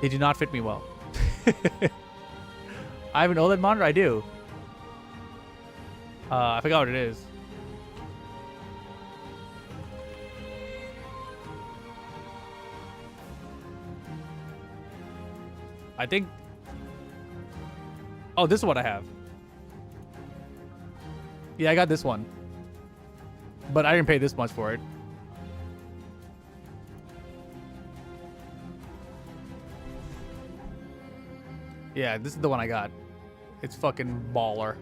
They do not fit me well. I have an OLED monitor? I do. I forgot what it is. I think... Oh, this is what I have. Yeah, I got this one. But I didn't pay this much for it. Yeah, this is the one I got. It's fucking baller.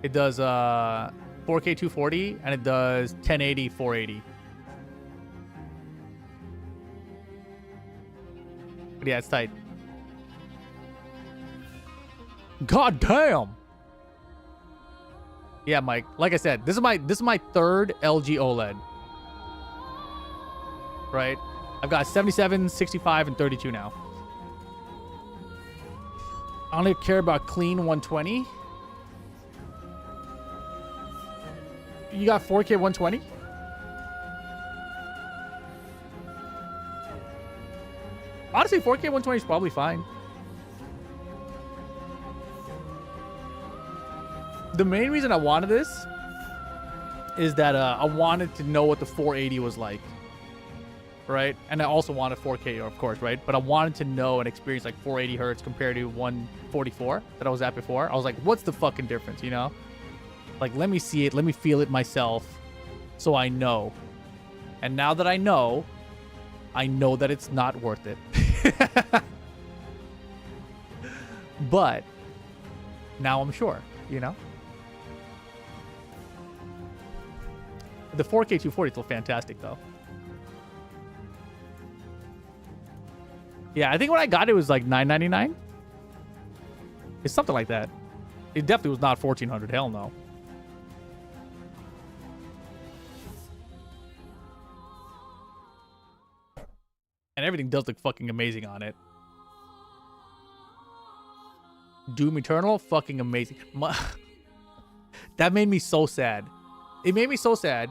It does 4K 240 and it does 1080 480. But yeah, it's tight. God damn. Yeah, Mike. Like I said, this is my third LG OLED. Right? I've got 77, 65, and 32 now. I only care about clean 120. You got 4K 120? Honestly, 4K 120 is probably fine. The main reason I wanted this is that I wanted to know what the 480 was like. Right? And I also wanted 4K, of course, right? But I wanted to know and experience like 480 hertz compared to 144 that I was at before. I was like, what's the fucking difference, you know? Like, let me see it. Let me feel it myself so I know. And now that I know that it's not worth it. But now I'm sure, you know? The 4K 240 is still fantastic, though. Yeah, I think when I got it was like $999. It's something like that. It definitely was not $1,400. Hell no. And everything does look fucking amazing on it. Doom Eternal, fucking amazing. That made me so sad. It made me so sad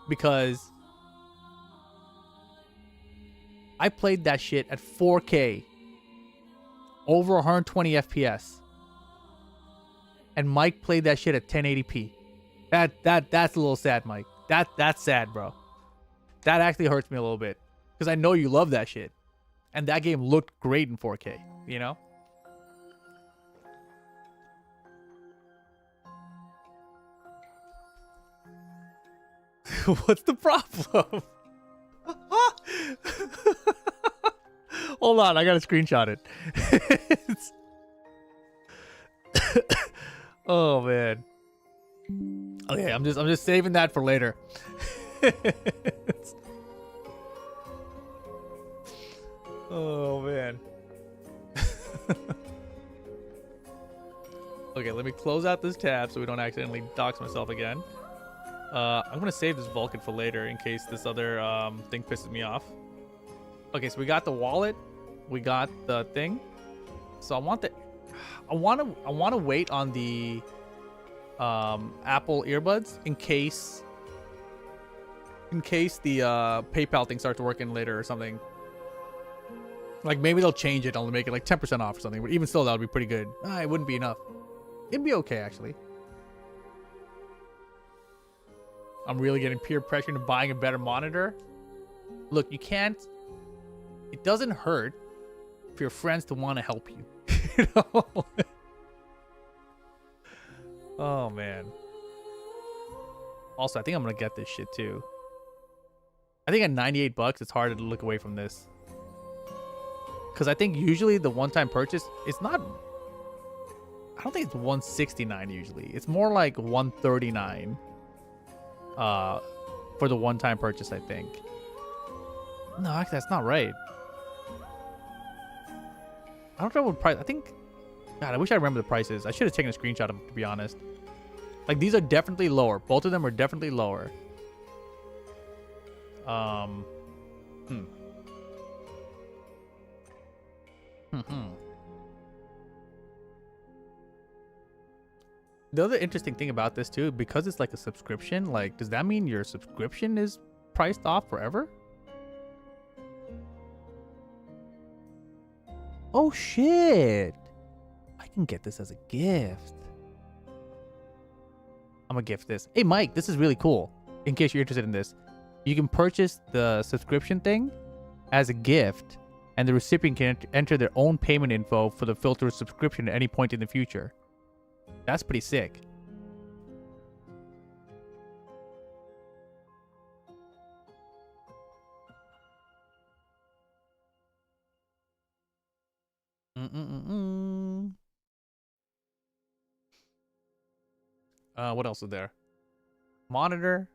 because I played that shit at 4K, over 120 FPS, and Mike played that shit at 1080p. That's a little sad, Mike. That's sad, bro. That actually hurts me a little bit because I know you love that shit, and that game looked great in 4K. You know. What's the problem? Hold on, I gotta screenshot it. Oh man. Okay, I'm just saving that for later. Oh man. Okay, let me close out this tab so we don't accidentally dox myself again. I'm gonna save this Vulcan for later in case this other thing pisses me off. Okay, so we got the wallet, we got the thing. So I want to wait on the Apple earbuds in case the PayPal thing starts working later or something. Like maybe they'll change it, I'll make it like 10% off or something. But even still, that would be pretty good. It wouldn't be enough. It'd be okay actually. I'm really getting peer pressure into buying a better monitor. Look, you can't. It doesn't hurt for your friends to want to help you. You know? Oh man. Also, I think I'm gonna get this shit too. I think at $98, it's harder to look away from this. Because I think usually the one-time purchase, it's not. I don't think it's $169 usually. It's more like $139. For the one-time purchase, I think. No, actually, that's not right. I don't know what price. I think. God, I wish I remember the prices. I should have taken a screenshot of them, to be honest. Like, these are definitely lower. Both of them are definitely lower. The other interesting thing about this too, because it's like a subscription, like, does that mean your subscription is priced off forever? Oh shit! I can get this as a gift. I'm gonna gift this. Hey Mike, this is really cool. In case you're interested in this, you can purchase the subscription thing as a gift, and the recipient can enter their own payment info for the filter subscription at any point in the future. That's pretty sick. What else is there? Monitor.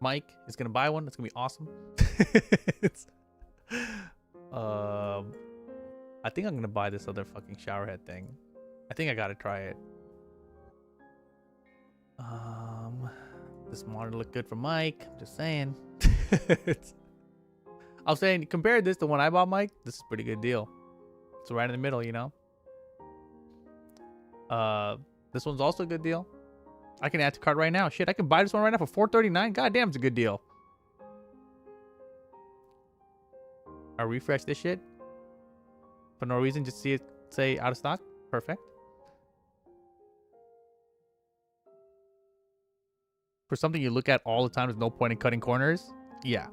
Mike is gonna buy one. It's gonna be awesome. I think I'm gonna buy this other fucking showerhead thing. I think I gotta try it. This monitor looked good for Mike. I'm just saying. I was saying, compare this to when I bought Mike. This is a pretty good deal. It's right in the middle, you know. This one's also a good deal. I can add to cart right now. Shit, I can buy this one right now for $439. God damn, it's a good deal. I refresh this shit for no reason, just see it say out of stock. Perfect. For something you look at all the time, there's no point in cutting corners. Yeah.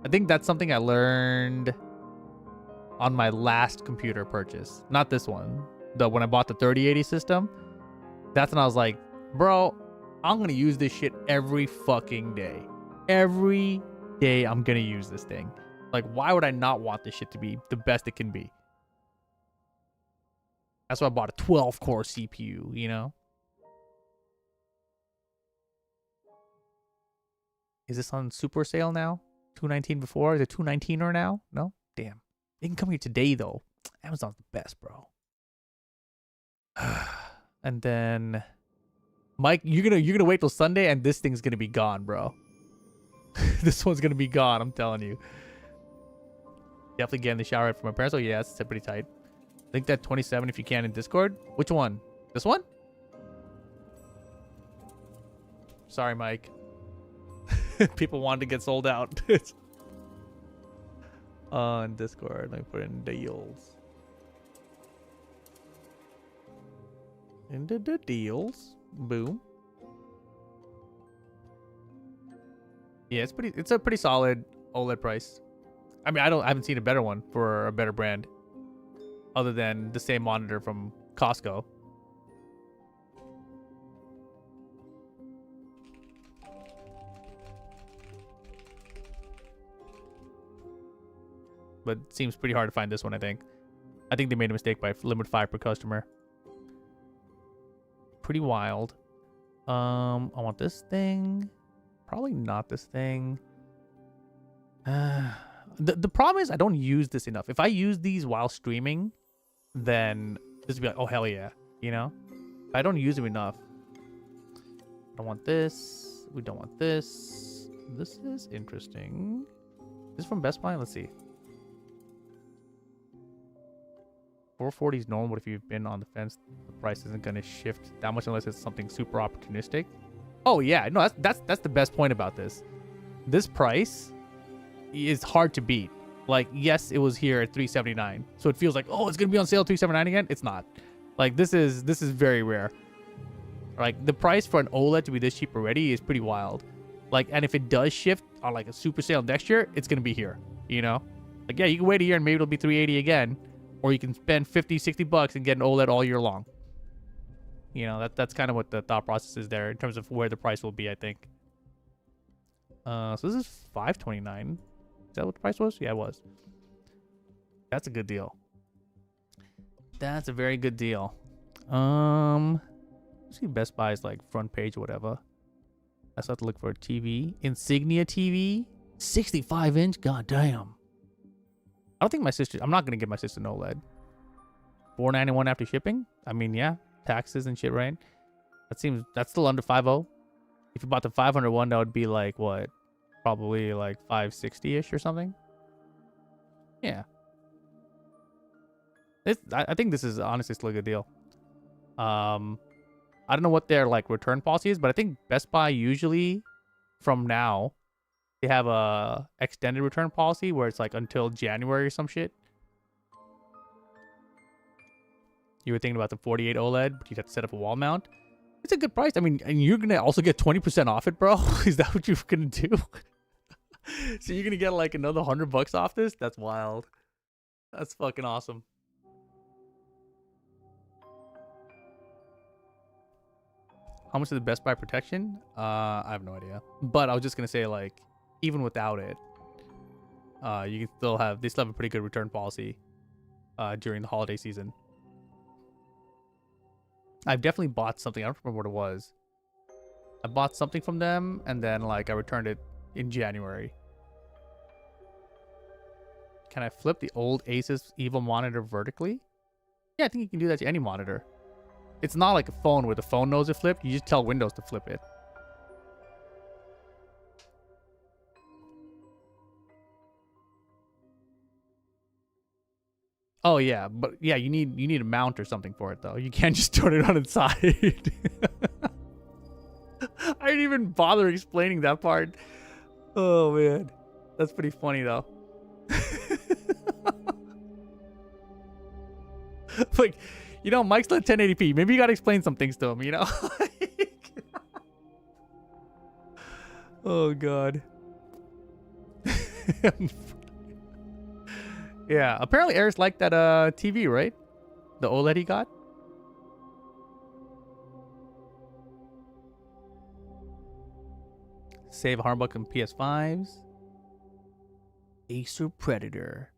I think that's something I learned on my last computer purchase. Not this one. When I bought the 3080 system. That's when I was like, bro, I'm going to use this shit every fucking day. Every day I'm going to use this thing. Like, why would I not want this shit to be the best it can be? That's why I bought a 12-core CPU, you know? Is this on super sale now? $219 before? Is it $219 or now? No? Damn. It can come here today, though. Amazon's the best, bro. And then... Mike, you're gonna wait till Sunday, and this thing's gonna be gone, bro. This one's gonna be gone, I'm telling you. Definitely getting the shower head from my parents. Oh yeah, that's pretty tight. Link that 27 if you can in Discord. Which one? This one? Sorry, Mike. People wanted to get sold out. On Discord. Let me put in deals. Into the deals. Boom. Yeah, it's a pretty solid OLED price. I mean, I haven't seen a better one for a better brand other than the same monitor from Costco. But it seems pretty hard to find this one, I think. I think they made a mistake by limit 5 per customer. Pretty wild. I want this thing. Probably not this thing. The problem is I don't use this enough. If I use these while streaming, then this would be like, oh, hell yeah. You know? I don't use them enough. I don't want this. We don't want this. This is interesting. Is this from Best Buy? Let's see. 440 is normal, but if you've been on the fence, the price isn't going to shift that much unless it's something super opportunistic. Oh yeah, no, that's the best point about this. This price is hard to beat. Like, yes, it was here at $379, so it feels like, oh, it's gonna be on sale at $379 again. It's not. Like, this is very rare. Like, the price for an OLED to be this cheap already is pretty wild. Like, and if it does shift on like a super sale next year, it's gonna be here. You know, like, yeah, you can wait a year and maybe it'll be $380 again, or you can spend $50-$60 and get an OLED all year long. You know, that's kind of what the thought process is there in terms of where the price will be, I think. So this is $529. Is that what the price was? Yeah, it was. That's a good deal. That's a very good deal. Let's see Best Buy's like front page or whatever. I still have to look for a TV. Insignia TV. 65-inch? God damn. I don't think my sister... I'm not going to get my sister an OLED. $491 after shipping? I mean, yeah. Taxes and shit, right? That's still under 50. If you bought the 500 one, that would be like what? Probably like 560-ish or something. Yeah. I think this is honestly still a good deal. I don't know what their like return policy is, but I think Best Buy usually from now they have a extended return policy where it's like until January or some shit. You were thinking about the 48 OLED, but you'd have to set up a wall mount. It's a good price. I mean, and you're going to also get 20% off it, bro. Is that what you're going to do? So you're going to get like another $100 off this? That's wild. That's fucking awesome. How much is the Best Buy protection? I have no idea. But I was just going to say, like, even without it, you can still have, they still have a pretty good return policy during the holiday season. I've definitely bought something. I don't remember what it was. I bought something from them, and then like I returned it in January. Can I flip the old Asus Evo monitor vertically? Yeah, I think you can do that to any monitor. It's not like a phone where the phone knows it flipped. You just tell Windows to flip it. Oh yeah, but yeah, you need a mount or something for it though. You can't just turn it on its side. I didn't even bother explaining that part. Oh man, that's pretty funny though. Like, you know, Mike's not 1080p. Maybe you gotta explain some things to him, you know? Oh god. Yeah, apparently Eris liked that TV, right? The OLED he got. Save $100 on PS5s. Acer Predator.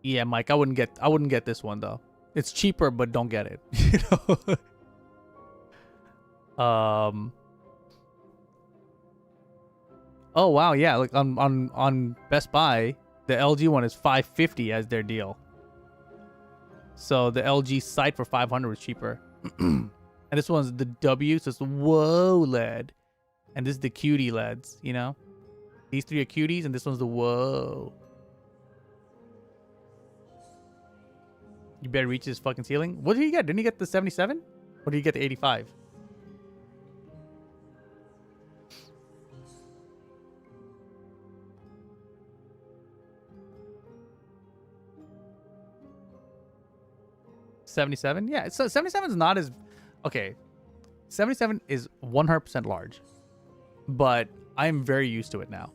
Yeah, Mike, I wouldn't get this one though. It's cheaper, but don't get it. You know. Oh wow, yeah. Like on Best Buy, the LG one is $550 as their deal. So the LG Sight for $500 was cheaper. And this one's the W, so it's the whoa LED. And this is the cutie LEDs, you know? These three are cuties, and this one's the whoa. You better reach his fucking ceiling. What did he get? Didn't he get the 77? Or did he get the 85? $77? Yeah, so 77 is not as... Okay. 77 is 100% large. But I'm very used to it now.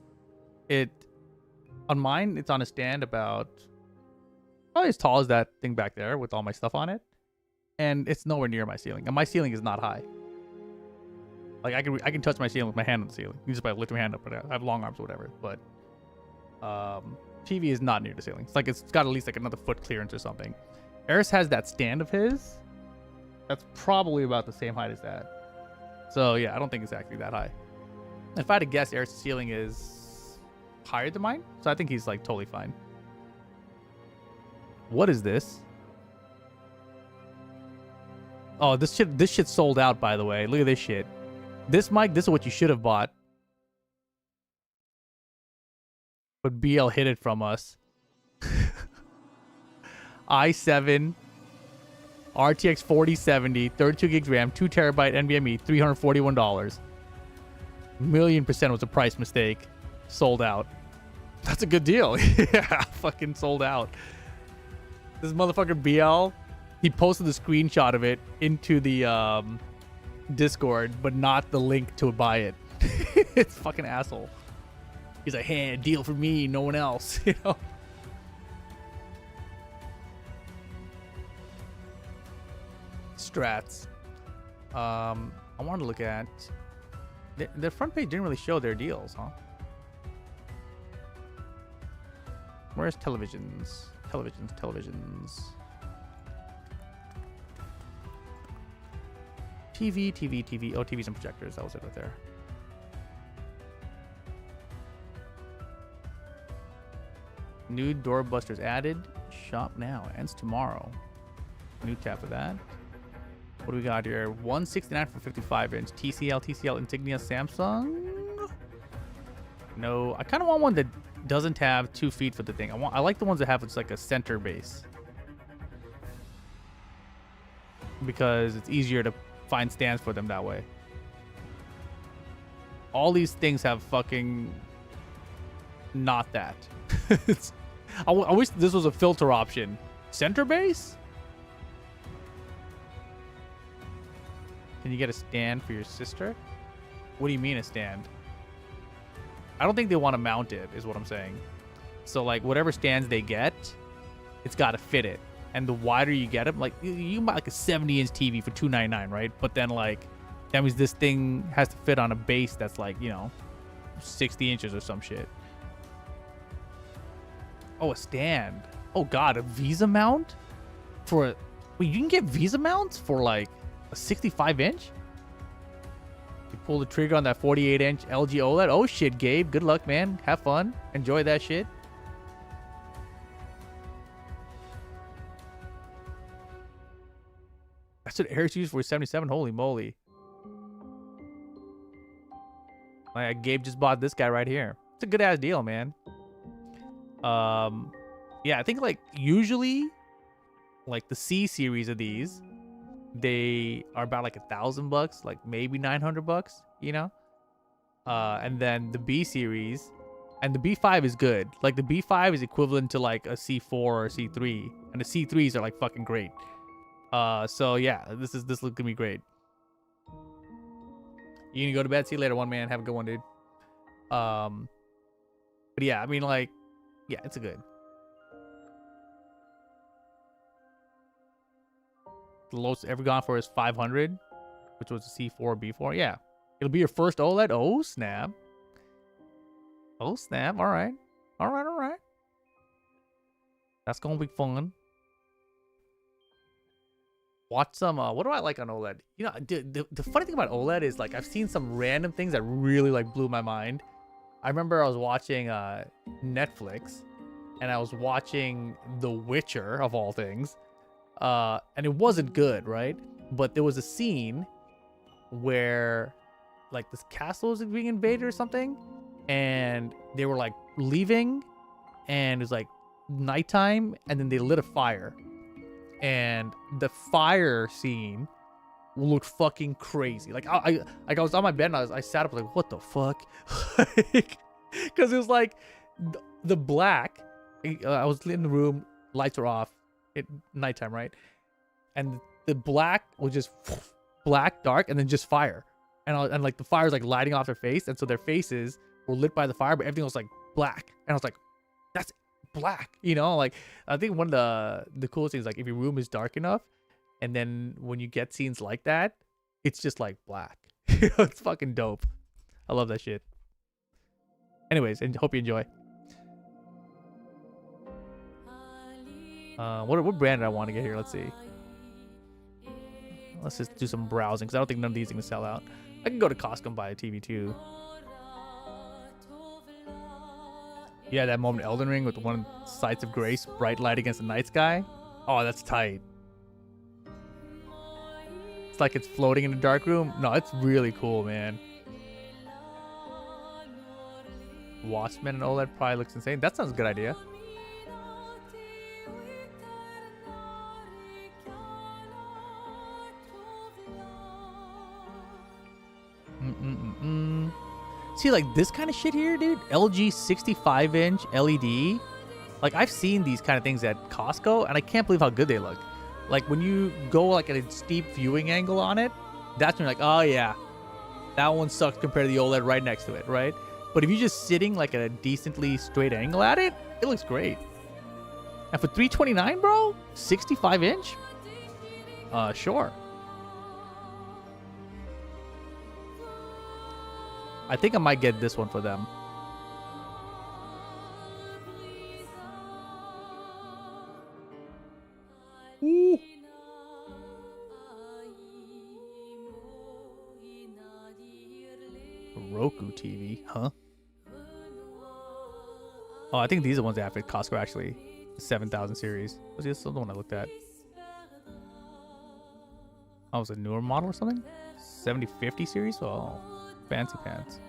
On mine, it's on a stand about... probably as tall as that thing back there with all my stuff on it. And it's nowhere near my ceiling. And my ceiling is not high. Like, I can touch my ceiling with my hand on the ceiling. You just by lift my hand up, but I have long arms or whatever. But TV is not near the ceiling. It's like it's got at least like another foot clearance or something. Eris has that stand of his. That's probably about the same height as that. So yeah, I don't think it's actually that high. If I had to guess, Eris' ceiling is higher than mine. So I think he's like totally fine. What is this? Oh, this shit sold out, by the way. Look at this shit. This mic, this is what you should have bought. But BL hid it from us. i7 RTX 4070, 32 gigs RAM, 2 terabyte NVMe, $341. $1,000,000% was a price mistake. Sold out. That's a good deal. Yeah, fucking sold out. This motherfucker BL, he posted the screenshot of it into the Discord, but not the link to buy it. It's fucking asshole. He's like, hey, deal for me, no one else, you know? Strats. I wanted to look at... The front page didn't really show their deals, huh? Where's televisions? Televisions. TV. Oh, TVs and projectors. That was it right there. New doorbusters added. Shop now. Ends tomorrow. New tab for that. What do we got here? 169 for 55-inch. TCL Insignia Samsung. No, I kind of want one that doesn't have 2 feet for the thing. I like the ones that have it's like a center base, because it's easier to find stands for them that way. All these things have fucking not that. I wish this was a filter option. Center base? Can you get a stand for your sister? What do you mean a stand? I don't think they want to mount it, is what I'm saying. So, like, whatever stands they get, it's got to fit it. And the wider you get them, like, you can buy, like, a 70-inch TV for $299, right? But then, like, that means this thing has to fit on a base that's, like, you know, 60 inches or some shit. Oh, a stand. Oh, God, a Visa mount? For a... Wait, you can get Visa mounts for, like, a 65-inch? You pull the trigger on that 48-inch LG OLED. Oh, shit, Gabe. Good luck, man. Have fun. Enjoy that shit. That's what Eric's used for 77. Holy moly. Gabe just bought this guy right here. It's a good-ass deal, man. Yeah, I think, like, usually, like, the C series of these, they are about like $1,000, like maybe $900, you know? And then the B series, and the B5 is good. Like the B5 is equivalent to like a C4 or a C3, and the C3s are like fucking great. So yeah, this looks gonna be great. You gonna go to bed? See you later, one man. Have a good one, dude. But yeah, I mean, like, yeah, it's a good. The lowest ever gone for is 500, which was a C4 B4. Yeah, it'll be your first OLED. Oh snap! Oh snap! All right. That's gonna be fun. Watch some. What do I like on OLED? You know, the funny thing about OLED is like I've seen some random things that really like blew my mind. I remember I was watching Netflix, and I was watching The Witcher of all things. And it wasn't good, right? but there was a scene where like this castle was being invaded or something, and they were like leaving, and it was like nighttime, and then they lit a fire, and the fire scene looked fucking crazy. Like I was on my bed and I sat up like, what the fuck? Because it was like the black. I was in the room, lights were off, nighttime, right? And the black was just black, dark, and then just fire, and like the fire was like lighting off their face, and so their faces were lit by the fire, but everything was like black, and I was like, that's black, you know? Like I think one of the coolest things, like if your room is dark enough, and then when you get scenes like that, it's just like black. It's fucking dope. I love that shit. Anyways, and hope you enjoy. What brand did I want to get here? Let's see. Let's just do some browsing, because I don't think none of these are going to sell out. I can go to Costco and buy a TV too. Yeah, that moment Elden Ring with one Sights of Grace, bright light against the night sky. Oh, that's tight. It's like it's floating in a dark room. No, it's really cool, man. Watchmen and OLED probably looks insane. That sounds a good idea. See, like this kind of shit here, dude. LG 65-inch LED. Like I've seen these kind of things at Costco, and I can't believe how good they look. Like when you go like at a steep viewing angle on it, that's when you're like, oh yeah, that one sucks compared to the OLED right next to it, right? But if you're just sitting like at a decently straight angle at it, it looks great. And for $329, bro, 65-inch, sure. I think I might get this one for them. Ooh. Roku TV, huh? Oh, I think these are the ones that have at Costco actually. 7000 series. Was this the one I looked at? Oh, it was a newer model or something? 7050 series? Oh, fancy pants.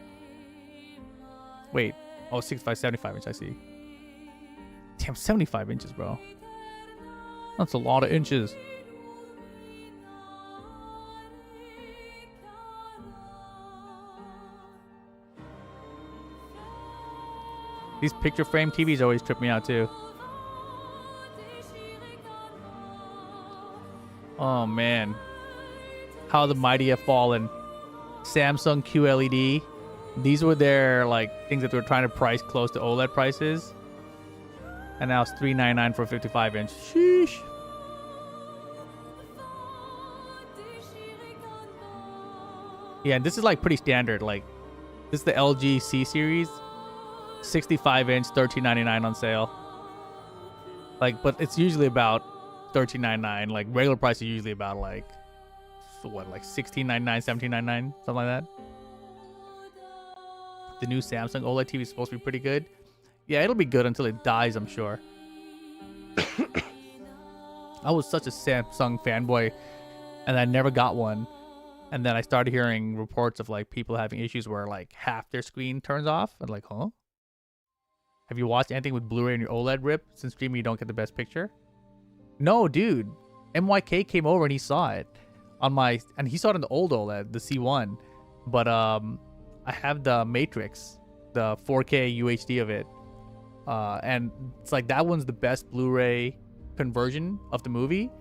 Wait. Oh, 65, 75 inch, I see. Damn, 75 inches, bro. That's a lot of inches. These picture frame TVs always trip me out too. Oh man. How the mighty have fallen. Samsung QLED. These were their like things that they were trying to price close to OLED prices. And now it's $399 for a 55-inch. Sheesh. Yeah, this is like pretty standard. Like, this is the LG C series, 65-inch, $1399 on sale. Like, but it's usually about $1399. Like, regular price is usually about like, what, like $1699, $1799, something like that. The new Samsung OLED TV is supposed to be pretty good. Yeah, it'll be good until it dies, I'm sure. I was such a Samsung fanboy, and I never got one. And then I started hearing reports of like people having issues where like half their screen turns off. And like, huh? Have you watched anything with Blu-ray in your OLED rip? Since streaming, you don't get the best picture. No, dude. MYK came over and he saw it on my, and he saw it in the old OLED, the C1. But I have the Matrix, the 4K UHD of it. And it's like that one's the best Blu-ray conversion of the movie,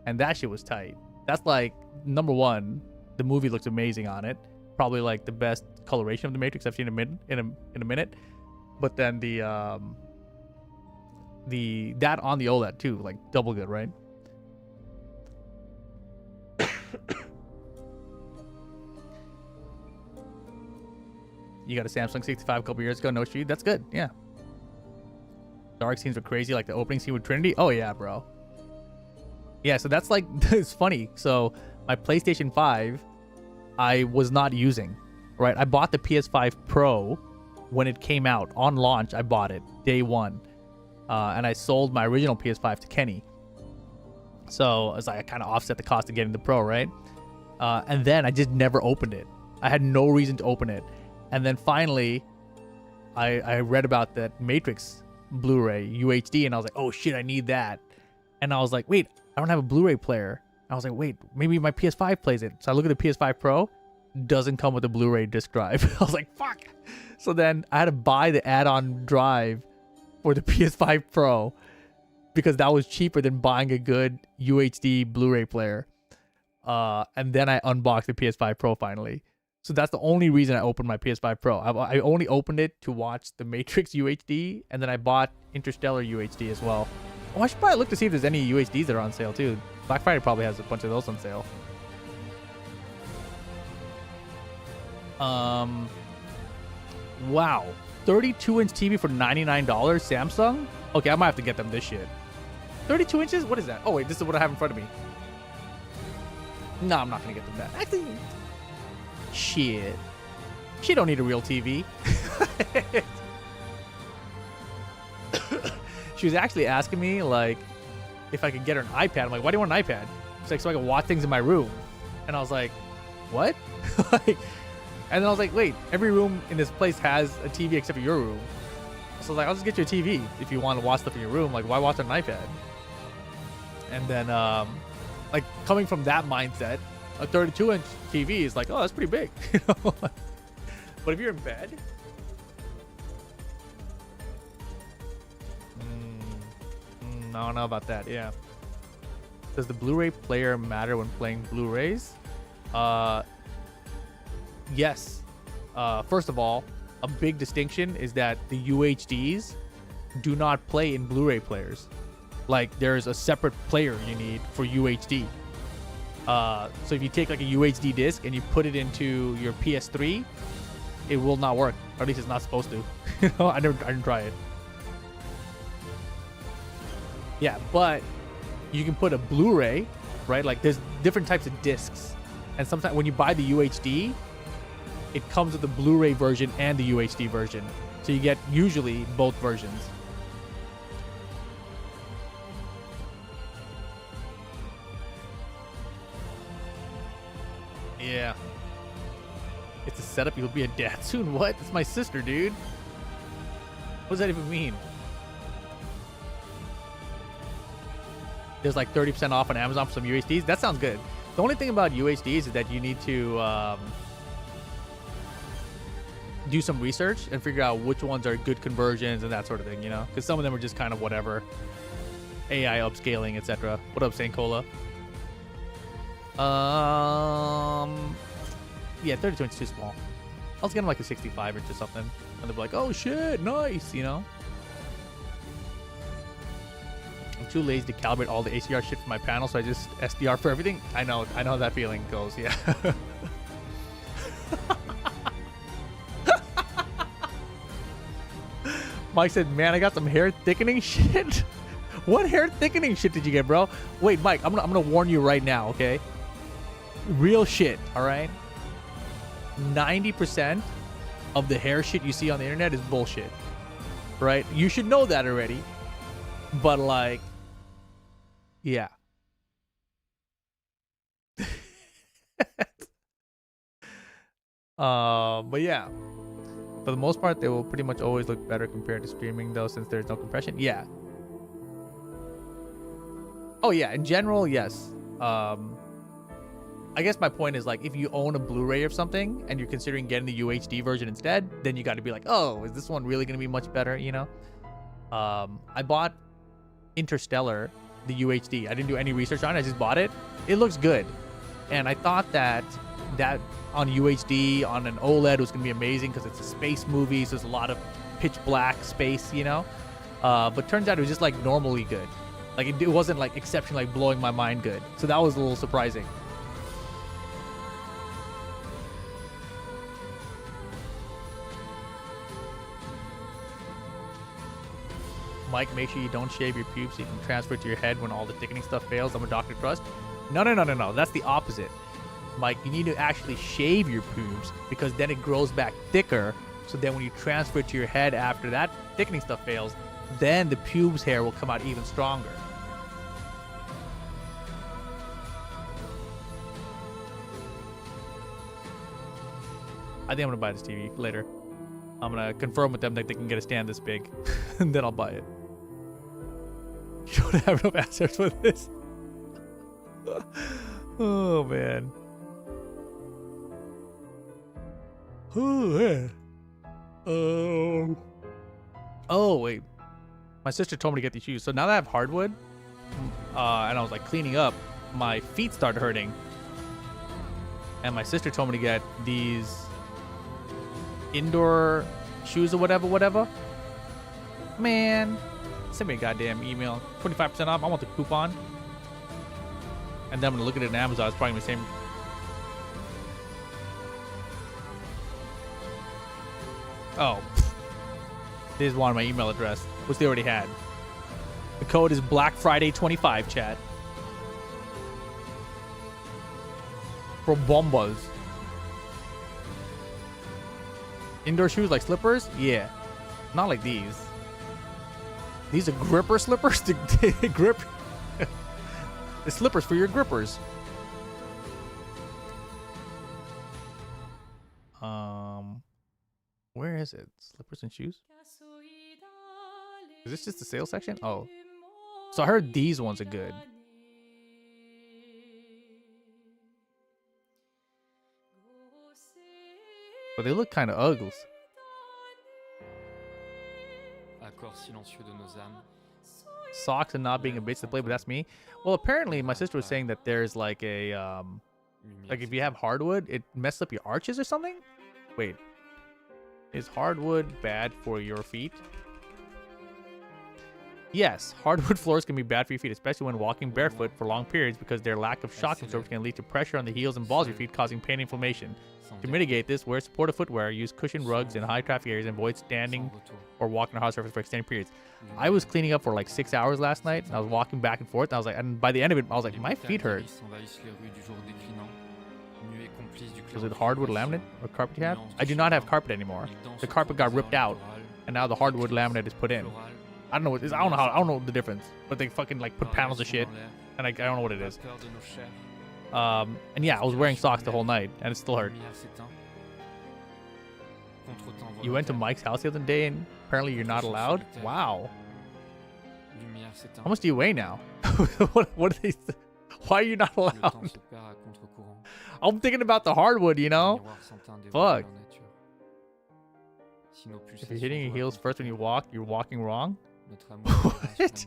and that shit was tight. That's like number one. The movie looks amazing on it. Probably like the best coloration of the Matrix I've seen in a minute. But then the that on the OLED too, like double good, right? You got a Samsung 65 a couple years ago, no street. That's good, yeah. Dark scenes were crazy, like the opening scene with Trinity. Oh yeah, bro. Yeah, so that's like, it's funny. So my PlayStation 5, I was not using, right? I bought the PS5 Pro when it came out. On launch, I bought it day one. And I sold my original PS5 to Kenny. So it's like I kind of offset the cost of getting the Pro, right? And then I just never opened it. I had no reason to open it. And then finally, I read about that Matrix Blu-ray UHD, and I was like, oh shit, I need that. And I was like, wait, I don't have a Blu-ray player. I was like, wait, maybe my PS5 plays it. So I look at the PS5 Pro, doesn't come with a Blu-ray disc drive. I was like, fuck. So then I had to buy the add-on drive for the PS5 Pro because that was cheaper than buying a good UHD Blu-ray player. And then I unboxed the PS5 Pro finally. So that's the only reason I opened my PS5 Pro. I only opened it to watch the Matrix UHD, and then I bought Interstellar UHD as well. Oh, I should probably look to see if there's any UHDs that are on sale too. Black Friday probably has a bunch of those on sale. Wow. 32-inch TV for $99, Samsung? Okay, I might have to get them this shit. 32 inches? What is that? Oh, wait, this is what I have in front of me. No, I'm not going to get them that. Actually, shit. She don't need a real TV. She was actually asking me, like, if I could get her an iPad. I'm like, why do you want an iPad? She's like, so I can watch things in my room. And I was like, what? Like, and then I was like, wait, every room in this place has a TV except for your room. So I was like, I'll just get you a TV if you want to watch stuff in your room. Like, why watch on an iPad? And then, like, coming from that mindset, a 32-inch TV is like, oh, that's pretty big. You know? But if you're in bed, I don't know about that. Yeah. Does the Blu-ray player matter when playing Blu-rays? Yes. First of all, a big distinction is that the UHDs do not play in Blu-ray players. Like, there's a separate player you need for UHD. So if you take like a UHD disc and you put it into your PS3, it will not work. Or at least it's not supposed to. You know, I didn't try it. Yeah, but you can put a Blu-ray, right? Like, there's different types of discs, and sometimes when you buy the UHD, it comes with the Blu-ray version and the UHD version, so you get usually both versions. Yeah. It's a setup. You'll be a dad soon. What? It's my sister, dude. What does that even mean? There's like 30% off on Amazon for some UHDs. That sounds good. The only thing about UHDs is that you need to do some research and figure out which ones are good conversions and that sort of thing, you know? Because some of them are just kind of whatever. AI upscaling, etc. What up, Saint Cola? Yeah, 32 inch is too small. I was getting like a 65 inch or something. And they'll be like, oh shit, nice, you know? I'm too lazy to calibrate all the ACR shit for my panel, so I just SDR for everything. I know how that feeling goes, yeah. Mike said, man, I got some hair thickening shit. What hair thickening shit did you get, bro? Wait, Mike, I'm gonna warn you right now, okay? Real shit, all right? 90% of the hair shit you see on the internet is bullshit, right? You should know that already, but like, yeah. But yeah, for the most part, they will pretty much always look better compared to streaming, though, since there's no compression. Yeah. Oh yeah, in general, yes. I guess my point is, like, if you own a Blu-ray or something and you're considering getting the UHD version instead, then you got to be like, oh, is this one really going to be much better, you know? I bought Interstellar, the UHD. I didn't do any research on it. I just bought it. It looks good. And I thought that on UHD, on an OLED, was going to be amazing because it's a space movie, so there's a lot of pitch black space, you know? But turns out it was just, like, normally good. Like, it wasn't, like, exceptionally, like, blowing my mind good. So that was a little surprising. Mike, make sure you don't shave your pubes so you can transfer it to your head when all the thickening stuff fails. I'm a Dr. Trust. No. That's the opposite. Mike, you need to actually shave your pubes because then it grows back thicker. So then when you transfer it to your head after that thickening stuff fails, then the pubes hair will come out even stronger. I think I'm gonna buy this TV later. I'm gonna confirm with them that they can get a stand this big, and then I'll buy it. You don't have enough assets for this. Oh man. Oh man. Oh wait. My sister told me to get these shoes. So now that I have hardwood, and I was like cleaning up, my feet started hurting. And my sister told me to get these indoor shoes or whatever. Man, send me a goddamn email. 25% off. I want the coupon. And then I'm gonna look at it on Amazon. It's probably the same. Oh, they just wanted my email address, which they already had. The code is Black Friday 25, chat. For Bombas. Indoor shoes like slippers? Yeah. Not like these. These are gripper slippers to grip. The slippers for your grippers. Where is it? Slippers and shoes? Is this just the sales section? Oh. So I heard these ones are good. But they look kind of ugly. Socks and not being a bitch to play, but that's me. Well, apparently my sister was saying that there's like a like if you have hardwood, it messes up your arches or something. Wait, is hardwood bad for your feet? Yes, hardwood floors can be bad for your feet, especially when walking barefoot for long periods because their lack of shock absorption can lead to pressure on the heels and balls of your feet, causing pain and inflammation. To mitigate this, wear supportive footwear, use cushioned rugs in high traffic areas, and avoid standing or walking on hard surface for extended periods. I was cleaning up for like 6 hours last night, and I was walking back and forth, and I was like, and by the end of it, I was like, my feet hurt. Was it hardwood laminate or carpet you have? I do not have carpet anymore. The carpet got ripped out, and now the hardwood laminate is put in. I don't know what it is. I don't know the difference, but they fucking like put panels of shit, and I don't know what it is. And yeah, I was wearing socks the whole night, and it still hurt. You went to Mike's house the other day, and apparently you're not allowed? Wow. How much do you weigh now? what are they? Why are you not allowed? I'm thinking about the hardwood, you know? Fuck. If you're hitting your heels first when you walk, you're walking wrong? What?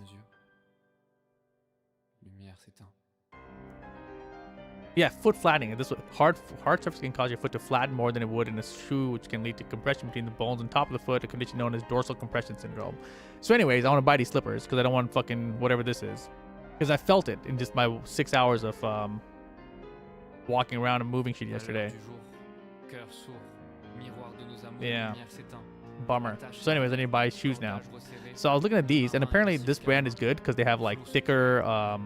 Yeah, foot flattening. This hard surface can cause your foot to flatten more than it would in a shoe, which can lead to compression between the bones and top of the foot, a condition known as dorsal compression syndrome. So anyways, I want to buy these slippers because I don't want fucking whatever this is. Because I felt it in just my 6 hours of walking around and moving shit yesterday. Yeah. Bummer. So anyways, I need to buy shoes now. So I was looking at these, and apparently this brand is good because they have like thicker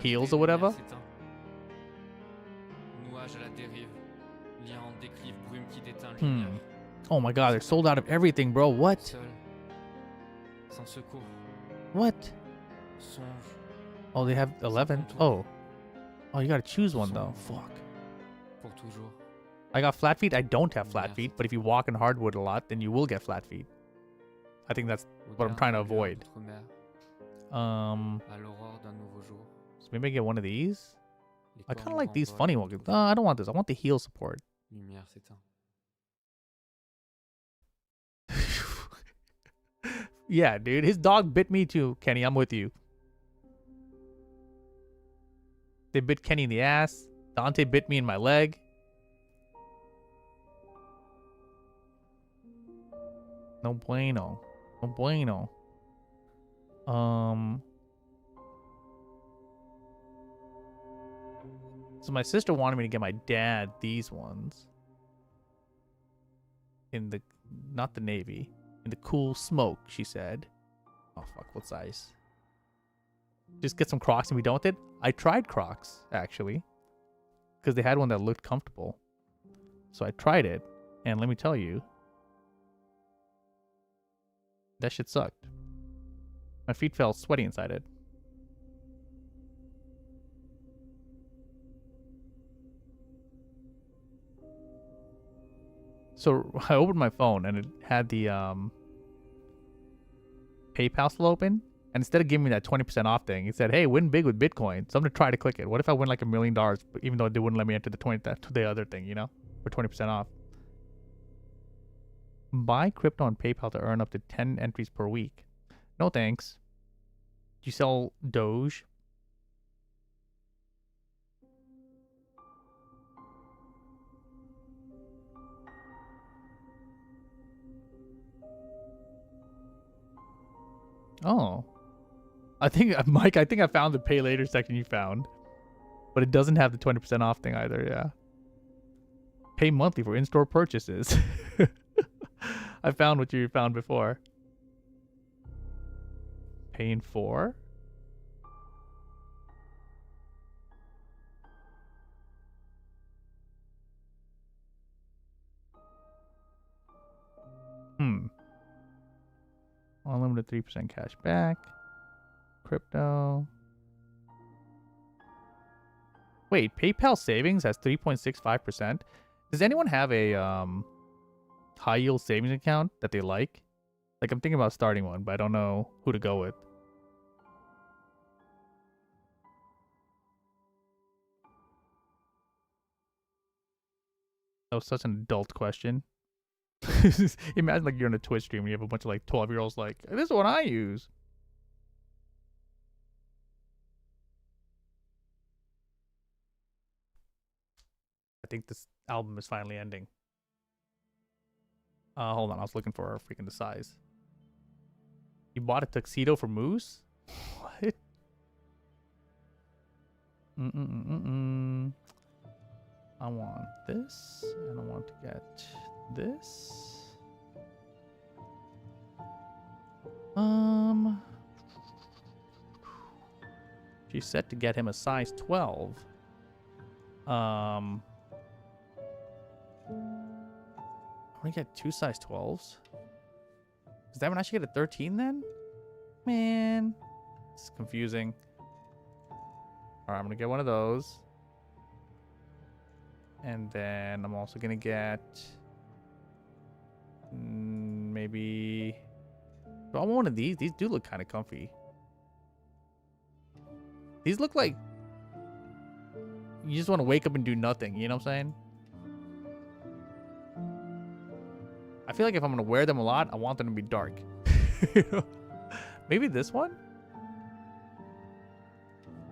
heels or whatever. Oh my god, they're sold out of everything, bro. What? What? Oh, they have 11. Oh, you gotta choose one though. Fuck. I got flat feet. I don't have flat feet, but if you walk in hardwood a lot, then you will get flat feet. I think that's what I'm trying to avoid. So maybe I get one of these. I kind of like these funny ones. I don't want this. I want the heel support. Yeah, dude. His dog bit me too, Kenny. I'm with you. They bit Kenny in the ass. Dante bit me in my leg. No bueno. No bueno. So my sister wanted me to get my dad these ones. In the, not the navy. In the cool smoke, she said. Oh, fuck. What size? Just get some Crocs and be done with it? I tried Crocs, actually. Because they had one that looked comfortable. So I tried it. And let me tell you. That shit sucked. My feet felt sweaty inside it. So I opened my phone and it had the PayPal still open. And instead of giving me that 20% off thing, it said, "Hey, win big with Bitcoin." So I'm gonna try to click it. What if I win like $1 million, even though they wouldn't let me enter the other thing, you know, for 20% off? Buy crypto on PayPal to earn up to 10 entries per week. No thanks. Do you sell Doge? Oh. I think, Mike, I think I found the pay later section you found. But it doesn't have the 20% off thing either, yeah. Pay monthly for in-store purchases. I found what you found before. Paying for? Unlimited 3% cash back. Crypto. Wait, PayPal savings has 3.65%. Does anyone have a high yield savings account that they like? Like, I'm thinking about starting one, but I don't know who to go with. That was such an adult question. Imagine like you're on a Twitch stream and you have a bunch of like 12-year-olds like, "This is what I use." I think this album is finally ending. Hold on, I was looking for freaking the size. You bought a tuxedo for Moose? What? I want this, and I want to get this. She's set to get him a size 12. I want to get 2 size 12s. Does that one actually get a 13 then? Man, it's confusing. Alright, I'm gonna get one of those. And then I'm also gonna get maybe. I want one of these. These do look kind of comfy. These look like you just want to wake up and do nothing. You know what I'm saying? I feel like if I'm gonna wear them a lot, I want them to be dark. Maybe this one?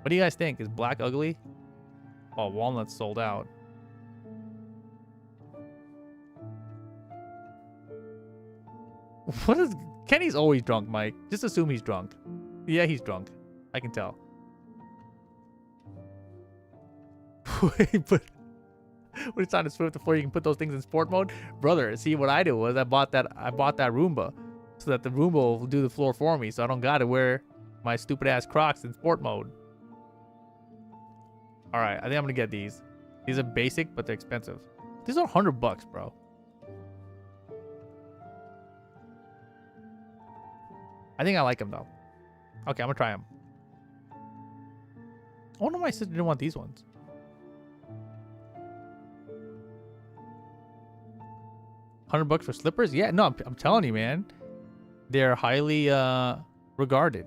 What do you guys think? Is black ugly? Oh, walnut's sold out. What is... Kenny's always drunk, Mike. Just assume he's drunk. Yeah, he's drunk. I can tell. Wait, but... When it's on his foot at the floor, you can put those things in sport mode. Brother, see what I do was I bought that Roomba so that the Roomba will do the floor for me, so I don't gotta wear my stupid ass Crocs in sport mode. All right, I think I'm gonna get these. These are basic, but they're expensive. These are $100, bro. I think I like them though. Okay, I'm gonna try them. I wonder why my sister didn't want these ones. $100 for slippers? Yeah, no, I'm telling you, man. They're highly regarded.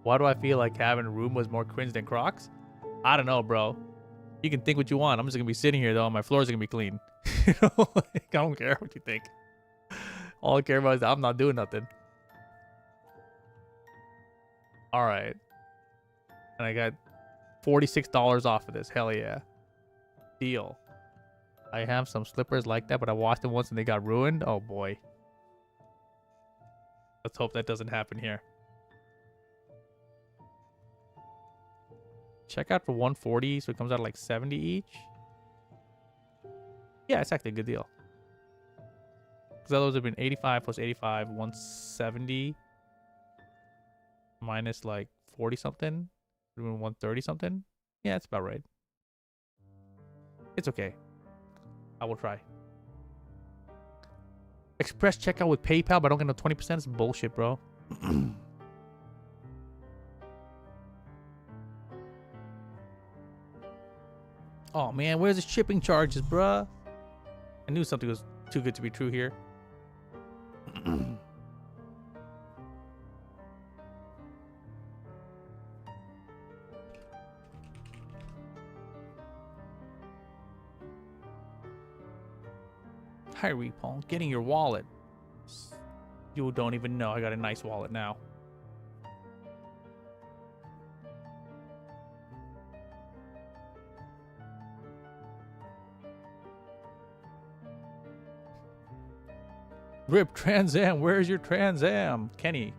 Why do I feel like having a room was more cringe than Crocs? I don't know, bro. You can think what you want. I'm just gonna be sitting here though, and my floors are gonna be clean. You know, like, I don't care what you think. All I care about is I'm not doing nothing. All right, and I got $46 off of this. Hell yeah. Deal. I have some slippers like that, but I washed them once and they got ruined. Oh boy. Let's hope that doesn't happen here. Check out for 140, so it comes out like 70 each. Yeah, it's actually a good deal. Because those have been 85 plus 85, 170 minus like 40 something, 130 something. Yeah, it's about right. It's okay. I will try. Express checkout with PayPal, but I don't get no 20%. It's bullshit, bro. Oh man, where's the shipping charges, bruh? I knew something was too good to be true here. Hi, Paul. Getting your wallet. You don't even know I got a nice wallet now. Rip Trans Am, where's your Trans Am? Kenny.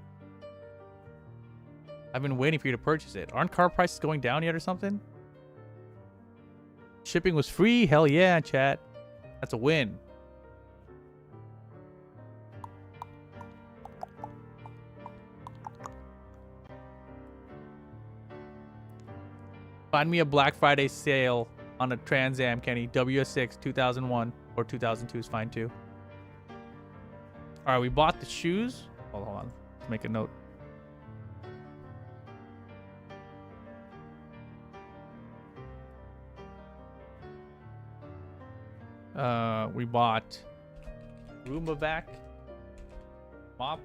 I've been waiting for you to purchase it. Aren't car prices going down yet or something? Shipping was free? Hell yeah, chat. That's a win. Find me a Black Friday sale on a Trans Am, Kenny. WS6 2001 or 2002 is fine too. All right, we bought the shoes. Hold on. Let's make a note. We bought Roomba vac mop.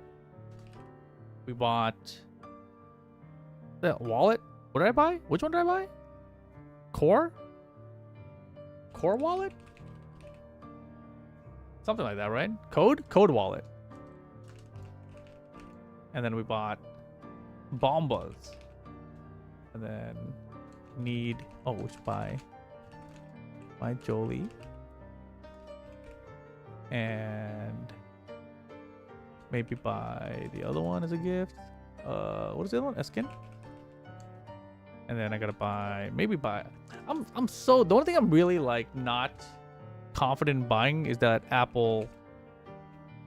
We bought the wallet. What did I buy? Which one did I buy? Core wallet? Something like that, right? Code wallet. And then we bought Bombas. And then we should buy Jolie. And maybe buy the other one as a gift. What is the other one? Eskin? And then I gotta buy. I'm so, the only thing I'm really like not confident in buying is that Apple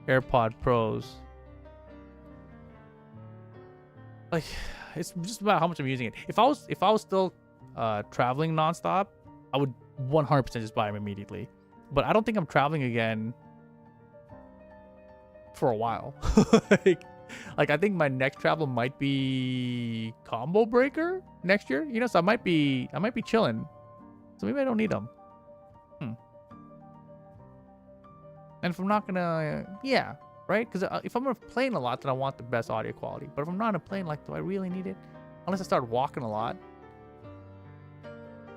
AirPod Pros. Like, it's just about how much I'm using it. If I was still traveling nonstop, I would 100% just buy them immediately. But I don't think I'm traveling again for a while. like I think my next travel might be Combo Breaker next year. You know, so I might be chilling. So maybe I don't need them. And if I'm not gonna, yeah, right? Because if I'm on a plane a lot, then I want the best audio quality. But if I'm not on a plane, like, do I really need it? Unless I start walking a lot.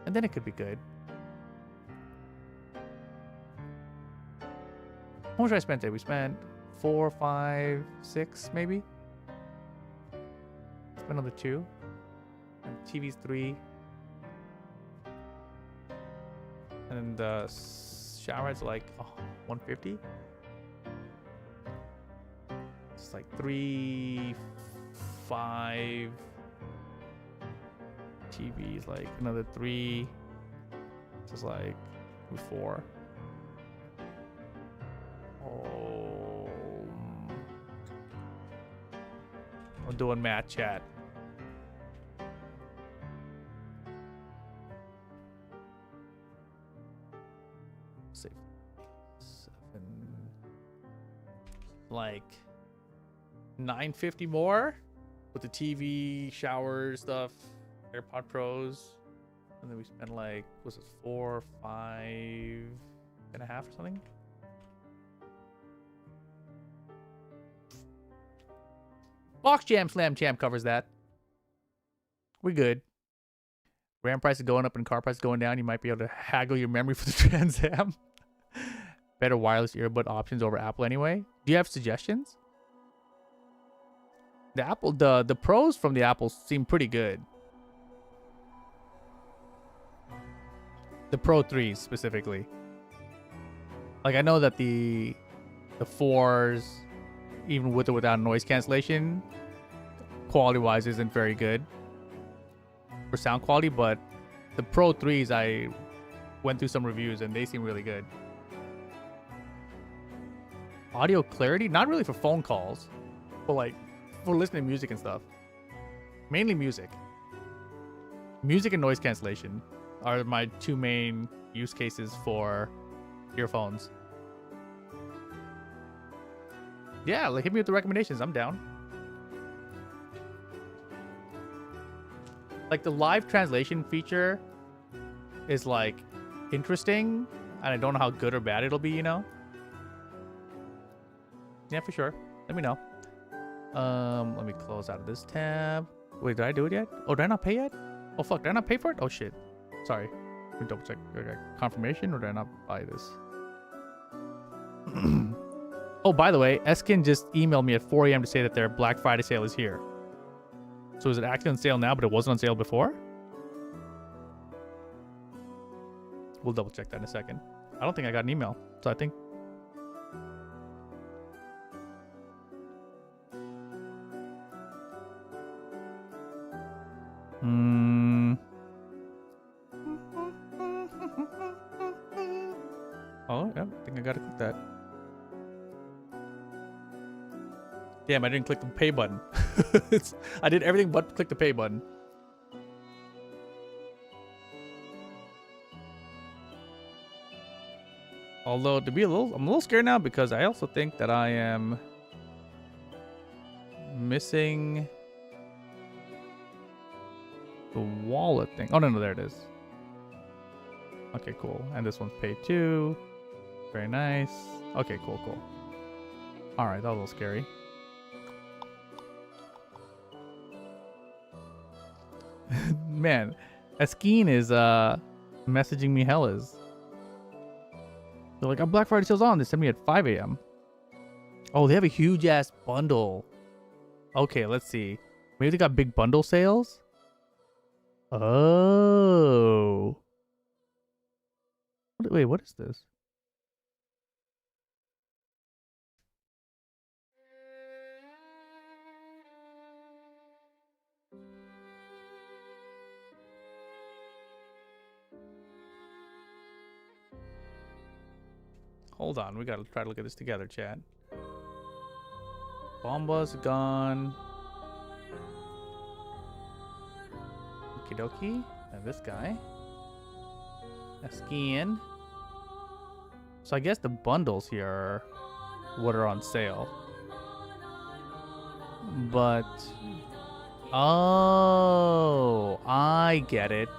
And then it could be good. How much did I spend today? We spent 4, 5, 6, maybe. Spent another 2. And TV's 3. And then the shower is like 150. It's like 3, 5. TV is like another 3. This is like 4. I'm doing math, chat. Say 7, like 950 more with the TV, shower stuff, AirPod Pros, and then we spent like, was it 4, 5 and a half or something? Box Jam Slam Champ covers that. We're good. RAM prices going up and car prices going down. You might be able to haggle your memory for the Trans Am. Better wireless earbud options over Apple anyway. Do you have suggestions? The pros from the Apple seem pretty good. The Pro 3s specifically. Like, I know that the 4s, even with or without noise cancellation, quality-wise isn't very good for sound quality, but the Pro 3s, I went through some reviews and they seem really good. Audio clarity, not really for phone calls, but like for listening to music and stuff. Mainly music. Music and noise cancellation are my 2 main use cases for earphones. Yeah, like hit me with the recommendations. I'm down. Like the live translation feature is like interesting, and I don't know how good or bad it'll be, you know? Yeah, for sure. Let me know. Let me close out of this tab. Wait, did I do it yet? Oh, did I not pay yet? Oh, fuck. Did I not pay for it? Oh, shit. Sorry. Let me double check. Okay. Confirmation, or did I not buy this? Oh, by the way, Eskin just emailed me at 4 a.m. to say that their Black Friday sale is here. So is it actually on sale now, but it wasn't on sale before? We'll double check that in a second. I don't think I got an email, so I think... Oh, yeah, I think I gotta click that. Damn, I didn't click the pay button. I did everything but click the pay button. Although, I'm a little scared now because I also think that I am missing the wallet thing. Oh, no, there it is. Okay, cool. And this one's paid too. Very nice. Okay, cool. All right, that was a little scary. Man, Eskeen is messaging me hellas. They're like, our Black Friday sale's on. They sent me at 5 a.m. Oh, they have a huge ass bundle. Okay, let's see. Maybe they got big bundle sales? Oh. Wait, what is this? Hold on, we gotta try to look at this together, chat. Bomba's gone. Okie dokie. And this guy. Skiing. So I guess the bundles here are what are on sale. But... Oh, I get it.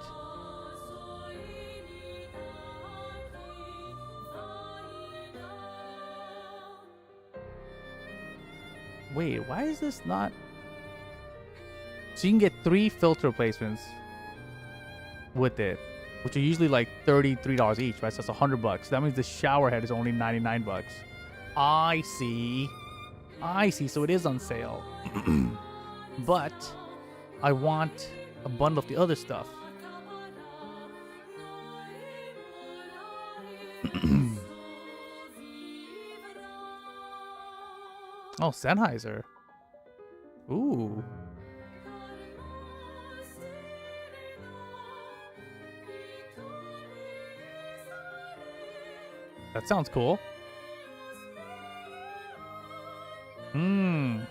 Wait, why is this not... So you can get 3 filter replacements with it, which are usually like $33 each, right? So that's $100. That means the shower head is only $99. I see. So it is on sale. But I want a bundle of the other stuff. Oh, Sennheiser. Ooh. That sounds cool. I've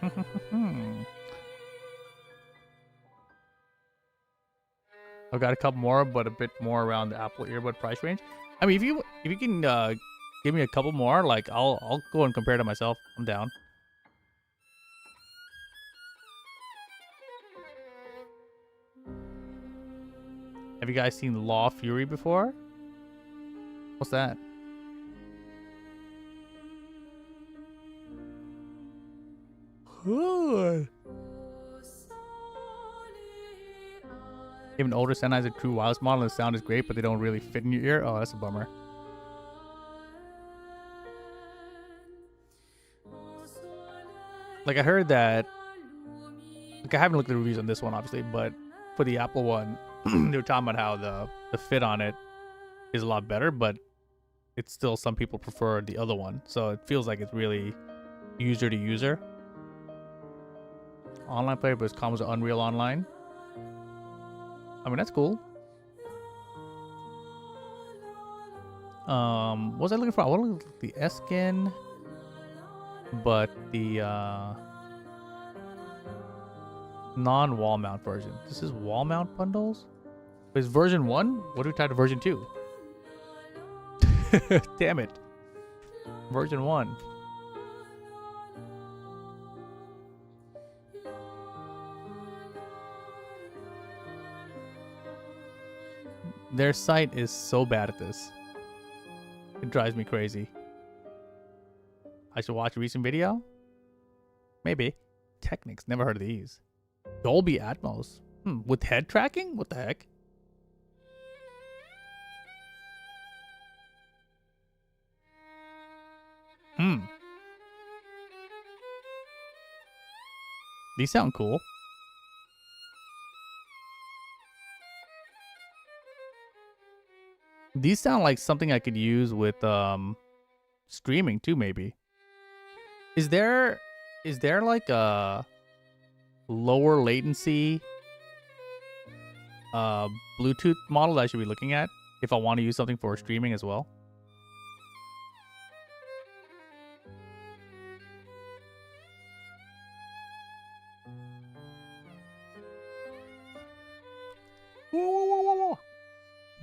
got a couple more, but a bit more around the Apple earbud price range. I mean, if you can give me a couple more, like I'll go and compare to myself. I'm down. Have you guys seen Law Fury before? What's that? Good. Even older Sennheiser true wireless model, and the sound is great, but they don't really fit in your ear. Oh, that's a bummer. Like I heard that. Like I haven't looked at the reviews on this one, obviously, but for the Apple one, they were talking about how the fit on it is a lot better, but it's still some people prefer the other one. So it feels like it's really user to user. Online player, but it comes with Unreal Online. I mean, that's cool. What was I looking for? I want to look at the Eskin, but the non-wall mount version. This is wall mount bundles? Is version 1? What do we type to version 2? Damn it. Version 1. Their site is so bad at this. It drives me crazy. I should watch a recent video? Maybe. Technics, never heard of these. Dolby Atmos. With head tracking? What the heck? These sound cool. These sound like something I could use with streaming too, maybe. Is there like a lower latency Bluetooth model that I should be looking at if I want to use something for streaming as well? Whoa.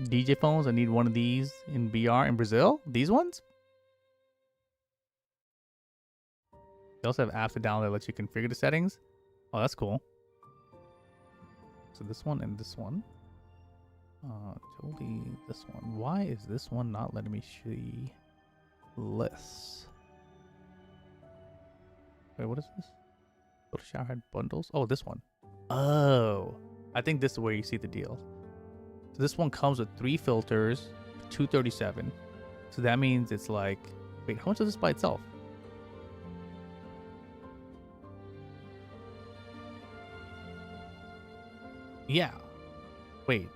DJ phones, I need one of these in VR in Brazil. These ones? They also have apps to download that let you configure the settings. Oh, that's cool. So this one and this one. Totally this one. Why is this one not letting me see less? Wait, what is this? Little showerhead bundles. Oh, this one. Oh, I think this is where you see the deal. So this one comes with 3 filters, $237. So that means it's like, wait, how much is this by itself? Yeah. Wait.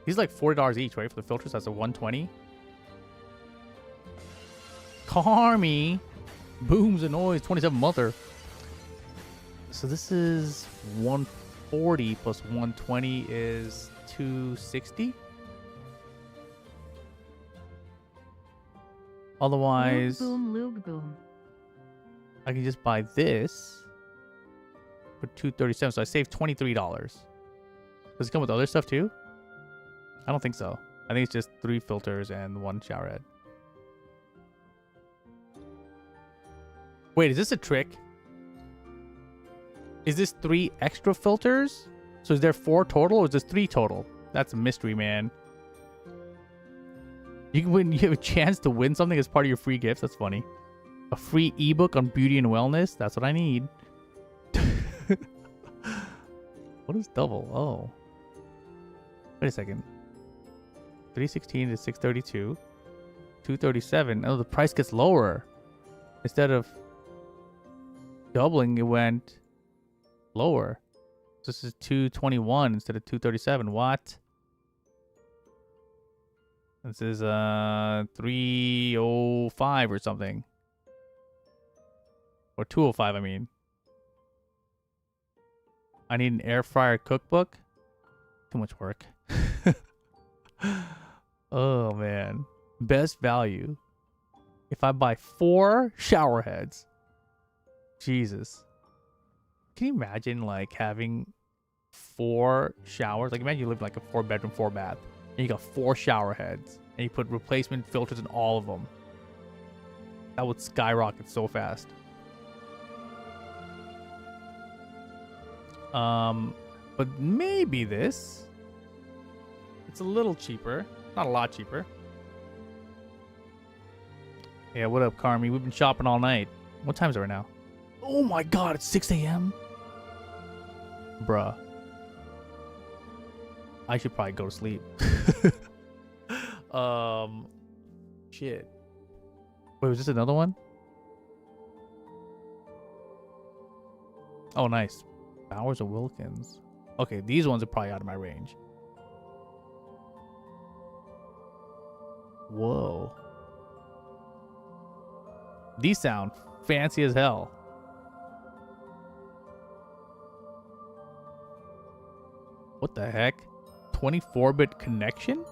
These are like $40 each, right? For the filters, that's a $120. Carmy. Booms and noise, 27 mother. So this is 140 plus 120 is 260. Otherwise, Lug boom. I can just buy this for $237. So I saved $23. Does it come with other stuff too? I don't think so. I think it's just 3 filters and 1 shower head. Wait, is this a trick? Is this 3 extra filters? So is there 4 total or is this 3 total? That's a mystery, man. You can win. You have a chance to win something as part of your free gifts. That's funny. A free ebook on beauty and wellness. That's what I need. What is double? Oh. Wait a second. 316 to 632. 237. Oh, the price gets lower. Instead of doubling, it went lower. So this is 221 instead of 237. What? This is 305 or something. Or 205, I mean. I need an air fryer cookbook. Too much work. Oh man. Best value. If I buy 4 shower heads. Jesus. Can you imagine like having 4 showers? Like imagine you live in like a 4-bedroom, 4-bath. And you got 4 shower heads. And you put replacement filters in all of them. That would skyrocket so fast. But maybe this. It's a little cheaper. Not a lot cheaper. Yeah, what up, Carmi? We've been shopping all night. What time is it right now? Oh my god, it's 6 a.m.? Bruh. I should probably go to sleep. Shit. Wait, was this another one? Oh, nice. Bowers or Wilkins. Okay, these ones are probably out of my range. Whoa. These sound fancy as hell. What the heck? 24-bit connection?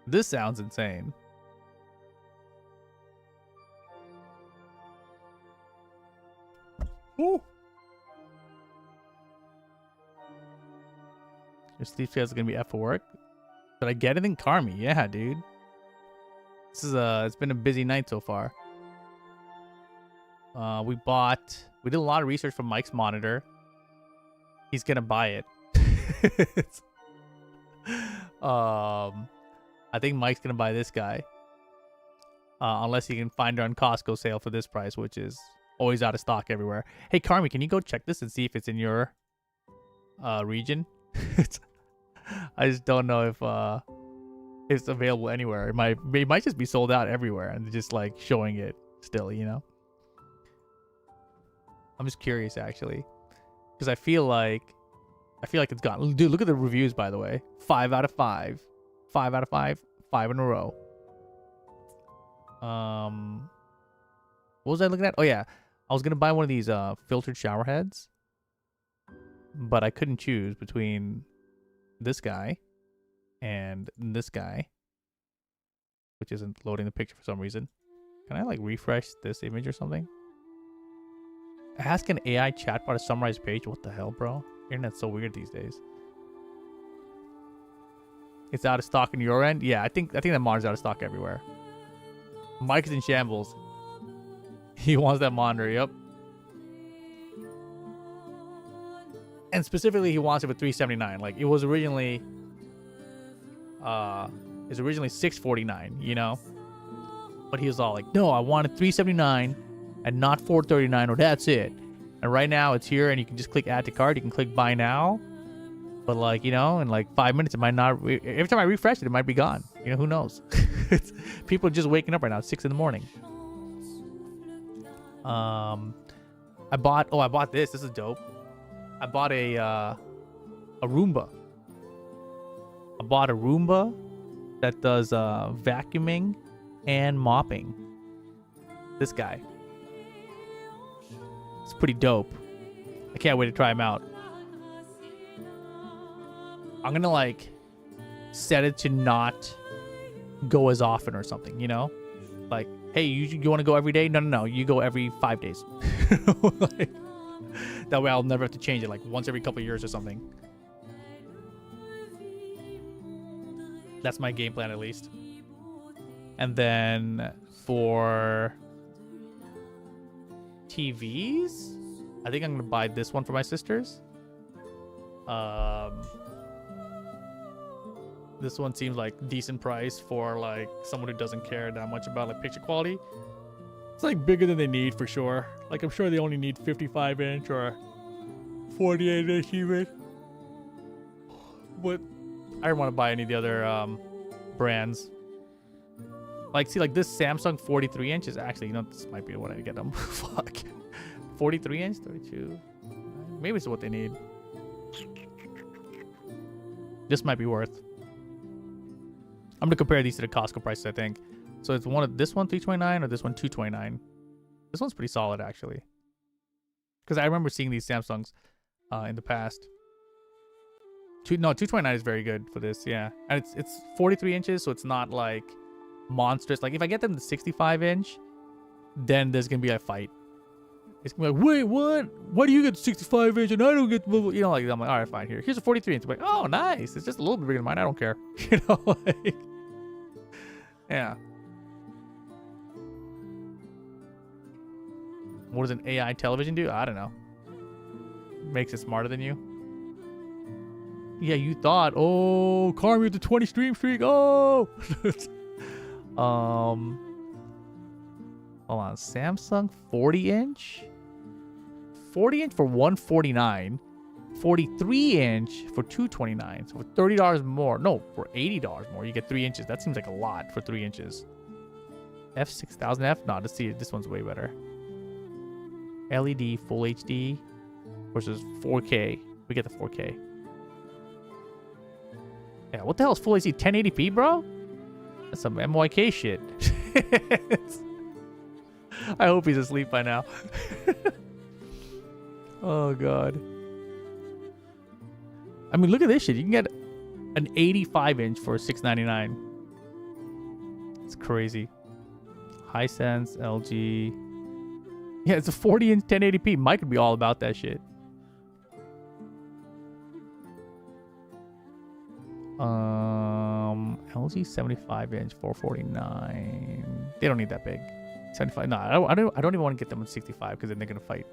This sounds insane. Ooh. Your sleep schedule's gonna be F for work. Did I get anything? Carmi? Yeah, dude. This is it's been a busy night so far. We bought We did a lot of research for Mike's monitor. He's gonna buy it. I think Mike's gonna buy this guy. Unless he can find it on Costco sale for this price, which is always out of stock everywhere. Hey, Carmi, can you go check this and see if it's in your region? I just don't know if it's available anywhere. It might just be sold out everywhere and just like showing it still, you know? I'm just curious actually. Because I feel like it's gone. Dude, look at the reviews, by the way. 5 out of 5. 5 out of 5. 5 in a row. What was I looking at? Oh yeah, I was gonna buy one of these filtered shower heads, but I couldn't choose between this guy and this guy, which isn't loading the picture for some reason. Can I like refresh this image or something? Ask an AI chatbot to summarize page. What the hell, bro? Internet's so weird these days. It's out of stock in your end? Yeah, I think that monitor's out of stock everywhere. Mike's in shambles. He wants that monitor, yep. And specifically, he wants it for $379. Like it was originally, $649, you know. But he was all like, "No, I wanted $379 and not $439, or that's it." And right now, it's here, and you can just click Add to Cart. You can click Buy Now. But like, you know, in like 5 minutes, it might not. Every time I refresh it, it might be gone. You know, who knows? People are just waking up right now. It's 6 in the morning. I bought this. This is dope. I bought a Roomba. I bought a Roomba that does vacuuming and mopping. This guy. It's pretty dope. I can't wait to try him out. I'm gonna like set it to not go as often or something, you know? Like, hey, you want to go every day? No. You go every 5 days. Like, that way I'll never have to change it, like once every couple of years or something. That's my game plan at least. And then for TVs, I think I'm gonna buy this one for my sisters. This one seems like decent price for like someone who doesn't care that much about like picture quality. It's like bigger than they need for sure. Like I'm sure they only need 55-inch or 48-inch even. But I don't want to buy any of the other brands. Like, see, like this Samsung 43-inch is actually, you know, this might be what I get them. Fuck. 43-inch, 32. Maybe it's what they need. This might be worth. I'm gonna compare these to the Costco prices, I think. So it's this one $329 or this one $229. This one's pretty solid actually. Because I remember seeing these Samsungs in the past. $229 is very good for this, yeah. And it's 43 inches, so it's not like monstrous. Like if I get them the 65-inch, then there's gonna be a fight. It's gonna be like, wait, what? Why do you get 65-inch and I don't get, you know, like I'm like, all right, fine. Here's a 43-inch. I'm like, oh, nice. It's just a little bit bigger than mine. I don't care. You know, like, yeah. What does an AI television do? I don't know. Makes it smarter than you. Yeah, you thought, oh, Carmi with the 20 stream streak. Oh. Hold on, Samsung 40-inch. 40-inch for $149. 43-inch for $229. So for $30 more. No, for $80 more, you get 3 inches. That seems like a lot for 3 inches. F6000F? No, let's see. This one's way better. LED full HD versus 4K. We get the 4K. Yeah, what the hell is full HD? 1080p, bro? That's some MYK shit. I hope he's asleep by now. Oh, God. I mean, look at this shit. You can get an 85-inch for $699. It's crazy. Hisense, LG. Yeah, it's a 40-inch 1080p. Mike would be all about that shit. LG 75-inch 449. They don't need that big. 75. No, I don't even want to get them at 65 because then they're gonna fight.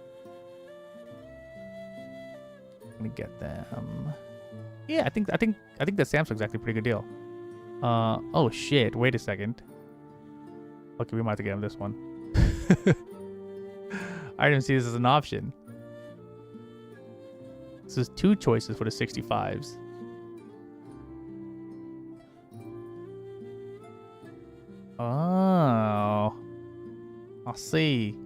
gonna get them. Yeah, I think that Samsung's actually a pretty good deal. Oh shit! Wait a second. Okay, we might have to get him this one. I didn't even see this as an option. This is 2 choices for the 65s. Oh, I'll see.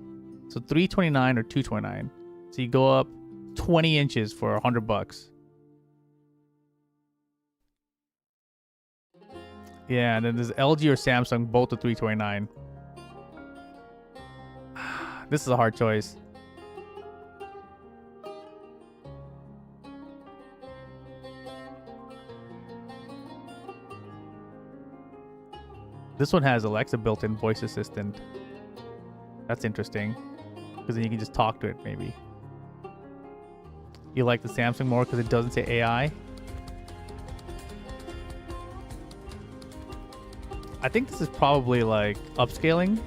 So 329 or 229. So you go up 20 inches for $100. Yeah, and then there's LG or Samsung, both at 329. This is a hard choice. This one has Alexa built-in voice assistant. That's interesting, because then you can just talk to it, maybe. You like the Samsung more because it doesn't say AI? I think this is probably like upscaling.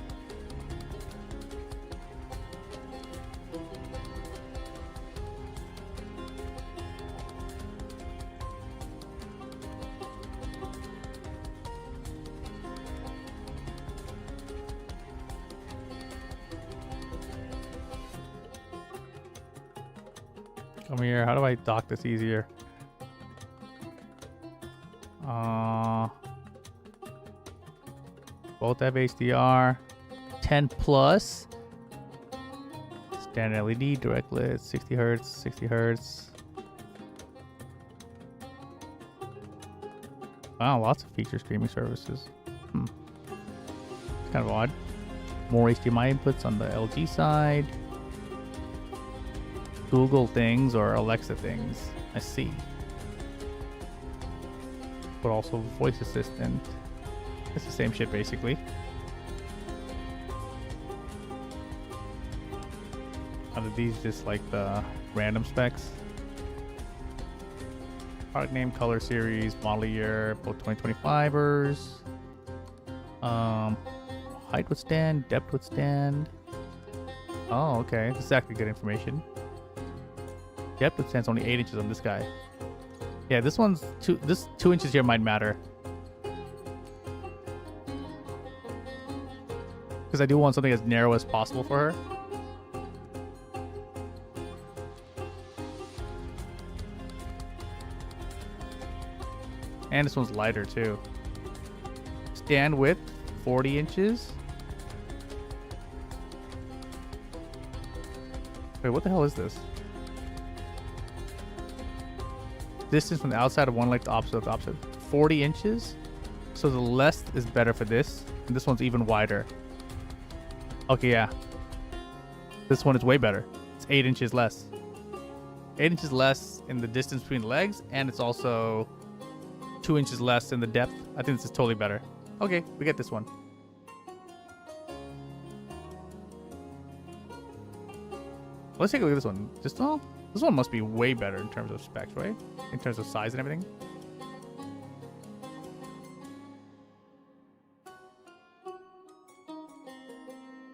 Come here. How do I dock this easier? Both have HDR. 10 plus. Standard LED, direct lit, 60 hertz, 60 hertz. Wow, lots of feature streaming services. It's kind of odd. More HDMI inputs on the LG side. Google things or Alexa things. I see. But also voice assistant. It's the same shit basically. Are these just like the random specs? Product name, color series, model year, both 2025ers. Height withstand, depth withstand. Oh, okay. This is actually good information. Depth withstands only 8 inches on this guy. Yeah, this one's this 2 inches here might matter. Because I do want something as narrow as possible for her. And this one's lighter too. Stand width, 40 inches. Wait, what the hell is this? Distance from the outside of one leg to opposite of the opposite. 40 inches? So the less is better for this. And this one's even wider. Okay, yeah. This one is way better. It's 8 inches less. 8 inches less in the distance between the legs, and it's also 2 inches less in the depth. I think this is totally better. Okay, we get this one. Let's take a look at this one. Just this one must be way better in terms of specs, right? In terms of size and everything.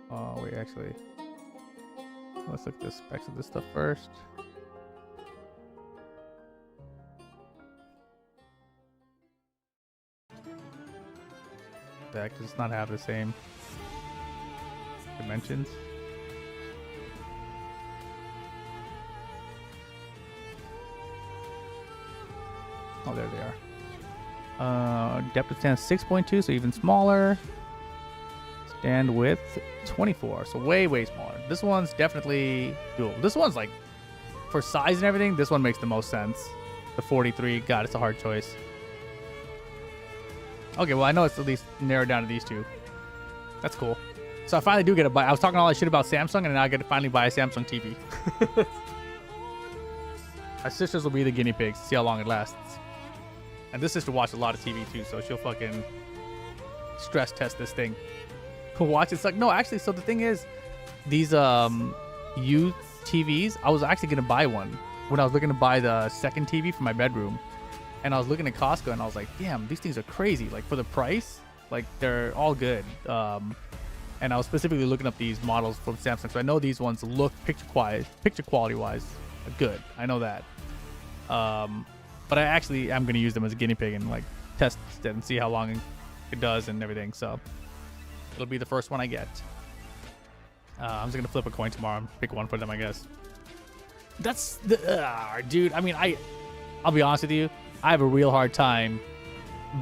Oh, wait, actually. Let's look at the specs of this stuff first. That does not have the same dimensions. Oh, there they are. Depth of stand 6.2, so even smaller. Stand width 24, so way smaller. This one's definitely doable. This one's like, for size and everything, this one makes the most sense. The 43, God, it's a hard choice. Okay, well, I know it's at least narrowed down to these two. That's cool. So I finally do get a buy. I was talking all that shit about Samsung, and now I get to finally buy a Samsung TV. My sisters will be the guinea pigs to see how long it lasts. And this sister watches a lot of TV too, so she'll fucking stress test this thing. Watch it. Like, no, actually, so the thing is, these used TVs, I was actually gonna buy one when I was looking to buy the second TV for my bedroom. And I was looking at Costco, and I was like, damn, these things are crazy. Like, for the price, like, they're all good. And I was specifically looking up these models from Samsung, so I know these ones look picture quality wise good. I know that. But I actually am going to use them as a guinea pig and like test it and see how long it does and everything. So it'll be the first one I get. I'm just going to flip a coin tomorrow and pick one for them, I guess. That's the dude. I mean, I'll be honest with you. I have a real hard time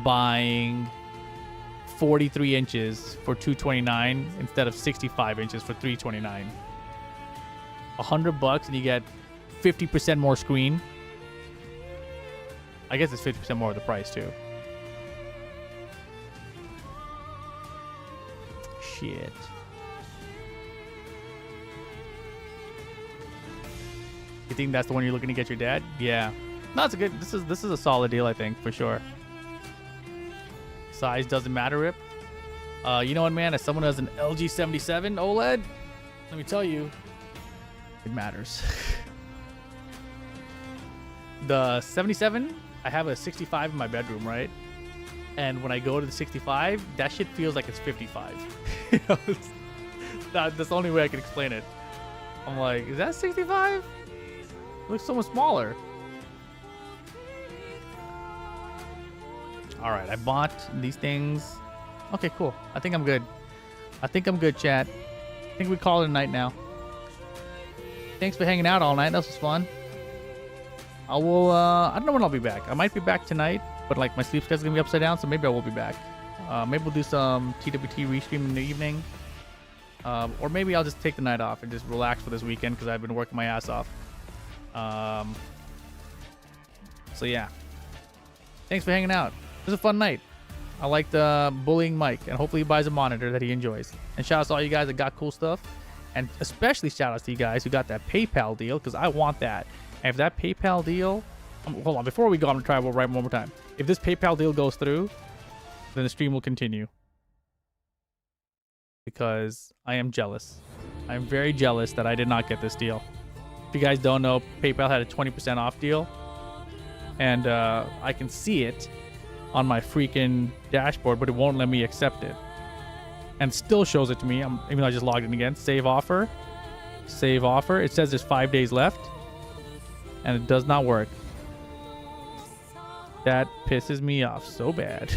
buying 43 inches for $229 instead of 65 inches for $329. $100 and you get 50% more screen. I guess it's 50% more of the price too. Shit. You think that's the one you're looking to get your dad? Yeah. No, it's a good. This is a solid deal, I think, for sure. Size doesn't matter, Rip. You know what, man? As someone who has an LG 77 OLED, let me tell you, it matters. The 77, I have a 65 in my bedroom, right? And when I go to the 65, that shit feels like it's 55. That's the only way I can explain it. I'm like, is that 65? It looks so much smaller. All right, I bought these things. Okay, cool. I think I'm good. I think I'm good, chat. I think we call it a night now. Thanks for hanging out all night. That was fun. I will, I don't know when I'll be back. I might be back tonight, but like my sleep schedule's gonna be upside down, so maybe I will be back. Maybe we'll do some TWT restream in the evening. Or maybe I'll just take the night off and just relax for this weekend because I've been working my ass off. So yeah. Thanks for hanging out. It was a fun night. I liked bullying Mike, and hopefully he buys a monitor that he enjoys. And shout out to all you guys that got cool stuff. And especially shout out to you guys who got that PayPal deal, because I want that. And if that PayPal deal... hold on, before we go, I'm going to try it right one more time. If this PayPal deal goes through, then the stream will continue. Because I am jealous. I am very jealous that I did not get this deal. If you guys don't know, PayPal had a 20% off deal. And I can see it on my freaking dashboard, but it won't let me accept it. And still shows it to me, even though I just logged in again. Save offer. Save offer. It says there's 5 days left. And it does not work. That pisses me off so bad.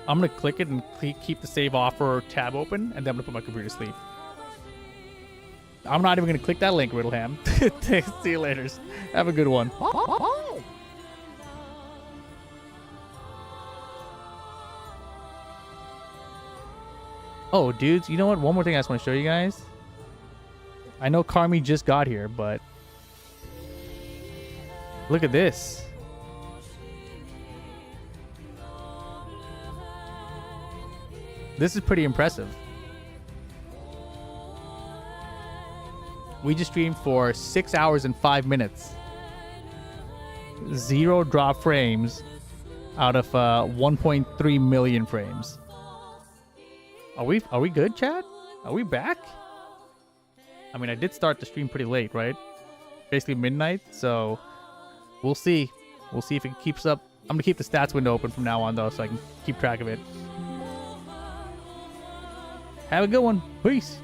I'm going to click it and keep the save offer tab open, and then I'm going to put my computer to sleep. I'm not even going to click that link, Riddleham. See you later. Have a good one. Oh, dudes, you know what? One more thing I just want to show you guys. I know Carmi just got here, but look at this. This is pretty impressive. We just streamed for 6 hours and 5 minutes. 0 drop frames out of 1.3 million frames. Are we good, chat? Are we back? I mean, I did start the stream pretty late, right? Basically midnight, so we'll see. We'll see if it keeps up. I'm gonna keep the stats window open from now on, though, so I can keep track of it. Have a good one. Peace.